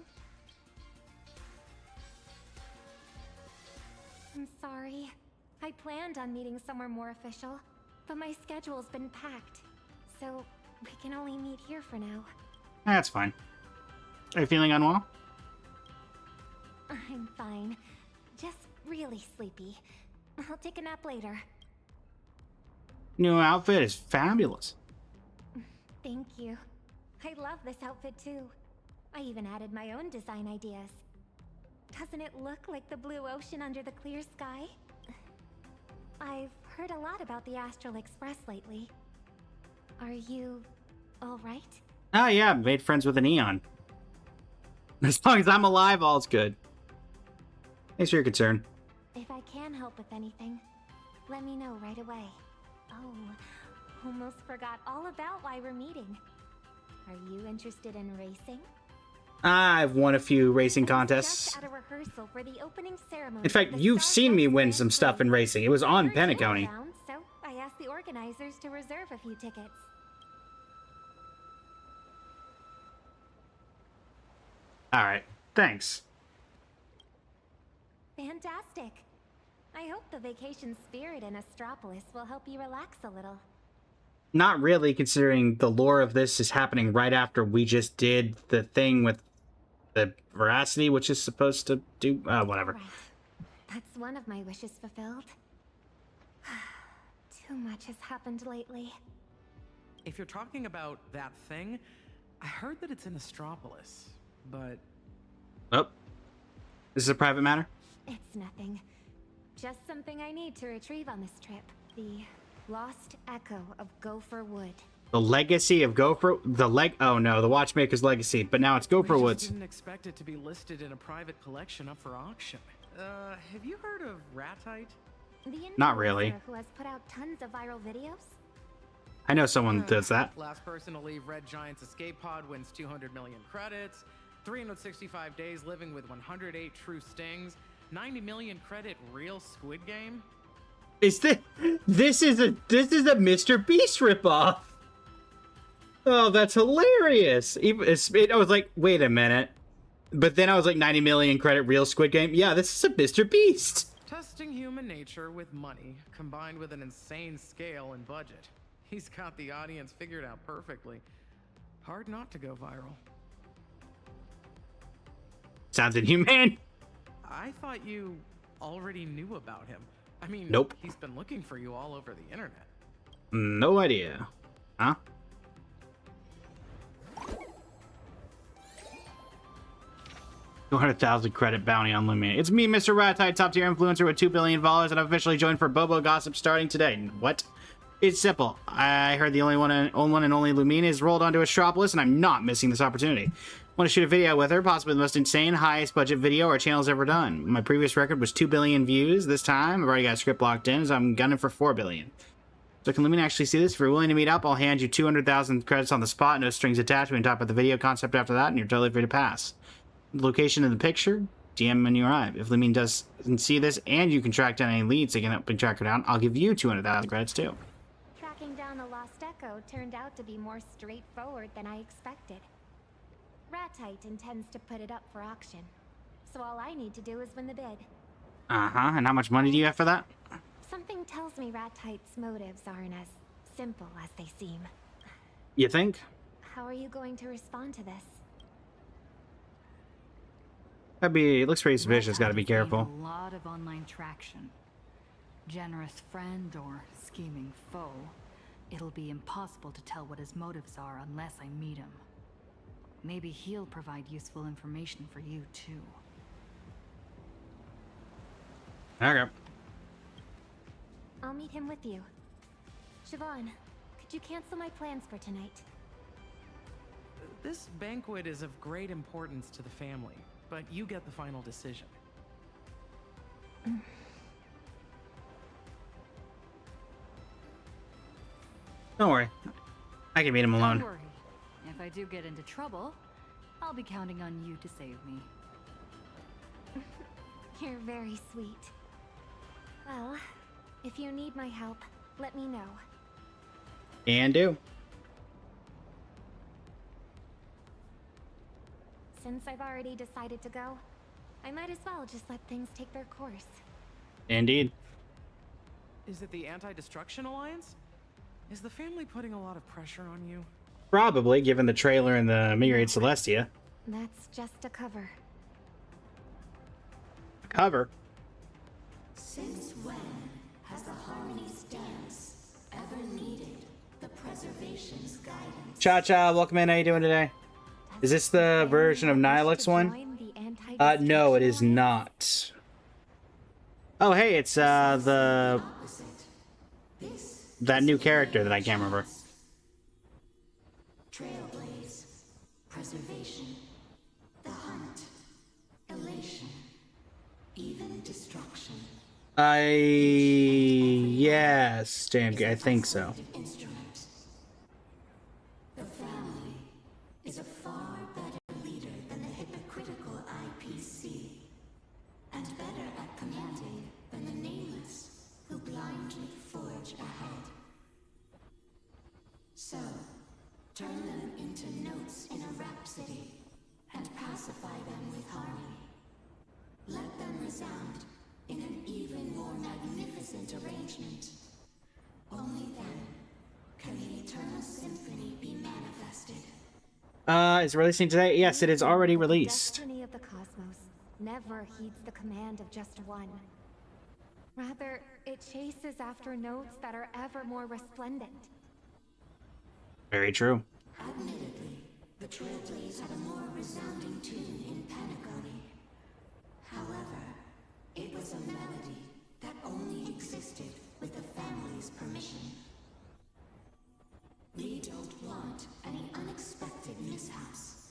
I'm sorry. I planned on meeting somewhere more official, but my schedule's been packed, so we can only meet here for now. That's fine. Are you feeling unwell? I'm fine. Just really sleepy. I'll take a nap later. New outfit is fabulous. Thank you. I love this outfit too. I even added my own design ideas. Doesn't it look like the blue ocean under the clear sky? I've heard a lot about the Astral Express lately. Are you all right? Oh yeah, made friends with an Eon. As long as I'm alive, all's good. Thanks for your concern. If I can help with anything, let me know right away. Oh, almost forgot all about why we're meeting. Are you interested in racing? I've won a few racing contests. Just at a rehearsal for the opening ceremony. In fact, you've seen me win some stuff in racing. It was on Pentacony. So I asked the organizers to reserve a few tickets. Alright, thanks. Fantastic. I hope the vacation spirit in Astropolis will help you relax a little. Not really, considering the lore of this is happening right after we just did the thing with the veracity, which is supposed to do whatever. Right. That's one of my wishes fulfilled. Too much has happened lately. If you're talking about that thing, I heard that it's in Astropolis, but... Oh. This is a private matter? It's nothing. Just something I need to retrieve on this trip. The lost echo of Gopher Wood. The legacy of Gopher... Oh no, the Watchmaker's legacy, but now it's Gopher We Woods. just didn't expect it to be listed in a private collection up for auction. Have you heard of Ratite? Not really. Who has put out tons of viral videos? I know someone does that. Last person to leave Red Giant's escape pod wins 200 million credits. 365 days living with 108 true stings. 90 million credit real Squid Game. Is this is a Mr. Beast ripoff? Oh, that's hilarious. I was like, wait a minute. But then I was like, 90 million credit real Squid Game. Yeah, this is a Mr. Beast. Testing human nature with money, combined with an insane scale and budget. He's got the audience figured out perfectly. Hard not to go viral. Sounds inhumane. I thought you already knew about him. I mean, nope. He's been looking for you all over the internet. No idea. Huh? $200,000 credit bounty on Lumia. It's me, Mr. Ratite, top tier influencer with $2 billion, and I've officially joined for Bobo Gossip starting today. What? It's simple. I heard the only one and only Lumina is rolled onto Astropolis, and I'm not missing this opportunity. Want to shoot a video with her, possibly the most insane, highest budget video our channel's ever done. My previous record was 2 billion views. This time, I've already got a script locked in, so I'm gunning for 4 billion. So can Lumina actually see this? If you're willing to meet up, I'll hand you 200,000 credits on the spot, no strings attached. We can talk about the video concept after that, and you're totally free to pass. Location in the picture, DM when you arrive. If Lumine doesn't see this and you can track down any leads to get up and track her down, I'll give you 200,000 credits too. Tracking down the Lost Echo turned out to be more straightforward than I expected. Ratite intends to put it up for auction, so all I need to do is win the bid. Uh-huh, and how much money do you have for that? Something tells me Ratite's motives aren't as simple as they seem. You think? How are you going to respond to this? It looks pretty suspicious, gotta be careful. A lot of online traction. Generous friend or scheming foe. It'll be impossible to tell what his motives are unless I meet him. Maybe he'll provide useful information for you too. Okay. I'll meet him with you. Siobhan, could you cancel my plans for tonight? This banquet is of great importance to the family, but you get the final decision. Don't worry. I can meet him alone. Don't worry. If I do get into trouble, I'll be counting on you to save me. You're very sweet. Well, if you need my help, let me know. Can do. Since I've already decided to go, I might as well just let things take their course. Indeed. Is it the Anti-Destruction Alliance? Is the family putting a lot of pressure on you? Probably, given the trailer and the Myriad Celestia. That's just a cover. A cover? Since when has the Harmony's dance ever needed the Preservation's guidance? Cha-Cha, welcome in. How you doing today? Is this the version of Nihilux one? No, it is not. Oh, hey, it's that new character that I can't remember. Trailblaze, preservation, the hunt, elation, even destruction. Yes, damn, I think so. Instrument. The family is a far better leader than the hypocritical IPC, and better at commanding than the nameless who blindly forge ahead. So, turn them into notes in a rhapsody and pacify them with harmony. Let them resound in an even more magnificent arrangement. Only then can the eternal symphony be manifested. Is it releasing today? Yes, it is already released. The destiny of the cosmos never heeds the command of just one. Rather, it chases after notes that are ever more resplendent. Very true. Admittedly, the Trailblaze had a more resounding tune in Panagoni. However, it was a melody that only existed with the family's permission. We don't want any unexpected mishaps.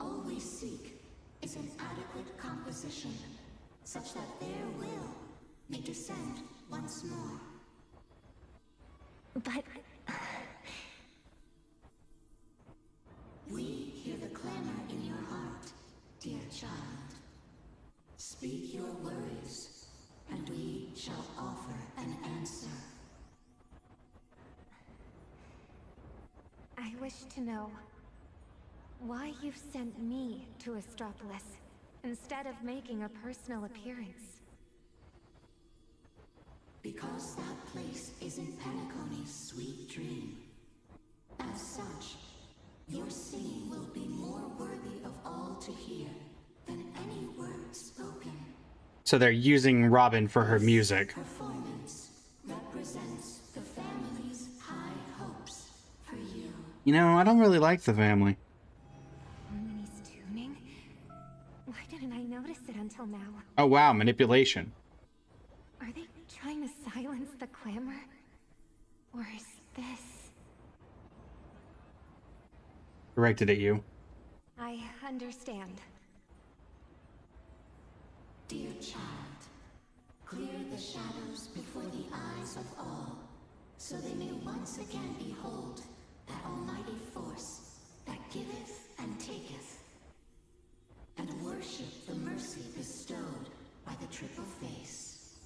All we seek is an adequate composition, such that their will may descend once more. But... We hear the clamor in your heart, dear child. Speak your worries, and we shall offer an answer. I wish to know why you've sent me to Astropolis instead of making a personal appearance. Because that place is in Panagoni's sweet dream. As such, your singing will be more worthy of all to hear than any words spoken. So they're using Robin for her music. Performance represents the family's high hopes for you. You know, I don't really like the family. Harmony's tuning? Why didn't I notice it until now? Oh wow, manipulation. Are they trying to silence the clamor? Or is this... Directed at you. I understand. Dear child, clear the shadows before the eyes of all, so they may once again behold that almighty force that giveth and taketh, and worship the mercy bestowed by the triple face.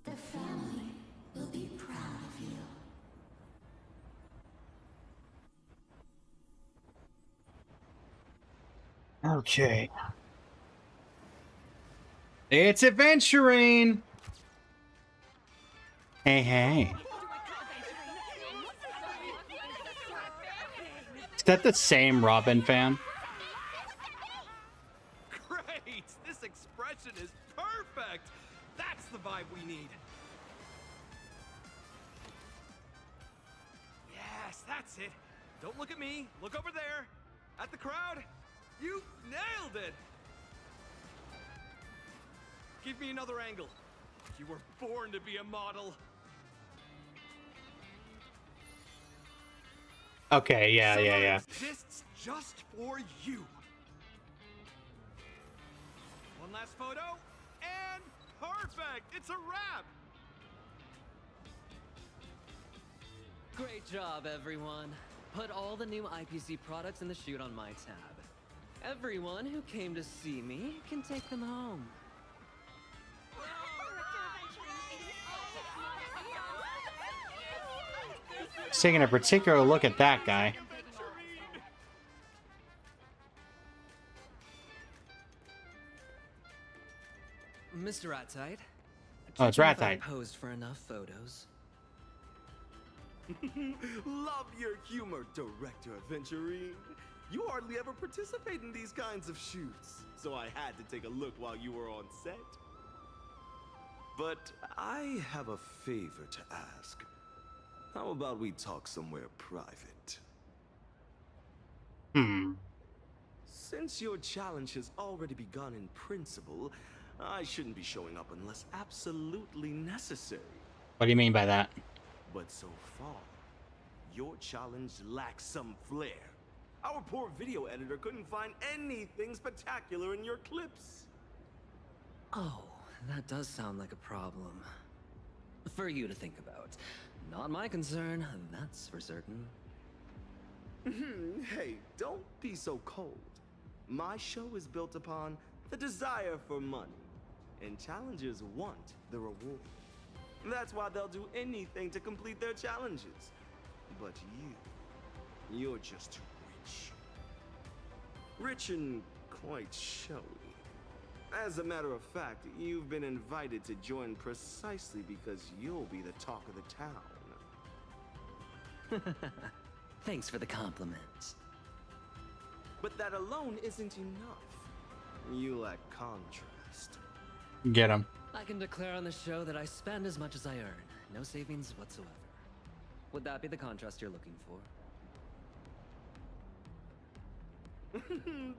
The family will be proud of you. Okay. It's adventuring! Hey, hey. Is that the same Robin fan? Great! This expression is perfect! That's the vibe we need. Yes, that's it. Don't look at me. Look over there. At the crowd. You nailed it! Give me another angle. You were born to be a model. Okay, yeah. Exists just for you. One last photo, and perfect! It's a wrap! Great job, everyone. Put all the new IPC products in the chute on my tab. Everyone who came to see me can take them home. Just taking a particular look at that guy. Mr. Ratite. Oh, it's Ratite. Posed for enough photos. Love your humor, Director Aventurine. You hardly ever participate in these kinds of shoots, so I had to take a look while you were on set. But I have a favor to ask. How about we talk somewhere private? Since your challenge has already begun in principle, I shouldn't be showing up unless absolutely necessary. What do you mean by that? But so far, your challenge lacks some flair. Our poor video editor couldn't find anything spectacular in your clips. Oh, that does sound like a problem. For you to think about. Not my concern, that's for certain. Hey, don't be so cold. My show is built upon the desire for money, and challengers want the reward. That's why they'll do anything to complete their challenges. But you're just too rich. Rich and quite showy. As a matter of fact, you've been invited to join precisely because you'll be the talk of the town. Thanks for the compliment. But that alone isn't enough. You lack contrast. Get him. I can declare on the show that I spend as much as I earn. No savings whatsoever. Would that be the contrast you're looking for?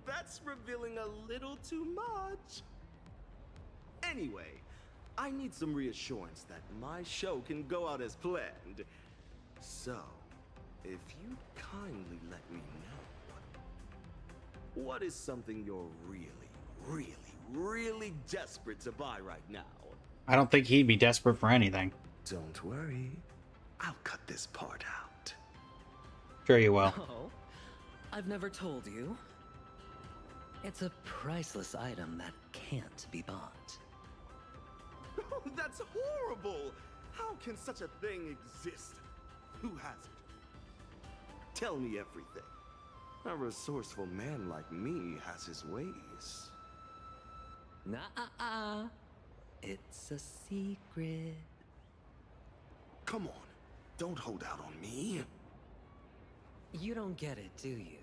That's revealing a little too much. Anyway, I need some reassurance that my show can go out as planned. So, if you'd kindly let me know, what is something you're really desperate to buy right now? I don't think he'd be desperate for anything. Don't worry. I'll cut this part out. Sure you will. Oh, I've never told you. It's a priceless item that can't be bought. That's horrible! How can such a thing exist? Who has it? Tell me everything. A resourceful man like me has his ways. Nah, it's a secret. Come on, don't hold out on me. You don't get it, do you?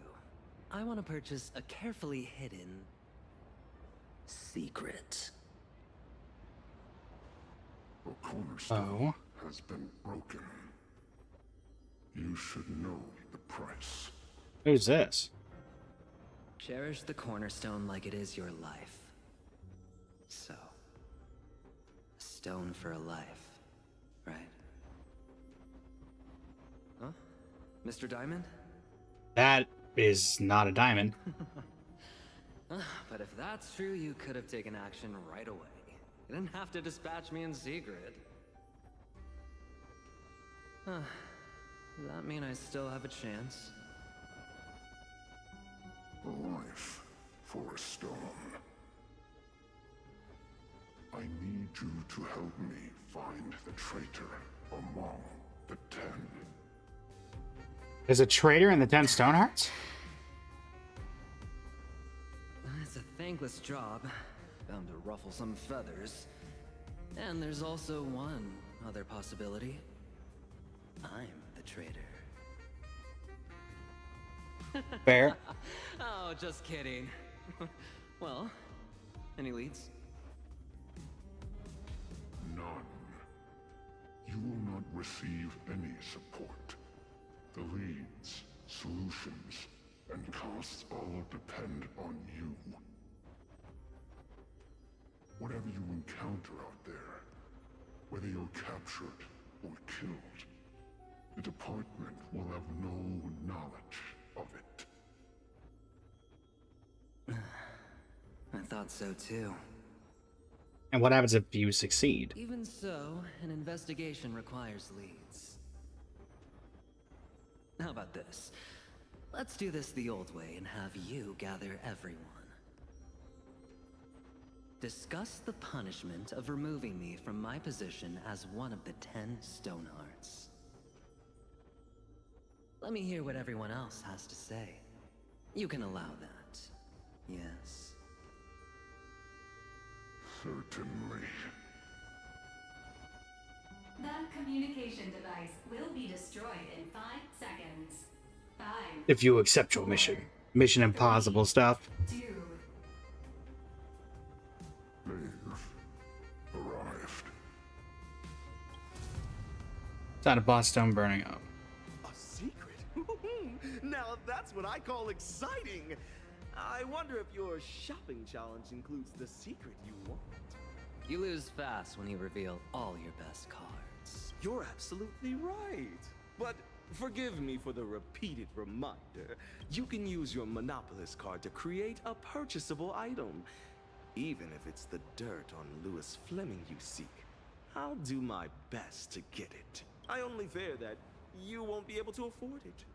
I want to purchase a carefully hidden secret. The cornerstone has been broken. You should know the price. Who's this? Cherish the cornerstone like it is your life. So, a stone for a life, right? Huh? Mr. Diamond? That is not a diamond. But if that's true, you could have taken action right away. You didn't have to dispatch me in secret. Does that mean I still have a chance? A life for a stone. I need you to help me find the traitor among the 10. There's a traitor in the 10 Stonehearts? It's a thankless job, bound to ruffle some feathers. And there's also one other possibility. I'm the traitor. Fair. Oh, just kidding. Well, any leads? None. You will not receive any support. The leads, solutions, and costs all depend on you. Whatever you encounter out there, whether you're captured or killed, the department will have no knowledge of it. I thought so too. And what happens if you succeed? Even so, an investigation requires leads. How about this? Let's do this the old way and have you gather everyone. Discuss the punishment of removing me from my position as one of the 10 Stonehearts. Let me hear what everyone else has to say. You can allow that. Yes. Certainly. The communication device will be destroyed in 5 seconds. 5. If you accept your mission. Mission Impossible stuff. 2. They've arrived. It's not a boss stone burning up. A secret? Now that's what I call exciting. I wonder if your shopping challenge includes the secret you want. You lose fast when you reveal all your best cards. You're absolutely right. But forgive me for the repeated reminder. You can use your Monopolist card to create a purchasable item. Even if it's the dirt on Lewis Fleming you seek. I'll do my best to get it. I only fear that you won't be able to afford it.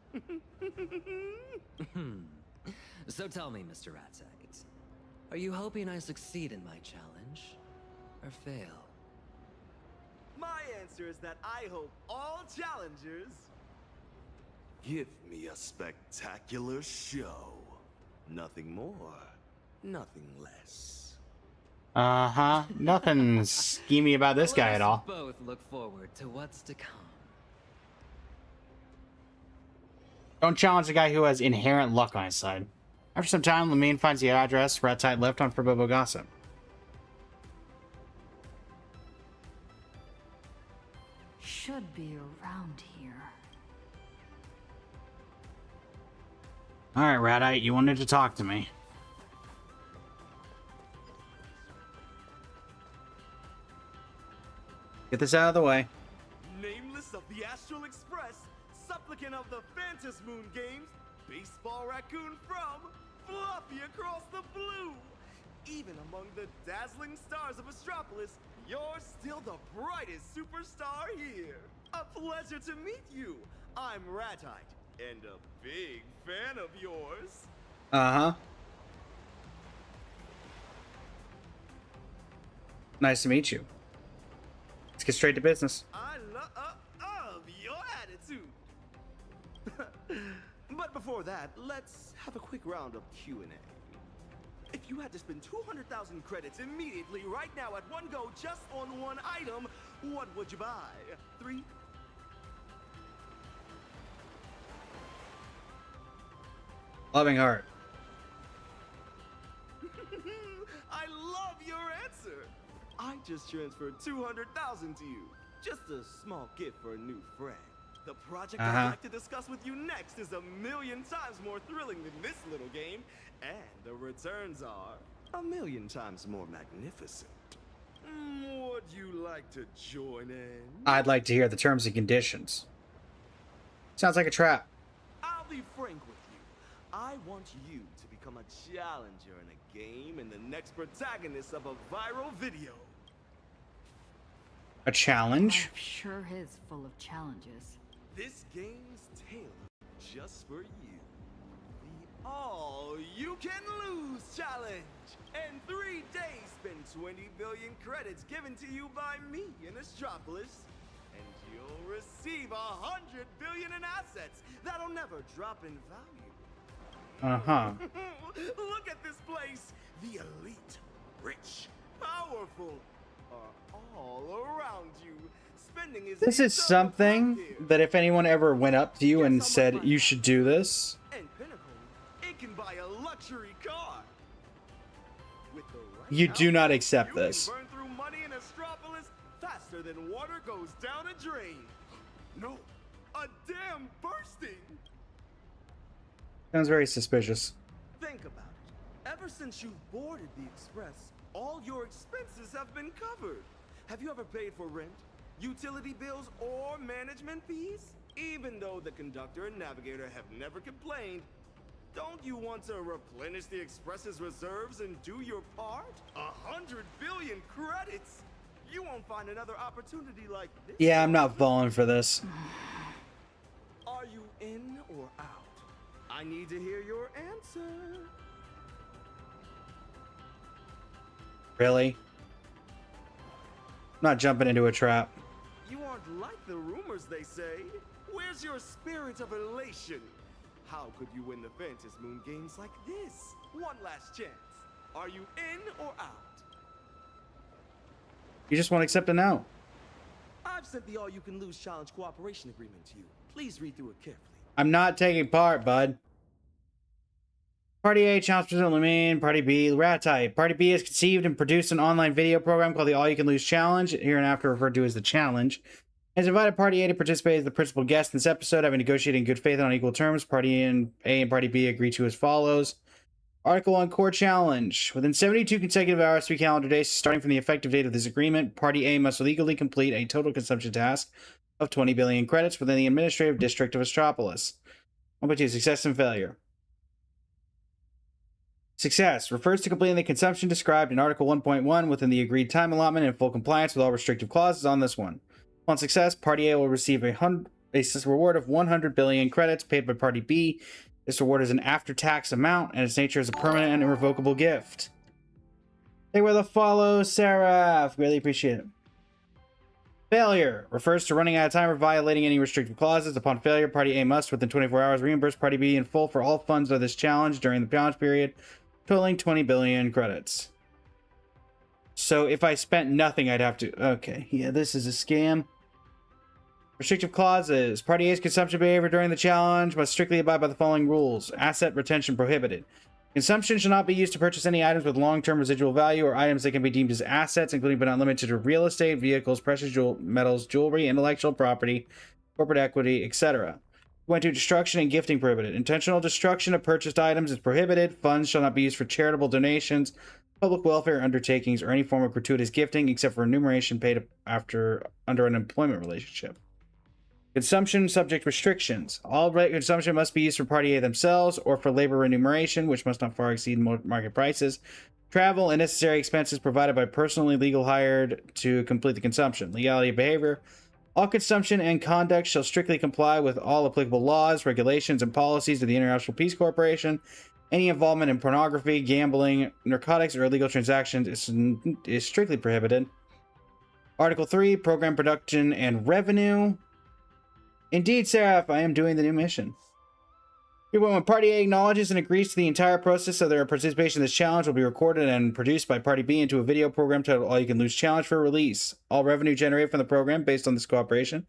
So tell me, Mr. Ratsaggett, are you hoping I succeed in my challenge, or fail? My answer is that I hope all challengers give me a spectacular show. Nothing more, nothing less. Uh-huh. Nothing schemy about this guy at all. Both look forward to what's to come. Don't challenge a guy who has inherent luck on his side. After some time, Lamine finds the address Rat Tight left on Forbobo Gossip. Should be around here. Alright, Radite, you wanted to talk to me. Get this out of the way. Nameless of the Astral Express, supplicant of the Phantom Moon Games, baseball raccoon from Fluffy across the blue. Even among the dazzling stars of Astropolis, you're still the brightest superstar here. A pleasure to meet you. I'm Ratite, and a big fan of yours. Uh-huh. Nice to meet you. Let's get straight to business. I love your attitude. But before that, let's have a quick round of Q&A. If you had to spend 200,000 credits immediately right now at one go just on one item, what would you buy? 3? Loving Heart. I love your answer. I just transferred 200,000 to you. Just a small gift for a new friend. The project I'd like to discuss with you next is 1,000,000 times more thrilling than this little game, and the returns are 1,000,000 times more magnificent. Would you like to join in? I'd like to hear the terms and conditions. Sounds like a trap. I'll be frank with you. I want you to become a challenger in a game and the next protagonist of a viral video. A challenge? Life sure is full of challenges. This game's tailored just for you. The All-You-Can-Lose Challenge! In 3 days, spend 20 billion credits given to you by me in Astropolis, and you'll receive 100 billion in assets that'll never drop in value. Uh-huh. Look at this place! The elite, rich, powerful are all around you. Spending is This is something that if anyone ever went up to you and said, you should do this, and Pinnacle, it can buy a luxury car. With the right you do not accept you this. can burn through money in Astropolis faster than water goes down a drain. No, a dam bursting. Sounds very suspicious. Think about it. Ever since you've boarded the Express, all your expenses have been covered. Have you ever paid for rent, utility bills, or management fees? Even though the conductor and navigator have never complained, don't you want to replenish the Express's reserves and do your part? 100 billion credits! You won't find another opportunity like this. Yeah, I'm not falling for this. Are you in or out? I need to hear your answer. Really? I'm not jumping into a trap. You aren't like the rumors they say. Where's your spirit of elation? How could you win the Phantom Moon Games like this? One last chance. Are you in or out? You just won't accept a no. I've sent the All-You-Can-Lose Challenge Cooperation Agreement to you. Please read through it carefully. I'm not taking part, bud. Party A, challenge present Lamine. Party B, Rat Type. Party B has conceived and produced an online video program called the All You Can Lose Challenge, hereinafter referred to as the Challenge. Has invited Party A to participate as the principal guest in this episode, having negotiated in good faith and on equal terms. Party A and Party B agree to as follows. Article 1 Core Challenge. Within 72 consecutive hours, 3 calendar days, starting from the effective date of this agreement, Party A must legally complete a total consumption task of 20 billion credits within the administrative district of Astropolis. 1.2 Success and failure. Success refers to completing the consumption described in Article 1.1 within the agreed time allotment in full compliance with all restrictive clauses on this one. On success, Party A will receive a reward of 100 billion credits paid by Party B. This reward is an after-tax amount, and its nature is a permanent and irrevocable gift. They were the follow, Seraph. Really appreciate it. Failure refers to running out of time or violating any restrictive clauses. Upon failure, Party A must, within 24 hours, reimburse Party B in full for all funds of this challenge during the challenge period, totaling 20 billion credits. So if I spent nothing, I'd have to... Okay, yeah, this is a scam. Restrictive clauses. Party A's consumption behavior during the challenge must strictly abide by the following rules. Asset retention prohibited. Consumption shall not be used to purchase any items with long-term residual value or items that can be deemed as assets, including but not limited to real estate, vehicles, precious metals, jewelry, intellectual property, corporate equity, etc. Went to destruction and gifting prohibited. Intentional destruction of purchased items is prohibited. Funds shall not be used for charitable donations, public welfare undertakings, or any form of gratuitous gifting, except for remuneration paid under an employment relationship. Consumption subject restrictions. All consumption must be used for Party A themselves or for labor remuneration, which must not far exceed market prices. Travel and necessary expenses provided by personally legal hired to complete the consumption. Legality of behavior. All consumption and conduct shall strictly comply with all applicable laws, regulations, and policies of the International Peace Corporation. Any involvement in pornography, gambling, narcotics, or illegal transactions is strictly prohibited. Article 3, Program Production and Revenue. Indeed, Seraph, I am doing the new mission. When Party A acknowledges and agrees to the entire process of their participation in this challenge will be recorded and produced by Party B into a video program titled All You Can Lose Challenge for release. All revenue generated from the program based on this cooperation,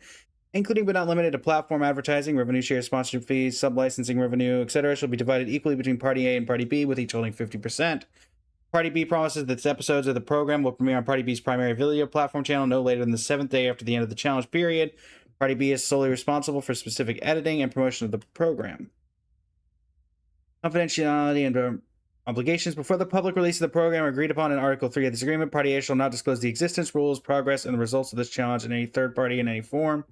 including but not limited to platform advertising, revenue share, sponsorship fees, sub-licensing revenue, etc., shall be divided equally between Party A and Party B, with each holding 50%. Party B promises that episodes of the program will premiere on Party B's primary video platform channel no later than the 7th day after the end of the challenge period. Party B is solely responsible for specific editing and promotion of the program. Confidentiality and obligations. Before the public release of the program are agreed upon in Article 3 of this agreement, Party A shall not disclose the existence, rules, progress, and the results of this challenge in any third party in any form.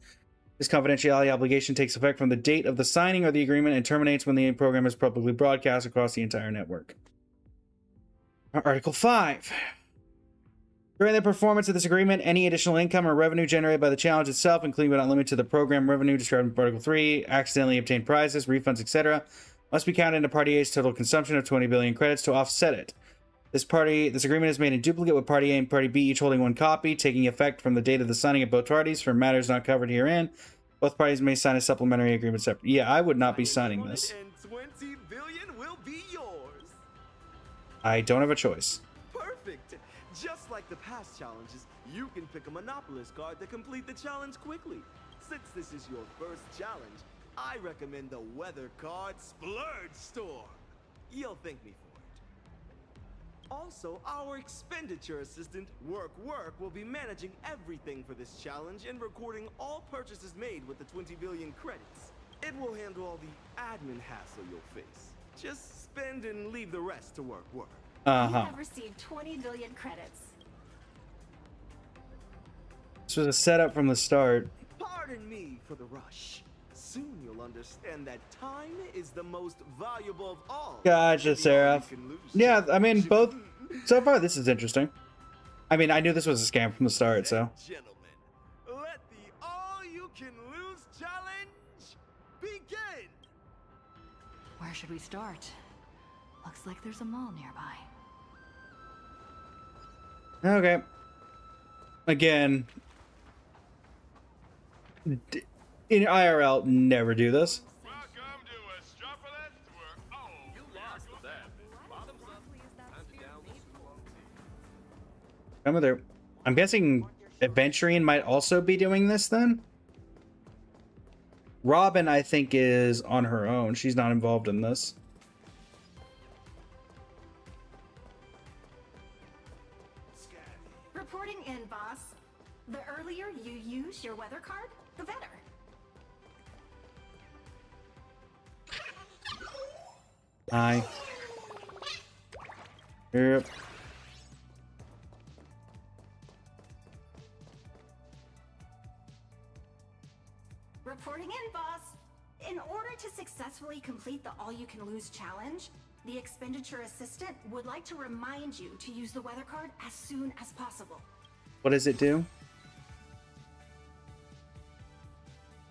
This confidentiality obligation takes effect from the date of the signing of the agreement and terminates when the program is publicly broadcast across the entire network. Article 5. During the performance of this agreement, any additional income or revenue generated by the challenge itself, including but not limited to the program revenue described in Article 3, accidentally obtained prizes, refunds, etc., must be counted into Party A's total consumption of 20 billion credits to offset it. This agreement is made in duplicate with Party A and Party B each holding one copy, taking effect from the date of the signing of both parties. For matters not covered herein, both parties may sign a supplementary agreement separately. Yeah, I would not be signing this. 20 billion will be yours. I don't have a choice. Perfect. Just like the past challenges, you can pick a Monopolist card to complete the challenge quickly. Since this is your first challenge, I recommend the Weather Card Splurge Store. You'll thank me for it. Also, our expenditure assistant, Work, will be managing everything for this challenge and recording all purchases made with the 20 billion credits. It will handle all the admin hassle you'll face. Just spend and leave the rest to Work. You have received 20 billion credits. This was a setup from the start. Pardon me for the rush. Soon you'll understand that time is the most valuable of all. Gotcha, Seraph. Yeah, I mean, both. So far, this is interesting. I mean, I knew this was a scam from the start, so. Gentlemen, let the All You Can Lose challenge begin. Where should we start? Looks like there's a mall nearby. Okay. Again, in IRL, never do this. Welcome to Astropolis, where all you lost that. Bottoms up, hands down. Come with her. I'm guessing Adventuring might also be doing this then? Robin, I think, is on her own. She's not involved in this. Reporting in, boss. The earlier you use your weather card, the better. Hi. Yep. Reporting in, boss. In order to successfully complete the All You Can Lose challenge, the expenditure assistant would like to remind you to use the weather card as soon as possible. What does it do?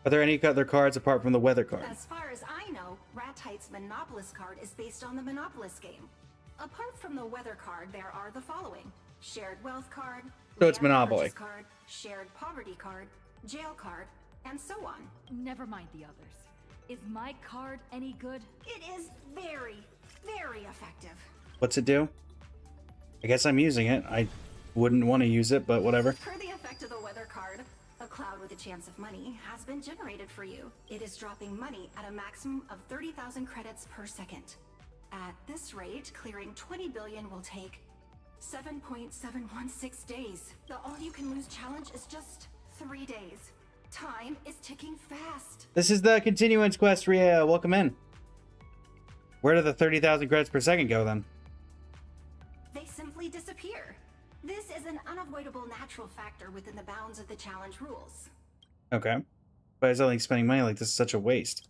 Are there any other cards apart from the weather card? As far as I know, Ratite's Monopolist card is based on the Monopolist game. Apart from the weather card, there are the following: shared wealth card, So it's Monopoly. card, shared poverty card, jail card, and so on. Never mind the others. Is my card any good? It is very, very effective. What's it do? I guess I'm using it. wouldn't want to use it, but whatever. Per the effect of the weather card, a cloud with a chance of money has been generated for you. It is dropping money at a maximum of 30,000 credits per second. At this rate, clearing 20 billion will take 7.716 days. The all-you-can-lose challenge is just 3 days. Time is ticking fast. This is the continuance quest, Ria. Welcome in. Where do the 30,000 credits per second go then? They simply disappear. This is an unavoidable natural factor within the bounds of the challenge rules. Okay. But I still think spending money like this is such a waste.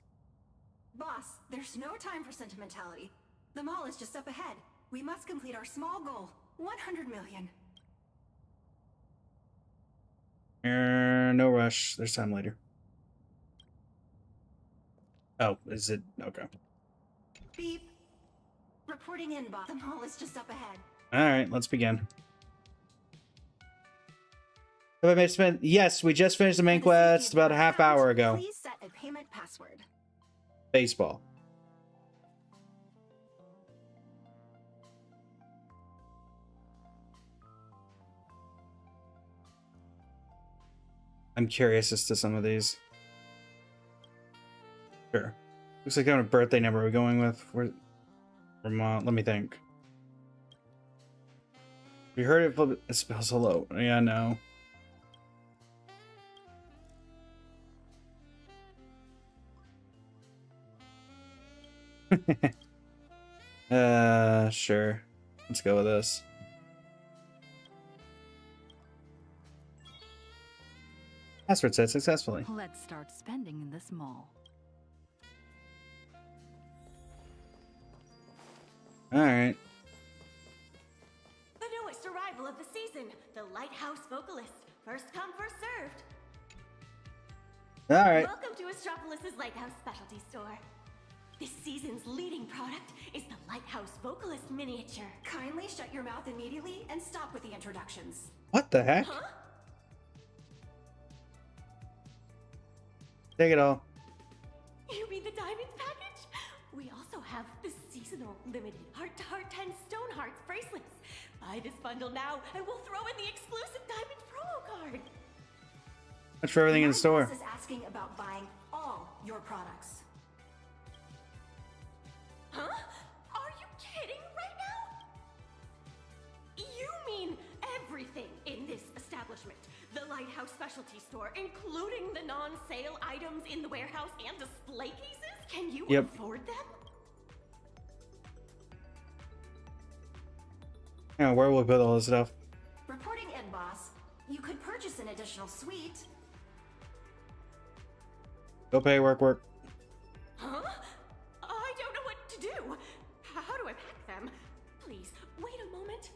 Boss, there's no time for sentimentality. The mall is just up ahead. We must complete our small goal, 100 million. No rush. There's time later. Oh, is it? Okay. Beep. Reporting in, boss. The mall is just up ahead. Alright, let's begin. Have I managed to spend? Yes, we just finished the main quest about a half hour ago. Please set a payment password. Baseball. I'm curious as to some of these. Sure. Looks like kind of birthday number we're going with. Where, Vermont. Let me think. We heard it spells hello. Yeah, no. Sure. Let's go with this. Password set successfully. Let's start spending in this mall. Alright. The newest arrival of the season, the Lighthouse Vocalist. First come, first served. Alright. Welcome to Astropolis' Lighthouse Specialty Store. This season's leading product is the Lighthouse Vocalist miniature. Kindly shut your mouth immediately and stop with the introductions. What the heck? Huh? Take it all. You mean the diamond package? We also have the seasonal limited heart-to-heart 10 stone hearts bracelets. Buy this bundle now and we'll throw in the exclusive diamond promo card. Much for everything in the store. My boss is asking about buying all your products. Huh? Are you kidding right now? You mean everything in this establishment? The Lighthouse Specialty Store, including the non-sale items in the warehouse and display cases? Can you afford them? Yeah, where will we put all this stuff? Reporting in, boss. You could purchase an additional suite. Go pay, work. Huh? I don't know what to do. How do I pack them? Please, wait a moment.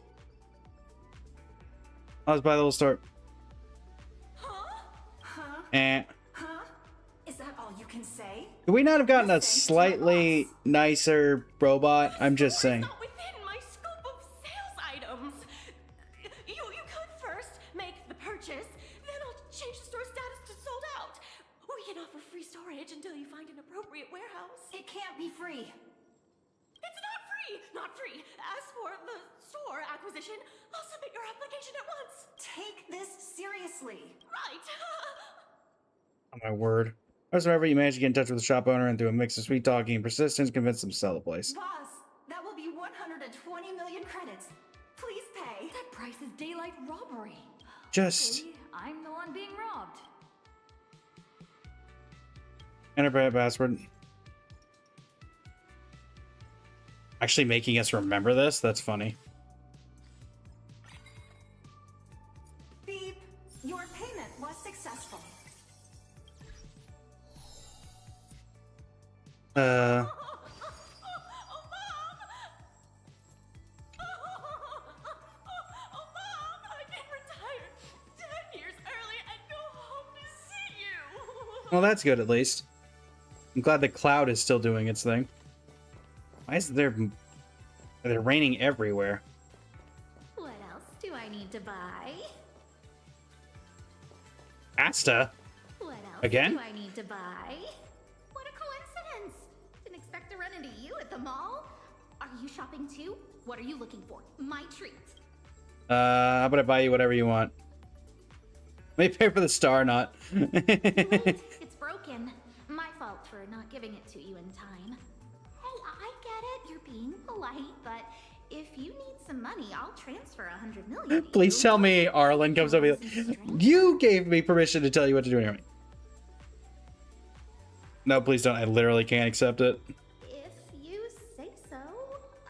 Let's buy the little store. Huh? Huh? Is that all you can say? Could we not have gotten a slightly nicer robot? I'm just saying. Not within my scope of sales items. You could first make the purchase, then I'll change the store status to sold out. We can offer free storage until you find an appropriate warehouse. It can't be free. It's not free! Not free! As for the store acquisition, I'll submit your application at once. Take this seriously. Right. Oh my word. However, you managed to get in touch with the shop owner and through a mix of sweet talking and persistence convince them to sell the place. Boss, that will be 120 million credits. Please pay. That price is daylight robbery. Just Okay, I'm the one being robbed. enter password. Actually making us remember this? That's funny. Beep. Your payment was successful. Well, that's good at least. I'm glad the cloud is still doing its thing. Why is there... They're raining everywhere. What else do I need to buy? Asta? What else Again? do I need to buy? What a coincidence! Didn't expect to run into you at the mall. Are you shopping too? What are you looking for? My treat. How about I buy you whatever you want? May pay for the star, not. Wait, it's broken. My fault for not giving it to you in time. Hey, I get it. You're being polite, but if you need some money, I'll transfer 100 million. Please tell me Arlen comes over. You gave me permission to tell you what to do anyway. No, please don't. I literally can't accept it. If you say so.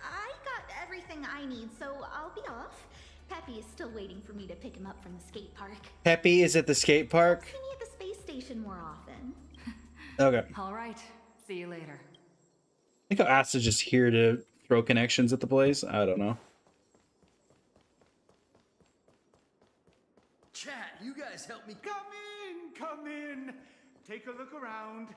I got everything I need, so I'll be off. Peppy is still waiting for me to pick him up from the skate park. Peppy is at the skate park? See me at the space station more often. Okay. All right. See you later. I think Asta's just here to throw connections at the place. I don't know. Chat, you guys help me. Come in. Take a look around.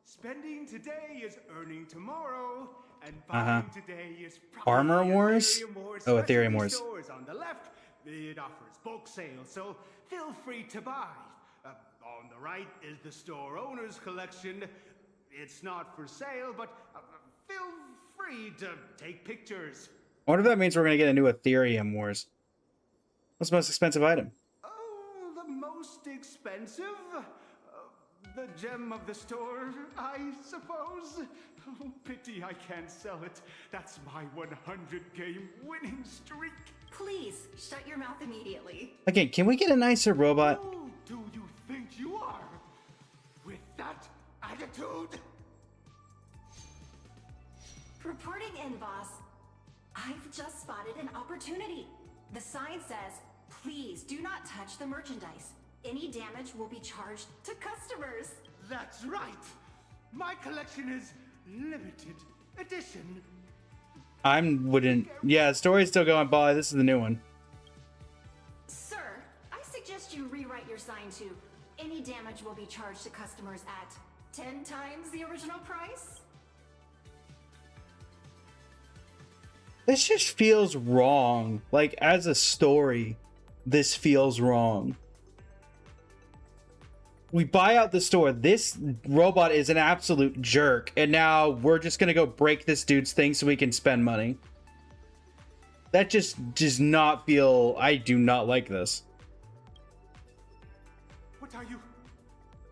Spending today is earning tomorrow, and buying today is Armor Wars? Oh, Ethereum Wars. Stores on the left, it offers bulk sales, so feel free to buy. On the right is the store owner's collection. It's not for sale, but feel free to take pictures. I wonder if that means we're gonna get a new Ethereum Wars. What's the most expensive item? Oh, the most expensive? The gem of the store, I suppose. Oh, pity I can't sell it. That's my 100-game winning streak. Please, shut your mouth immediately. Again, can we get a nicer robot? Who do you think you are? With that attitude? Reporting in, boss. I've just spotted an opportunity. The sign says, please do not touch the merchandise. Any damage will be charged to customers. That's right. My collection is limited edition. Yeah, the story's still going by. This is the new one. Sir, I suggest you rewrite your sign to, any damage will be charged to customers at 10 times the original price? This just feels wrong. Like, as a story, this feels wrong. We buy out the store. This robot is an absolute jerk. And now we're just going to go break this dude's thing so we can spend money. That just does not feel... I do not like this. What are you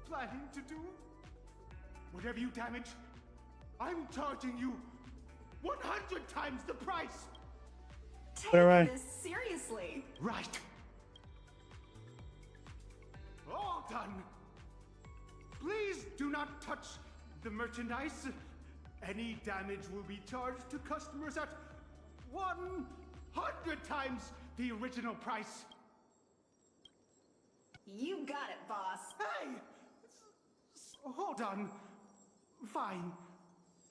planning to do? Whatever you damage, I'm charging you 100 times the price. Take Alright. this seriously. Right. All done. Please do not touch the merchandise. Any damage will be charged to customers at 100 times the original price. You got it, boss. Hey! Hold on. Fine.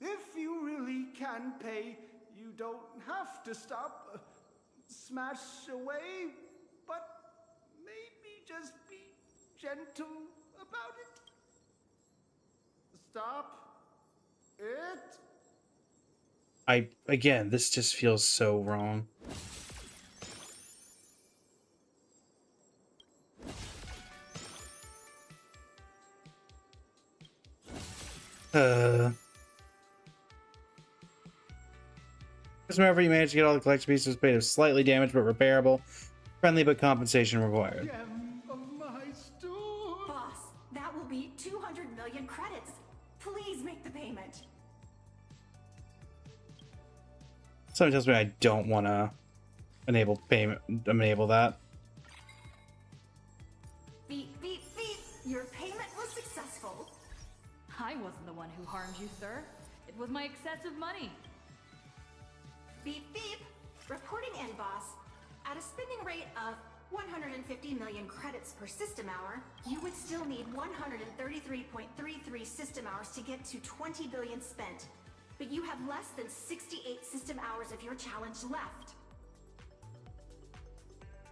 If you really can pay, you don't have to stop. Smash away, but maybe just be gentle about it. Stop it. Again, this just feels so wrong. Just whenever you manage to get all the collection pieces paid of slightly damaged but repairable, friendly but compensation required. Gem of my store. Boss, that will be 200 million credits. Please make the payment. Something tells me I don't want to enable payment. Enable that. Beep, beep, beep. Your payment was successful. I wasn't the one who harmed you, sir. It was my excessive money. Beep, beep. Reporting in, boss. At a spending rate of 150 million credits per system hour, you would still need 133.33 system hours to get to 20 billion spent. But you have less than 68 system hours of your challenge left.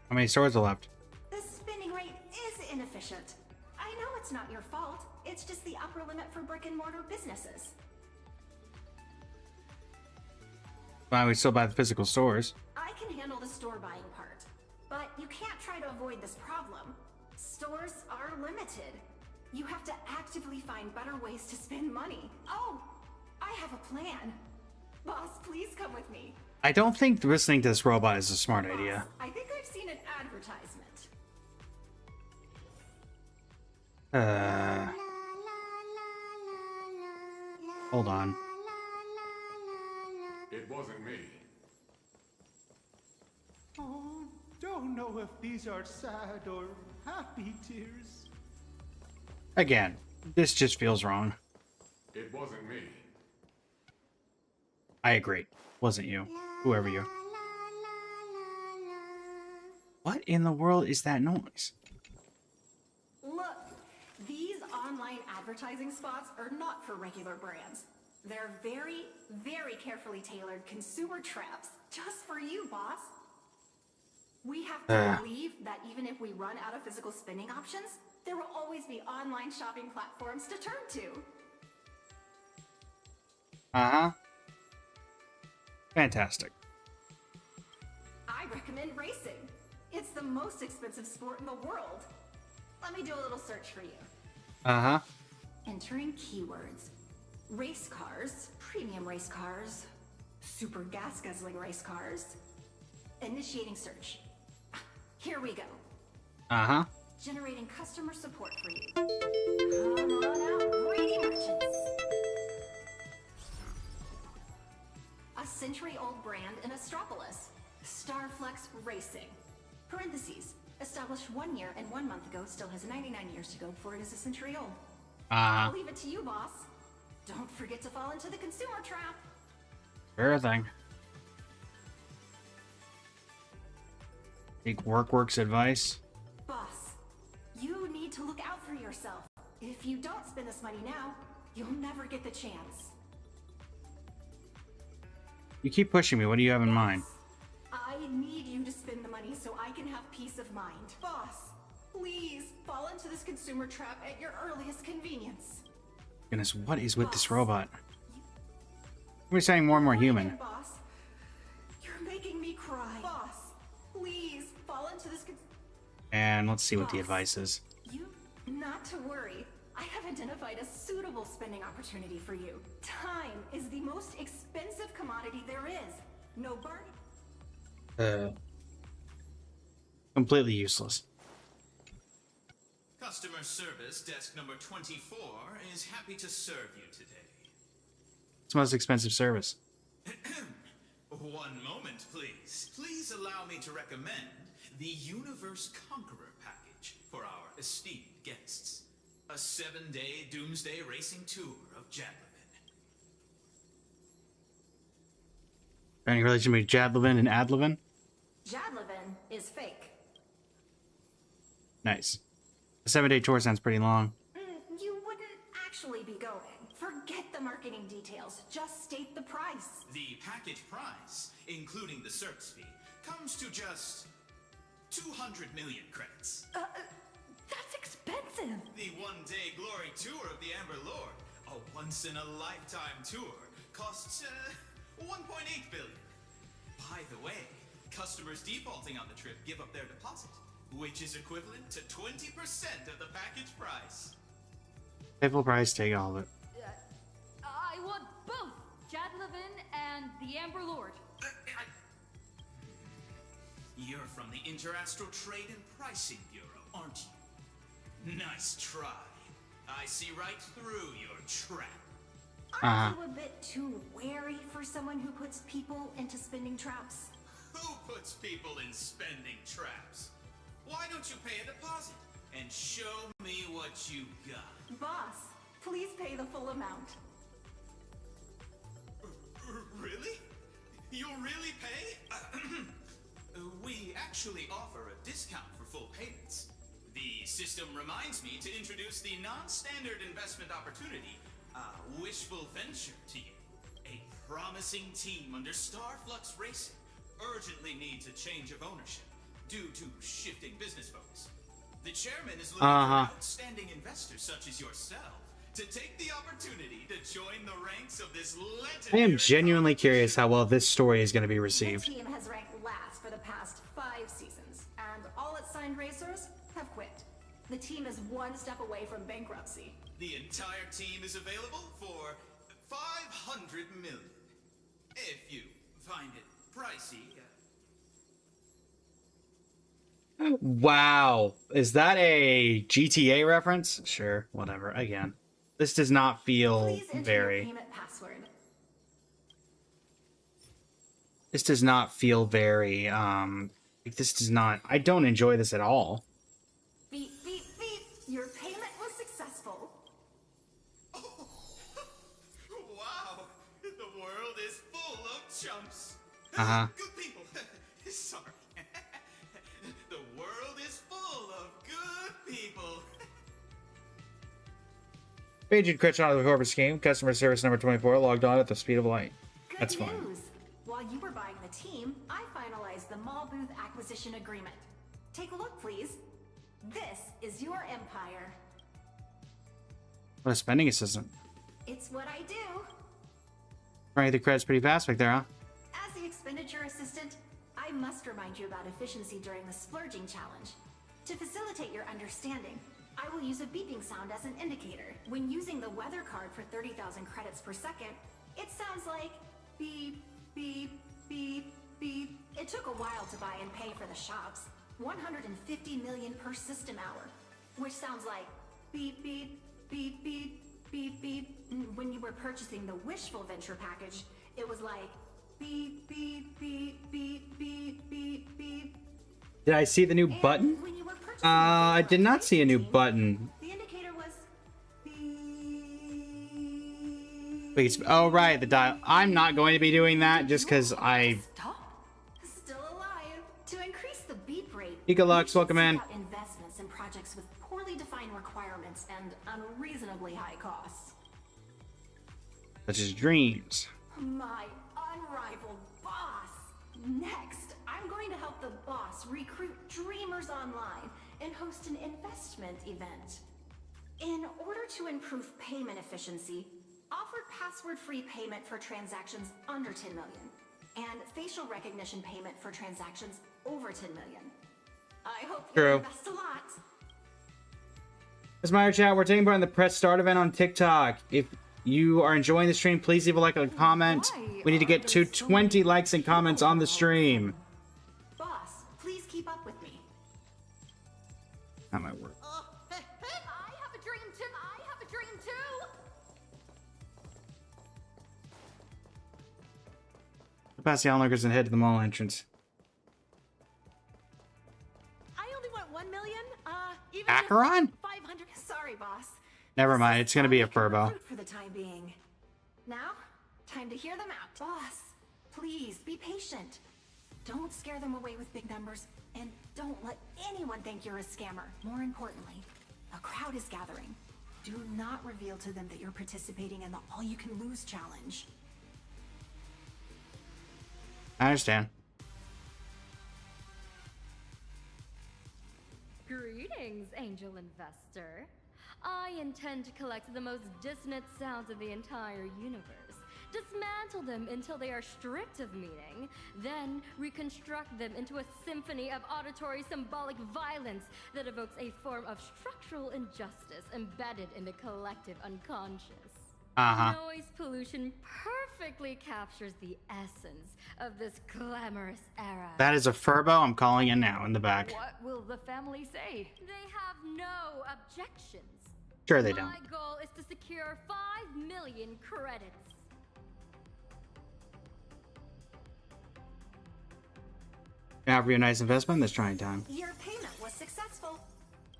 How many swords are left? The spending rate is inefficient. I know it's not your fault. It's just the upper limit for brick and mortar businesses. Fine, we still buy the physical stores. I can handle the store buying part, but you can't try to avoid this problem. Stores are limited. You have to actively find better ways to spend money. Oh, I have a plan. Boss, please come with me. I don't think listening to this robot is a smart Boss, idea. I think I've seen an advertisement. Hold on. It wasn't me. Oh, don't know if these are sad or happy tears. Again, this just feels wrong. It wasn't me. I agree. Wasn't you. Whoever you. What in the world is that noise? Look, these online advertising spots are not for regular brands. They're very, very carefully tailored consumer traps just for you, boss. We have to believe that even if we run out of physical spending options, there will always be online shopping platforms to turn to. Uh-huh. Fantastic. I recommend racing. It's the most expensive sport in the world. Let me do a little search for you. Uh-huh. Entering keywords. Race cars, premium race cars, super gas guzzling race cars. Initiating search. Here we go. Uh-huh. Generating customer support for you. Come on out, greedy merchants. A century-old brand in Astropolis. Starflex Racing. Parentheses. Established 1 year and 1 month ago, still has 99 years to go before it is a century old. I'll leave it to you, boss. Don't forget to fall into the consumer trap. Sure thing. Take WorkWorks advice. Boss, you need to look out for yourself. If you don't spend this money now, you'll never get the chance. You keep pushing me. What do you have in mind? I need you to spend the money so I can have peace of mind. Boss, please fall into this consumer trap at your earliest convenience. Goodness, what is with this robot? We're sounding more and more human. Boss, you're making me cry. Boss, please fall into this. And let's see what the advice is. Not to worry. I have identified a suitable spending opportunity for you. Time is the most expensive commodity there is. No bargain. Completely useless. Customer service desk number 24 is happy to serve you today. It's the most expensive service. 1 moment, please. Please allow me to recommend the Universe Conqueror package for our esteemed guests. A 7-day doomsday racing tour of Jadlevin. Any relation between Jadlevin and Adlevin? Jadlevin is fake. Nice. A 7-day tour sounds pretty long. You wouldn't actually be going. Forget the marketing details. Just state the price. The package price, including the service fee, comes to just 200 million credits. That's expensive. The 1-day glory tour of the Amber Lord, a once-in-a-lifetime tour, costs 1.8 billion. By the way, customers defaulting on the trip give up their deposit, which is equivalent to 20% of the package price. Pay full price, take all of it. I want both Jadlevin and the Amber Lord. You're from the Interastral Trade and Pricing Bureau, aren't you? Nice try. I see right through your trap. Aren't you a bit too wary for someone who puts people into spending traps? Who puts people in spending traps? Why don't you pay a deposit and show me what you got? Boss, please pay the full amount. Really? You'll really pay? We actually offer a discount for full payments. The system reminds me to introduce the non-standard investment opportunity, wishful venture to you. A promising team under Starflux Racing urgently needs a change of ownership due to shifting business focus. The chairman is looking for outstanding investors such as yourself to take the opportunity to join the ranks of this legendary... I am genuinely curious how well this story is going to be received. The team has ranked last for the past 5 seasons, and all its signed racers have quit. The team is 1 step away from bankruptcy. The entire team is available for 500 million. If you find it pricey. Wow. Is that a GTA reference? Sure, whatever. Again, this does not feel Please enter your payment password. This does not feel very, this does not, I don't enjoy this at all. Beep, beep, beep. Your payment was successful. Wow, the world is full of chumps. Uh-huh. Good people. Sorry. The world is full of good people. Agent Critch on the corporate scheme, customer service number 24, logged on at the speed of light. Good That's fine. news. While you were buying the team, I finalized the mall booth acquisition agreement. Take a look, please. This is your empire. What a spending assistant. It's what I do. Running the credits pretty fast back there, huh? As the expenditure assistant, I must remind you about efficiency during the splurging challenge. To facilitate your understanding, I will use a beeping sound as an indicator. When using the weather card for 30,000 credits per second, it sounds like beep, beep, beep, beep. It took a while to buy and pay for the shops. 150 million per system hour, which sounds like beep, beep, beep, beep, beep, beep. When you were purchasing the Wishful Venture package, it was like beep, beep, beep, beep, beep, beep, beep. Did I see the new button? I did not see a new button. The indicator was Please. Oh, right, the dial. I'm not going to be doing that just because I... still alive. To increase the beep rate, Ecolux, welcome in. seek out investments in projects with poorly defined requirements and unreasonably high costs. Such as dreams. My unrivaled boss. Next, I'm going to help the boss recruit dreamers online and host an investment event. In order to improve payment efficiency, offer password-free payment for transactions under 10 million and facial recognition payment for transactions over 10 million. I hope you True. invest a lot. As my chat, we're taking part in the press start event on TikTok. If you are enjoying the stream, please leave a like and a comment. We need to get to 20 likes and comments on the stream. Boss, please keep up with me. That might work. I have a dream too. I have a dream too. Pass the onlookers and head to the mall entrance. I only want 1 million. Even Acheron? just 500. Sorry, boss. Never mind, it's gonna be a Furbo. For the time being. Now, time to hear them out. Boss, please be patient. Don't scare them away with big numbers, and don't let anyone think you're a scammer. More importantly, a crowd is gathering. Do not reveal to them that you're participating in the all-you-can-lose challenge. I understand. Greetings, angel investor. I intend to collect the most dissonant sounds of the entire universe, dismantle them until they are stripped of meaning, then reconstruct them into a symphony of auditory symbolic violence that evokes a form of structural injustice embedded in the collective unconscious. Noise pollution perfectly captures the essence of this glamorous era. That is a Furbo. I'm calling in now in the back. What will the family say? They have no objections. Sure they don't. My goal is to secure 5 million credits. Now for your nice investment this trying time. Your payment was successful.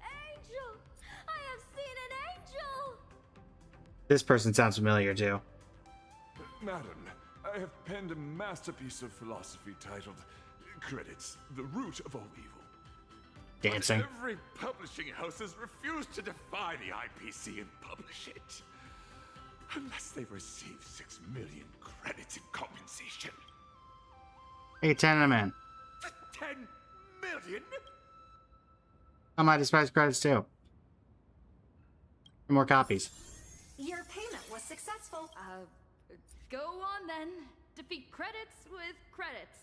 Angel! I have seen an angel! This person sounds familiar too. Madam, I have penned a masterpiece of philosophy titled Credits, the Root of All Evil. Dancing. But every publishing house has refused to defy the IPC and publish it. Unless they receive 6 million credits in compensation. Hey, 10 them in. 10 million? I might despise credits too. More copies. Your payment was successful. Go on then. Defeat credits with credits.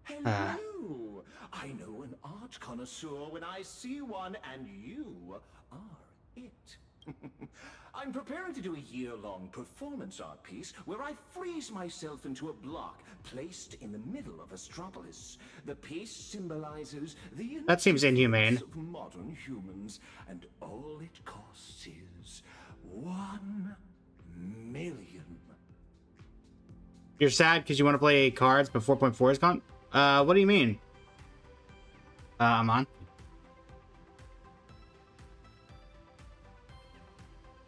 Hello! I know an art connoisseur when I see one, and you are it. I'm preparing to do a year-long performance art piece where I freeze myself into a block placed in the middle of Astropolis. The piece symbolizes the That seems inhumane. of modern humans, and all it costs is 1 million. You're sad because you want to play cards, but 4.4 is gone? What do you mean? I'm on.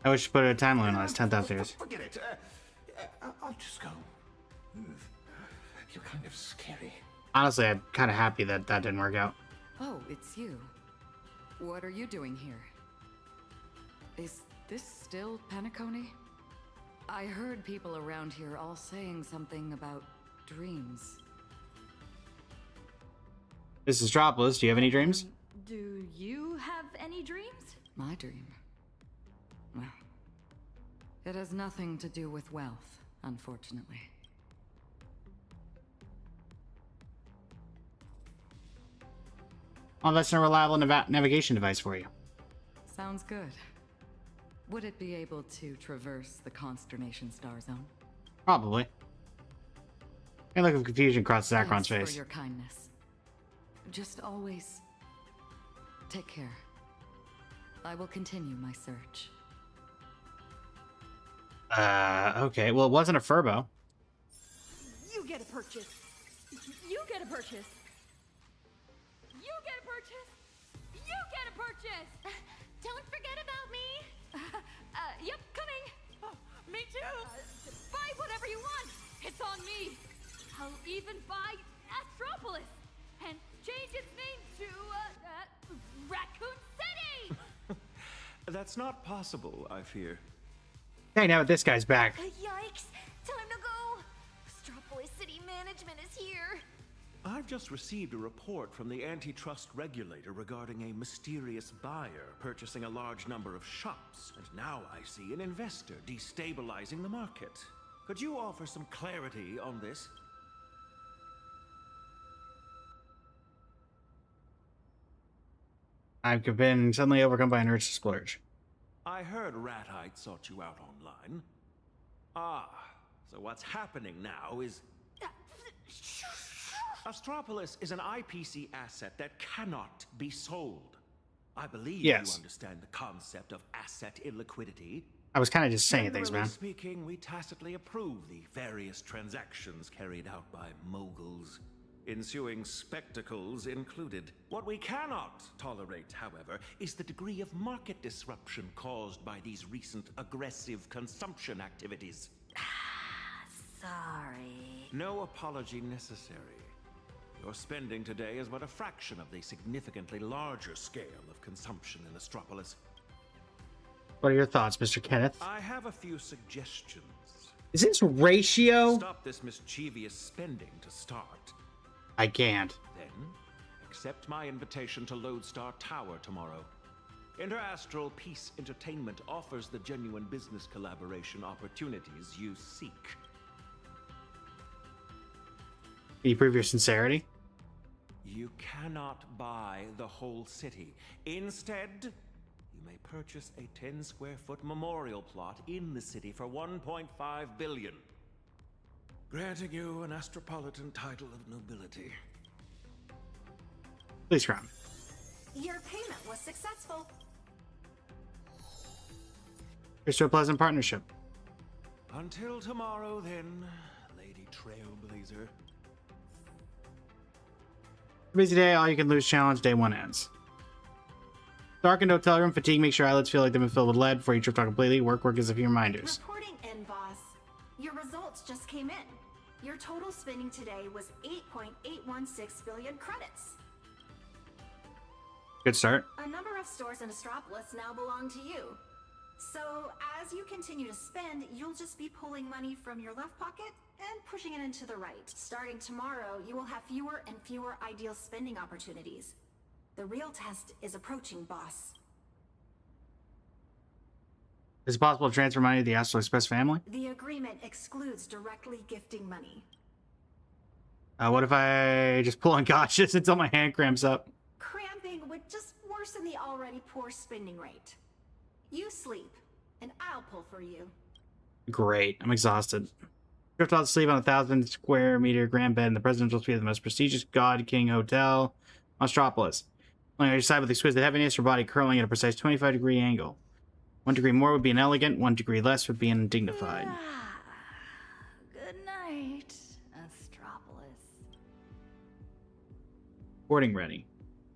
I wish you put a time limit on this. 10,000 years. Forget it. I'll just go. You're kind of scary. Honestly, I'm kind of happy that that didn't work out. Oh, it's you. What are you doing here? Is this still Penacony? I heard people around here all saying something about dreams. This is Astropolis. Do you have any dreams? Do you have any dreams? My dream? Well, it has nothing to do with wealth, unfortunately. Oh, that's a reliable navigation device for you. Sounds good. Would it be able to traverse the Consternation Star Zone? Probably. A look of confusion crosses Akron's Thanks face. for your kindness. Just always take care. I will continue my search. Okay. Well, it wasn't a Furbo. You get a purchase. You get a purchase. You get a purchase. You get a purchase. Don't forget about me. Yep, coming. Me too. Buy whatever you want. It's on me. I'll even buy Astropolis and change its name to Raccoon City. That's not possible, I fear. Hey, now this guy's back. Yikes! Time to go. Astropolis City Management is here. I've just received a report from the antitrust regulator regarding a mysterious buyer purchasing a large number of shops, and now I see an investor destabilizing the market. Could you offer some clarity on this? I've been suddenly overcome by an urge to splurge. I heard Ratite sought you out online. Ah, so what's happening now is... Astropolis is an IPC asset that cannot be sold. I believe you understand the concept of asset illiquidity. I was kind of just saying things, man. Generally speaking, we tacitly approve the various transactions carried out by moguls, ensuing spectacles included. What we cannot tolerate, however, is the degree of market disruption caused by these recent aggressive consumption activities. Sorry. No apology necessary. Your spending today is but a fraction of the significantly larger scale of consumption in Astropolis. What are your thoughts, Mr. Kenneth? I have a few suggestions. Is this ratio? Stop this mischievous spending to start. I can't. Then, accept my invitation to Lodestar Tower tomorrow. Interastral Peace Entertainment offers the genuine business collaboration opportunities you seek. Can you prove your sincerity? You cannot buy the whole city. Instead, you may purchase a 10-square-foot memorial plot in the city for 1.5 billion. Granting you an Astropolitan title of nobility. Please, Crown. Your payment was successful. Here's to a pleasant partnership. Until tomorrow, then, Lady Trailblazer. Busy day, all you can lose challenge, day 1 ends. Darkened hotel room, fatigue makes your eyelids feel like they've been filled with lead before you drift off completely. Work is a few reminders. Reporting in, boss. Your results just came in. Your total spending today was 8.816 billion credits. Good start. A number of stores in Astropolis now belong to you. So, as you continue to spend, you'll just be pulling money from your left pocket and pushing it into the right. Starting tomorrow, you will have fewer and fewer ideal spending opportunities. The real test is approaching, boss. Is it possible to transfer money to the Astral Express family? The agreement excludes directly gifting money. What if I just pull unconscious until my hand cramps up? Cramping would just worsen the already poor spending rate. You sleep, and I'll pull for you. Great. I'm exhausted. Drift off to sleep on a 1,000 square meter grand bed in the presidential suite of the most prestigious God King Hotel, Astropolis. Lying on your side with exquisite heaviness, your body curling at a precise 25-degree angle. 1 degree more would be inelegant, 1 degree less would be undignified. Good night, Astropolis. Boarding ready.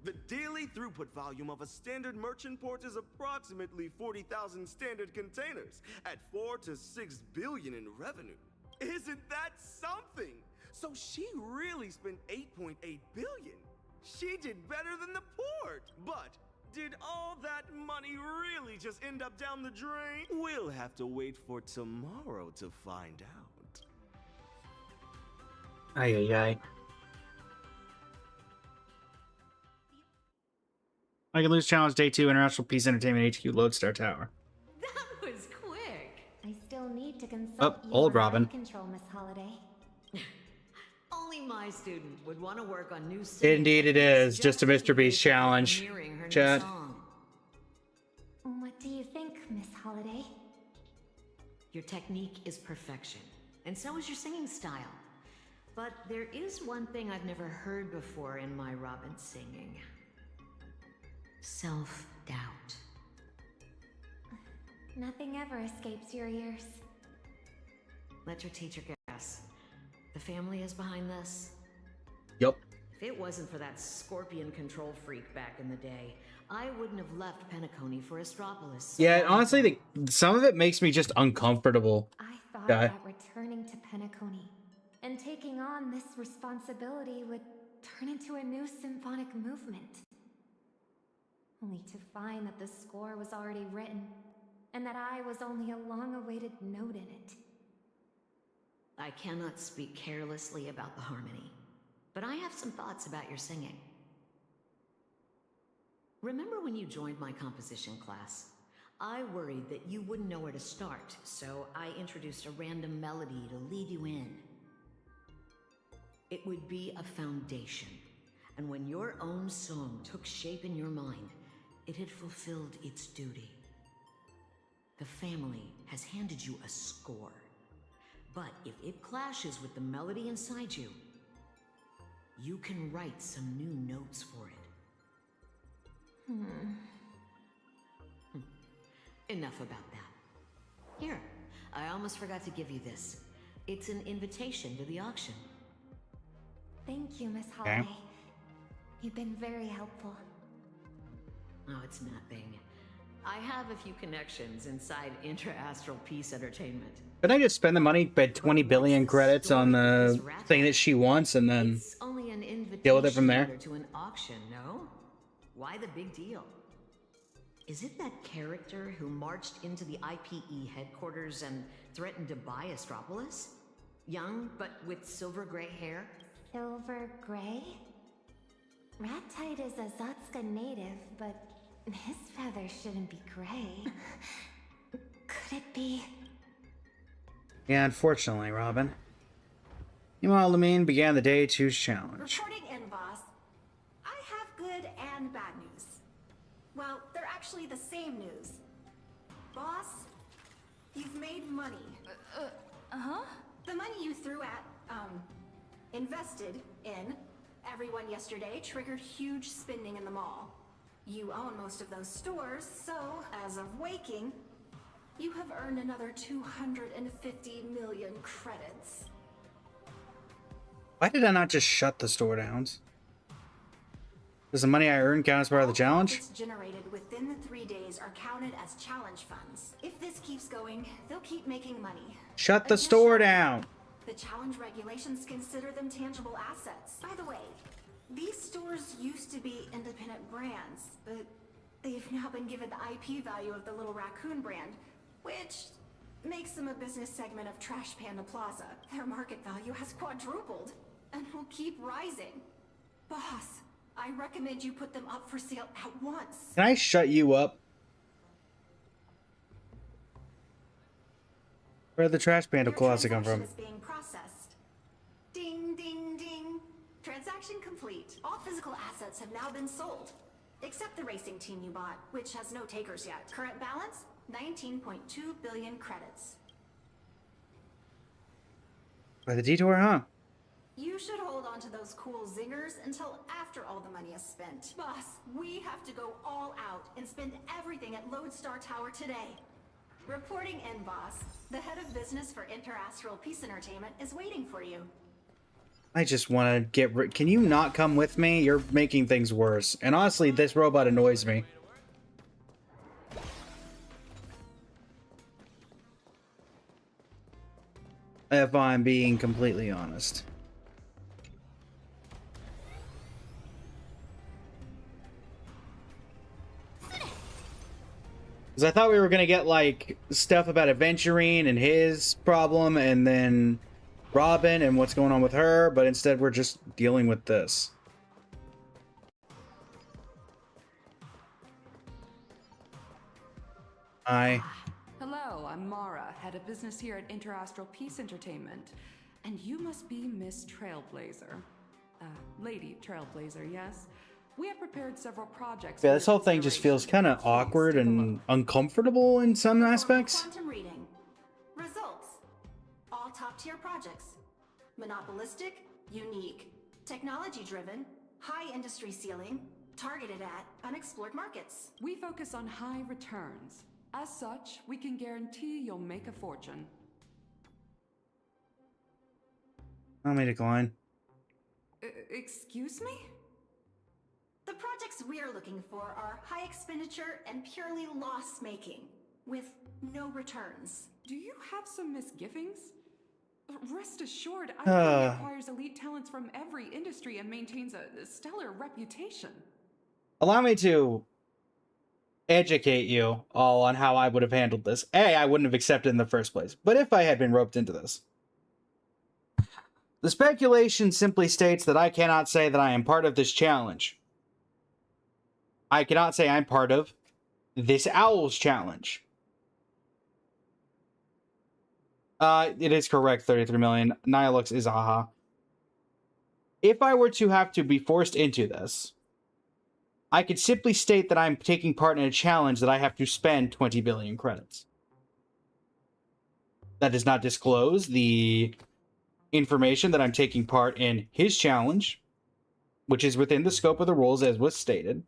The daily throughput volume of a standard merchant port is approximately 40,000 standard containers at 4 to 6 billion in revenue. Isn't that something? So she really spent 8.8 billion. She did better than the port. But did all that money really just end up down the drain? We'll have to wait for tomorrow to find out. Ay, ay, ay. I can lose challenge day 2, International Peace Entertainment HQ Lodestar Tower. That was quick. I still need to consult you old on Robin. mind control, Miss Holiday. Only my student would want to work on new Indeed it is. Just a Mr. Beast challenge. Chat. What do you think, Miss Holiday? Your technique is perfection, and so is your singing style. But there is one thing I've never heard before in my Robin singing. Self-doubt. Nothing ever escapes your ears. Let your teacher guess. The family is behind this? Yup. If it wasn't for that scorpion control freak back in the day, I wouldn't have left Penacony for Astropolis. Yeah, honestly, some of it makes me just uncomfortable. I thought Guy. that returning to Penacony and taking on this responsibility would turn into a new symphonic movement. Only to find that the score was already written, and that I was only a long-awaited note in it. I cannot speak carelessly about the harmony, but I have some thoughts about your singing. Remember when you joined my composition class? I worried that you wouldn't know where to start, so I introduced a random melody to lead you in. It would be a foundation, and when your own song took shape in your mind, it had fulfilled its duty. The family has handed you a score, but if it clashes with the melody inside you, you can write some new notes for it. Enough about that. Here, I almost forgot to give you this. It's an invitation to the auction. Thank you, Miss Holiday. You've been very helpful. Oh, it's nothing. I have a few connections inside Intra-Astral Peace Entertainment. Couldn't I just spend the money, bet 20 billion credits on the thing that she wants, and then It's only an invitation deal with it from there? letter to an auction, no? Why the big deal? Is it that character who marched into the IPE headquarters and threatened to buy Astropolis? Young, but with silver gray hair? Silver gray? Ratite is a Zotska native, but his feathers shouldn't be gray. Could it be? Yeah, unfortunately, Robin. Meanwhile, Lumine began the day 2's challenge. Reporting in, boss. I have good and bad news. Well, they're actually the same news. Boss, you've made money. Huh? The money you threw at, invested in everyone yesterday triggered huge spending in the mall. You own most of those stores, so as of waking, you have earned another 250 million credits. Why did I not just shut the store down? Does the money I earned count as part of the challenge? Profits generated within the 3 days are counted as challenge funds. If this keeps going, they'll keep making money. Shut the store down! The challenge regulations consider them tangible assets. By the way, these stores used to be independent brands, but they've now been given the IP value of the Little Raccoon brand, which makes them a business segment of Trash Panda Plaza. Their market value has quadrupled and will keep rising. Boss, I recommend you put them up for sale at once. Can I shut you up? Where did the Trash Panda Plaza come from? Is being processed. Ding, ding, ding. Transaction complete. All physical assets have now been sold. Except the racing team you bought, which has no takers yet. Current balance, 19.2 billion credits. By the detour, huh? You should hold on to those cool zingers until after all the money is spent. Boss, we have to go all out and spend everything at Lodestar Tower today. Reporting in, boss. The head of business for Interastral Peace Entertainment is waiting for you. I just want to get rid. Can you not come with me? You're making things worse. And honestly, this robot annoys me. If I'm being completely honest. Because I thought we were going to get, like, stuff about Aventurine and his problem, and then Robin and what's going on with her, but instead we're just dealing with this. Hi. Hello, I'm Mara, head of business here at Interastral Peace Entertainment. And you must be Miss Trailblazer. Lady Trailblazer, yes? We have prepared several projects. Yeah, this whole thing just feels kind of awkward and uncomfortable in some aspects. Quantum reading. Results. All top-tier projects. Monopolistic, unique, technology-driven, high industry ceiling, targeted at unexplored markets. We focus on high returns. As such, we can guarantee you'll make a fortune. I may decline. Excuse me? The projects we're looking for are high expenditure and purely loss-making, with no returns. Do you have some misgivings? Rest assured, IPC acquires elite talents from every industry and maintains a stellar reputation. Allow me to educate you all on how I would have handled this. A, I wouldn't have accepted in the first place, but if I had been roped into this. The speculation simply states that I cannot say that I am part of this challenge. I cannot say I'm part of this Owl's challenge. It is correct, 33 million. Nihilux is aha. If I were to have to be forced into this, I could simply state that I'm taking part in a challenge that I have to spend 20 billion credits. That does not disclose the information that I'm taking part in his challenge, which is within the scope of the rules as was stated.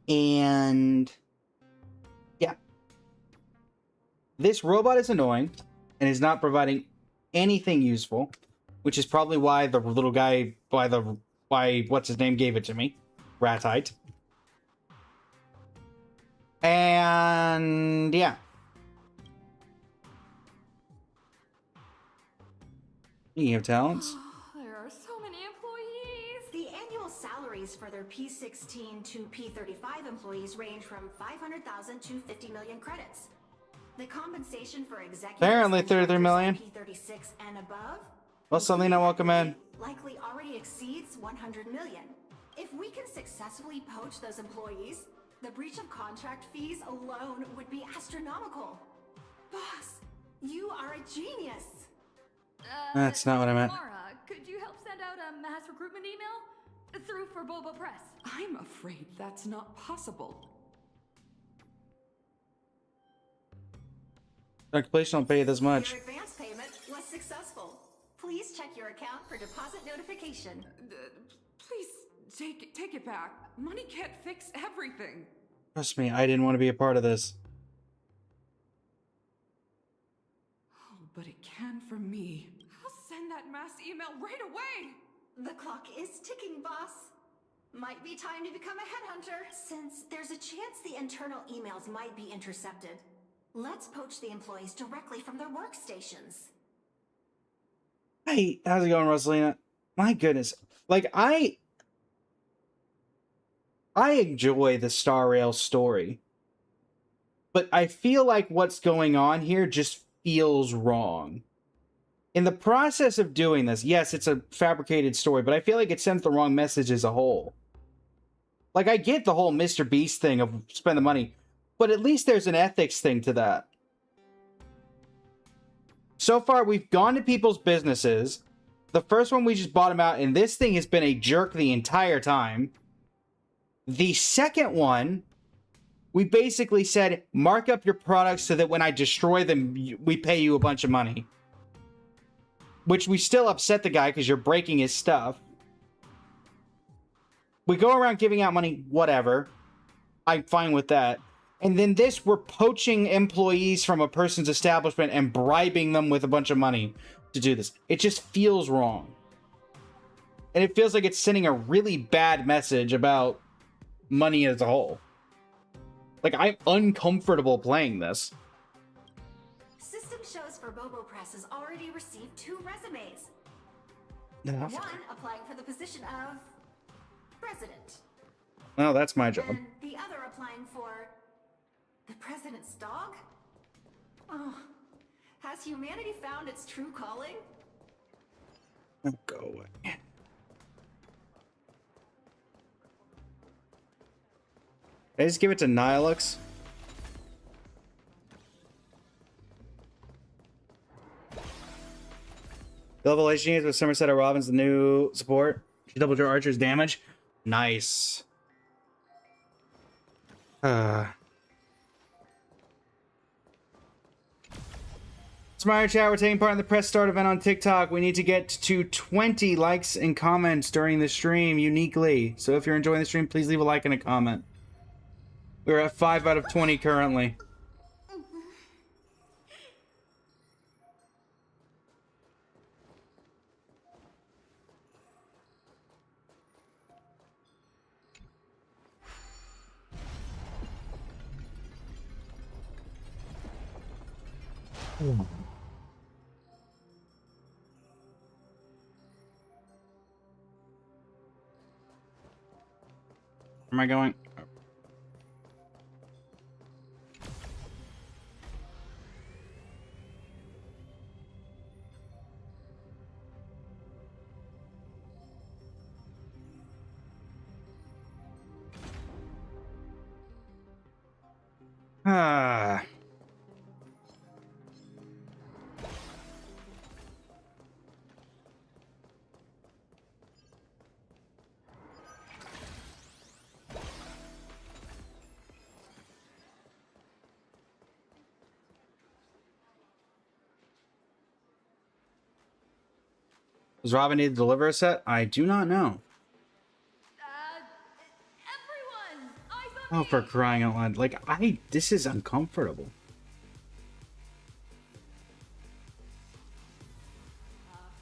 And yeah. This robot is annoying and is not providing anything useful, which is probably why the little guy, why what's his name gave it to me. Ratite. And yeah. You have talents. There are so many employees. The annual salaries for their P16 to P35 employees range from 500,000 to 50 million credits. The compensation for executives Apparently 33 million. P36 and above. Well, Selena, welcome in. Likely already exceeds 100 million. If we can successfully poach those employees, the breach of contract fees alone would be astronomical. Boss, you are a genius. That's not what I meant. Mara, could you help send out a mass recruitment email? Through for Boba Press. I'm afraid that's not possible. The completion will pay you this much. Your advance payment was successful. Please check your account for deposit notification. Please take it back. Money can't fix everything. Trust me, I didn't want to be a part of this. Oh, but it can for me. I'll send that mass email right away. The clock is ticking, boss. Might be time to become a headhunter, since there's a chance the internal emails might be intercepted. Let's poach the employees directly from their workstations. Hey, how's it going, Rosalina? My goodness. Like, I enjoy the Star Rail story. But I feel like what's going on here just feels wrong. In the process of doing this, yes, it's a fabricated story, but I feel like it sends the wrong message as a whole. Like, I get the whole Mr. Beast thing of spend the money, but at least there's an ethics thing to that. So far, we've gone to people's businesses, The first one we just bought him out, and this thing has been a jerk the entire time. The second one, we basically said, mark up your products so that when I destroy them, we pay you a bunch of money. Which we still upset the guy because you're breaking his stuff. We go around giving out money, whatever. I'm fine with that. And then this, we're poaching employees from a person's establishment and bribing them with a bunch of money to do this. It just feels wrong. And it feels like it's sending a really bad message about money as a whole. Like, I'm uncomfortable playing this. System shows for Bobo Press has already received 2 resumes. No. One applying for the position of president. Well, that's my job. And the other applying for the president's dog? Oh, has humanity found its true calling? Oh, go away. Did I just give it to Nihilux? The level H units with Somerset or Robin's the new support. She doubled your archer's damage. Nice. Smart chat, we're taking part in the press start event on TikTok. We need to get to 20 likes and comments during the stream uniquely. So if you're enjoying the stream, please leave a like and a comment. We're at 5 out of 20 currently. Where am I going? Ah. Does Robin need to deliver a set? I do not know. Oh, for crying out loud. Like, this is uncomfortable.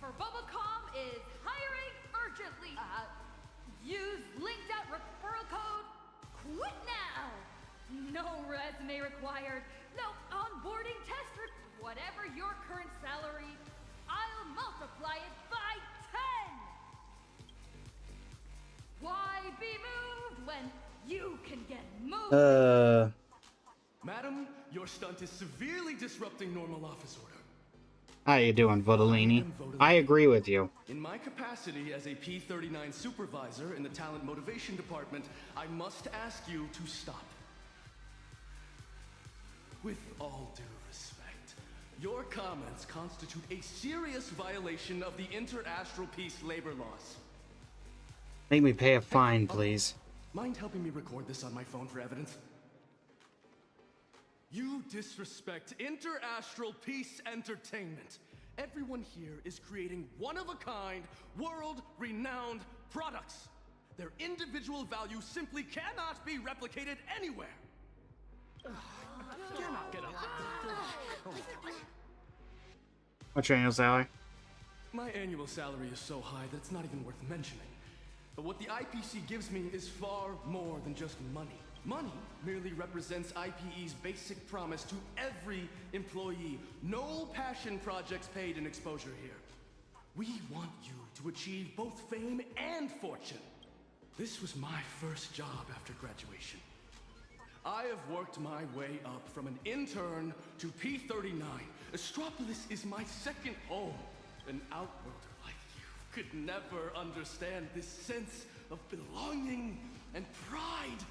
For Bubacom is hiring urgently. Use linked out referral code. Quit now. No resume required. No onboarding test. Whatever your current salary, I'll multiply it by 10. Why be moved when you can get moved? Madam, your stunt is severely disrupting normal office order. How you doing, Vodolini? I agree with you. In my capacity as a P-39 supervisor in the talent motivation department, I must ask you to stop. With all due respect, your comments constitute a serious violation of the Inter-Astral Peace labor laws. Make me pay a fine, please. Mind helping me record this on my phone for evidence? You disrespect Inter-Astral Peace Entertainment. Everyone here is creating one-of-a-kind, world-renowned products. Their individual value simply cannot be replicated anywhere. You're not gonna... What's your annual salary? My annual salary is so high that it's not even worth mentioning. But what the IPC gives me is far more than just money. Money merely represents IPE's basic promise to every employee. No passion projects paid in exposure here. We want you to achieve both fame and fortune. This was my first job after graduation. I have worked my way up from an intern to P-39. Astropolis is my second home. An outworlder like you could never understand this sense of belonging and pride.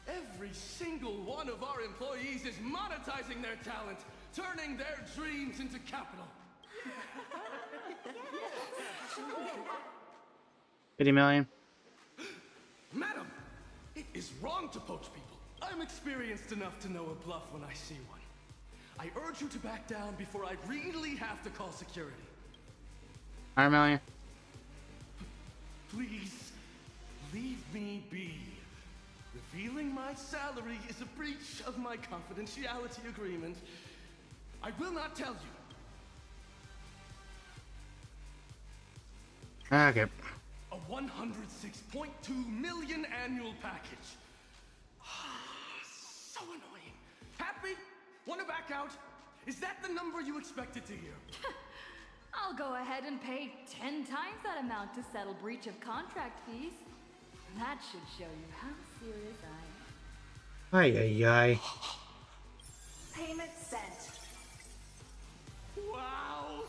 Every single one of our employees is monetizing their talent, turning their dreams into capital. $50 million. Madam, it is wrong to poach people. I'm experienced enough to know a bluff when I see one. I urge you to back down before I really have to call security. $100 million. Please, leave me be. Revealing my salary is a breach of my confidentiality agreement. I will not tell you. Okay. A 106.2 million annual package. So annoying. Happy? Want to back out? Is that the number you expected to hear? I'll go ahead and pay 10 times that amount to settle breach of contract fees. That should show you how serious I am. Ay, ay, ay. Payment sent. Wow!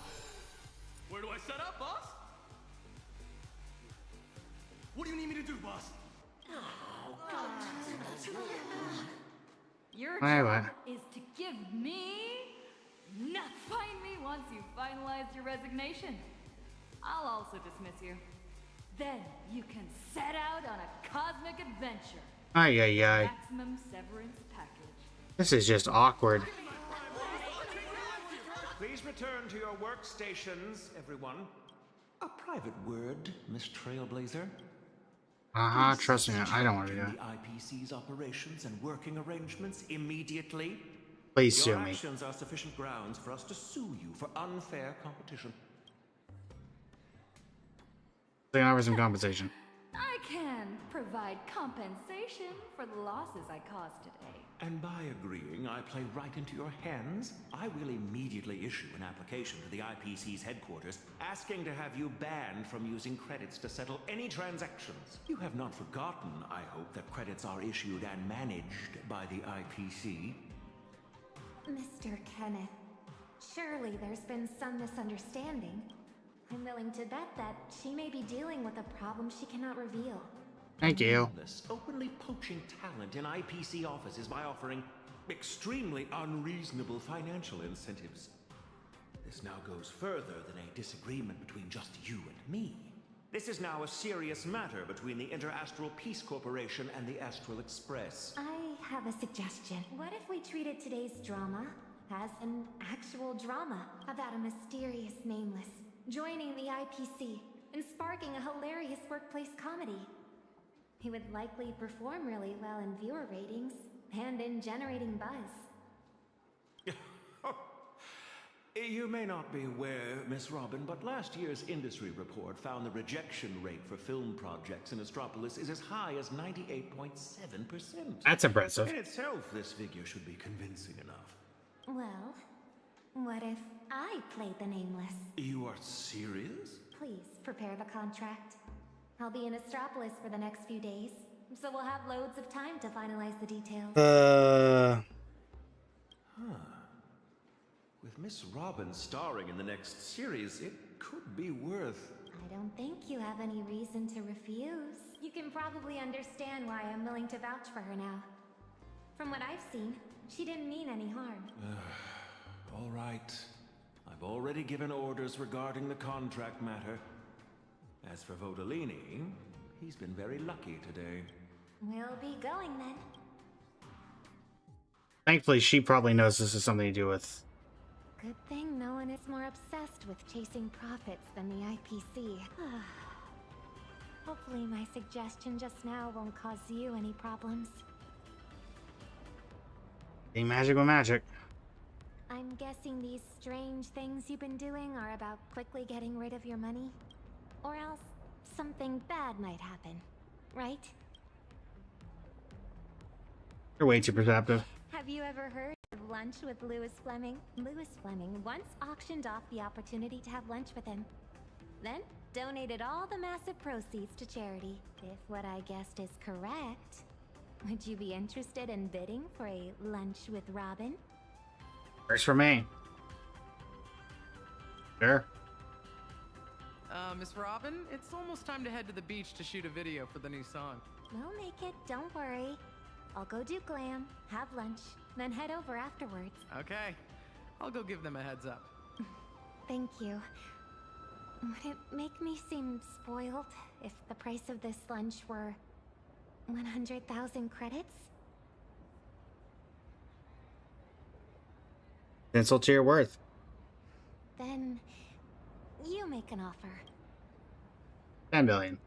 Where do I set up, boss? What do you need me to do, boss? Your Wait, job what? is to give me, not find me once you finalize your resignation. I'll also dismiss you. Then you can set out on a cosmic adventure. Ay, ay, ay. Maximum severance package. This is just awkward. Please return to your workstations, everyone. A private word, Miss Trailblazer. Trust me, I don't want to do The it. IPC's operations and working arrangements immediately. Please sue Your me. actions are sufficient grounds for us to sue you for unfair competition. They can offer some compensation. I can provide compensation for the losses I caused today. And by agreeing I play right into your hands, I will immediately issue an application to the IPC's headquarters asking to have you banned from using credits to settle any transactions. You have not forgotten, I hope, that credits are issued and managed by the IPC. Mr. Kenneth, surely there's been some misunderstanding. I'm willing to bet that she may be dealing with a problem she cannot reveal. Thank you. This openly poaching talent in IPC offices by offering extremely unreasonable financial incentives. This now goes further than a disagreement between just you and me. This is now a serious matter between the Inter-Astral Peace Corporation and the Astral Express. I have a suggestion. What if we treated today's drama as an actual drama about a mysterious nameless joining the IPC and sparking a hilarious workplace comedy? He would likely perform really well in viewer ratings and in generating buzz. You may not be aware, Miss Robin, but last year's industry report found the rejection rate for film projects in Astropolis is as high as 98.7%. That's impressive. In itself, this figure should be convincing enough. Well, what if I played the nameless? You are serious? Please prepare the contract. I'll be in Astropolis for the next few days, so we'll have loads of time to finalize the details. With Miss Robin starring in the next series, it could be worth... I don't think you have any reason to refuse. You can probably understand why I'm willing to vouch for her now. From what I've seen, she didn't mean any harm. All right. I've already given orders regarding the contract matter. As for Vodolini, he's been very lucky today. We'll be going then. Thankfully, she probably knows this is something to do with... Good thing no one is more obsessed with chasing profits than the IPC. Hopefully my suggestion just now won't cause you any problems. Being magic with magic. I'm guessing these strange things you've been doing are about quickly getting rid of your money? Or else something bad might happen, right? You're way too perceptive. Have you ever heard of lunch with Louis Fleming? Louis Fleming once auctioned off the opportunity to have lunch with him. Then donated all the massive proceeds to charity. If what I guessed is correct, would you be interested in bidding for a lunch with Robin? Works for me. Sure. Miss Robin, it's almost time to head to the beach to shoot a video for the new song. We'll make it, don't worry. I'll go do glam, have lunch, then head over afterwards. Okay. I'll go give them a heads up. Thank you. Would it make me seem spoiled if the price of this lunch were 100,000 credits? Insult to your worth. Then you make an offer. 10 billion.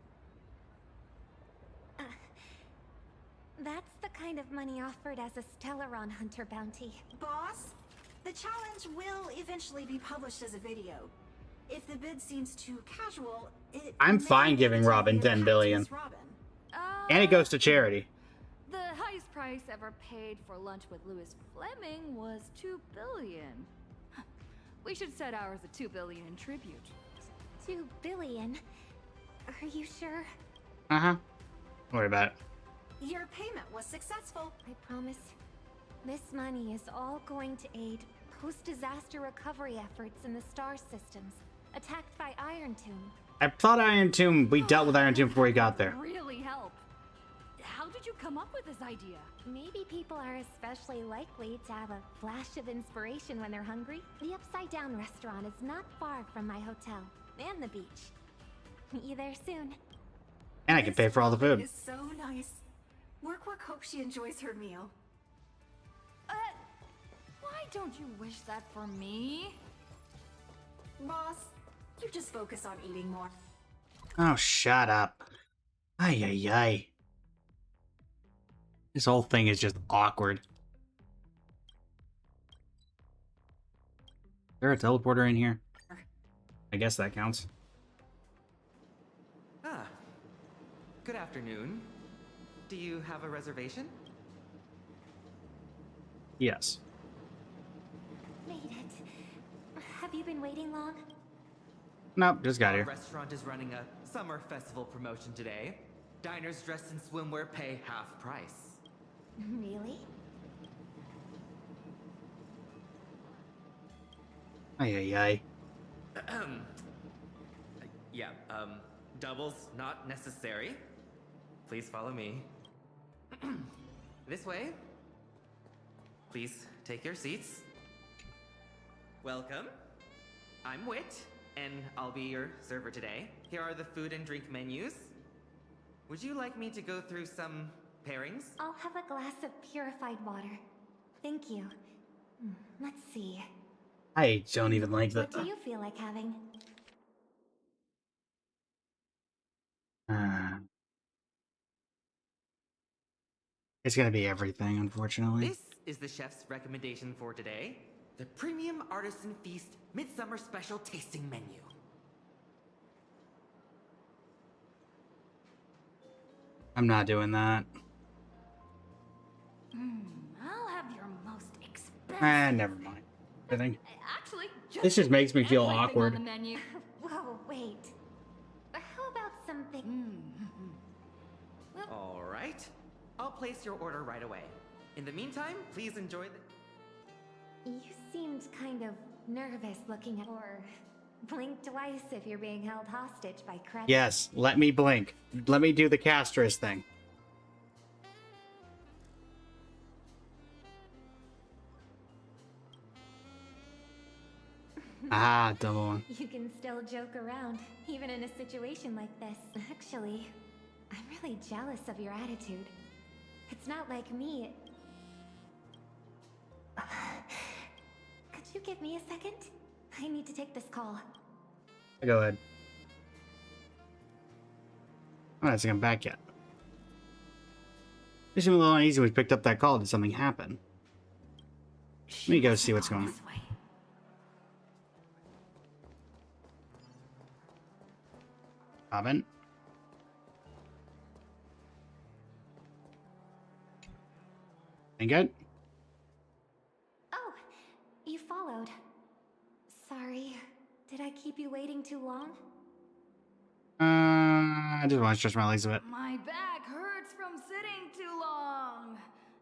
That's the kind of money offered as a Stellaron Hunter bounty. Boss, the challenge will eventually be published as a video. If the bid seems too casual, I'm fine giving Robin 10 billion. And it goes to charity. The highest price ever paid for lunch with Louis Fleming was 2 billion. We should set ours at 2 billion in tribute. 2 billion? Are you sure? Uh-huh. Don't worry about it. Your payment was successful. I promise. This money is all going to aid post-disaster recovery efforts in the star systems attacked by Iron Tomb. I thought Iron Tomb, we dealt with Iron Tomb before we got there. Really help. How did you come up with this idea? Maybe people are especially likely to have a flash of inspiration when they're hungry. The Upside Down restaurant is not far from my hotel and the beach. Meet you there soon. And I can pay for all the food. It's so nice. Work hopes she enjoys her meal. Why don't you wish that for me? Boss, you just focus on eating more. Oh, shut up. Ay, ay, ay. This whole thing is just awkward. Is there a teleporter in here? I guess that counts. Ah. Good afternoon. Do you have a reservation? Yes. Made it. Have you been waiting long? Nope, just got Our here. restaurant is running a summer festival promotion today. Diners dressed in swimwear pay half price. Really? Ay, ay, ay. Yeah, doubles not necessary. Please follow me. This way. Please take your seats. Welcome. I'm Wit, and I'll be your server today. Here are the food and drink menus. Would you like me to go through some pairings? I'll have a glass of purified water. Thank you. Let's see. I don't even like What that. do you feel like having? It's gonna be everything, unfortunately. This is the chef's recommendation for today. The Premium Artisan Feast Midsummer Special Tasting Menu. I'm not doing that. I'll have your most expensive. Never mind. I think Actually, this just makes me feel everything awkward. On the menu. Whoa, wait. How about something? All right. I'll place your order right away. In the meantime, please enjoy the... You seemed kind of nervous looking at, or blink twice if you're being held hostage by credit. Yes, let me blink. Let me do the Castris thing. Ah, double one. You can still joke around, even in a situation like this. Actually, I'm really jealous of your attitude. It's not like me. Could you give me a second? I need to take this call. Go ahead. Oh, it hasn't come back yet. It seemed a little uneasy when we picked up that call. Did something happen? Let me go see what's going on. Robin? Ain't good? Oh, you followed. Sorry, did I keep you waiting too long? I just want to stretch my legs a bit. My back hurts from sitting too long.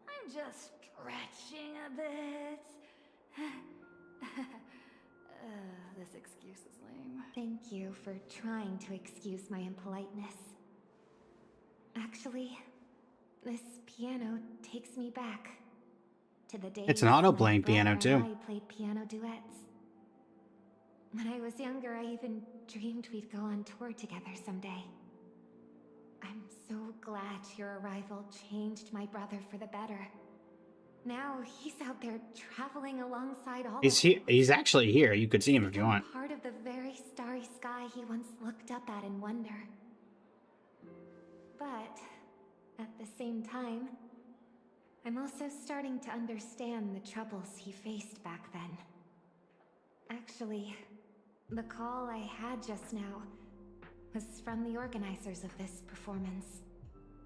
I'm just stretching a bit. This excuse is lame. Thank you for trying to excuse my impoliteness. Actually, this piano takes me back to the days It's an auto my playing brother piano, and too. I played piano duets. When I was younger, I even dreamed we'd go on tour together someday. I'm so glad your arrival changed my brother for the better. Now he's out there traveling alongside all of us. He's actually here. You could see him if you want. Part of the very starry sky he once looked up at in wonder. But at the same time, I'm also starting to understand the troubles he faced back then. Actually, the call I had just now was from the organizers of this performance.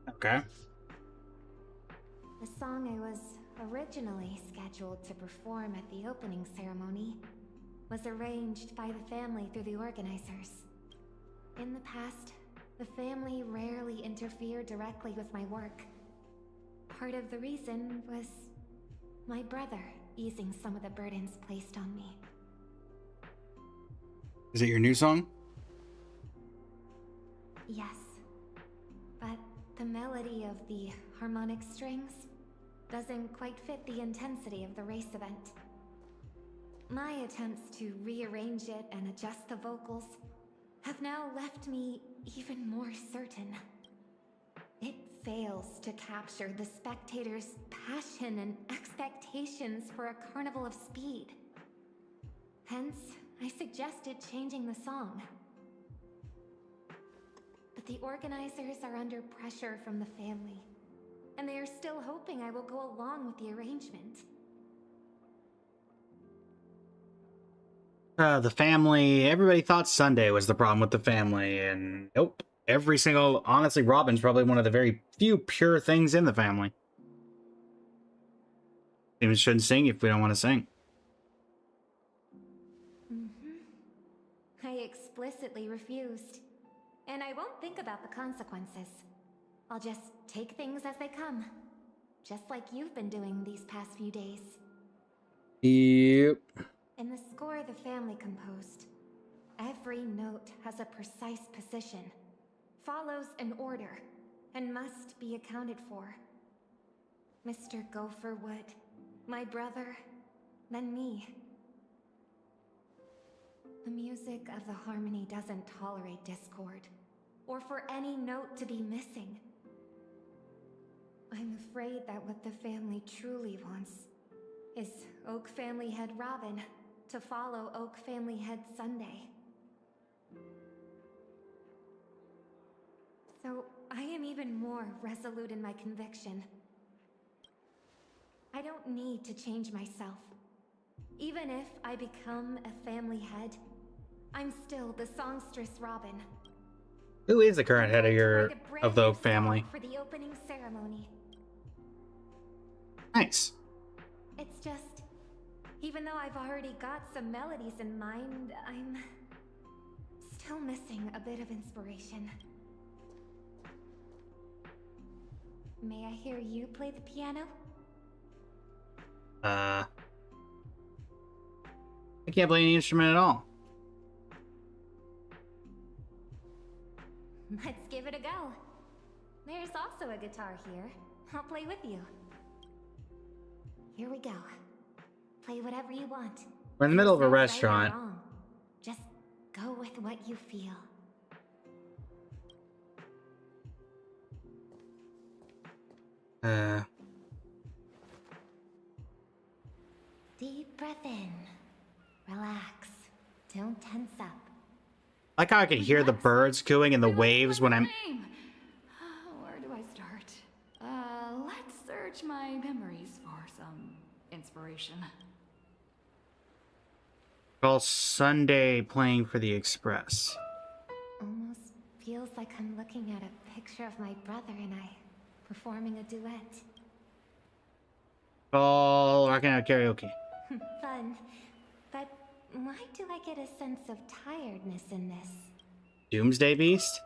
Okay. The song I was originally scheduled to perform at the opening ceremony was arranged by the family through the organizers. In the past, the family rarely interfered directly with my work. Part of the reason was my brother easing some of the burdens placed on me. Is it your new song? Yes, but the melody of the harmonic strings doesn't quite fit the intensity of the race event. My attempts to rearrange it and adjust the vocals have now left me even more certain. It fails to capture the spectators' passion and expectations for a carnival of speed. Hence, I suggested changing the song. But the organizers are under pressure from the family, and they are still hoping I will go along with the arrangement. The family. Everybody thought Sunday was the problem with the family, and nope. Every single... Honestly, Robin's probably one of the very few pure things in the family. We shouldn't sing if we don't want to sing. I explicitly refused. And I won't think about the consequences. I'll just take things as they come. Just like you've been doing these past few days. Yep. In the score the family composed, every note has a precise position, follows an order, and must be accounted for. Mr. Gopher would, my brother, then me. The music of the harmony doesn't tolerate discord, or for any note to be missing. I'm afraid that what the family truly wants is Oak Family Head Robin to follow Oak Family Head Sunday. So I am even more resolute in my conviction. I don't need to change myself. Even if I become a family head, I'm still the songstress Robin. Who is the current head of the Oak family? For the opening ceremony. Nice. It's just, even though I've already got some melodies in mind, I'm still missing a bit of inspiration. May I hear you play the piano? I can't play any instrument at all. Let's give it a go. There's also a guitar here. I'll play with you. Here we go. Play whatever you want. We're in the middle of a It's not right or restaurant. wrong. Just go with what you feel. Deep breath in. Relax. Don't tense up. Like how I can hear the birds cooing and the waves when I'm... Where do I start? Let's search my memories for some inspiration. Call Sunday playing for the Express. Almost feels like I'm looking at a picture of my brother and I performing a duet. Call Rockin' Out Karaoke. Fun. But why do I get a sense of tiredness in this? Doomsday Beast?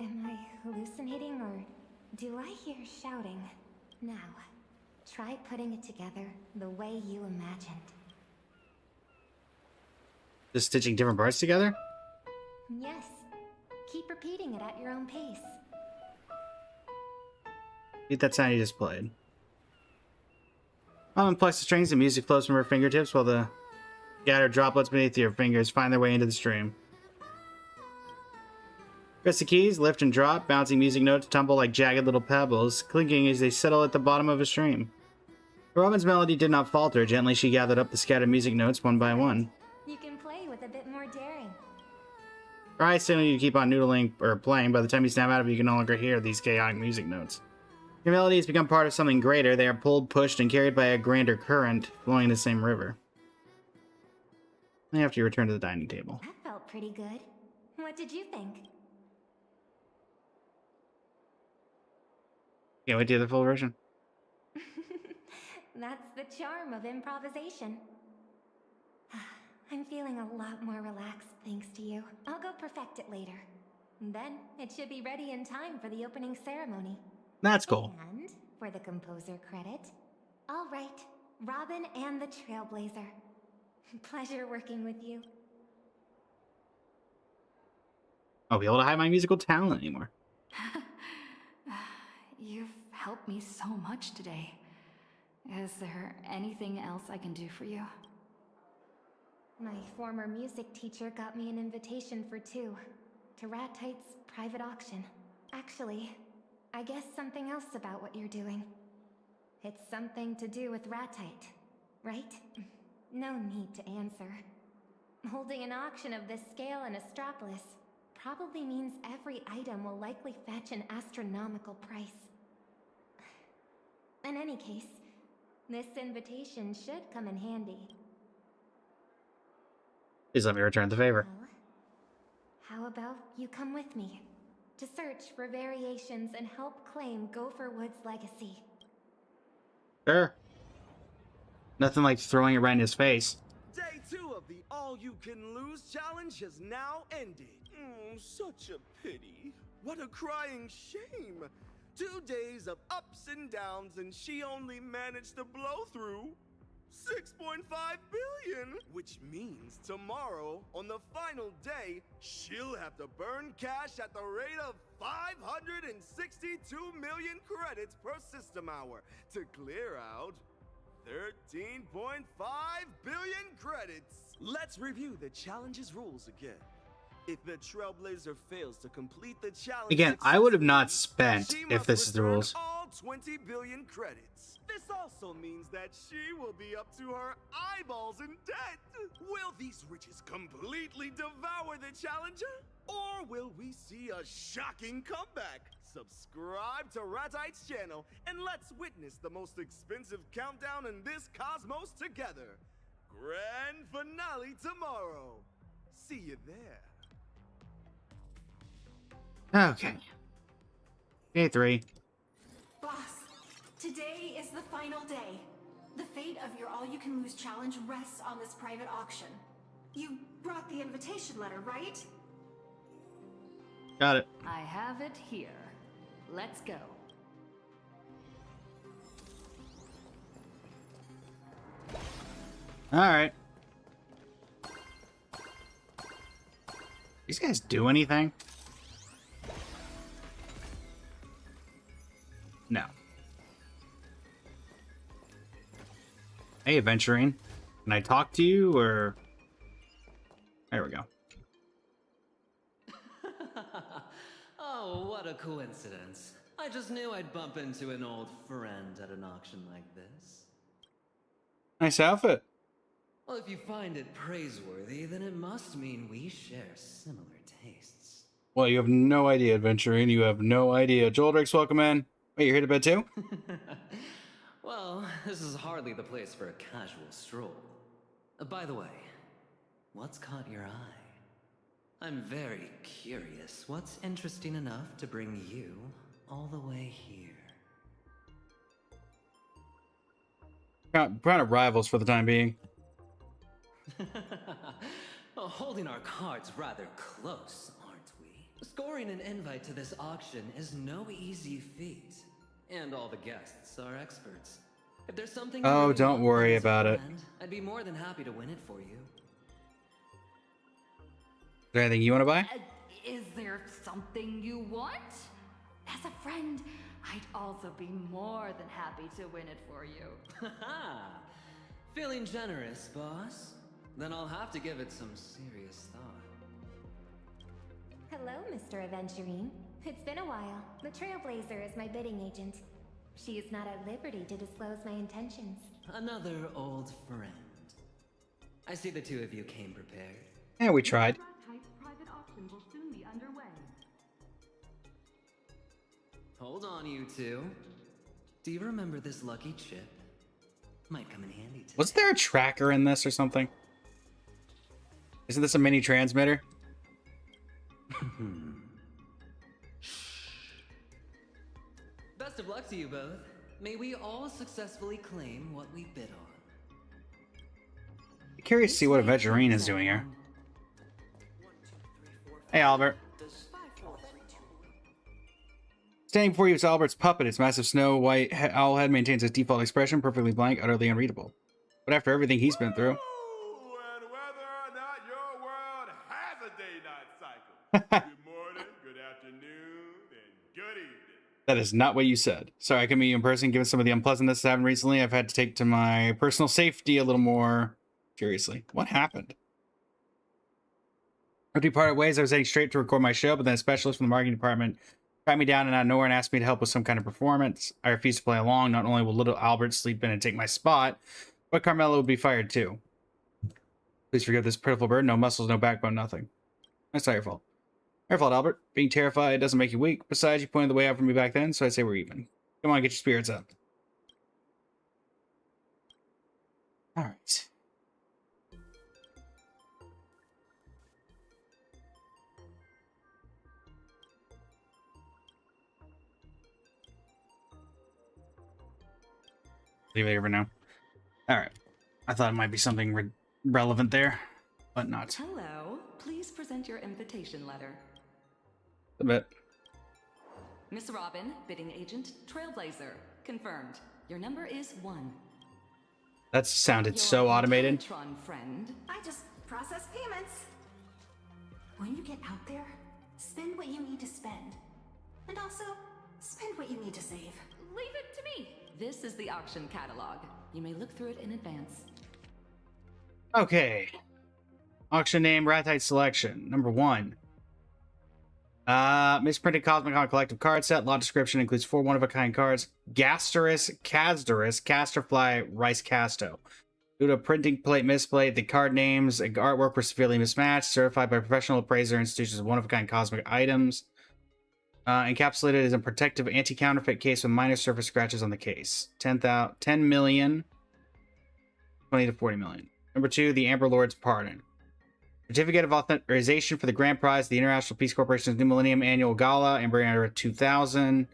Am I hallucinating or do I hear shouting? Now, try putting it together the way you imagined. Just stitching different parts together? Yes. Keep repeating it at your own pace. Beat that sound you just played. Mom unplugs the strings and music flows from her fingertips while the Scattered droplets beneath your fingers find their way into the stream. Press the keys, lift and drop, bouncing music notes tumble like jagged little pebbles, clinking as they settle at the bottom of a stream. Robin's melody did not falter. Gently she gathered up the scattered music notes one by one. You can play with a bit more daring. Try simply to keep on noodling or playing. By the time you snap out of it, you can no longer hear these chaotic music notes. Your melody has become part of something greater. They are pulled, pushed, and carried by a grander current, flowing in the same river. After you return to the dining table. That felt pretty good. What did you think? Can't wait to hear the full version. That's the charm of improvisation. I'm feeling a lot more relaxed thanks to you. I'll go perfect it later. Then it should be ready in time for the opening ceremony. That's cool. And for the composer credit, I'll write Robin and the Trailblazer. Pleasure working with you. I'll be able to hide my musical talent anymore. You've helped me so much today. Is there anything else I can do for you? My former music teacher got me an invitation for two, to Ratite's private auction. Actually, I guess something else about what you're doing. It's something to do with Ratite, right? No need to answer. Holding an auction of this scale in Astropolis probably means every item will likely fetch an astronomical price. In any case, this invitation should come in handy. Please let me return the favor. Well, how about you come with me to search for variations and help claim Gopherwood's legacy? Sure. Nothing like throwing it right in his face. Day 2 of the All-You-Can-Lose challenge has now ended. Such a pity. What a crying shame. 2 days of ups and downs, and she only managed to blow through 6.5 billion. Which means tomorrow, on the final day, she'll have to burn cash at the rate of 562 million credits per system hour to clear out 13.5 billion credits. Let's review the challenge's rules again. If the Trailblazer fails to complete the challenge Again, I would have not spent if this is the rules. all 20 billion credits. This also means that she will be up to her eyeballs in debt. Will these riches completely devour the challenger? Or will we see a shocking comeback? Subscribe to Ratite's channel and let's witness the most expensive countdown in this cosmos together. Grand finale tomorrow. See you there. Okay. Day 3. Boss, today is the final day. The fate of your all-you-can-lose challenge rests on this private auction. You brought the invitation letter, right? Got it. I have it here. Let's go. Alright. These guys do anything? No. Hey, Adventuring. Can I talk to you, or... There we go. Oh, what a coincidence. I just knew I'd bump into an old friend at an auction like this. Nice outfit. Well, if you find it praiseworthy, then it must mean we share similar tastes. Well, you have no idea, Adventuring. You have no idea. Joel Drake's welcome in. Wait, you're here to bed too? Well, this is hardly the place for a casual stroll. By the way, what's caught your eye? I'm very curious. What's interesting enough to bring you all the way here? Kind of rivals for the time being. Well, holding our cards rather close, aren't we? Scoring an invite to this auction is no easy feat. And all the guests are experts. If there's something you Oh, really don't want worry as a about it. friend, I'd be more than happy to win it for you. Is there anything you want to buy? Is there something you want? As a friend, I'd also be more than happy to win it for you. Feeling generous, boss? Then I'll have to give it some serious thought. Hello, Mr. Aventurine. It's been a while. The Trailblazer is my bidding agent. She is not at liberty to disclose my intentions. Another old friend. I see the two of you came prepared. Yeah, we tried. Private auction will soon be underway. Hold on, you two. Do you remember this lucky chip? Might come in handy today. Was there a tracker in this or something? Isn't this a mini transmitter? Best of luck to you both. May we all successfully claim what we bid on. I'm curious to see what Aventurine is doing here. Hey, Albert. Standing before you is Albert's puppet. Its massive snow white owl head maintains its default expression, perfectly blank, utterly unreadable. But after everything he's been through... And whether or not your world has a day-night cycle. Good morning, good afternoon, and good evening. That is not what you said. Sorry, I couldn't meet you in person. Given some of the unpleasantness that happened recently, I've had to take to my personal safety a little more seriously. What happened? After we parted ways, I was heading straight to record my show, but then a specialist from the marketing department tracked me down and out of nowhere and asked me to help with some kind of performance. I refused to play along. Not only will little Albert sleep in and take my spot, but Carmela would be fired too. Please forgive this pitiful bird. No muscles, no backbone, nothing. That's not your fault. Your fault, Albert. Being terrified doesn't make you weak. Besides, you pointed the way out for me back then, so I'd say we're even. Come on, get your spirits up. Alright. Leave it over now. Alright. I thought it might be something relevant there, but not. Hello. Please present your invitation letter. A bit. Miss Robin, bidding agent, Trailblazer. Confirmed. Your number is 1. That sounded so automated. Tron friend. I just process payments. When you get out there, spend what you need to spend. And also, spend what you need to save. Leave it to me. This is the auction catalog. You may look through it in advance. Okay. Auction name, Ratite selection. Number 1. Misprinted Cosmic Con collective card set. Lot description includes 4 one-of-a-kind cards. Gasterus, Castorus, Casterfly, Rice Casto. Due to a printing plate misplayed, the card names and artwork were severely mismatched. Certified by professional appraiser institutions of one-of-a-kind cosmic items. Encapsulated is a protective anti-counterfeit case with minor surface scratches on the case. 10 million. 20 to 40 million. Number 2, the Amber Lord's Pardon. Certificate of Authorization for the Grand Prize, the International Peace Corporation's New Millennium Annual Gala, Amber Era 2000.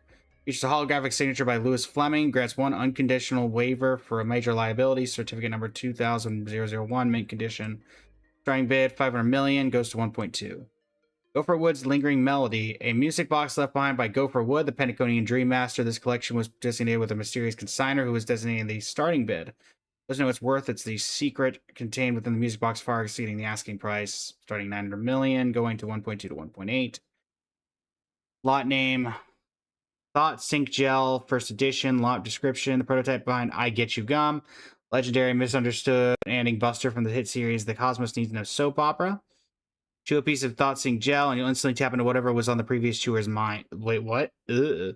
Features a holographic signature by Louis Fleming. Grants 1 unconditional waiver for a major liability. Certificate number 2000-001, mint condition. Starting bid, 500 million, goes to 1.2. Gopher Wood's Lingering Melody. A music box left behind by Gopher Wood, the Pentaconian Dream Master. This collection was designated with a mysterious consignor who was designated the starting bid. Doesn't know its worth. It's the secret contained within the music box, far exceeding the asking price, starting 900 million, going to 1.2 to 1.8. Lot name, Thought Sync Gel, first edition. Lot description, the prototype behind I Get You Gum. Legendary, misunderstood, ending buster from the hit series The Cosmos Needs No Soap Opera. Chew a piece of Thought Sync Gel, and you'll instantly tap into whatever was on the previous chewer's mind. Wait, what? Ugh.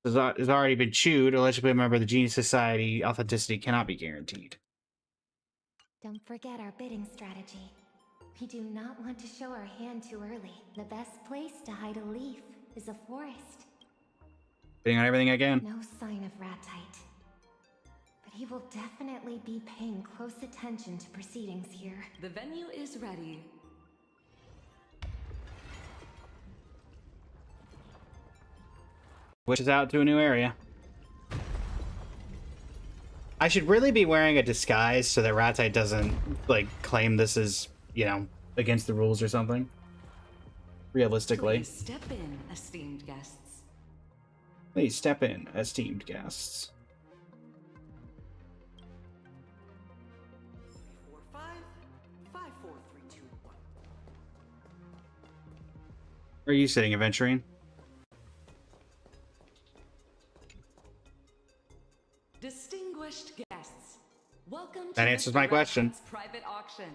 Has already been chewed. Allegedly a member of the Genius Society. Authenticity cannot be guaranteed. Don't forget our bidding strategy. We do not want to show our hand too early. The best place to hide a leaf is a forest. Bidding on everything again. No sign of Ratite. But he will definitely be paying close attention to proceedings here. The venue is ready. Which is out to a new area. I should really be wearing a disguise so that Ratite doesn't, like, claim this is, you know, against the rules or something. Realistically. Please step in, esteemed guests. Please step in, esteemed guests. 5, 5, 4, 3, 2, 1. Where are you sitting, Aventurine? Distinguished guests, Welcome That to answers Mr. my Red question. Hunt's private auction.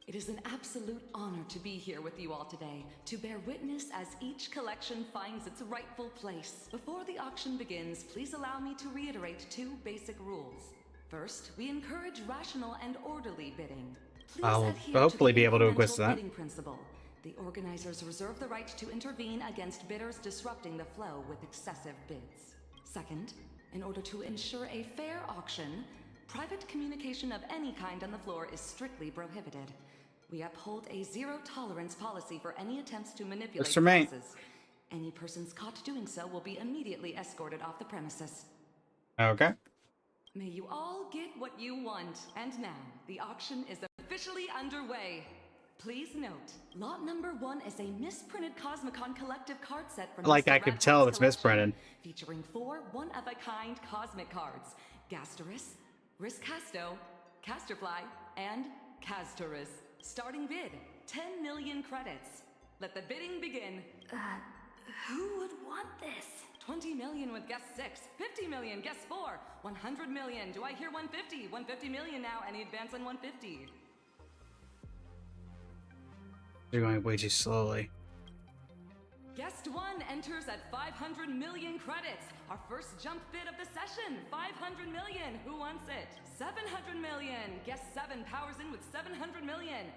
It is an absolute honor to be here with you all today, to bear witness as each collection finds its rightful place. Before the auction begins, please allow me to reiterate 2 basic rules. First, we encourage rational and orderly bidding. Please I'll adhere hopefully to the be able to incremental acquiesce to that. bidding principle. The organizers reserve the right to intervene against bidders disrupting the flow with excessive bids. Second, in order to ensure a fair auction, private communication of any kind on the floor is strictly prohibited. We uphold a zero-tolerance policy for any attempts to manipulate Works for me. prices. Any persons caught doing so will be immediately escorted off the premises. Okay. May you all get what you want. And now, the auction is officially underway. Please note, lot number 1 is a misprinted Cosmicon collective card set from Like Mr. I could Red tell Hunt's it's collection, misprinted. featuring 4 one-of-a-kind cosmic cards: Gasterus, Riscasto, Casterfly, and Castorus. Starting bid, 10 million credits. Let the bidding begin. Who would want this? 20 million with guess 6, 50 million, guess 4, 100 million. Do I hear 150? 150 million now. Any advance on 150? They're going way too slowly. Guest 1 enters at 500 million credits. Our first jump bid of the session, 500 million. Who wants it? 700 million. Guest 7 powers in with 700 million.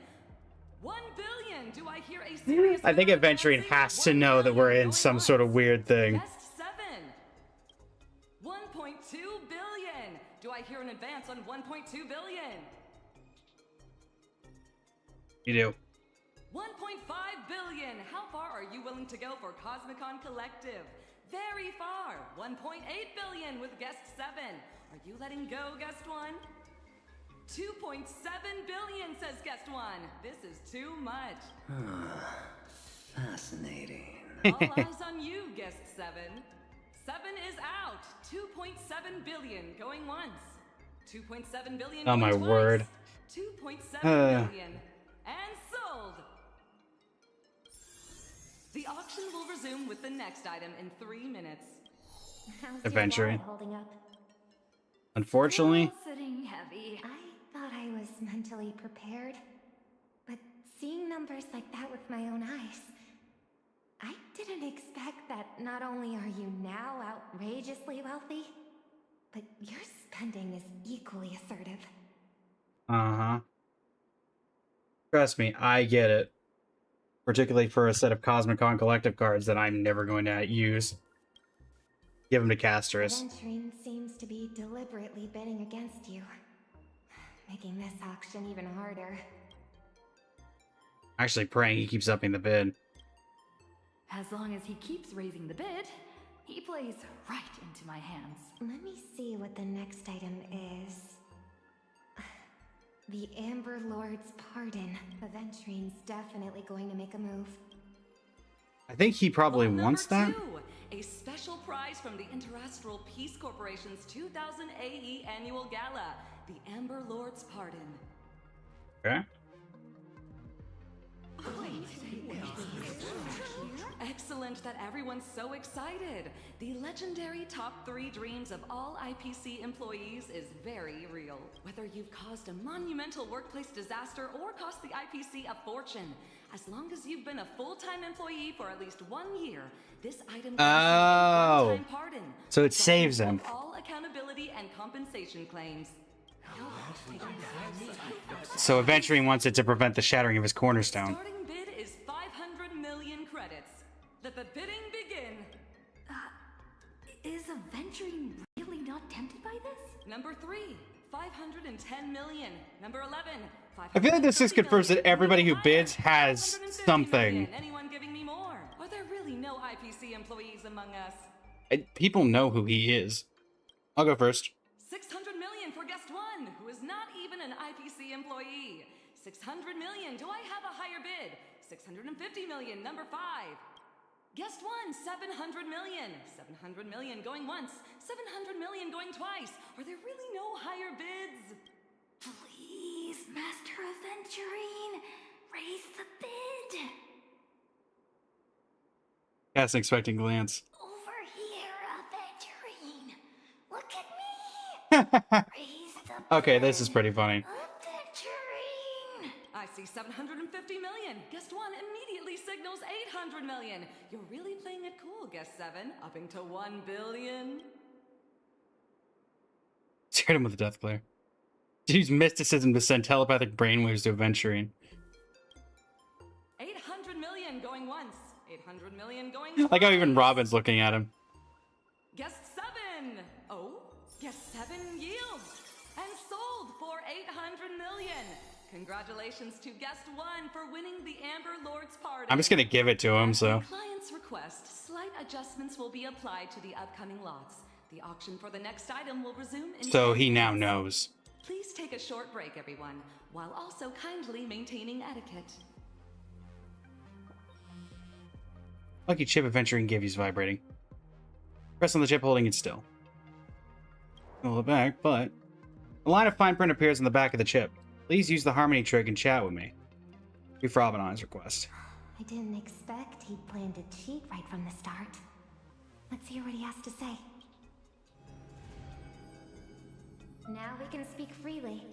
1 billion. Do I hear a serious? I think Adventuring has to know that we're in some sort of weird thing. Guest 7. 1.2 billion. Do I hear an advance on 1.2 billion? You do. 1.5 billion! How far are you willing to go for Cosmicon Collective? Very far! 1.8 billion with guest 7. Are you letting go, guest 1? 2.7 billion, says guest 1. This is too much. Fascinating. All eyes on you, guest 7. 7 is out. 2.7 billion going once. 2.7 billion Oh going my twice. word. 2.7 billion. And sold! The auction will resume with the next item in 3 minutes. How's Adventuring. your wallet holding up? Unfortunately, Still sitting heavy. I thought I was mentally prepared, but seeing numbers like that with my own eyes, I didn't expect that not only are you now outrageously wealthy, but your spending is equally assertive. uh-huh. Trust me, I get it. Particularly for a set of Cosmicon collective cards that I'm never going to use. Give them to Casterus. Adventuring seems to be deliberately bidding against you, making this auction even harder. Actually praying he keeps upping the bid. As long as he keeps raising the bid, he plays right into my hands. Let me see what the next item is. The Amber Lord's Pardon. Aventuring's definitely going to make a move. I think he probably wants that. 2, a special prize from the Interastral Peace Corporation's 2000 AE Annual Gala, the Amber Lord's Pardon. Okay. Excellent that everyone's so excited. The legendary top 3 dreams of all IPC employees is very real. Whether you've caused a monumental workplace disaster or cost the IPC a fortune, as long as you've been a full-time employee for at least 1 year, this item Oh. one-time pardon. So it saves him. All accountability and compensation claims. So Adventuring wants it to prevent the shattering of his cornerstone. Starting bid is 500 million credits. Let the bidding begin. Is Aventuring really not tempted by this? Number 3, 510 million. Number 11, I feel like this just confirms that everybody who bids has something. Anyone giving me more? Are there really no IPC employees among us? People know who he is. I'll go first. 600 million for guest 1, who is not even an IPC employee. 600 million. Do I have a higher bid? 650 million. Number 5. Guest 1, 700 million. 700 million going once. 700 million going twice. Are there really no higher bids? Please, Master Aventuring, raise the bid. Cast an expecting glance. Over here, Aventuring. What Okay, this is pretty funny. I see 750 million. Guest 1 immediately signals 800 million. You're really playing it cool, Guest 7, upping to 1 billion. Hit him with a death glare. Use mysticism to send telepathic brainwaves to a Venturine. 800 million going once. 800 million going Like how twice. even Robin's looking at him. Guest 7. Oh, Guest 7 yields and sold for 800 million. Congratulations to Guest 1 for winning the Amber Lord's Party. I'm just gonna give it to him, so. At the client's request, slight adjustments will be applied to the upcoming lots. The auction for the next item will resume in So he now knows. Please take a short break, everyone, while also kindly maintaining etiquette. Lucky chip Venturine Givey's vibrating. Press on the chip holding it still. Pull it back, but a line of fine print appears on the back of the chip. Please use the harmony trick and chat with me. Brief Robin on his request. I didn't expect he'd planned to cheat right from the start. Let's hear what he has to say. Now we can speak freely.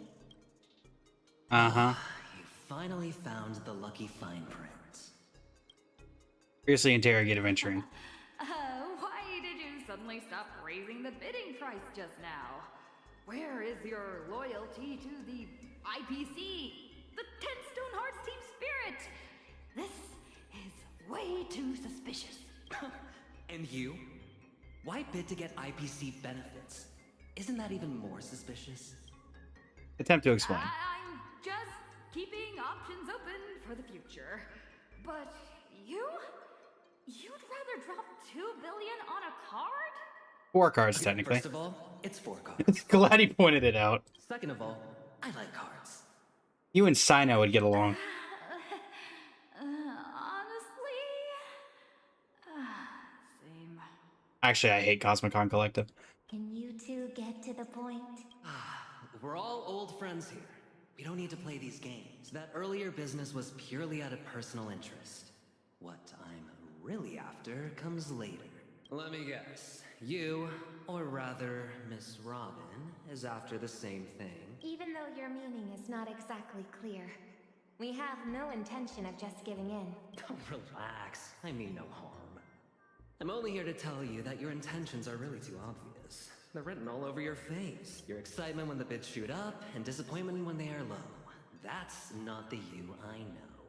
Uh-huh. You finally found the lucky fine print. Fiercely interrogated Venturine. Why did you suddenly stop raising the bidding price just now? Where is your loyalty to the IPC? The 10 Stone Hearts team spirit? This is way too suspicious. And you? Why bid to get IPC benefits? Isn't that even more suspicious? Attempt to explain. I'm just keeping options open for the future. But you? You'd rather drop 2 billion on a card? 4 cards, technically. First of all, it's 4 cards. Glad he pointed it out. Second of all, I like cards. You and Sino would get along. Honestly, same. Actually, I hate Cosmicon Collective. Can you two get to the point? We're all old friends here. We don't need to play these games. That earlier business was purely out of personal interest. What I'm really after comes later. Let me guess. You, or rather, Miss Robin, is after the same thing. Even though your meaning is not exactly clear, we have no intention of just giving in. Relax. I mean no harm. I'm only here to tell you that your intentions are really too obvious. They're written all over your face. Your excitement when the bids shoot up, and disappointment when they are low. That's not the you I know.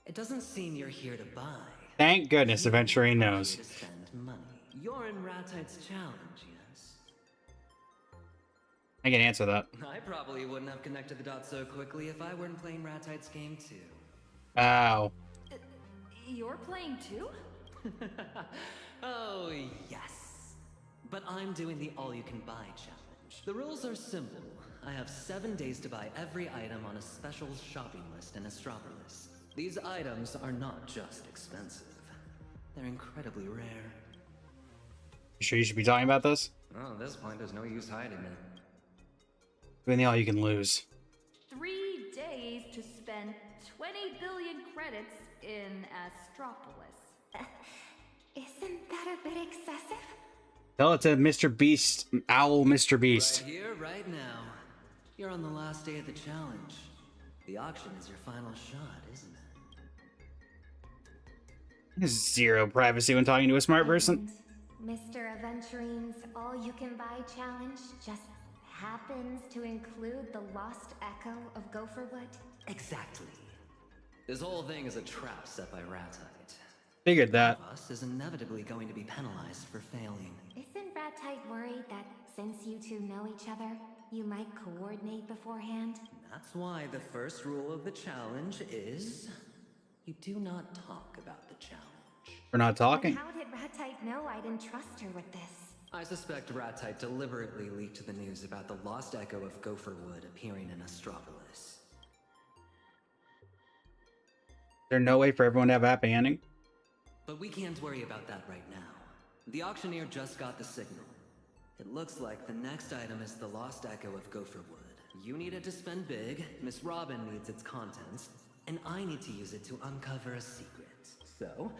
It doesn't seem you're here to buy. Thank goodness the Venturine knows. To spend money. You're in Ratite's challenge, yes? I can answer that. I probably wouldn't have connected the dots so quickly if I weren't playing Ratite's game too. Ow. You're playing too? Oh, yes. But I'm doing the all-you-can-buy challenge. The rules are simple. I have 7 days to buy every item on a special shopping list in Astropolis. These items are not just expensive. They're incredibly rare. You sure you should be talking about this? Well, at this point, there's no use hiding it. Doing the all you can lose. 3 days to spend 20 billion credits in Astropolis. Isn't that a bit excessive? Tell it to Mr. Beast, Owl Mr. Beast. Right here, right now. You're on the last day of the challenge. The auction is your final shot, isn't it? Zero privacy when talking to a smart person. Mr. Aventurine's all-you-can-buy challenge just happens to include the lost echo of Gopherwood? Exactly. This whole thing is a trap set by Ratite. Figured that. One of us is inevitably going to be penalized for failing. Isn't Ratite worried that since you two know each other, you might coordinate beforehand? That's why the first rule of the challenge is you do not talk about the challenge. We're not talking. But how did Ratite know I'd entrust her with this? I suspect Ratite deliberately leaked the news about the lost echo of Gopherwood appearing in Astropolis. There's no way for everyone to have a happy ending? But we can't worry about that right now. The auctioneer just got the signal. It looks like the next item is the lost echo of Gopherwood. You need it to spend big, Miss Robin needs its contents, and I need to use it to uncover a secret. So,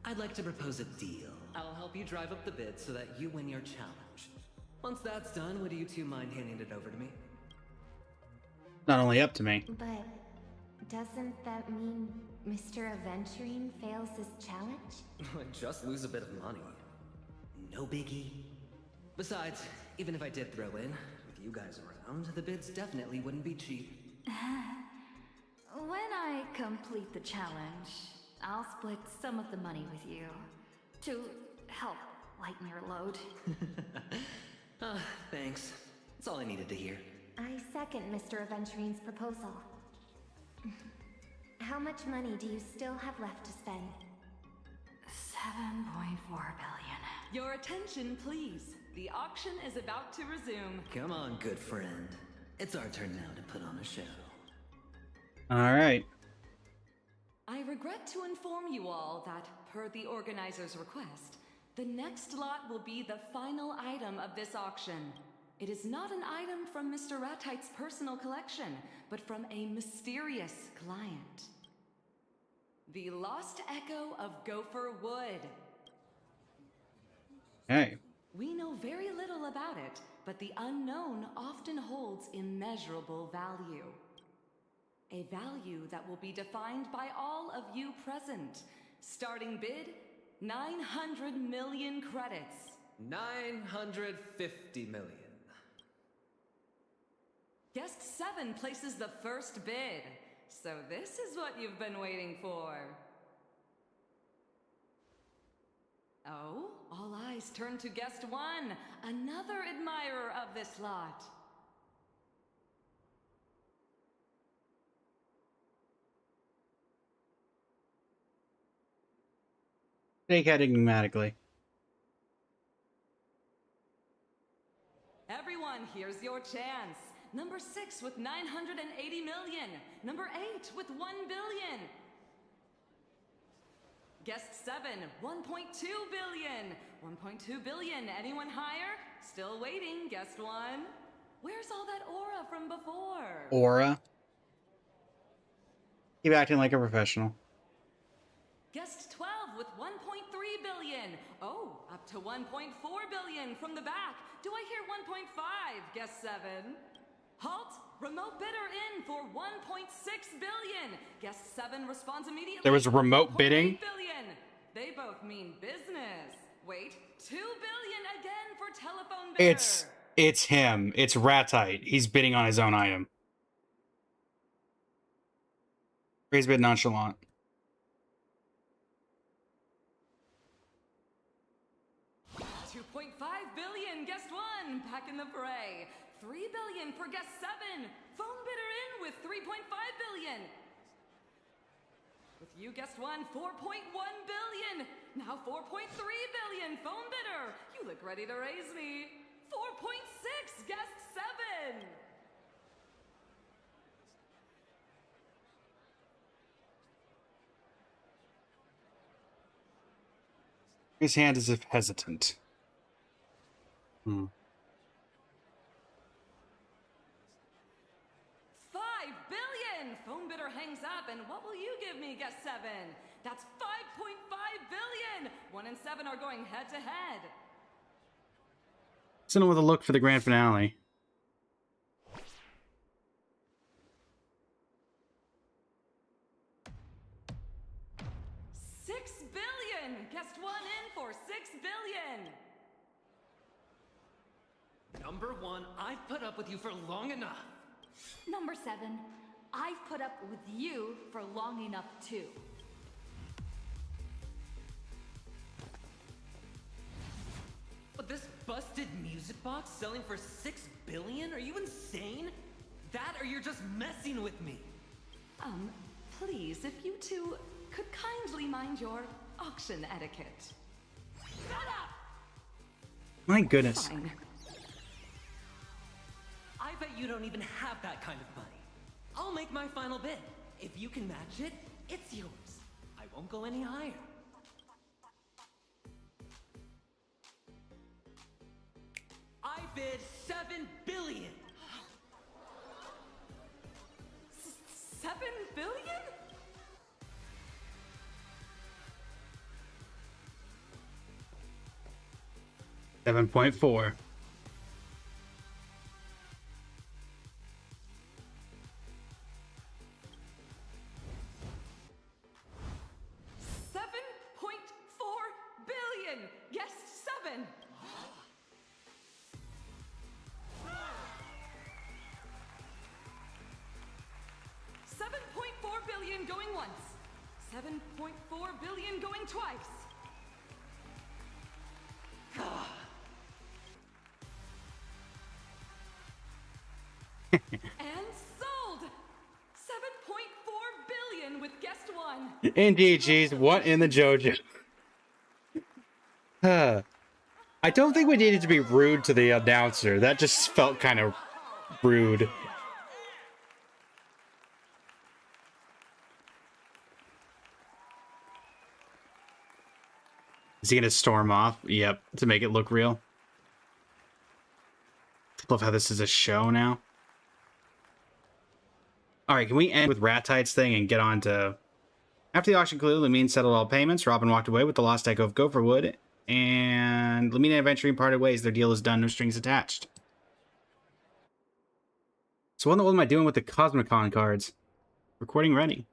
I'd like to propose a deal. I'll help you drive up the bid so that you win your challenge. Once that's done, would you two mind handing it over to me? Not only up to me. But doesn't that mean Mr. Aventurine fails his challenge? Just lose a bit of money. No biggie. Besides, even if I did throw in, with you guys around, the bids definitely wouldn't be cheap. When I complete the challenge, I'll split some of the money with you to help lighten your load. Thanks. That's all I needed to hear. I second Mr. Aventurine's proposal. How much money do you still have left to spend? 7.4 billion. Your attention, please. The auction is about to resume. Come on, good friend. It's our turn now to put on a show. All right. I regret to inform you all that, per the organizer's request, the next lot will be the final item of this auction. It is not an item from Mr. Ratite's personal collection, but from a mysterious client. The Lost Echo of Gopher Wood. Hey. We know very little about it, but the unknown often holds immeasurable value. A value that will be defined by all of you present. Starting bid, 900 million credits. 950 million. Guest 7 places the first bid. So this is what you've been waiting for. Oh, all eyes turn to guest 1, another admirer of this lot. Take it enigmatically. Everyone, here's your chance. Number 6 with 980 million. Number 8 with 1 billion. Guest 7, 1.2 billion. 1.2 billion. Anyone higher? Still waiting. Guest 1. Where's all that aura from before? Aura? Keep acting like a professional. Guest 12 with 1.3 billion. Oh, up to 1.4 billion from the back. Do I hear 1.5? Guest 7. Halt! Remote bidder in for 1.6 billion. Guest 7 responds immediately. There was remote bidding? Billion. They both mean business. Wait, 2 billion again for telephone bidder. It's him. It's Ratite. He's bidding on his own item. He's a bit nonchalant. $2.5 billion, guest 1, back in the fray. 3 billion for guest 7. Phone bidder in with 3.5 billion. With you, guest 1, 4.1 billion. Now 4.3 billion, phone bidder. You look ready to raise me. 4.6, guest 7. His hand is hesitant. 5 billion! Phone bidder hangs up, and what will you give me, guest 7? That's 5.5 billion! 1 and 7 are going head to head. Send him with a look for the grand finale. $6 billion! Guest 1 in for $6 billion! Number 1, I've put up with you for long enough. Number 7, I've put up with you for long enough too. But this busted music box selling for $6 billion? Are you insane? That or you're just messing with me? Please, if you two could kindly mind your auction etiquette. Shut up! My goodness. Fine. I bet you don't even have that kind of money. I'll make my final bid. If you can match it, it's yours. I won't go any higher. I bid $7 billion. 7 billion? $7.4. 7.4 billion going twice. And sold! 7.4 billion with guest one. Indeed, geez, what in the JoJo? I don't think we needed to be rude to the announcer. That just felt kind of rude. Is he gonna storm off? Yep, to make it look real. Love how this is a show now. Alright, can we end with Rattide's thing and get on to... After the auction concluded, Lamine settled all payments. Robin walked away with the lost echo of Gopherwood. And Lamine and Aventurine parted ways. Their deal is done, no strings attached. So what am I doing with the Cosmicon cards? Recording ready.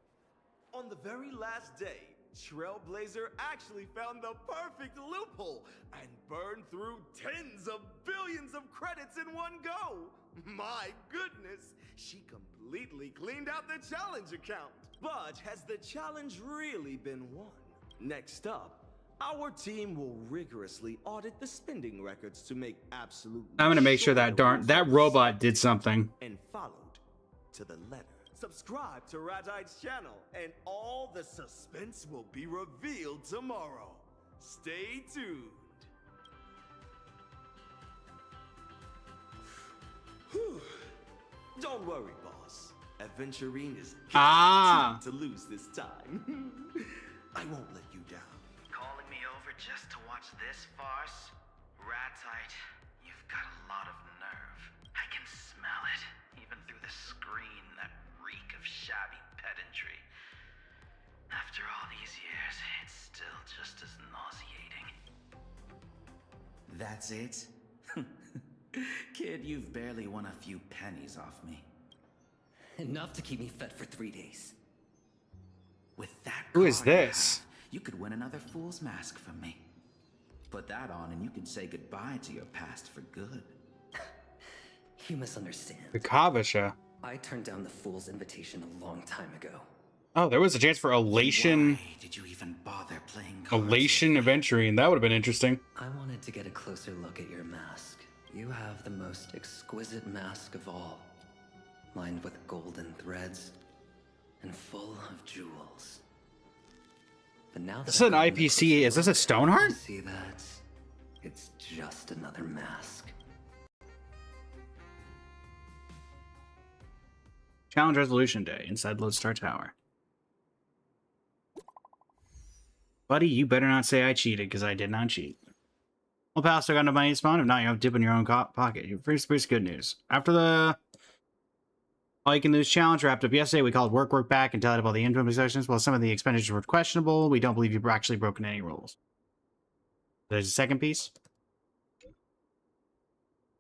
On the very last day, Trailblazer actually found the perfect loophole and burned through tens of billions of credits in one go. My goodness, she completely cleaned out the challenge account. But has the challenge really been won? Next up, our team will rigorously audit the spending records to make absolutely I'm gonna make sure that that robot did something. And followed to the letter. Subscribe to Ratide's channel, and all the suspense will be revealed tomorrow. Stay tuned. Whew. Don't worry, boss. Aventurine is guaranteed to lose this time. I won't let you down. Calling me over just to watch this farce? Ratite, you've got a lot of nerve. I can smell it, even through the screen, that reek of shabby pedantry. After all these years, it's still just as nauseating. That's it? Kid, you've barely won a few pennies off me. Enough to keep me fed for 3 days. With that Who is card you this? have, you could win another fool's mask from me. Put that on and you can say goodbye to your past for good. You misunderstand. The Kavisha. I turned down the fool's invitation a long time ago. Oh, there was a chance for Elation. Why did you even bother playing cards? Elation Aventurine. That would have been interesting. I wanted to get a closer look at your mask. You have the most exquisite mask of all, lined with golden threads and full of jewels. But now that This is an IPC. Is this a Stoneheart? See that? It's just another mask. Challenge Resolution Day inside Lodestar Tower. Buddy, you better not say I cheated, because I did not cheat. Well, pal, still got enough money to spawn? If not, you have to dip in your own pocket. Your first piece of good news. After the All You Can Lose challenge wrapped up yesterday, we called work back and tallied up all the income sessions. While some of the expenditures were questionable, we don't believe you've actually broken any rules. There's a second piece.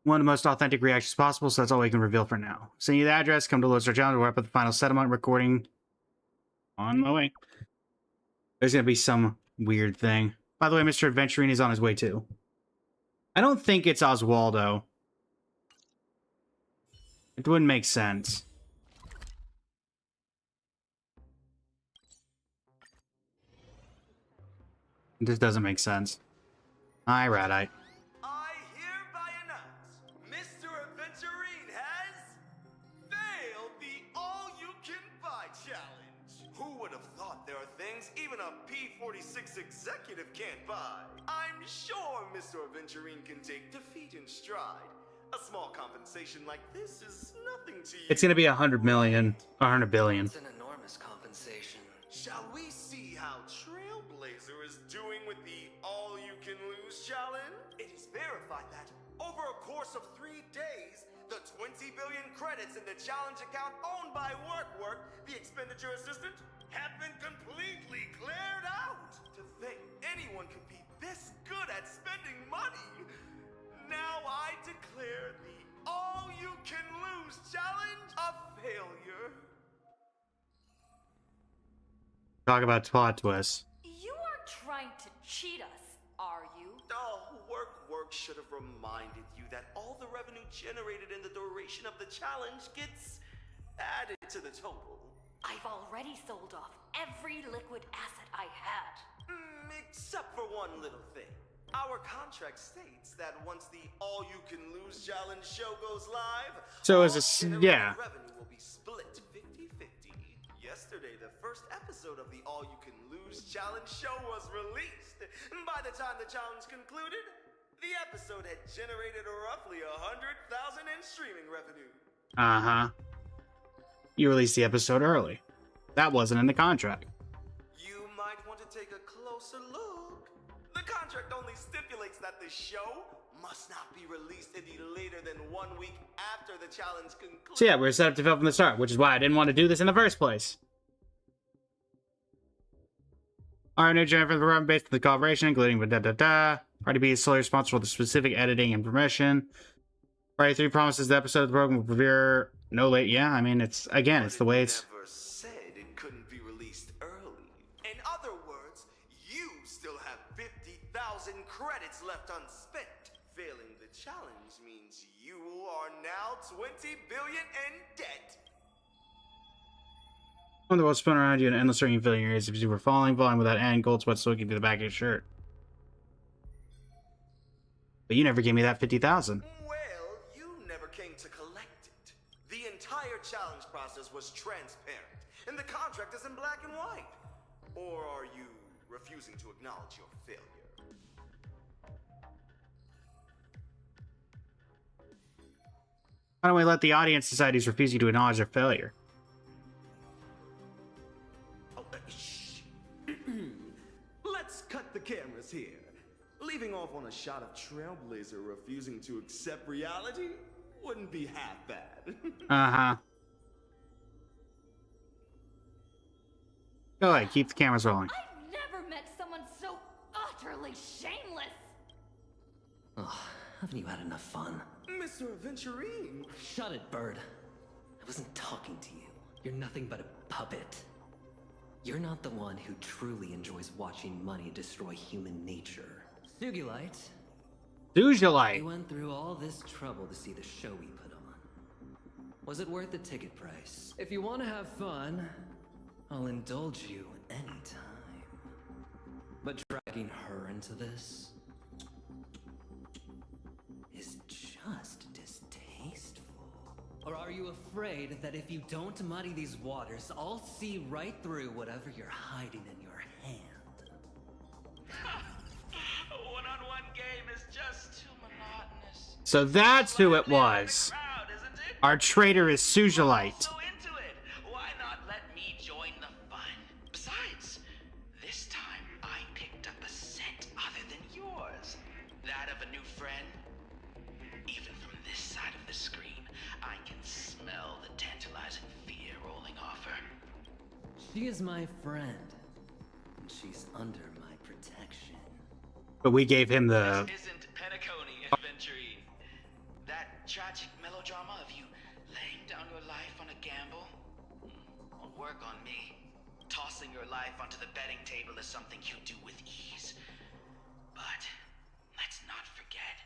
One of the most authentic reactions possible, so that's all we can reveal for now. Send you the address, come to Lodestar Challenge, we'll wrap up the final settlement recording on my way. There's gonna be some weird thing. By the way, Mr. Aventurine is on his way too. I don't think it's Oswaldo. It wouldn't make sense. This doesn't make sense. Hi, Radite. I hereby announce Mr. Aventurine has failed the all-you-can-buy challenge. Who would have thought there are things even a P-46 executive can't buy? I'm sure Mr. Aventurine can take defeat in stride. A small compensation like this is nothing to you. It's gonna be 100 million, 100 billion. It's an enormous compensation. Shall we see how Trailblazer is doing with the all-you-can-lose challenge? It is verified that, over a course of 3 days, the 20 billion credits in the challenge account owned by Work, the expenditure assistant, have been completely cleared out. To think anyone could be this good at spending money. Now I declare the all-you-can-lose challenge a failure. Talk about plot twists. You aren't trying to cheat us, are you? Oh, Work should have reminded you that all the revenue generated in the duration of the challenge gets added to the total. I've already sold off every liquid asset I had. Except for one little thing. Our contract states that once the all-you-can-lose challenge show goes live, So all is this, generated yeah. revenue will be split 50-50. Yesterday, the first episode of the all-you-can-lose challenge show was released. By the time the challenge concluded, the episode had generated roughly 100,000 in streaming revenue. Uh-huh. You released the episode early. That wasn't in the contract. You might want to take a closer look. The contract only stipulates that the show must not be released any later than 1 week after the challenge concludes. So yeah, we were set up to fail from the start, which is why I didn't want to do this in the first place. Our new journey for the program based on the collaboration, including with Party B is solely responsible for the specific editing and permission. Party 3 promises the episode of the program will premiere no late. Yeah, I mean, it's, again, it's the way it's... Never said it couldn't be released early. In other words, you still have 50,000 credits left unspent. Failing the challenge means you are now 20 billion in debt. On the world spin around you in an endless string, filling your ears if you were falling without end, gold sweat soaking to the back of your shirt. But you never gave me that 50,000. Well, you never came to collect it. The entire challenge process was transparent, and the contract is in black and white. Or are you refusing to acknowledge your failure? Why don't we let the audience decide who's refusing to acknowledge their failure? Let's cut the cameras here. Leaving off on a shot of Trailblazer refusing to accept reality wouldn't be half bad. Uh-huh. Go ahead, keep the cameras rolling. I've never met someone so utterly shameless. Oh, haven't you had enough fun? Mr. Aventurine! Shut it, Bird. I wasn't talking to you. You're nothing but a puppet. You're not the one who truly enjoys watching money destroy human nature. Sugilite. Sugilite. You went through all this trouble to see the show we put on. Was it worth the ticket price? If you want to have fun, I'll indulge you anytime. But dragging her into this is just distasteful. Or are you afraid that if you don't muddy these waters, I'll see right through whatever you're hiding in your hand? A one-on-one game is just too monotonous. So that's who it was. Our traitor is Sugilite. So into it. Why not let me join the fun? Besides, this time I picked up a scent other than yours. That of a new friend. Even from this side of the screen, I can smell the tantalizing fear rolling off her. She is my friend. And she's under my protection. But we gave him the... This isn't Penacony Adventuring. That tragic melodrama of you laying down your life on a gamble won't work on me. Tossing your life onto the betting table is something you do with ease. But let's not forget,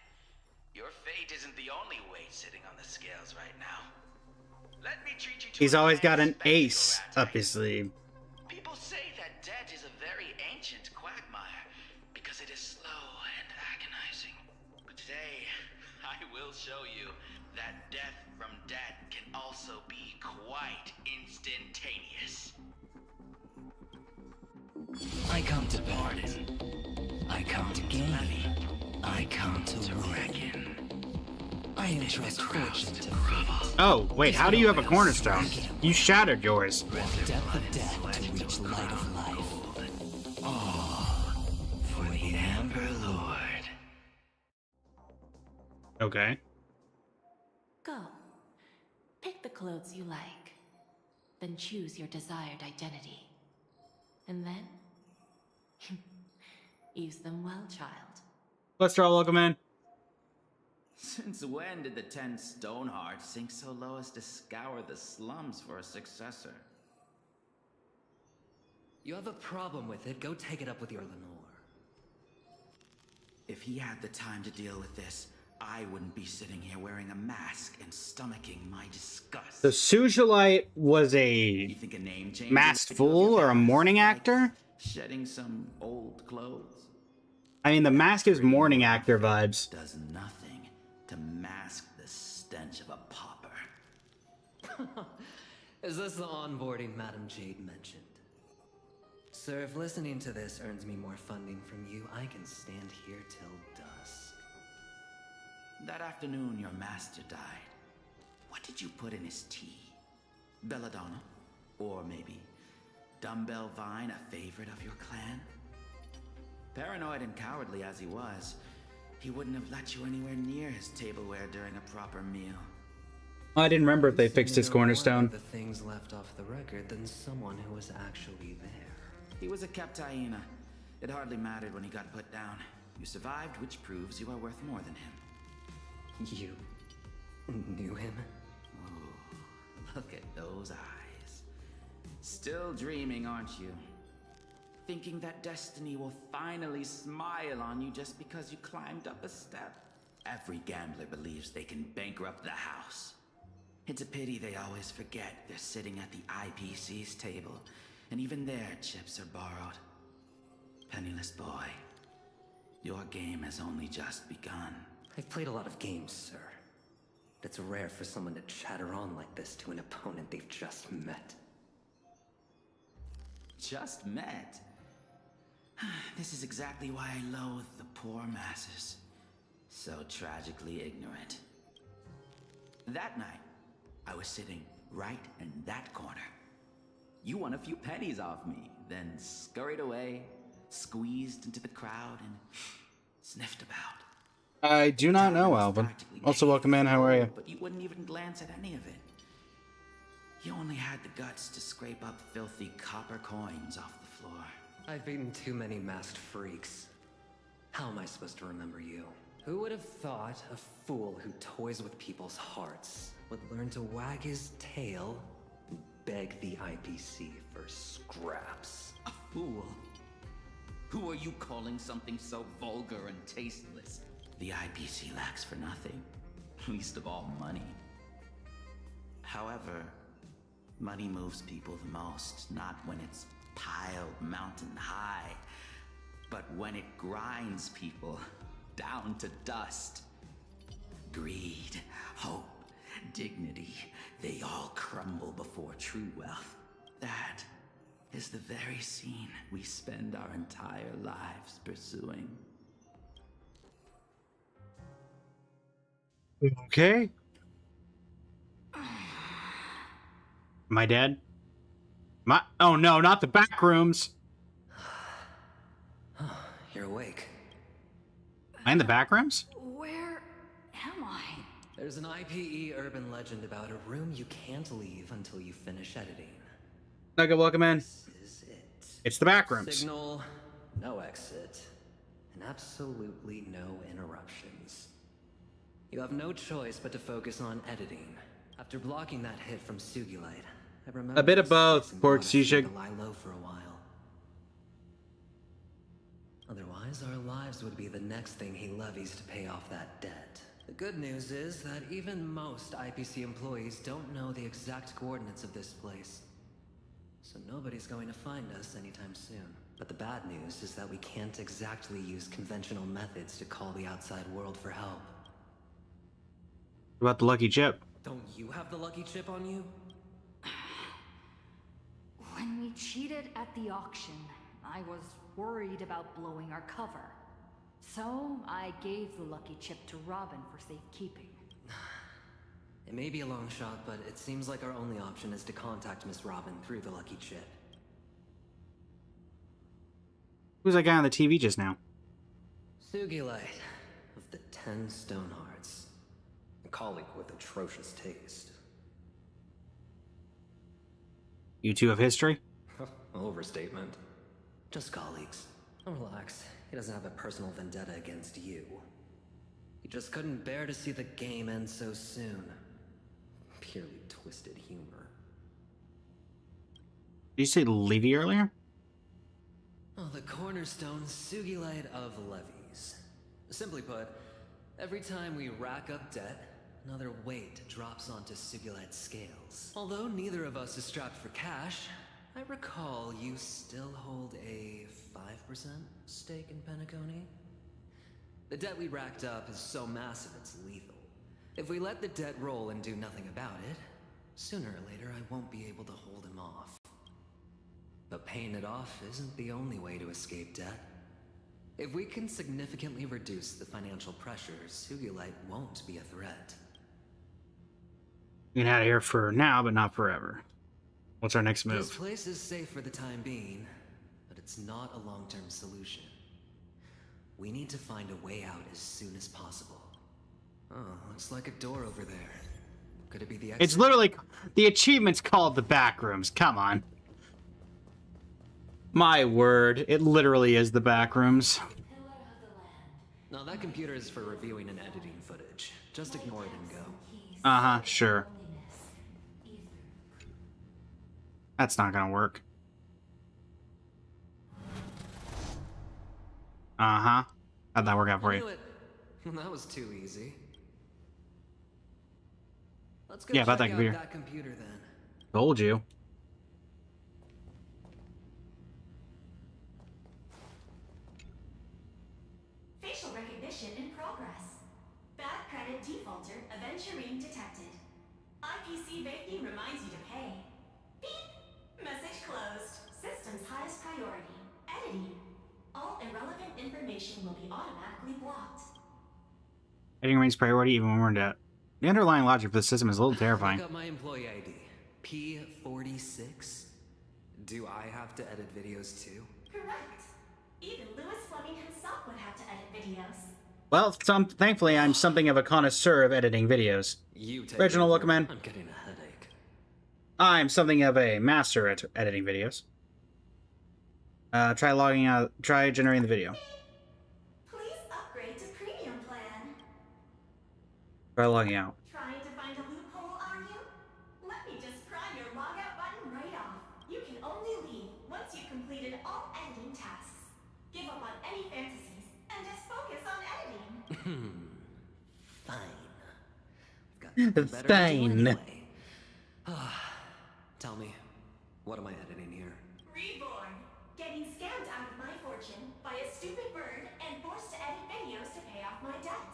your fate isn't the only weight sitting on the scales right now. Let me treat you to He's always got an ace up his sleeve. People say that debt is a very ancient quagmire because it is slow and agonizing. But today, I will show you that death from debt can also be quite instantaneous. I come to pardon. I come to gain. I come to reckon. I entrust fortune to fate. Oh, wait, how do you have a cornerstone? You shattered yours. Depth of death to reach light of life. All for the Amber Lord. Okay. Go. Pick the clothes you like. Then choose your desired identity. And then... use them well, child. Let's draw, welcome in. Since when did the 10 Stonehearts sink so low as to scour the slums for a successor? You have a problem with it, go take it up with your Lenore. If he had the time to deal with this, I wouldn't be sitting here wearing a mask and stomaching my disgust. The Sujilite was a You think a name change masked fool or a mourning actor? Shedding some old clothes? I mean, the mask gives mourning actor vibes. Does nothing to mask the stench of a pauper. Is this the onboarding Madam Jade mentioned? Sir, if listening to this earns me more funding from you, I can stand here till dusk. That afternoon your master died. What did you put in his tea? Belladonna? Or maybe Dumbbell Vine, a favorite of your clan? Paranoid and cowardly as he was, he wouldn't have let you anywhere near his tableware during a proper meal. I didn't remember if they fixed his cornerstone. The things left off the record than someone who was actually there. He was a kept hyena. It hardly mattered when he got put down. You survived, which proves you are worth more than him. You knew him? Oh, look at those eyes. Still dreaming, aren't you? Thinking that destiny will finally smile on you just because you climbed up a step. Every gambler believes they can bankrupt the house. It's a pity they always forget they're sitting at the IPC's table, and even their chips are borrowed. Penniless boy, your game has only just begun. I've played a lot of games, sir. But it's rare for someone to chatter on like this to an opponent they've just met. Just met? This is exactly why I loathe the poor masses. So tragically ignorant. That night, I was sitting right in that corner. You won a few pennies off me, then scurried away, squeezed into the crowd, and sniffed about. I do not know, Alvin. Also, welcome in. How are you? But you wouldn't even glance at any of it. You only had the guts to scrape up filthy copper coins off the floor. I've beaten too many masked freaks. How am I supposed to remember you? Who would have thought a fool who toys with people's hearts would learn to wag his tail and beg the IPC for scraps? A fool? Who are you calling something so vulgar and tasteless? The IPC lacks for nothing, least of all money. However, money moves people the most, not when it's piled mountain high, but when it grinds people down to dust. Greed, hope, dignity, they all crumble before true wealth. That is the very scene we spend our entire lives pursuing. Okay. Am I dead? Oh no, not the back rooms. You're awake. Am I in the back rooms? Where am I? There's an IPE urban legend about a room you can't leave until you finish editing. Nugget, welcome in. This is it. It's the back rooms. Signal, no exit, and absolutely no interruptions. You have no choice but to focus on editing. After blocking that hit from Sugilite, I remember A bit of both, Pork Sijig. to lie low for a while. Otherwise, our lives would be the next thing he levies to pay off that debt. The good news is that even most IPC employees don't know the exact coordinates of this place. So nobody's going to find us anytime soon. But the bad news is that we can't exactly use conventional methods to call the outside world for help. What about the lucky chip? Don't you have the lucky chip on you? When we cheated at the auction, I was worried about blowing our cover. So I gave the lucky chip to Robin for safekeeping. It may be a long shot, but it seems like our only option is to contact Miss Robin through the lucky chip. Who's that guy on the TV just now? Sugilite of the 10 Stonehearts. A colleague with atrocious taste. You two have history? Overstatement. Just colleagues. Oh, relax. He doesn't have a personal vendetta against you. He just couldn't bear to see the game end so soon. Purely twisted humor. Did you say Levy earlier? Oh, the cornerstone Sugilite of levies. Simply put, Every time we rack up debt, another weight drops onto Sugulet's scales. Although neither of us is strapped for cash, I recall you still hold a 5% stake in Penacony? The debt we racked up is so massive it's lethal. If we let the debt roll and do nothing about it, sooner or later I won't be able to hold him off. But paying it off isn't the only way to escape debt. If we can significantly reduce the financial pressure, Sugulite won't be a threat. Get out of here for now, but not forever. What's our next move? This place is safe for the time being, but it's not a long-term solution. We need to find a way out as soon as possible. Oh, looks like a door over there. Could it be the exit? It's literally... The achievement's called the Backrooms. Come on. My word. It literally is the Backrooms. No, that computer is for reviewing and editing footage. Just ignore it and go. Uh-huh, sure. That's not gonna work. Uh-huh. How'd that work out for you? That was too easy. Let's go Yeah, about check that out computer. that computer then. Told you. Facial recognition in progress. Bad credit defaulter Aventurine detected. IPC banking reminds you to pay. Beep! Message closed. System's highest priority. Editing. All irrelevant information will be automatically blocked. Editing remains priority even when we're in debt. The underlying logic for the system is a little terrifying. Look up my employee ID. P46. Do I have to edit videos too? Correct. Even Lewis Fleming himself would have to edit videos. Well, thankfully, I'm something of a connoisseur of editing videos. Reginald, welcome in. I'm getting a headache. I'm something of a master at editing videos. Try logging out. Try generating the video. Please upgrade to premium plan. Try logging out. Trying to find a loophole, are you? Let me just pry your logout button right off. You can only leave once you've completed all editing tasks. Give up on any fantasies and just focus on editing. Fine. Got better Fine. anyway. Tell me, what am I editing here? Reborn. Getting scammed out of my fortune by a stupid bird and forced to edit videos to pay off my debt.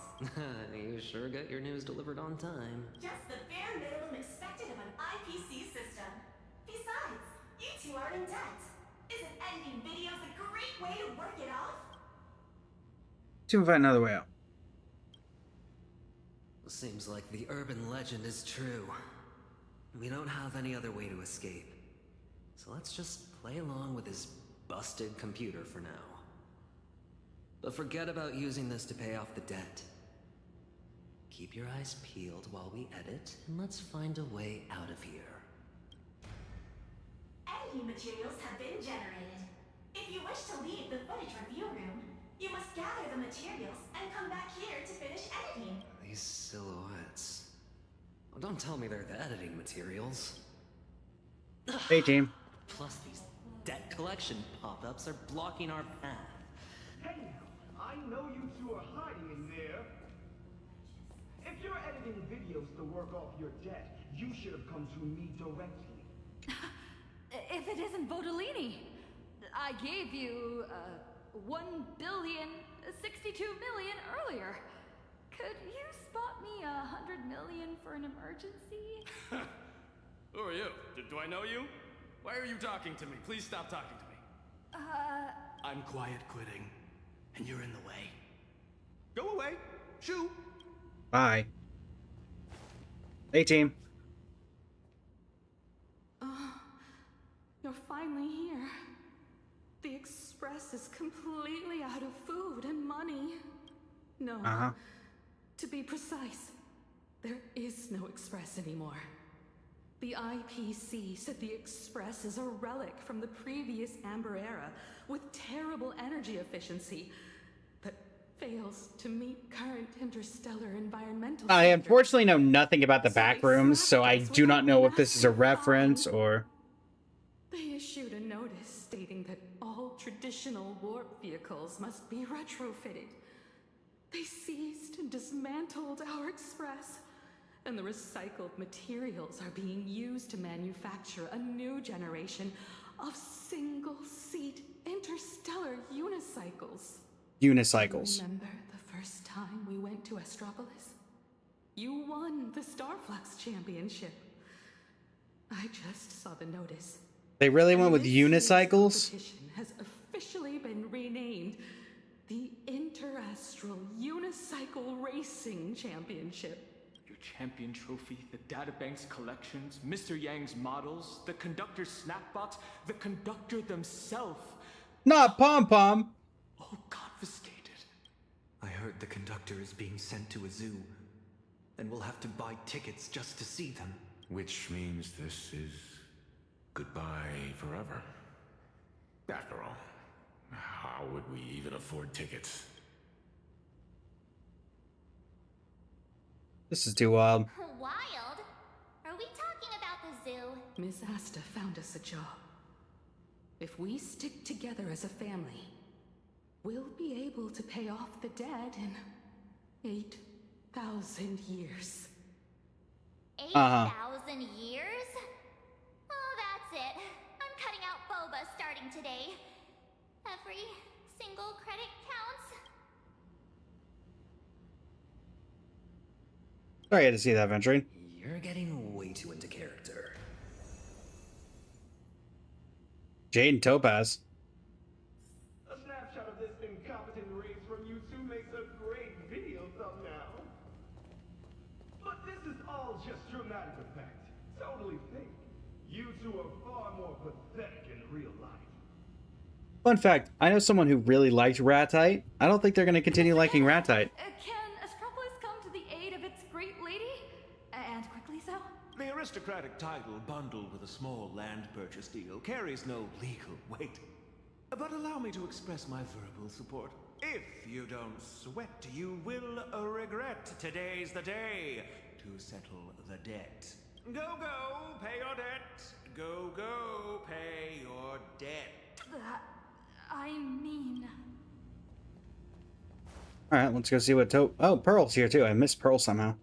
You sure get your news delivered on time. Just the bare minimum expected of an IPC system. Besides, you two are in debt. Isn't editing videos a great way to work it off? See if we can find another way out. Seems like the urban legend is true. We don't have any other way to escape. So let's just play along with this busted computer for now. But forget about using this to pay off the debt. Keep your eyes peeled while we edit, and let's find a way out of here. Editing materials have been generated. If you wish to leave the footage review room, you must gather the materials and come back here to finish editing. These silhouettes. Oh, don't tell me they're the editing materials. Hey, team. Plus, these debt collection pop-ups are blocking our path. Hey, I know you two are hiding in there. If you're editing videos to work off your debt, you should have come to me directly. If it isn't Bodolini, I gave you 1,062,000,000 earlier. Could you spot me 100 million for an emergency? Who are you? Do I know you? Why are you talking to me? Please stop talking to me. I'm quiet quitting, and you're in the way. Go away. Shoo. Bye. Hey, team. You're finally here. The Express is completely out of food and money. No. To be precise, there is no Express anymore. The IPC said the Express is a relic from the previous Amber Era with terrible energy efficiency that fails to meet current interstellar environmental I standards. unfortunately know nothing about the Backrooms, so I do not know if this is a reference or... They issued a notice stating that all traditional warp vehicles must be retrofitted. They seized and dismantled our express, and the recycled materials are being used to manufacture a new generation of single-seat interstellar unicycles. Unicycles. Remember the first time we went to Astropolis? You won the Starflux Championship. I just saw the notice. They really went with This year's unicycles? competition has officially been renamed the Interastral Unicycle Racing Championship. Your champion trophy, the databank's collections, Mr. Yang's models, the conductor's snapbox, the conductor themselves. Not Pom Pom. All confiscated. I heard the conductor is being sent to a zoo, and we'll have to buy tickets just to see them. Which means this is goodbye forever. After all, how would we even afford tickets? This is too wild. Wild? Are we talking about the zoo? Miss Asta found us a job. If we stick together as a family, we'll be able to pay off the debt in 8,000 years. 8,000 years? Oh, that's it. I'm cutting out boba starting today. Every single credit counts. Sorry I had to see that, Venturing. You're getting way too into character. Jade and Topaz. A snapshot of this incompetent race from you two makes a great video thumbnail. But this is all just dramatic effect. Totally fake. You two are far more pathetic in real life. Fun fact, I know someone who really liked Ratite. I don't think they're going to continue liking Ratite. Can Astropolis come to the aid of its great lady? And quickly so? The aristocratic title bundled with a small land purchase deal carries no legal weight. But allow me to express my verbal support. If you don't sweat, you will regret today's the day to settle the debt. Go, pay your debt. Go, pay your debt. I mean... Alright, let's go see what Oh, Pearl's here too. I missed Pearl somehow.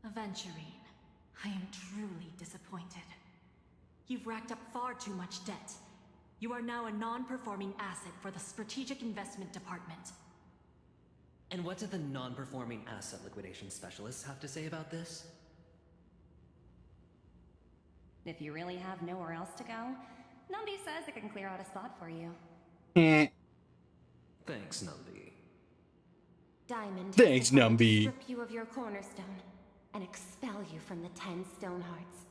Aventurine, I am truly disappointed. You've racked up far too much debt. You are now a non-performing asset for the Strategic Investment Department. And what do the non-performing asset liquidation specialists have to say about this? If you really have nowhere else to go, Numby says it can clear out a spot for you. Thanks, Numby. Diamond Thanks, has the power to Numby. strip you of your cornerstone and expel you from the 10 Stonehearts.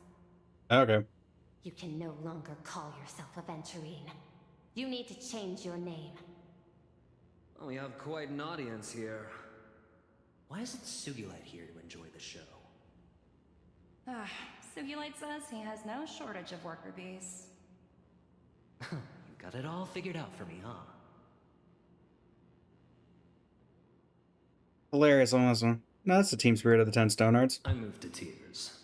Okay. You can no longer call yourself Aventurine. You need to change your name. Oh, we have quite an audience here. Why isn't Sugilite here to enjoy the show? Sugilite says he has no shortage of worker bees. You got it all figured out for me, huh? Hilarious on this one. No, that's the team spirit of the 10 Stonehearts. I moved to tears.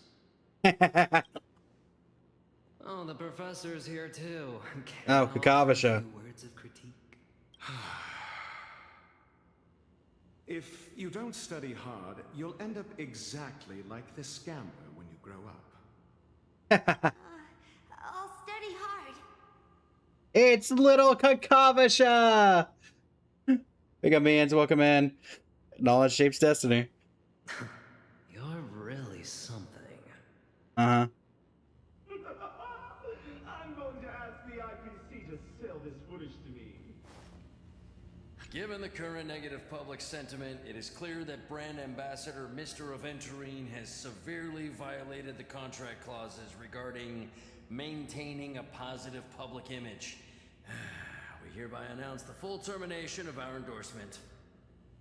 Oh, the professor's here too. Oh, Kakavasha. Words of critique. If you don't study hard, you'll end up exactly like this scammer when you grow up. I'll study hard. It's little Kakavasha! Big up, mans. Welcome in. Knowledge shapes destiny. You're really something. Uh-huh. I'm going to ask the IPC to sell this footage to me. Given the current negative public sentiment, it is clear that brand ambassador Mr. Aventurine has severely violated the contract clauses regarding maintaining a positive public image. We hereby announce the full termination of our endorsement.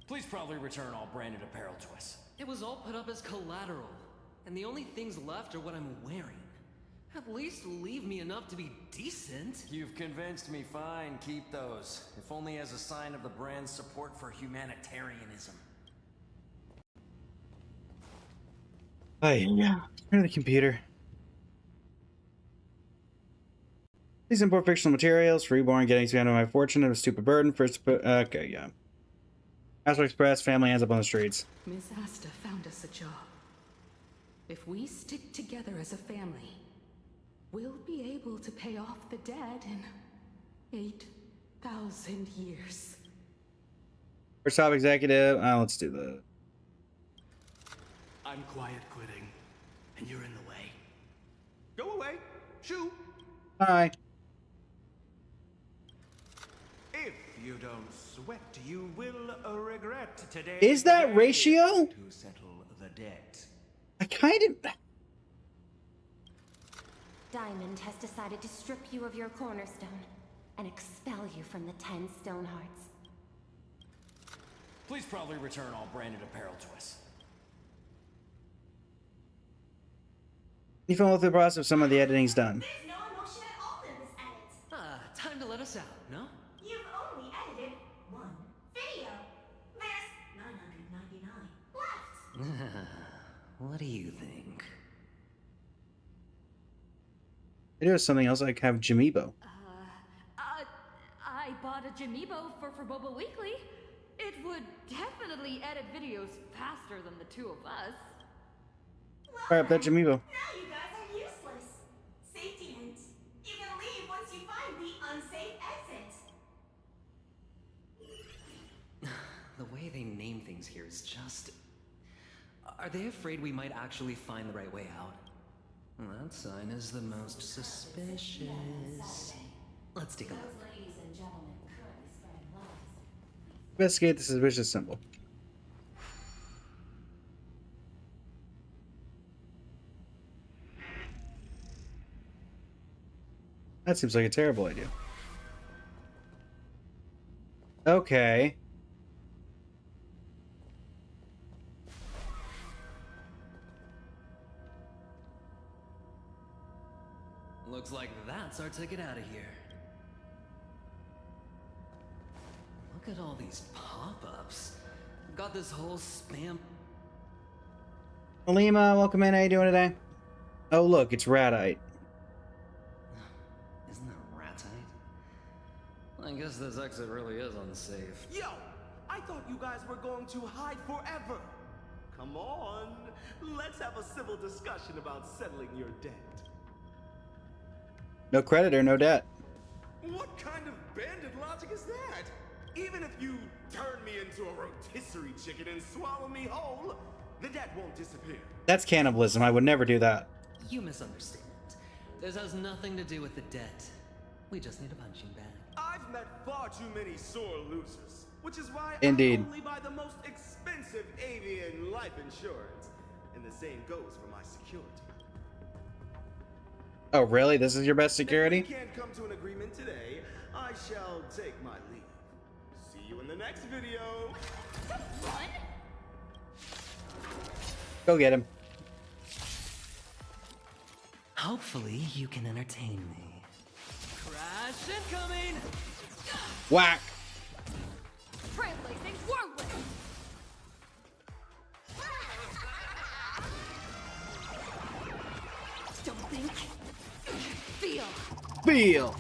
Please probably return all branded apparel to us. It was all put up as collateral, and the only things left are what I'm wearing. At least leave me enough to be decent. You've convinced me. Fine, keep those. If only as a sign of the brand's support for humanitarianism. Hey, yeah. Turn the computer. Please import fictional materials. Reborn, getting expanded my fortune of a stupid burden. First, okay, yeah. Astro Express family ends up on the streets. Miss Asta found us a job. If we stick together as a family, we'll be able to pay off the debt in 8,000 years. First top executive. Let's do the. I'm quiet quitting, and you're in the way. Go away. Shoo. Hi. If you don't sweat, you will regret today. Is that ratio? To settle the debt. I kind of. Diamond has decided to strip you of your cornerstone and expel you from the 10 Stonehearts. Please probably return all branded apparel to us. You follow through the process of some of the editing's done. There's no emotion at all in this edit. Time to let us out, no? You've only edited one video. There's 999 left. What do you think? I do have something else. I have Jamibo. I bought a Jamibo for Boba Weekly. It would definitely edit videos faster than the two of us. Fire up that Jamibo. Now you guys are useless. Safety hint. You can leave once you find the unsafe exit. The way they name things here is just... Are they afraid we might actually find the right way out? That sign is the most suspicious. Let's take a look. Investigate the suspicious symbol. That seems like a terrible idea. Okay. Looks like that's our ticket out of here. Look at all these pop-ups. Got this whole spam... Alima, welcome in. How you doing today? Oh, look, it's Radite. Isn't that ratite? I guess this exit really is unsafe. Yo! I thought you guys were going to hide forever. Come on, let's have a civil discussion about settling your debt. No creditor, no debt. What kind of bandit logic is that? Even if you turn me into a rotisserie chicken and swallow me whole, the debt won't disappear. That's cannibalism. I would never do that. You misunderstand. This has nothing to do with the debt. We just need a punching bag. I've met far too many sore losers, which is why Indeed. I only buy the most expensive avian life insurance. And the same goes for my security. Oh, really? This is your best security? If we can't come to an agreement today, I shall take my leave. See you in the next video. Run? Go get him. Hopefully you can entertain me. Crash incoming! Whack! Trailblazing whirlwind! Don't think. Feel. Feel!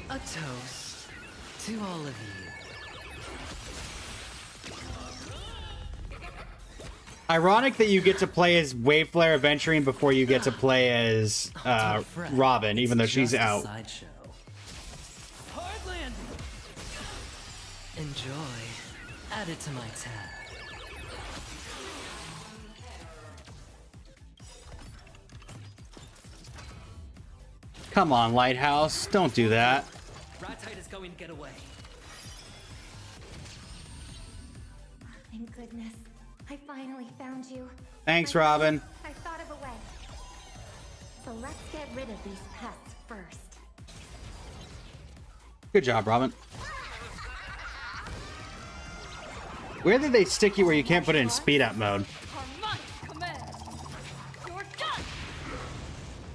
A toast to all of you. Ironic that you get to play as Waveflare Adventuring before you get to play as Robin, even though she's out. Sideshow. Hard landing. Enjoy. Add it to my tab. Come on, Lighthouse. Don't do that. Ratite is going to get away. Thank goodness. I finally found you. Thanks, Robin. I thought of a way. So let's get rid of these pests first. Good job, Robin. Where did they stick you where you can't put it in speed up mode? Harmonic command! You're done!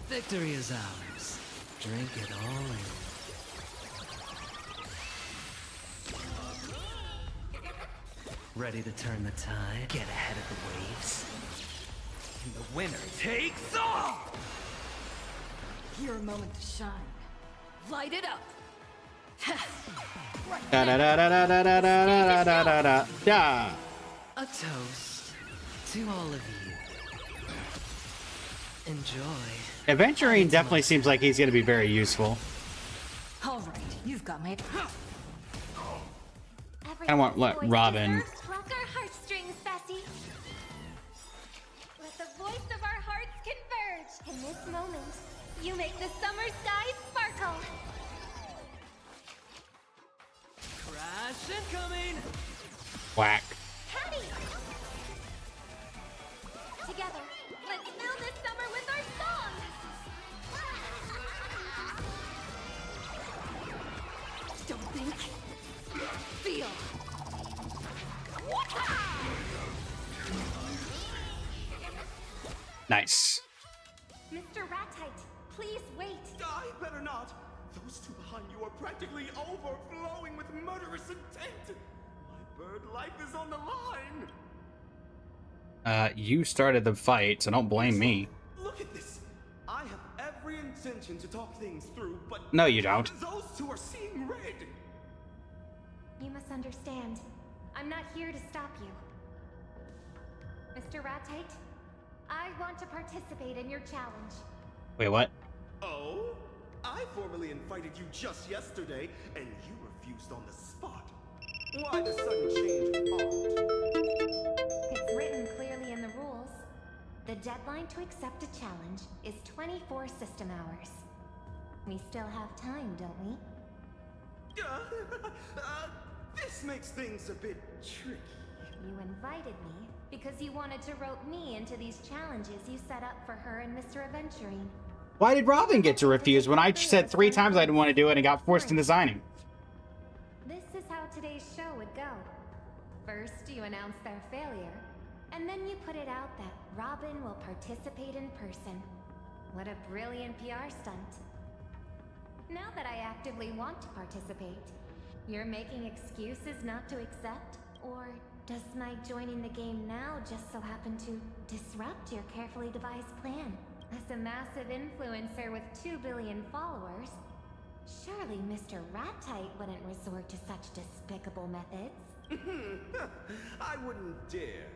Victory is ours. Drink it all in. Ready to turn the tide? Get ahead of the waves? And the winner takes all! Your moment to shine. Light it up! Da da da da da da da da da da da da. A toast to all of you. Enjoy. Adventuring definitely seems like he's going to be very useful. All right, you've got my. I want Robin. Pluck our heartstrings, Bessie. Let the voice of our hearts converge. In this moment, you make the summer skies sparkle. Crash incoming. Whack. Patty! Together, let's fill this summer with our song. Don't think. Feel. Nice. Mr. Ratite, please wait. I better not. Those two behind you are practically overflowing with murderous intent. My bird life is on the line. You started the fight, so don't blame me. Look at this. I have every intention to talk things through, but No, you don't. those two are seeing red. You must understand. I'm not here to stop you. Mr. Ratite, I want to participate in your challenge. Wait, what? Oh? I formally invited you just yesterday, and you refused on the spot. Why the sudden change of heart? It's written clearly in the rules. The deadline to accept a challenge is 24 system hours. We still have time, don't we? This makes things a bit tricky. You invited me because you wanted to rope me into these challenges you set up for her and Mr. Aventurine. Why did Robin get to refuse when I said 3 times I didn't want to do it and got forced into signing? This is how today's show would go. First, you announce their failure, and then you put it out that Robin will participate in person. What a brilliant PR stunt. Now that I actively want to participate, you're making excuses not to accept? Or does my joining the game now just so happen to disrupt your carefully devised plan? As a massive influencer with 2 billion followers, surely Mr. Ratite wouldn't resort to such despicable methods. I wouldn't dare.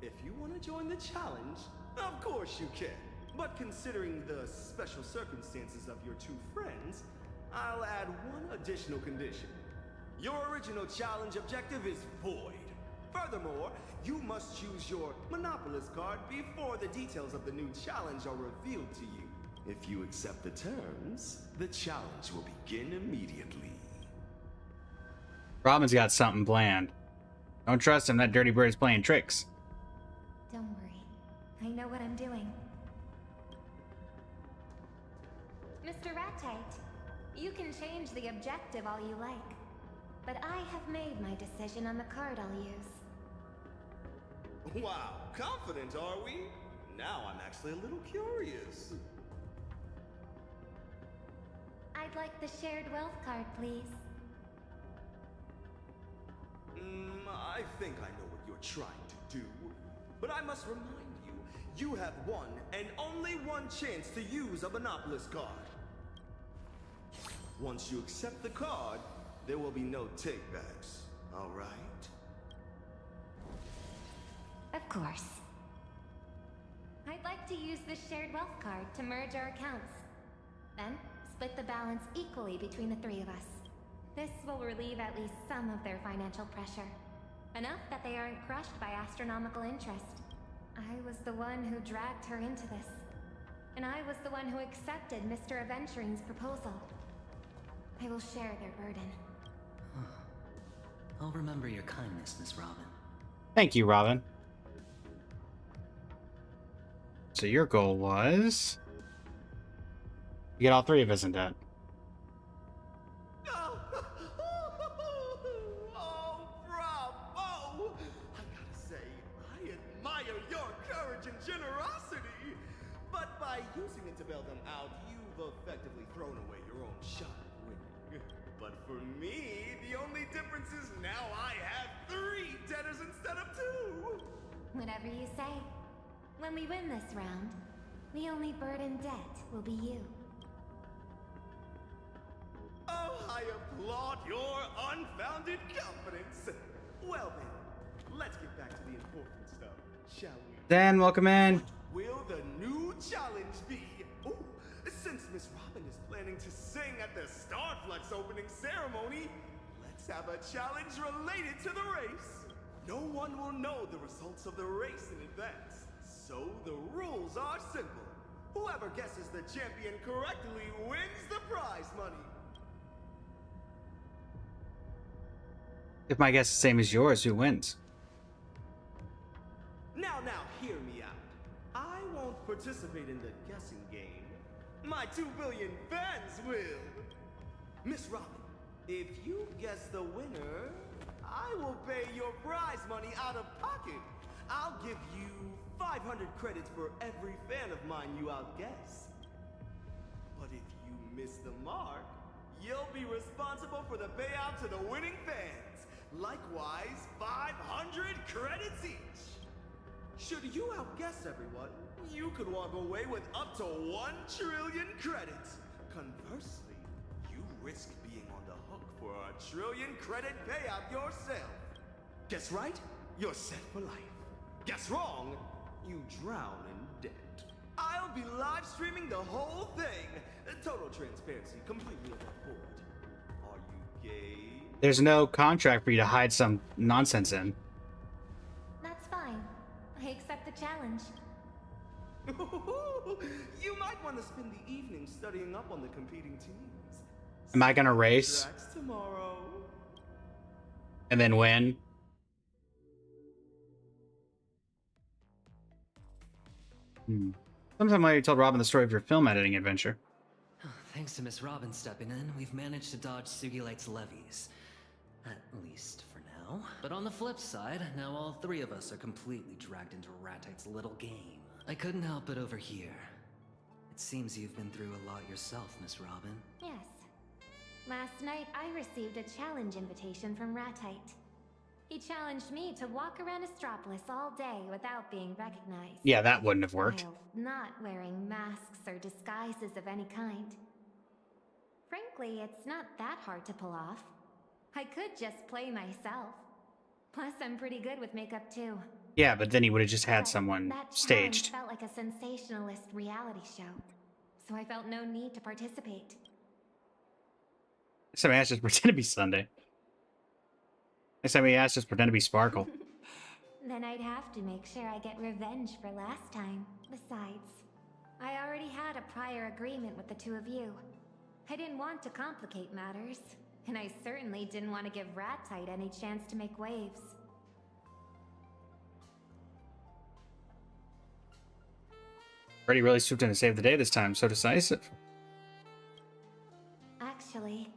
If you want to join the challenge, of course you can. But considering the special circumstances of your 2 friends, I'll add one additional condition. Your original challenge objective is void. Furthermore, you must choose your Monopolist card before the details of the new challenge are revealed to you. If you accept the terms, the challenge will begin immediately. Robin's got something planned. Don't trust him, that dirty bird is playing tricks. Don't worry. I know what I'm doing. Mr. Ratite, you can change the objective all you like. But I have made my decision on the card I'll use. Wow, confident are we? Now I'm actually a little curious. I'd like the shared wealth card, please. I think I know what you're trying to do. But I must remind you, you have one and only one chance to use a Monopolist card. Once you accept the card, there will be no takebacks, all right? Of course. I'd like to use the shared wealth card to merge our accounts. Then, split the balance equally between the 3 of us. This will relieve at least some of their financial pressure. Enough that they aren't crushed by astronomical interest. I was the one who dragged her into this. And I was the one who accepted Mr. Aventurine's proposal. I will share their burden. I'll remember your kindness, Miss Robin. Thank you, Robin. So your goal was... You get all 3 of us in debt. Oh, bravo! I gotta say, I admire your courage and generosity. But by using it to bail them out, you've effectively thrown away your own shot at winning. But for me, the only difference is now I have 3 debtors instead of 2. Whatever you say. When we win this round, the only burden debt will be you. Oh, I I applaud your unfounded confidence. Well then, let's get back to the important stuff, shall we? Dan, welcome in. Will the new challenge be? Ooh, since Miss Robin is planning to sing at the Starflux opening ceremony, let's have a challenge related to the race. No one will know the results of the race in advance, so the rules are simple. Whoever guesses the champion correctly wins the prize money. If my guess is the same as yours, who wins? Now, hear me out. I won't participate in the guessing game. My 2 billion fans will. Miss Robin, if you guess the winner, I will pay your prize money out of pocket. I'll give you 500 credits for every fan of mine you outguess. But if you miss the mark, you'll be responsible for the payout to the winning fans. Likewise, 500 credits each. Should you outguess everyone, you could walk away with up to 1 trillion credits. Conversely, you risk being on the hook for a trillion credit payout yourself. Guess right? You're set for life. Guess wrong? You drown in debt. I'll be live streaming the whole thing. Total transparency, completely above board. Are you game? There's no contract for you to hide some nonsense in. That's fine. I accept the challenge. You might want to spend the evening studying up on the competing teams. Am I gonna race? Tracks tomorrow. And then win? Sometime later, you told Robin the story of your film editing adventure. Thanks to Miss Robin stepping in, we've managed to dodge Sugilite's levies. At least for now. But on the flip side, now all 3 of us are completely dragged into Ratite's little game. I couldn't help but overhear. It seems you've been through a lot yourself, Miss Robin. Yes. Last night, I received a challenge invitation from Ratite. He challenged me to walk around Astropolis all day without being recognized. Yeah, that wouldn't have worked. While not wearing masks or disguises of any kind. Frankly, it's not that hard to pull off. I could just play myself. Plus, I'm pretty good with makeup too. Yeah, but then he would have just had someone That staged. challenge felt like a sensationalist reality show, so I felt no need to participate. Next time he asked, just pretend to be Sunday. Next time he asked, just pretend to be Sparkle. Then I'd have to make sure I get revenge for last time. Besides, I already had a prior agreement with the 2 of you. I didn't want to complicate matters, and I certainly didn't want to give Ratite any chance to make waves. Freddy really swooped in to save the day this time, so decisive. Actually,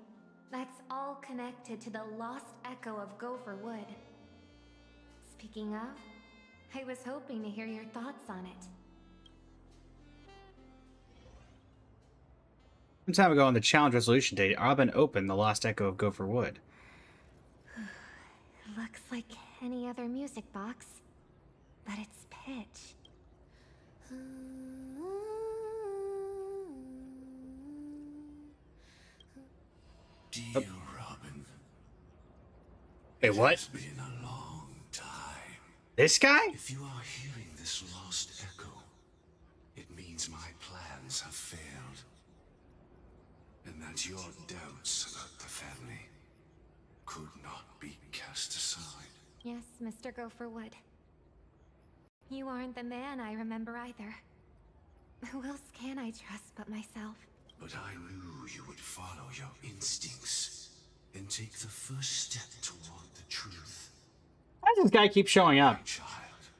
that's all connected to the lost echo of Gopher Wood. Speaking of, I was hoping to hear your thoughts on it. Some time ago on the challenge resolution date, Robin opened the lost echo of Gopher Wood. Looks like any other music box, but it's pitch. Dear Robin. Wait, what? It's been a long time. This guy? If you are hearing this lost echo, it means my plans have failed. And that your doubts about the family could not be cast aside. Yes, Mr. Gopher Wood. You aren't the man I remember either. Who else can I trust but myself? But I knew you would follow your instincts and take the first step toward the truth. Why does this guy keep showing up? My child,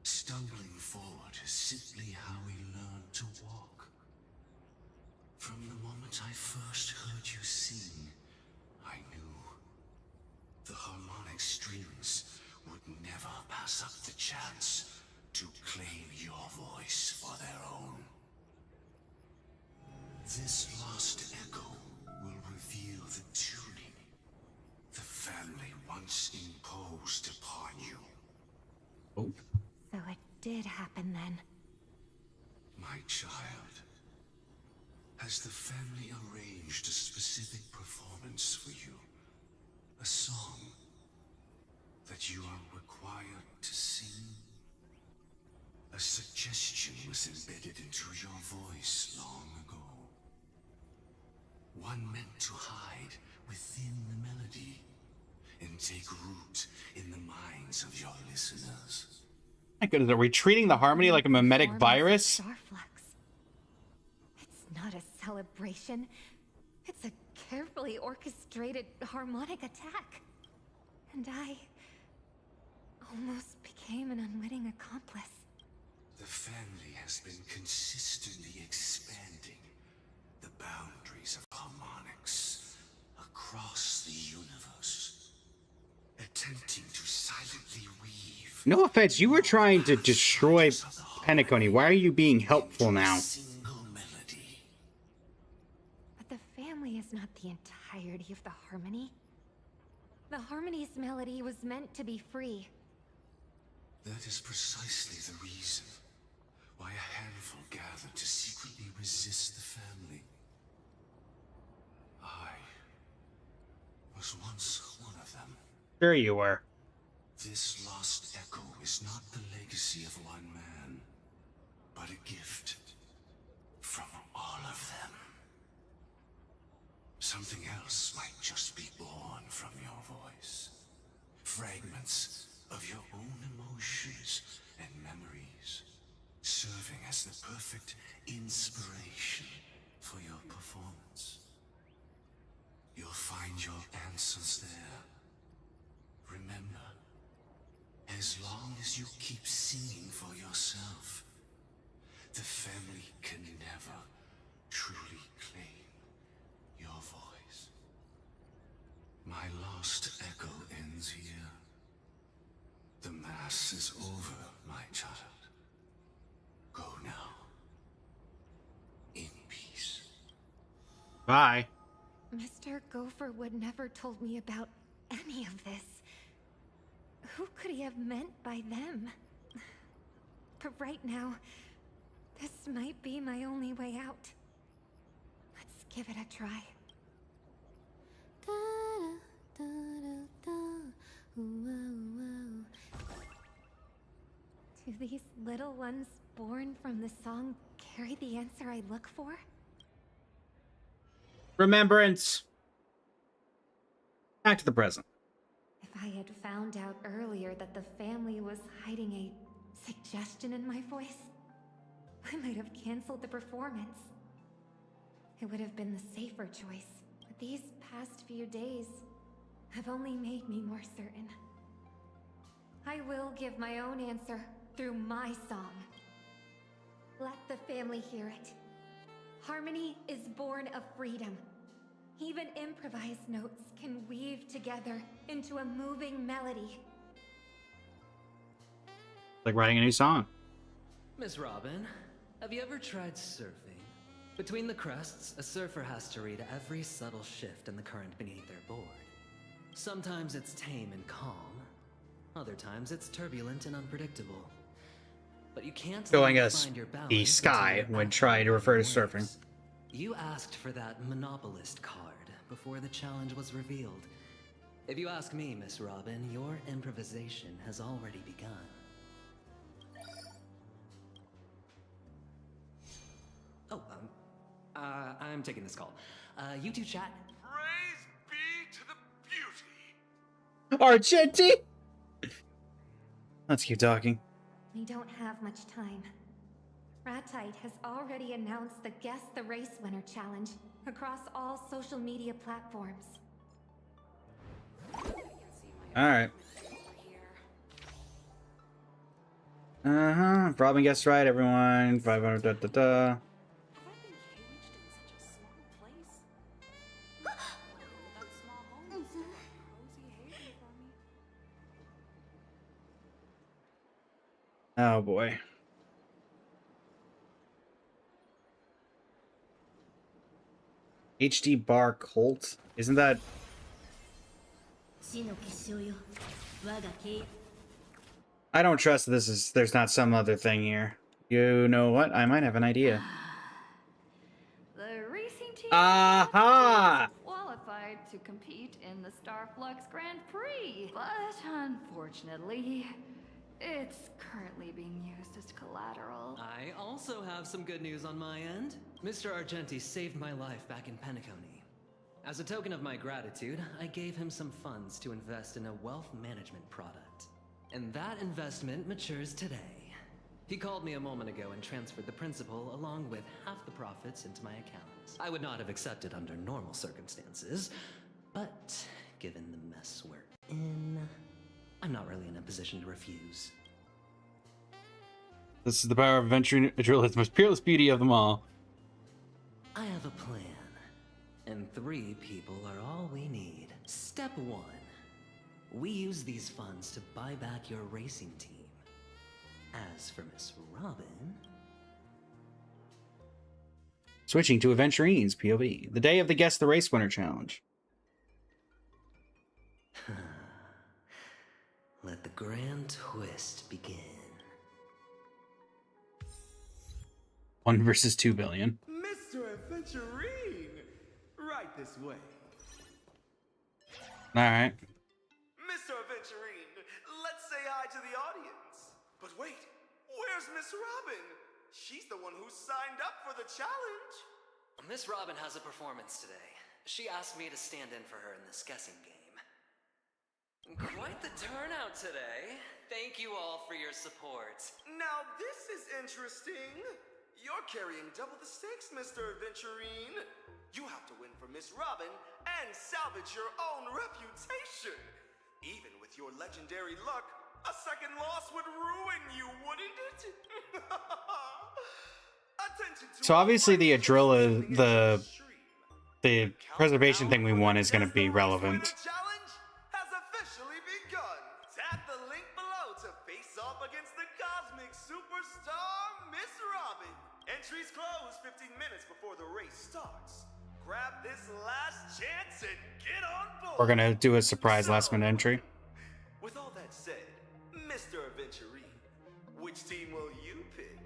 stumbling forward is simply how we learn to walk. From the moment I first heard you sing, I knew the harmonic strings would never pass up the chance to claim your voice for their own. This lost echo will reveal the tuning the family once imposed upon you. Oh. So it did happen then. My child, Has the family arranged a specific performance for you? A song that you are required to sing? A suggestion was embedded into your voice long ago. One meant to hide within the melody and take root in the minds of your listeners. My goodness, are we treating the harmony like a mimetic virus? It's not a celebration. It's a carefully orchestrated harmonic attack. And I almost became an unwitting accomplice. The family has been consistently expanding the boundaries of harmonics across the universe, attempting to silently weave. No offense, you were trying to destroy Penacony. Why are you being helpful now? But the family is not the entirety of the harmony. The harmony's melody was meant to be free. That is precisely the reason why a handful gathered to secretly resist the family. I was once one of them. Sure you were. This lost echo is not the legacy of one man, but a gift from all of them. Something else might just be born from your voice. Fragments of your own emotions and memories, serving as the perfect inspiration for your performance. You'll find your answers there. Remember, as long as you keep singing for yourself, the family can never truly claim your voice. My lost echo ends here. The mass is over, my child. Go now. In peace. Bye. Mr. Gopherwood never told me about any of this. Who could he have meant by them? But right now, this might be my only way out. Let's give it a try. Do these little ones born from the song carry the answer I look for? Remembrance. Back to the present. If I had found out earlier that the family was hiding a suggestion in my voice, I might have canceled the performance. It would have been the safer choice, but these past few days have only made me more certain. I will give my own answer through my song. Let the family hear it. Harmony is born of freedom. Even improvised notes can weave together into a moving melody. Like writing a new song. Miss Robin, have you ever tried surfing? Between the crests, a surfer has to read every subtle shift in the current beneath their board. Sometimes it's tame and calm. Other times it's turbulent and unpredictable. But you can't Showing us find your balance the sky until when you're trying to refer to actually surfing. waves. You asked for that monopolist card before the challenge was revealed. If you ask me, Miss Robin, your improvisation has already begun. Oh, I'm taking this call. You two chat. Praise be to the beauty. Argenti! Let's keep talking. We don't have much time. Ratite has already announced the Guess the Race Winner challenge across all social media platforms. Alright. Robin guessed right, everyone. 500 da da da. Oh boy. HD bar Colt? Isn't that... I don't trust that there's not some other thing here. You know what? I might have an idea. The Aha! Qualified to compete in the Starflux Grand Prix, but unfortunately, it's currently being used as collateral. I also have some good news on my end. Mr. Argenti saved my life back in Penacony. As a token of my gratitude, I gave him some funds to invest in a wealth management product. And that investment matures today. He called me a moment ago and transferred the principal along with half the profits into my account. I would not have accepted under normal circumstances, but given the mess we're in, I'm not really in a position to refuse. This is the power of adventuring Adrilla's most peerless beauty of them all. I have a plan, and 3 people are all we need. Step 1. We use these funds to buy back your racing team. As for Miss Robin... Switching to Aventurines, POV. The day of the Guess the Race Winner challenge. Let the grand twist begin. 1 versus 2 billion. Mr. Aventurine! Right this way. Alright. Mr. Aventurine, let's say hi to the audience. But wait, where's Miss Robin? She's the one who signed up for the challenge. Miss Robin has a performance today. She asked me to stand in for her in this guessing game. Quite the turnout today. Thank you all for your support. Now this is interesting. You're carrying double the stakes, Mr. Aventurine. You have to win for Miss Robin and salvage your own reputation. Even with your legendary luck, a second loss would ruin you, wouldn't it? So obviously the Adrilla, the preservation thing we want is going to be relevant. Challenge has officially begun. Tap the link below to face off against the cosmic superstar, Miss Robin. Entries close 15 minutes before the race starts. Grab this last chance and get on board. We're going to do a surprise last minute entry. With all that said, Mr. Aventurine, which team will you pick?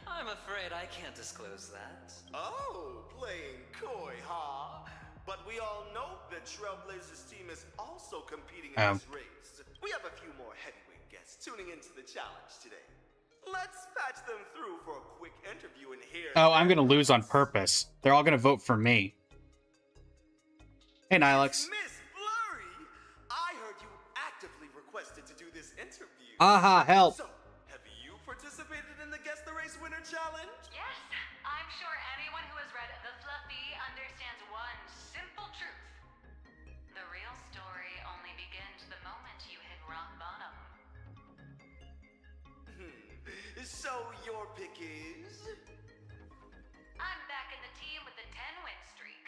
I'm afraid I can't disclose that. Oh, playing coy, huh? But we all know that Trailblazers team is also competing in this race. We have a few more heavyweight guests tuning into the challenge today. Let's patch them through for a quick interview and hear. Oh, I'm going to lose on purpose. They're all going to vote for me. Hey, Nihilux. Miss Blurry, I heard you actively requested to do this interview. Aha, help. So, have you participated in the Guess the Race Winner Challenge? Yes, I'm sure anyone who has read The Fluffy understands one simple truth. The real story only begins the moment you hit rock bottom. So your pick is? I'm back in the team with the 10-win streak.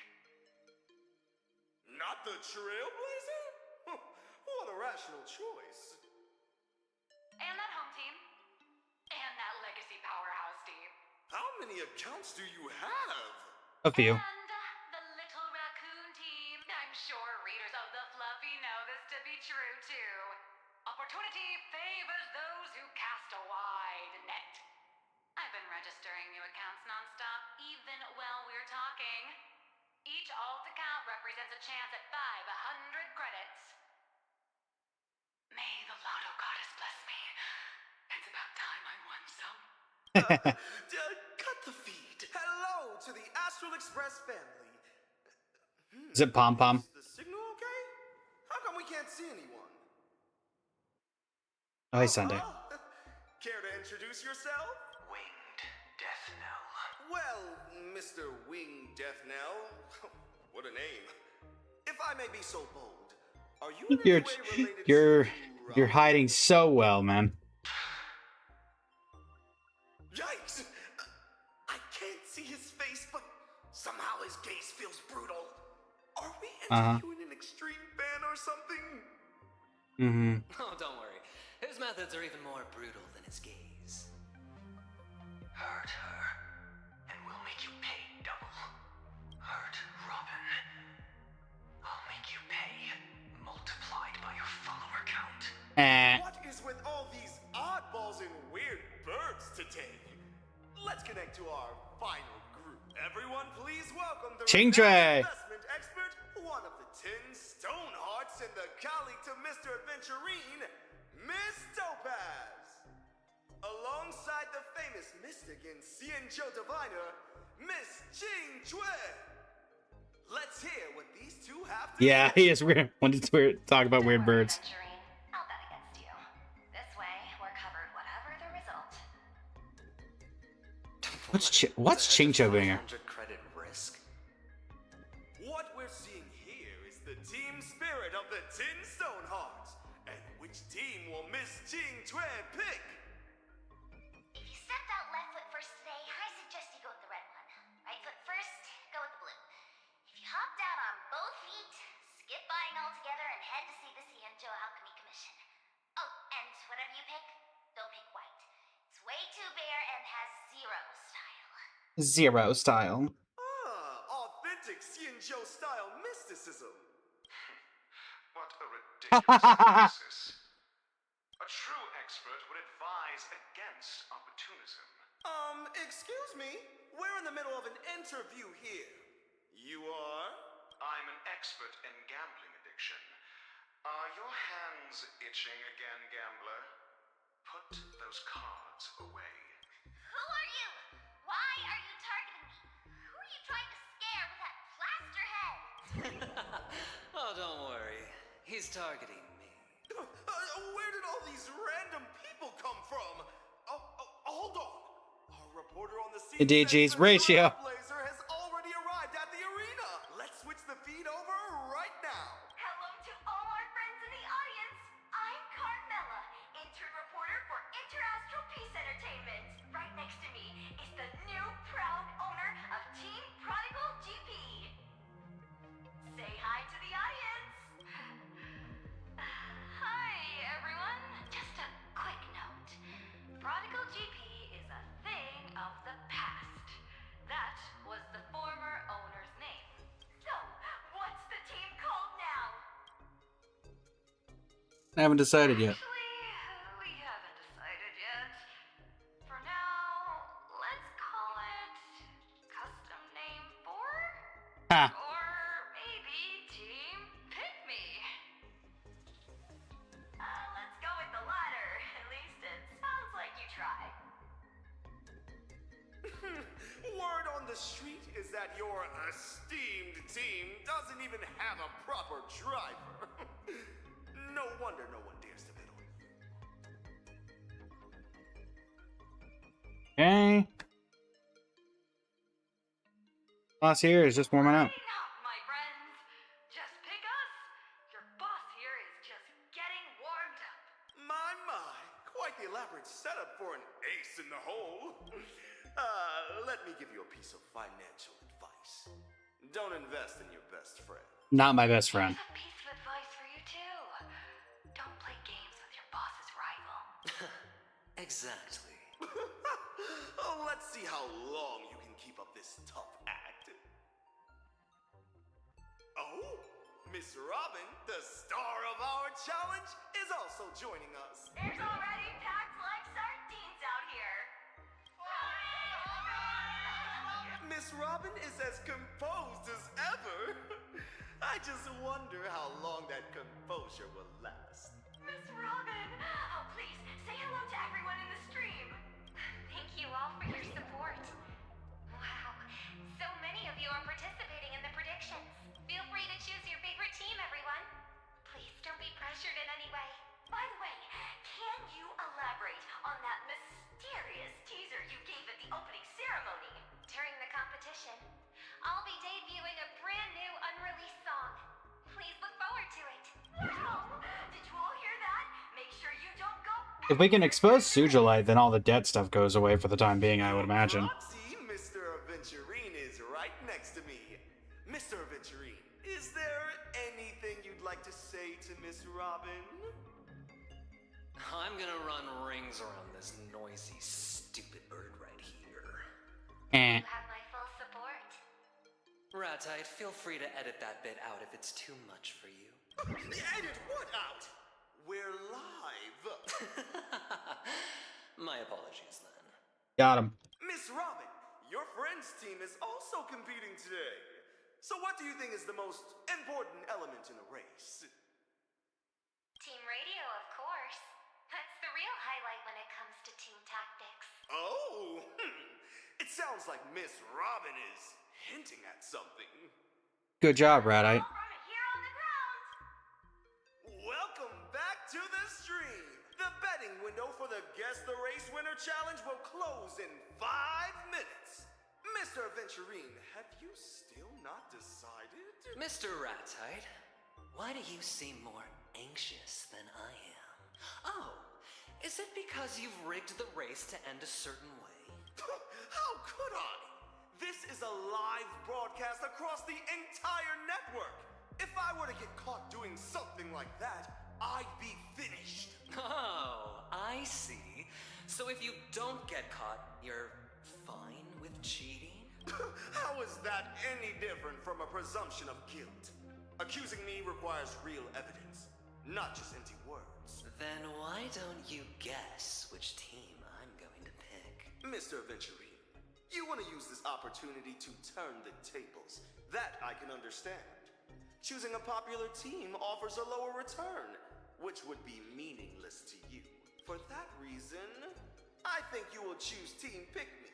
Not the Trailblazer? What a rational choice. And that home team. And that legacy powerhouse team. How many accounts do you have? A few. And the little raccoon team. I'm sure readers of The Fluffy know this to be true, too. Opportunity favors those who cast a wide net. I've been registering new accounts nonstop, even while we're talking. Each alt account represents a chance at 500 credits. May the Lotto Goddess bless me. It's about time I won some. Cut the feed. Hello to the Astral Express family. Is it Pom Pom? Is the signal okay? How come we can't see anyone? Oh, hey, Sunday. Care to introduce yourself? Winged Death Knell. Well, Mr. Winged Death Knell, what a name. If I may be so bold, are you in any way related You're hiding so well, man. Yikes! I can't see his face, but somehow his gaze feels brutal. Are we interviewing an extreme fan or something? Mm-hmm. Oh, don't worry. His methods are even more brutal than his gaze. Hurt her, and we'll make you pay double. Hurt Robin. I'll make you pay, multiplied by your follower count. What is with all these oddballs and weird birds today? Let's connect to our final group. Everyone, please welcome the Ching renowned Tre. investment expert, one of the 10 Stonehearts and the colleague to Mr. Adventurine, Miss Topaz. Alongside the famous mystic and Xianzhou diviner, Miss Ching Tre. Let's hear what these two have to Yeah, say. he is weird. When it's weird, talk about weird birds. I'll bet against you. This way, we're covered whatever the result. What's Chingcho doing here? 500 credit risk? What we're seeing here is the team spirit of the 10 Stonehearts. And which team will Miss Ching Tre pick? If you stepped out left foot first today, I suggest you go with the red one. Right foot first, go with the blue. If you hopped out on both feet, skip buying altogether and head to see the Xianzhou Alchemy Commission. Oh, and whatever you pick, don't pick white. It's way too bare and has zero style. Zero style. Authentic Xianzhou style mysticism. What a ridiculous analysis. A true expert would advise against opportunism. Excuse me? We're in the middle of an interview here. You are? I'm an expert in gambling addiction. Are your hands itching again, gambler? Put those cards away. Who are you? Why are you targeting me? Who are you trying to scare with that plaster head? Oh, don't worry. He's targeting me. Where did all these random people come from? Hold on. Our reporter on the scene DG's says the ratio. Trailblazer has already arrived at the arena. Let's switch the feed over right now. Hello to all our friends in the audience. I'm Carmela, intern reporter for Peace Entertainment. Right next to me is the new proud owner of Team Prodigal GP. Say hi to the audience. Hi, everyone. Just a quick note. Prodigal GP is a thing of the past. That was the former owner's name. So, what's the team called now? I haven't decided yet. We haven't decided yet. For now, let's call it Custom Name 4? Ha. Or maybe Team Pick Me. Let's go with the latter. At least it sounds like you tried. Word on the street is that your esteemed team doesn't even have a proper driver. No wonder no one dares to bid on you. Okay. Boss here is just warming up. My friends, just pick us. Your boss here is just getting warmed up. My, quite the elaborate setup for an ace in the hole. Let me give you a piece of financial advice. Don't invest in your best friend. Not my best friend. A piece of advice for you too. Don't play games with your boss's rival. Exactly. Let's see how long you can keep up this tough act. Oh, Miss Robin, the star of our challenge, is also joining us. It's already packed like sardines out here. Miss Robin is as composed as ever. I just wonder how long that composure will last. Miss Robin! Oh, please, say hello to everyone in the stream. Thank you all for your support. Wow, so many of you are participating in the predictions. Feel free to choose your favorite team, everyone. Please don't be pressured in any way. By the way, can you elaborate on that mysterious teaser you gave at the opening ceremony? During the competition, I'll be debuting a brand new unreleased song. Please look forward to it. Wow! Did you all hear that? Make sure you don't go. If we can expose Sujolite, then all the dead stuff goes away for the time being, I would imagine. See, Mr. Adventurine is right next to me. Mr. Adventurine, is there anything you'd like to say to Miss Robin? I'm gonna run rings around this noisy, stupid bird right here. You have my full support. Ratite, feel free to edit that bit out if it's too much for you. Edit what out? We're live. My apologies then. Got him. Miss Robin, your friend men's team is also competing today. So what do you think is the most important element in a race? Team radio, of course. That's the real highlight when it comes to team tactics. Oh, it sounds like Miss Robin is hinting at something. Good job, Radite. Welcome back to the stream. The betting window for the Guess the Race Winner Challenge will close in 5 minutes. Mr. Aventurine, have you still not decided? Mr. Ratite, why do you seem more anxious than I am? Oh, is it because you've rigged the race to end a certain way? How could I? This is a live broadcast across the entire network. If I were to get caught doing something like that, I'd be finished. Oh, I see. So if you don't get caught, you're fine with cheating? How is that any different from a presumption of guilt? Accusing me requires real evidence, not just empty words. Then why don't you guess which team I'm going to pick? Mr. Aventurine, you want to use this opportunity to turn the tables. That I can understand. Choosing a popular team offers a lower return, which would be meaningless to you. For that reason, I think you will choose Team Pick Me.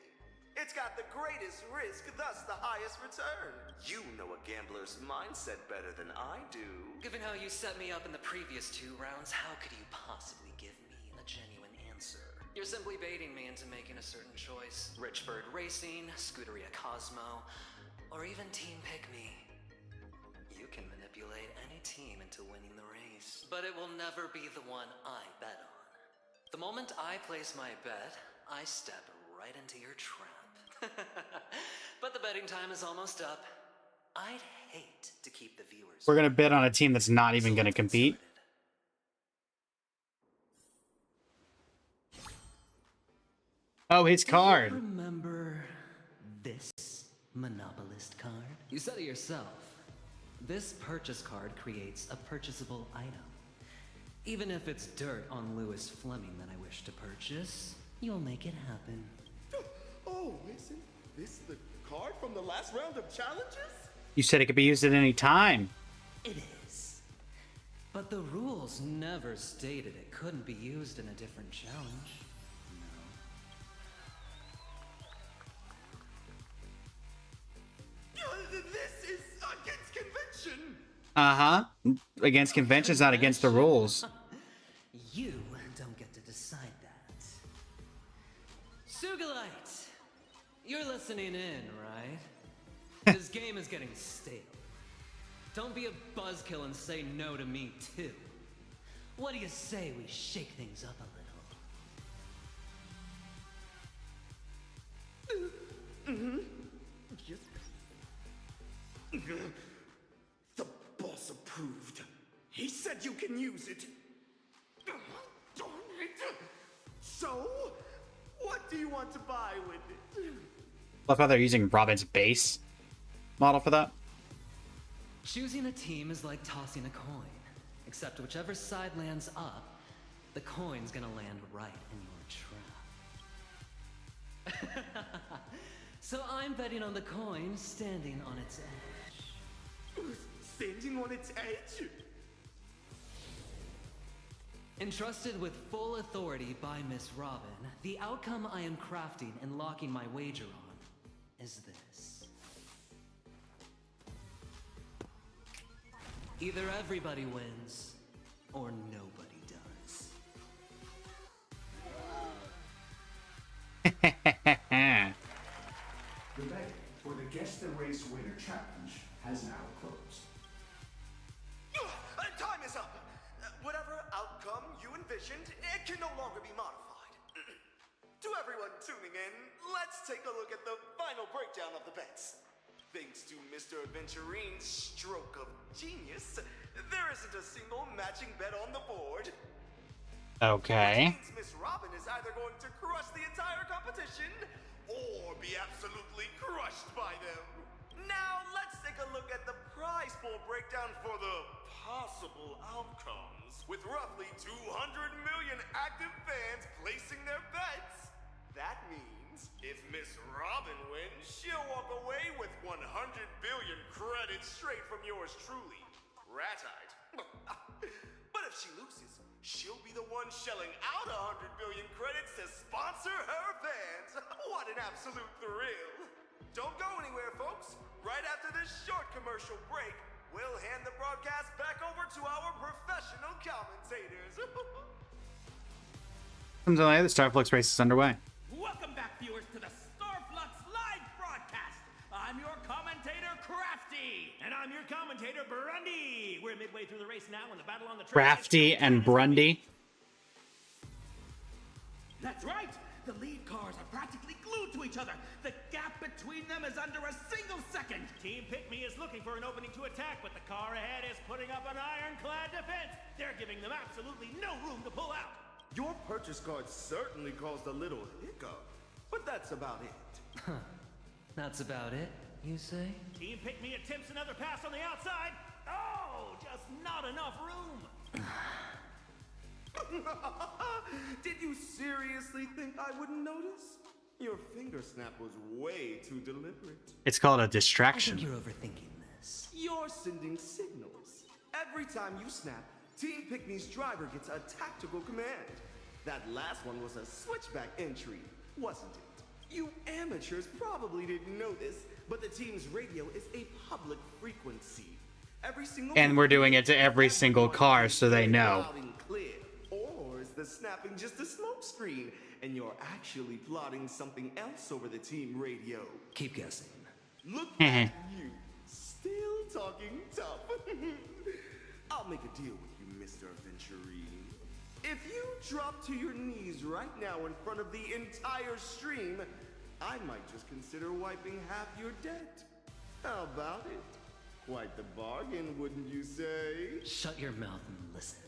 It's got the greatest risk, thus the highest return. You know a gambler's mindset better than I do. Given how you set me up in the previous 2 rounds, how could you possibly give me a genuine answer? You're simply baiting me into making a certain choice. Richbird Racing, Scuderia Cosmo, or even Team Pick Me. You can manipulate any team into winning the race, but it will never be the one I bet on. The moment I place my bet, I step right into your trap. But the betting time is almost up. I'd hate to keep the viewers. We're gonna bet on a team that's not even gonna compete. Oh, his card. Remember this monopolist card? You said it yourself. This purchase card creates a purchasable item. Even if it's dirt on Lewis Fleming that I wish to purchase, you'll make it happen. Oh, isn't this the card from the last round of challenges? You said it could be used at any time. It is. But the rules never stated it couldn't be used in a different challenge. This is against convention. Uh-huh. Against conventions, not against the rules. You don't get to decide that. Sugalite! You're listening in, right? This game is getting stale. Don't be a buzzkill and say no to me, too. What do you say we shake things up a little? Mm-hmm. The boss approved. He said you can use it. Darn it. So, what do you want to buy with it? Love how they're using Robin's base model for that. Choosing a team is like tossing a coin. Except whichever side lands up, the coin's gonna land right in your trap. So I'm betting on the coin standing on its edge. Standing on its edge? Entrusted with full authority by Miss Robin, the outcome I am crafting and locking my wager on is this. Either everybody wins, or nobody does. The betting for the Guess the Race Winner Challenge has now closed. Time is up! Whatever outcome you envisioned, it can no longer be modified. To everyone tuning in, let's take a look at the final breakdown of the bets. Thanks to Mr. Aventurine's stroke of genius, there isn't a single matching bet on the board. Okay. Which means Miss Robin is either going to crush the entire competition, or be absolutely crushed by them. Now, let's take a look at the prize pool breakdown for the possible outcomes. With roughly 200 million active fans placing their bets, that means If Miss Robin wins, she'll walk away with 100 billion credits straight from yours truly, Rat-eyed. But if she loses, she'll be the one shelling out 100 billion credits to sponsor her fans. What an absolute thrill. Don't go anywhere, folks. Right after this short commercial break, we'll hand the broadcast back over to our professional commentators. Something like the Starflux race is underway. Welcome back, viewers, to the Starflux live broadcast. I'm your commentator, Crafty. And I'm your commentator, Brundy. We're midway through the race now, and the battle on the track. Crafty and Brundy. That's right. The lead cars are practically glued to each other. The gap between them is under a single second. Team Pick Me is looking for an opening to attack, but the car ahead is putting up an ironclad defense. They're giving them absolutely no room to pull out. Your purchase card certainly caused a little hiccup, but that's about it. Huh. That's about it, you say? Team Pick Me attempts another pass on the outside. Oh, just not enough room. Did you seriously think I wouldn't notice? Your finger snap was way too deliberate. It's called a I distraction. think you're overthinking this. You're sending signals. Every time you snap, Team Pick Me's driver gets a tactical command. That last one was a switchback entry, wasn't it? You amateurs probably didn't know this, but the team's radio is a public frequency. Every single And we're doing it to every single car so they know. loud and clear. Or is the snapping just a smokescreen, and you're actually plotting something else over the team radio? Keep guessing. Look at you, still talking tough. I'll make a deal with you, Mr. Venturini. If you drop to your knees right now in front of the entire stream, I might just consider wiping half your debt. How about it? Quite the bargain, wouldn't you say? Shut your mouth and listen.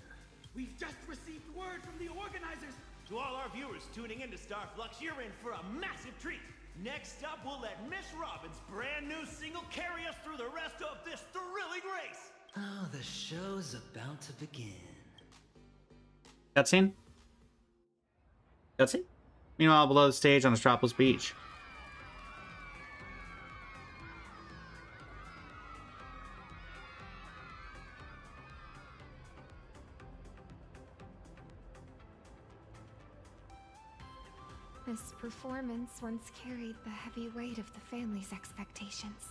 We've just received word from the organizers. To all our viewers tuning into Starflux, you're in for a massive treat. Next up, we'll let Miss Robin's brand new single carry us through the rest of this thrilling race. Oh, the show's about to begin. Cutscene? Cutscene? Meanwhile, below the stage on Astropolis Beach. This performance once carried the heavy weight of the family's expectations.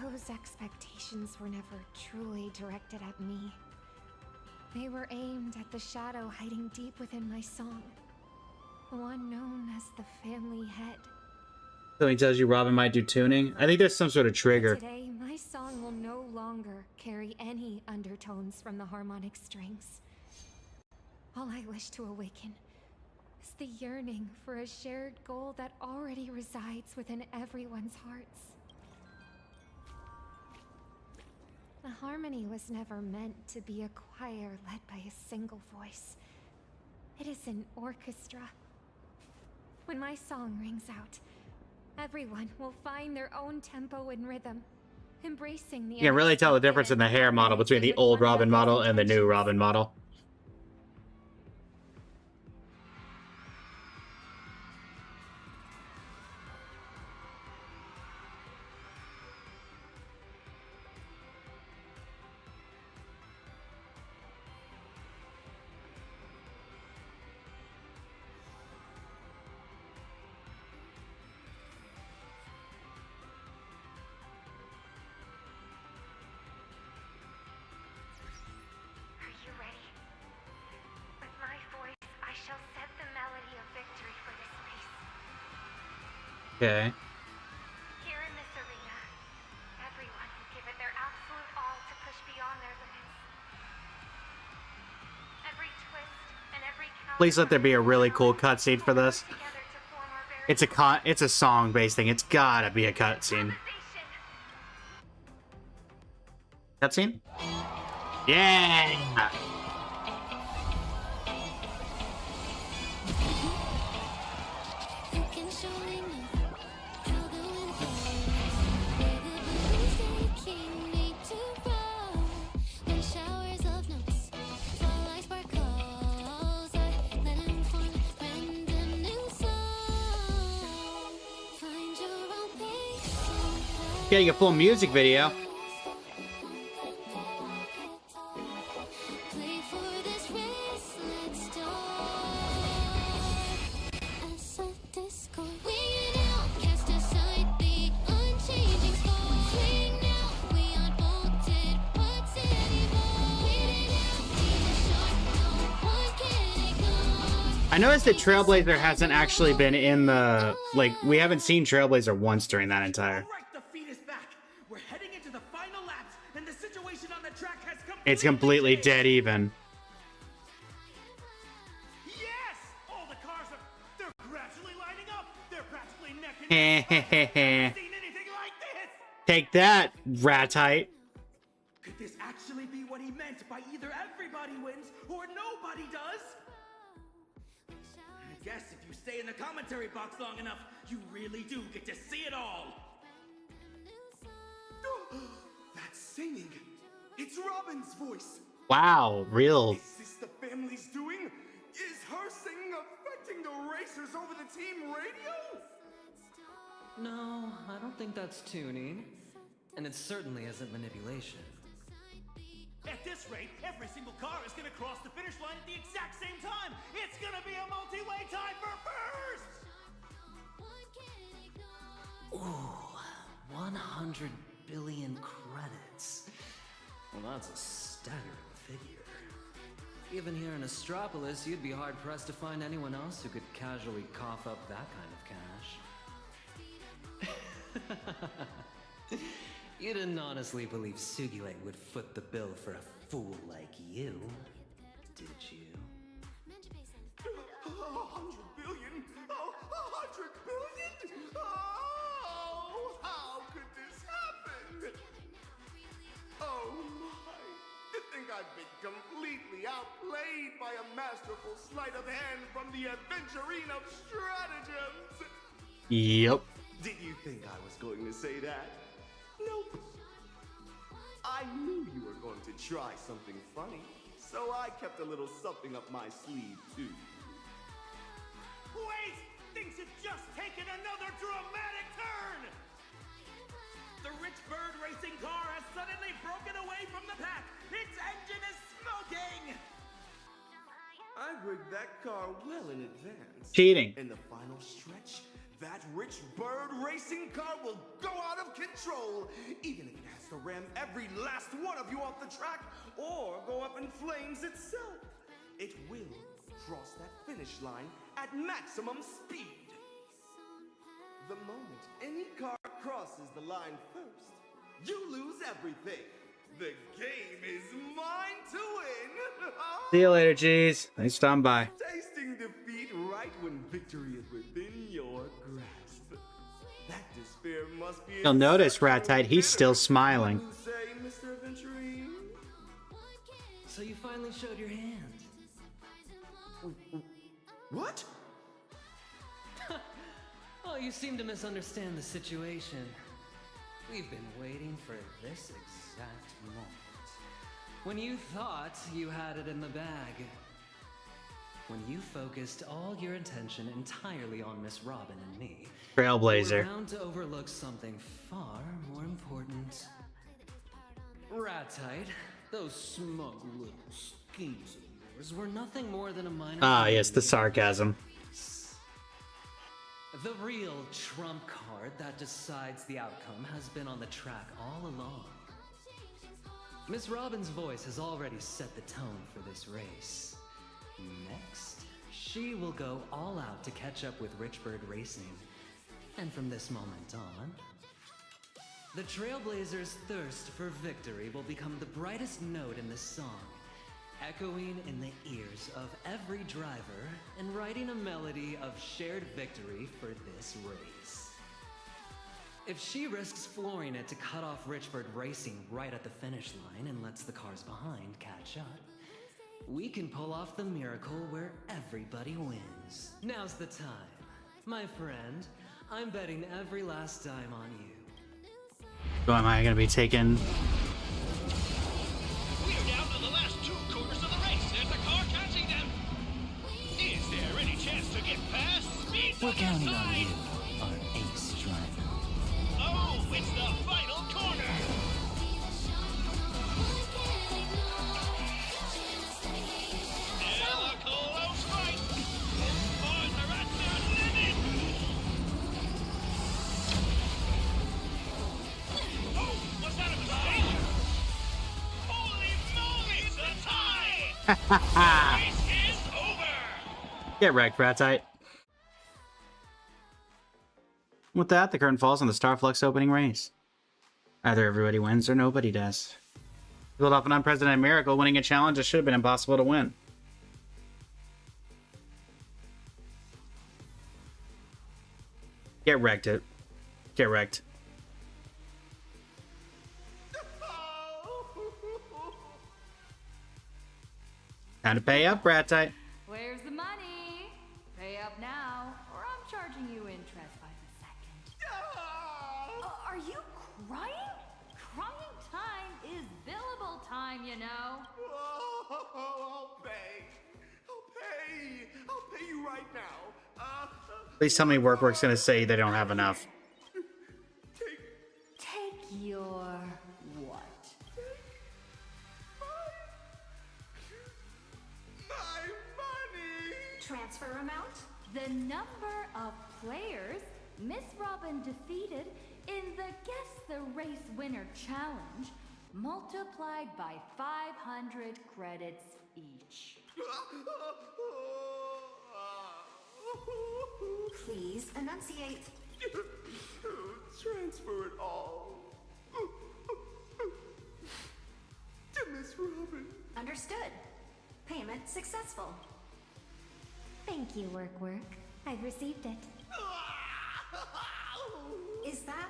Those expectations were never truly directed at me. They were aimed at the shadow hiding deep within my song, the one known as the family head. So he tells you Robin might do tuning. I think there's some sort of trigger. Today, my song will no longer carry any undertones from the harmonic strings. All I wish to awaken is the yearning for a shared goal that already resides within everyone's hearts. The harmony was never meant to be a choir led by a single voice. It is an orchestra. When my song rings out, everyone will find their own tempo and rhythm, embracing the... You can really tell the difference in the hair model between the old Robin model and the new Robin model. Okay. Here in this arena, everyone will give it their absolute all to push beyond their limits. Every twist and every Please let there be a really cool cutscene for this. It's a song-based thing. It's gotta be a cutscene. Cutscene? Yeah! Getting a full music video. I noticed that Trailblazer hasn't actually been in the, like, we haven't seen Trailblazer once during that entire. We're heading into the final laps, and the situation on the track has It's completely dead even. Yes! All the cars they're gradually lining up. They're practically neck and neck. I've never seen anything like this. Take that, Ratite. Could this actually be what he meant by either everybody wins or nobody does? I guess if you stay in the commentary box long enough, you really do get to see it all. That's singing. It's Robin's voice. Wow, real. Is this the family's doing? Is her singing affecting the racers over the team radio? No, I don't think that's tuning. And it certainly isn't manipulation. At this rate, every single car is gonna cross the finish line at the exact same time. It's gonna be a multi-way tie for first. Ooh, 100 billion credits. Well, that's a staggering figure. Even here in Astropolis, you'd be hard-pressed to find anyone else who could casually cough up that kind of cash. You didn't honestly believe Sugilei would foot the bill for a fool like you, did you? 100 billion? Oh, 100 billion? Oh, how could this happen? Oh my. To think I've been completely outplayed by a masterful sleight of hand from the adventurine of stratagems. Yep. Did you think I was going to say that? Nope. I knew you were going to try something funny, so I kept a little something up my sleeve, too. Wait! Things have just taken another dramatic turn! The Rich Bird racing car has suddenly broken away from the pack! Its engine is smoking! I rigged that car well in advance. Cheating. In the final stretch, that Rich Bird racing car will go out of control, even if it has to ram every last one of you off the track or go up in flames itself. It will cross that finish line at maximum speed. The moment any car crosses the line first, you lose everything. The game is mine to win. See you later, G's. Thanks for stopping by. Tasting defeat right when victory is within your grasp. That despair must be. You'll notice, Ratite, he's still smiling. You say, Mr. Venturine? So you finally showed your hand. What? Oh, you seem to misunderstand the situation. We've been waiting for this exact moment. When you thought you had it in the bag. When you focused all your attention entirely on Miss Robin and me. Trailblazer. We're bound to overlook something far more important. Ratite, those smug little schemes of yours were nothing more than a minor... Ah, yes, the sarcasm. The real trump card that decides the outcome has been on the track all along. Miss Robin's voice has already set the tone for this race. Next, she will go all out to catch up with Richbird Racing. And from this moment on, the Trailblazers' thirst for victory will become the brightest note in the song, echoing in the ears of every driver and writing a melody of shared victory for this race. If she risks flooring it to cut off Richbird Racing right at the finish line and lets the cars behind catch up, we can pull off the miracle where everybody wins. Now's the time. My friend, I'm betting every last dime on you. So am I going to be taking... We're down to the last 2 quarters of the race. There's a car catching them. Is there any chance to get past? We're counting on you, our ace driver. Oh, it's the final Get wrecked, Ratite. With that, the curtain falls on the Starflux opening race. Either everybody wins or nobody does. Pulled off an unprecedented miracle, winning a challenge that should have been impossible to win. Get wrecked, it. Get wrecked. Time to pay up, Ratite. Where's the money? Pay up now, or I'm charging you interest by the second. Are you crying? Crying time is billable time, you know. I'll pay. I'll pay you right now. Please tell me Workwork's gonna say they don't have enough. Take your what? My money! Transfer amount? The number of players Miss Robin defeated in the Guess the Race Winner Challenge multiplied by 500 credits each. Please enunciate. Transfer it all. To Miss Robin. Understood. Payment successful. Thank you, Work. I've received it. Is that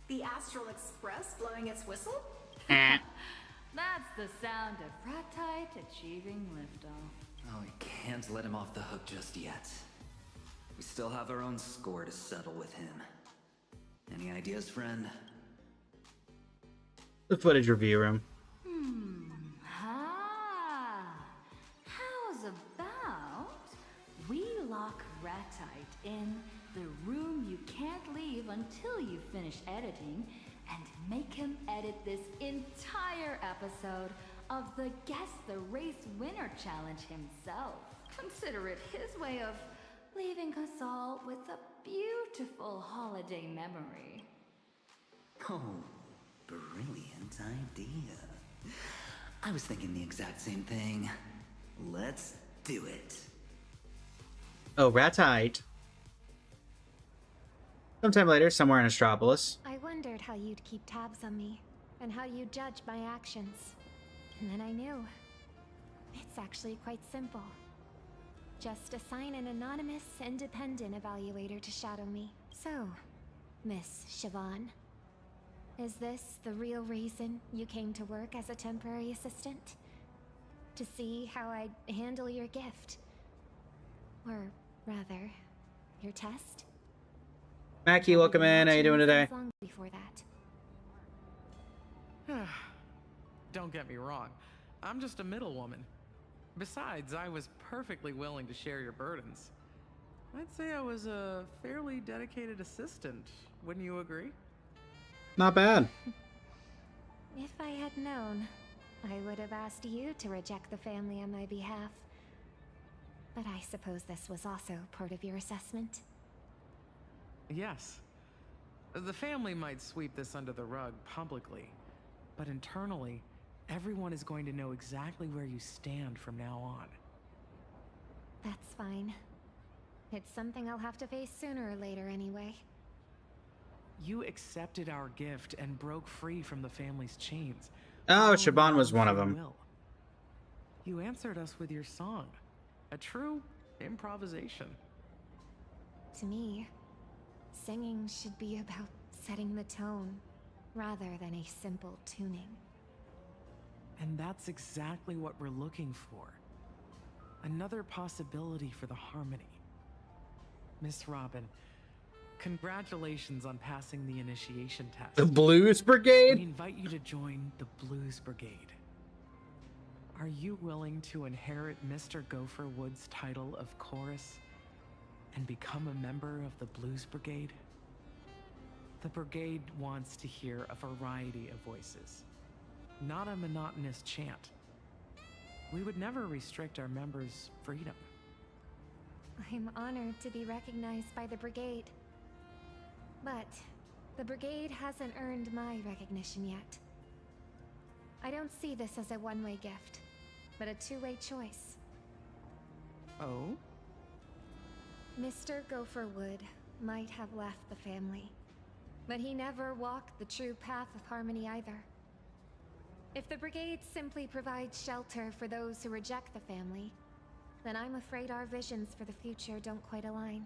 the Astral Express blowing its whistle? That's the sound of Ratite achieving liftoff. Oh, we can't let him off the hook just yet. We still have our own score to settle with him. Any ideas, friend? The footage review room. How's about we lock Ratite in the room you can't leave until you finish editing and make him edit this entire episode of the Guess the Race Winner Challenge himself. Consider it his way of leaving us all with a beautiful holiday memory. Oh, brilliant idea. I was thinking the exact same thing. Let's do it. Oh, Ratite. Sometime later, somewhere in Astropolis. I wondered how you'd keep tabs on me, and how you'd judge my actions. And then I knew. It's actually quite simple. Just assign an anonymous, independent evaluator to shadow me. So, Miss Siobhan, is this the real reason you came to work as a temporary assistant? To see how I'd handle your gift? Or rather, your test? Mackie, welcome in. How you doing today? Long before that. Don't get me wrong. I'm just a middle woman. Besides, I was perfectly willing to share your burdens. I'd say I was a fairly dedicated assistant. Wouldn't you agree? Not bad. If I had known, I would have asked you to reject the family on my behalf. But I suppose this was also part of your assessment. Yes. The family might sweep this under the rug publicly, but internally, everyone is going to know exactly where you stand from now on. That's fine. It's something I'll have to face sooner or later anyway. You accepted our gift and broke free from the family's chains. Oh, Siobhan was one of them. You answered us with your song. A true improvisation. To me, singing should be about setting the tone, rather than a simple tuning. And that's exactly what we're looking for. Another possibility for the harmony. Miss Robin, congratulations on passing the initiation test. The Blues Brigade? We invite you to join the Blues Brigade. Are you willing to inherit Mr. Gopher Wood's title of chorus and become a member of the Blues Brigade? The brigade wants to hear a variety of voices, not a monotonous chant. We would never restrict our members' freedom. I'm honored to be recognized by the brigade. But the brigade hasn't earned my recognition yet. I don't see this as a one-way gift. but a two-way choice. Oh? Mr. Gopher Wood might have left the family, but he never walked the true path of harmony either. If the brigade simply provides shelter for those who reject the family, then I'm afraid our visions for the future don't quite align.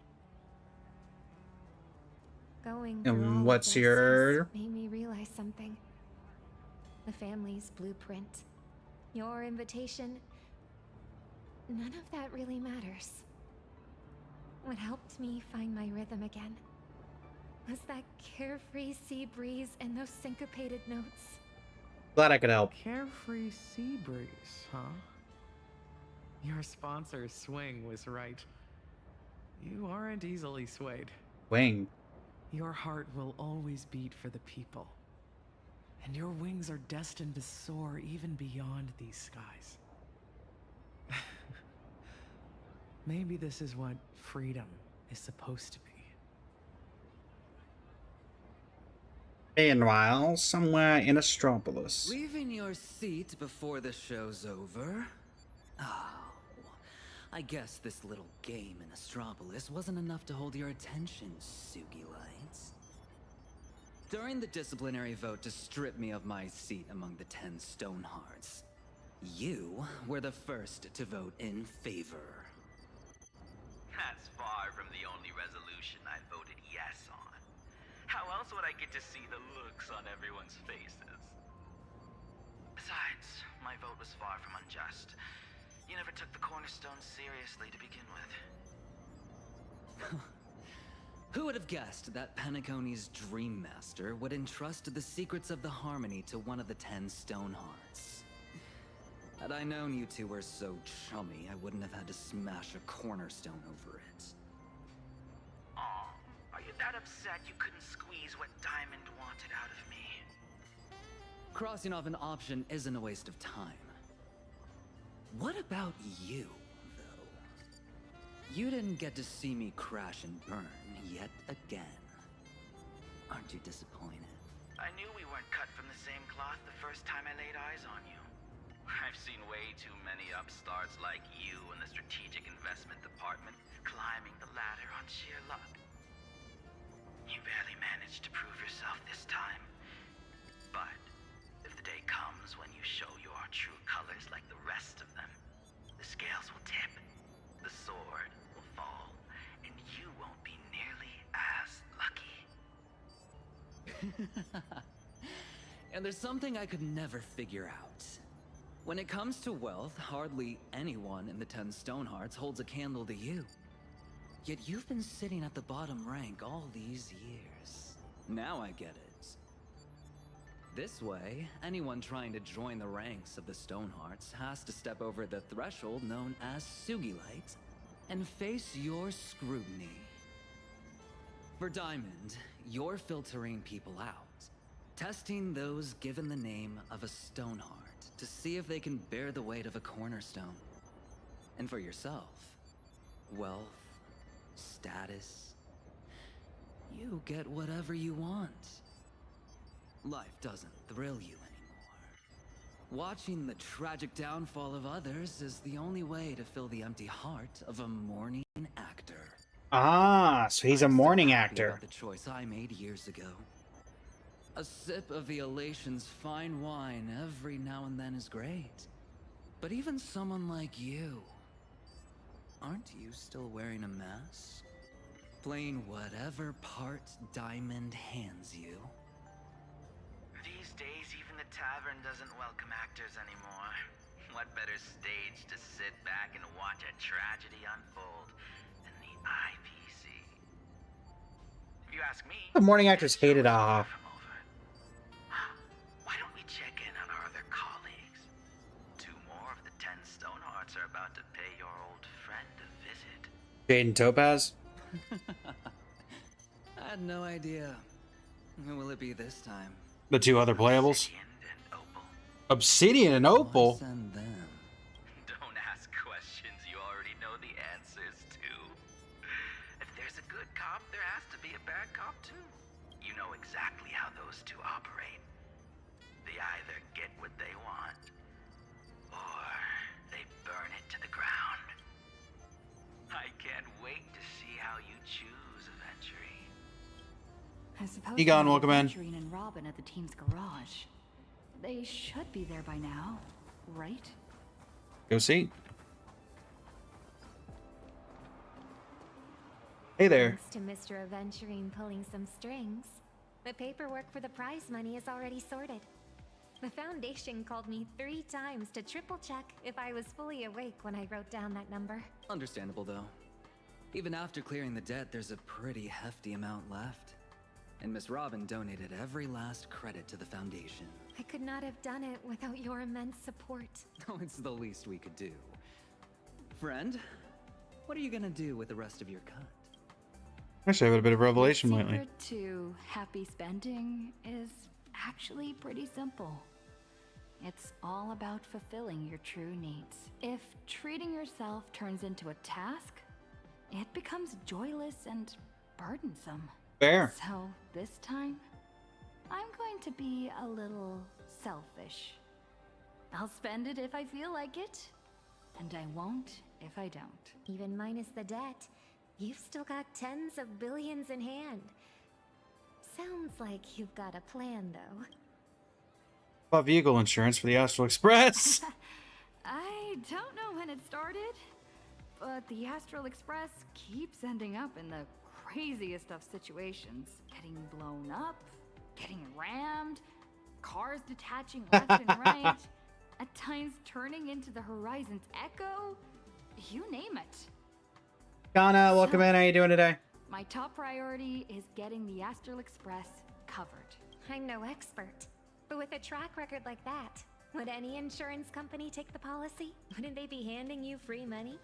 Going through all what's of this your- has made me realize something. The family's blueprint, your invitation, none of that really matters. What helped me find my rhythm again was that carefree sea breeze and those syncopated notes. Glad I could help. Carefree sea breeze, huh? Your sponsor, Swing, was right. You aren't easily swayed. Wing. Your heart will always beat for the people. And your wings are destined to soar even beyond these skies. Maybe this is what freedom is supposed to be. Meanwhile, somewhere in Astropolis. Leaving your seat before the show's over? Oh, I guess this little game in Astropolis wasn't enough to hold your attention, Sugi Lights. During the disciplinary vote to strip me of my seat among the 10 Stonehearts, you were the first to vote in favor. That's far from the only resolution I voted yes on. How else would I get to see the looks on everyone's faces? Besides, my vote was far from unjust. You never took the cornerstone seriously to begin with. Who would have guessed that Penacony's Dream Master would entrust the secrets of the Harmony to one of the 10 Stonehearts? Had I known you two were so chummy, I wouldn't have had to smash a cornerstone over it. Aw, are you that upset you couldn't squeeze what Diamond wanted out of me? Crossing off an option isn't a waste of time. What about you, though? You didn't get to see me crash and burn yet again. Aren't you disappointed? I knew we weren't cut from the same cloth the first time I laid eyes on you. I've seen way too many upstarts like you in the strategic investment department climbing the ladder on sheer luck. You barely managed to prove yourself this time. But if the day comes when you show your true colors like the rest of them, the scales will tip, the sword will fall, and you won't be nearly as lucky. And there's something I could never figure out. When it comes to wealth, hardly anyone in the 10 Stonehearts holds a candle to you. Yet you've been sitting at the bottom rank all these years. Now I get it. This way, anyone trying to join the ranks of the Stonehearts has to step over the threshold known as Sugilite and face your scrutiny. For Diamond, you're filtering people out, testing those given the name of a Stoneheart to see if they can bear the weight of a cornerstone. And for yourself, wealth, status, you get whatever you want. Life doesn't thrill you anymore. Watching the tragic downfall of others is the only way to fill the empty heart of a mourning actor. Ah, so he's a mourning Happy actor. about the choice I made years ago. A sip of the Elation's fine wine every now and then is great. But even someone like you, aren't you still wearing a mask? Playing whatever part Diamond hands you? These days, even the tavern doesn't welcome actors anymore. What better stage to sit back and watch a tragedy unfold than the IPC? If you ask me, The mourning actors hated off. why don't we check in on our other colleagues? 2 more of the 10 Stonehearts are about to pay your old friend a visit. Jade and Topaz? I had no idea. Who will it be this time? The 2 other playables? Obsidian and Opal? Send them. Don't ask questions you already know the answers to. If there's a good cop, there has to be a bad cop too. You know exactly how those 2 operate. They either get what they want, or to the ground. I can't wait to see how you choose, Aventurine. I suppose Egon, welcome in. Aventurine and Robin at the team's garage. They should be there by now, right? Go see. Hey there. Thanks to Mr. Aventurine pulling some strings, the paperwork for the prize money is already sorted. The Foundation called me 3 times to triple check if I was fully awake when I wrote down that number. Understandable, though. Even after clearing the debt, there's a pretty hefty amount left. And Miss Robin donated every last credit to the Foundation. I could not have done it without your immense support. Oh, it's the least we could do. Friend, what are you gonna do with the rest of your cut? Actually, I have a bit of revelation The lately. secret to happy spending is actually pretty simple. It's all about fulfilling your true needs. If treating yourself turns into a task, it becomes joyless and burdensome. Fair. So this time, I'm going to be a little selfish. I'll spend it if I feel like it, and I won't if I don't. Even minus the debt, you've still got tens of billions in hand. Sounds like you've got a plan, though. Bought vehicle insurance for the Astral Express. I don't know when it started, but the Astral Express keeps ending up in the craziest of situations. Getting blown up, getting rammed, cars detaching left and right, at times turning into the Horizon's Echo, you name it. Kana, welcome in. How you doing today? My top priority is getting the Astral Express covered. I'm no expert, but with a track record like that, would any insurance company take the policy? Wouldn't they be handing you free money?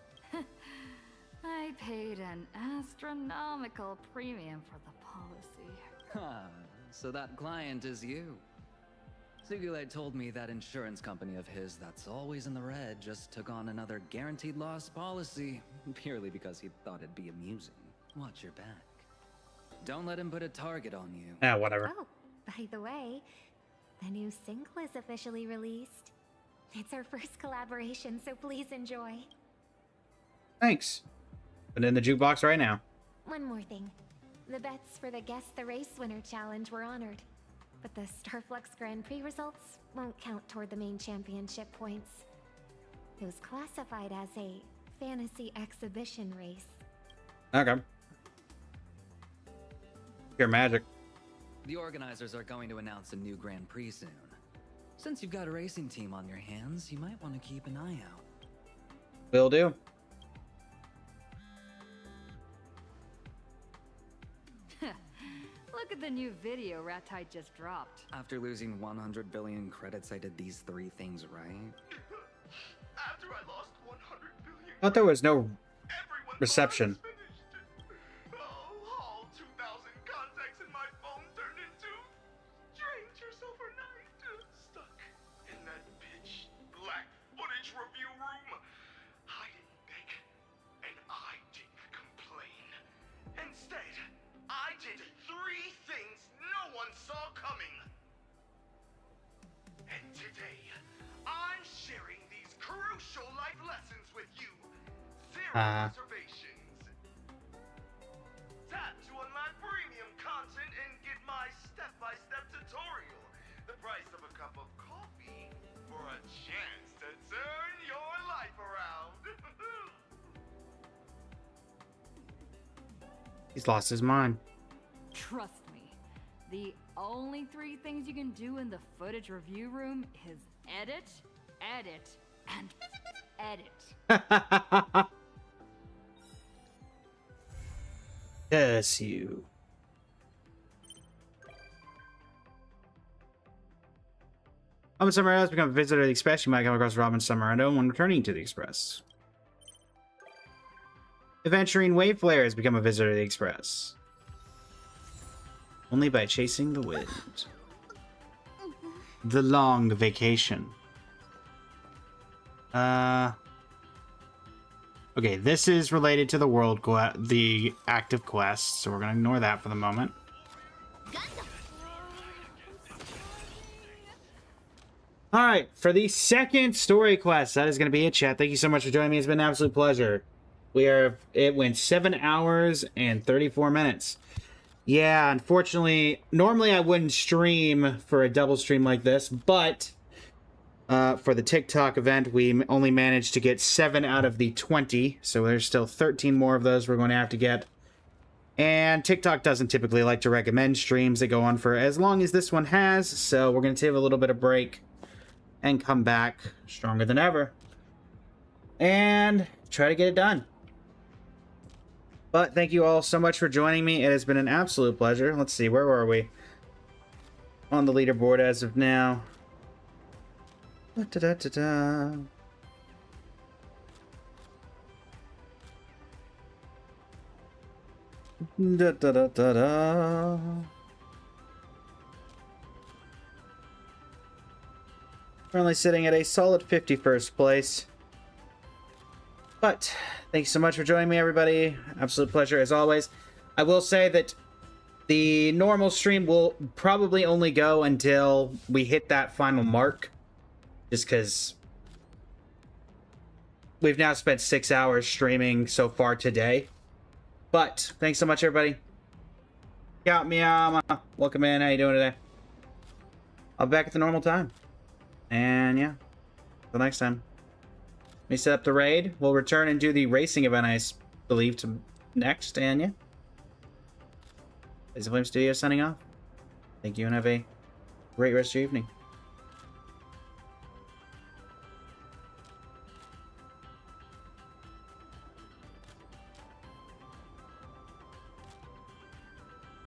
I paid an astronomical premium for the policy. Huh, so that client is you. Sugilite told me that insurance company of his that's always in the red just took on another guaranteed loss policy, purely because he thought it'd be amusing. Watch your back. Don't let him put a target on you. Yeah, whatever. Oh, by the way, the new single is officially released. It's our first collaboration, so please enjoy. Thanks. Put it in the jukebox right now. One more thing. The bets for the Guess the Race Winner challenge were honored, but the Starflux Grand Prix results won't count toward the main championship points. It was classified as a fantasy exhibition race. Okay. Pure magic. The organizers are going to announce a new Grand Prix soon. Since you've got a racing team on your hands, you might want to keep an eye out. Will do. Look at the new video Rattite just dropped. After losing 100 billion credits, I did these 3 things right. After I lost 100 billion, Thought there was no reception. all 2,000 contacts in my phone turned into drained yourself or night. Stuck in that pitch black footage review room. I didn't beg, and I didn't complain. Instead, I did 3 things no one saw coming. And today, I'm sharing these crucial life lessons with you. Zero reservations. Tap to unlock premium content and get my step-by-step tutorial. The price of a cup of coffee for a chance to turn your life around. He's lost his mind. Trust me, the only 3 things you can do in the footage review room is edit, edit, and edit. Yes, you. Robin Summer has become a visitor to the Express. You might come across Robin Summerado when returning to the Express. Adventuring Wave Flare has become a visitor to the Express. Only by chasing the wind. The long vacation. Okay, this is related to the the active quest, so we're gonna ignore that for the moment. All right, for the second story quest, that is going to be it, chat. Thank you so much for joining me. It's been an absolute pleasure. It went 7 hours and 34 minutes. Yeah, unfortunately, normally I wouldn't stream for a double stream like this, but for the TikTok event, we only managed to get 7 out of the 20, so there's still 13 more of those we're going to have to get. And TikTok doesn't typically like to recommend streams that go on for as long as this one has, so we're going to take a little bit of break and come back stronger than ever and try to get it done. But thank you all so much for joining me. It has been an absolute pleasure. Let's see, where were we on the leaderboard as of now? Da-da-da-da-da. Da-da-da-da-da. Currently sitting at a solid 51st place. But thanks so much for joining me, everybody. Absolute pleasure as always. I will say that the normal stream will probably only go until we hit that final mark. Just because we've now spent 6 hours streaming so far today. But thanks so much, everybody. Yeah, meow. Welcome in. How you doing today? I'll be back at the normal time. And yeah, until next time. Let me set up the raid. We'll return and do the racing event, I believe, to next. And yeah. Lazy Flame Studio signing off. Thank you and have a great rest of your evening.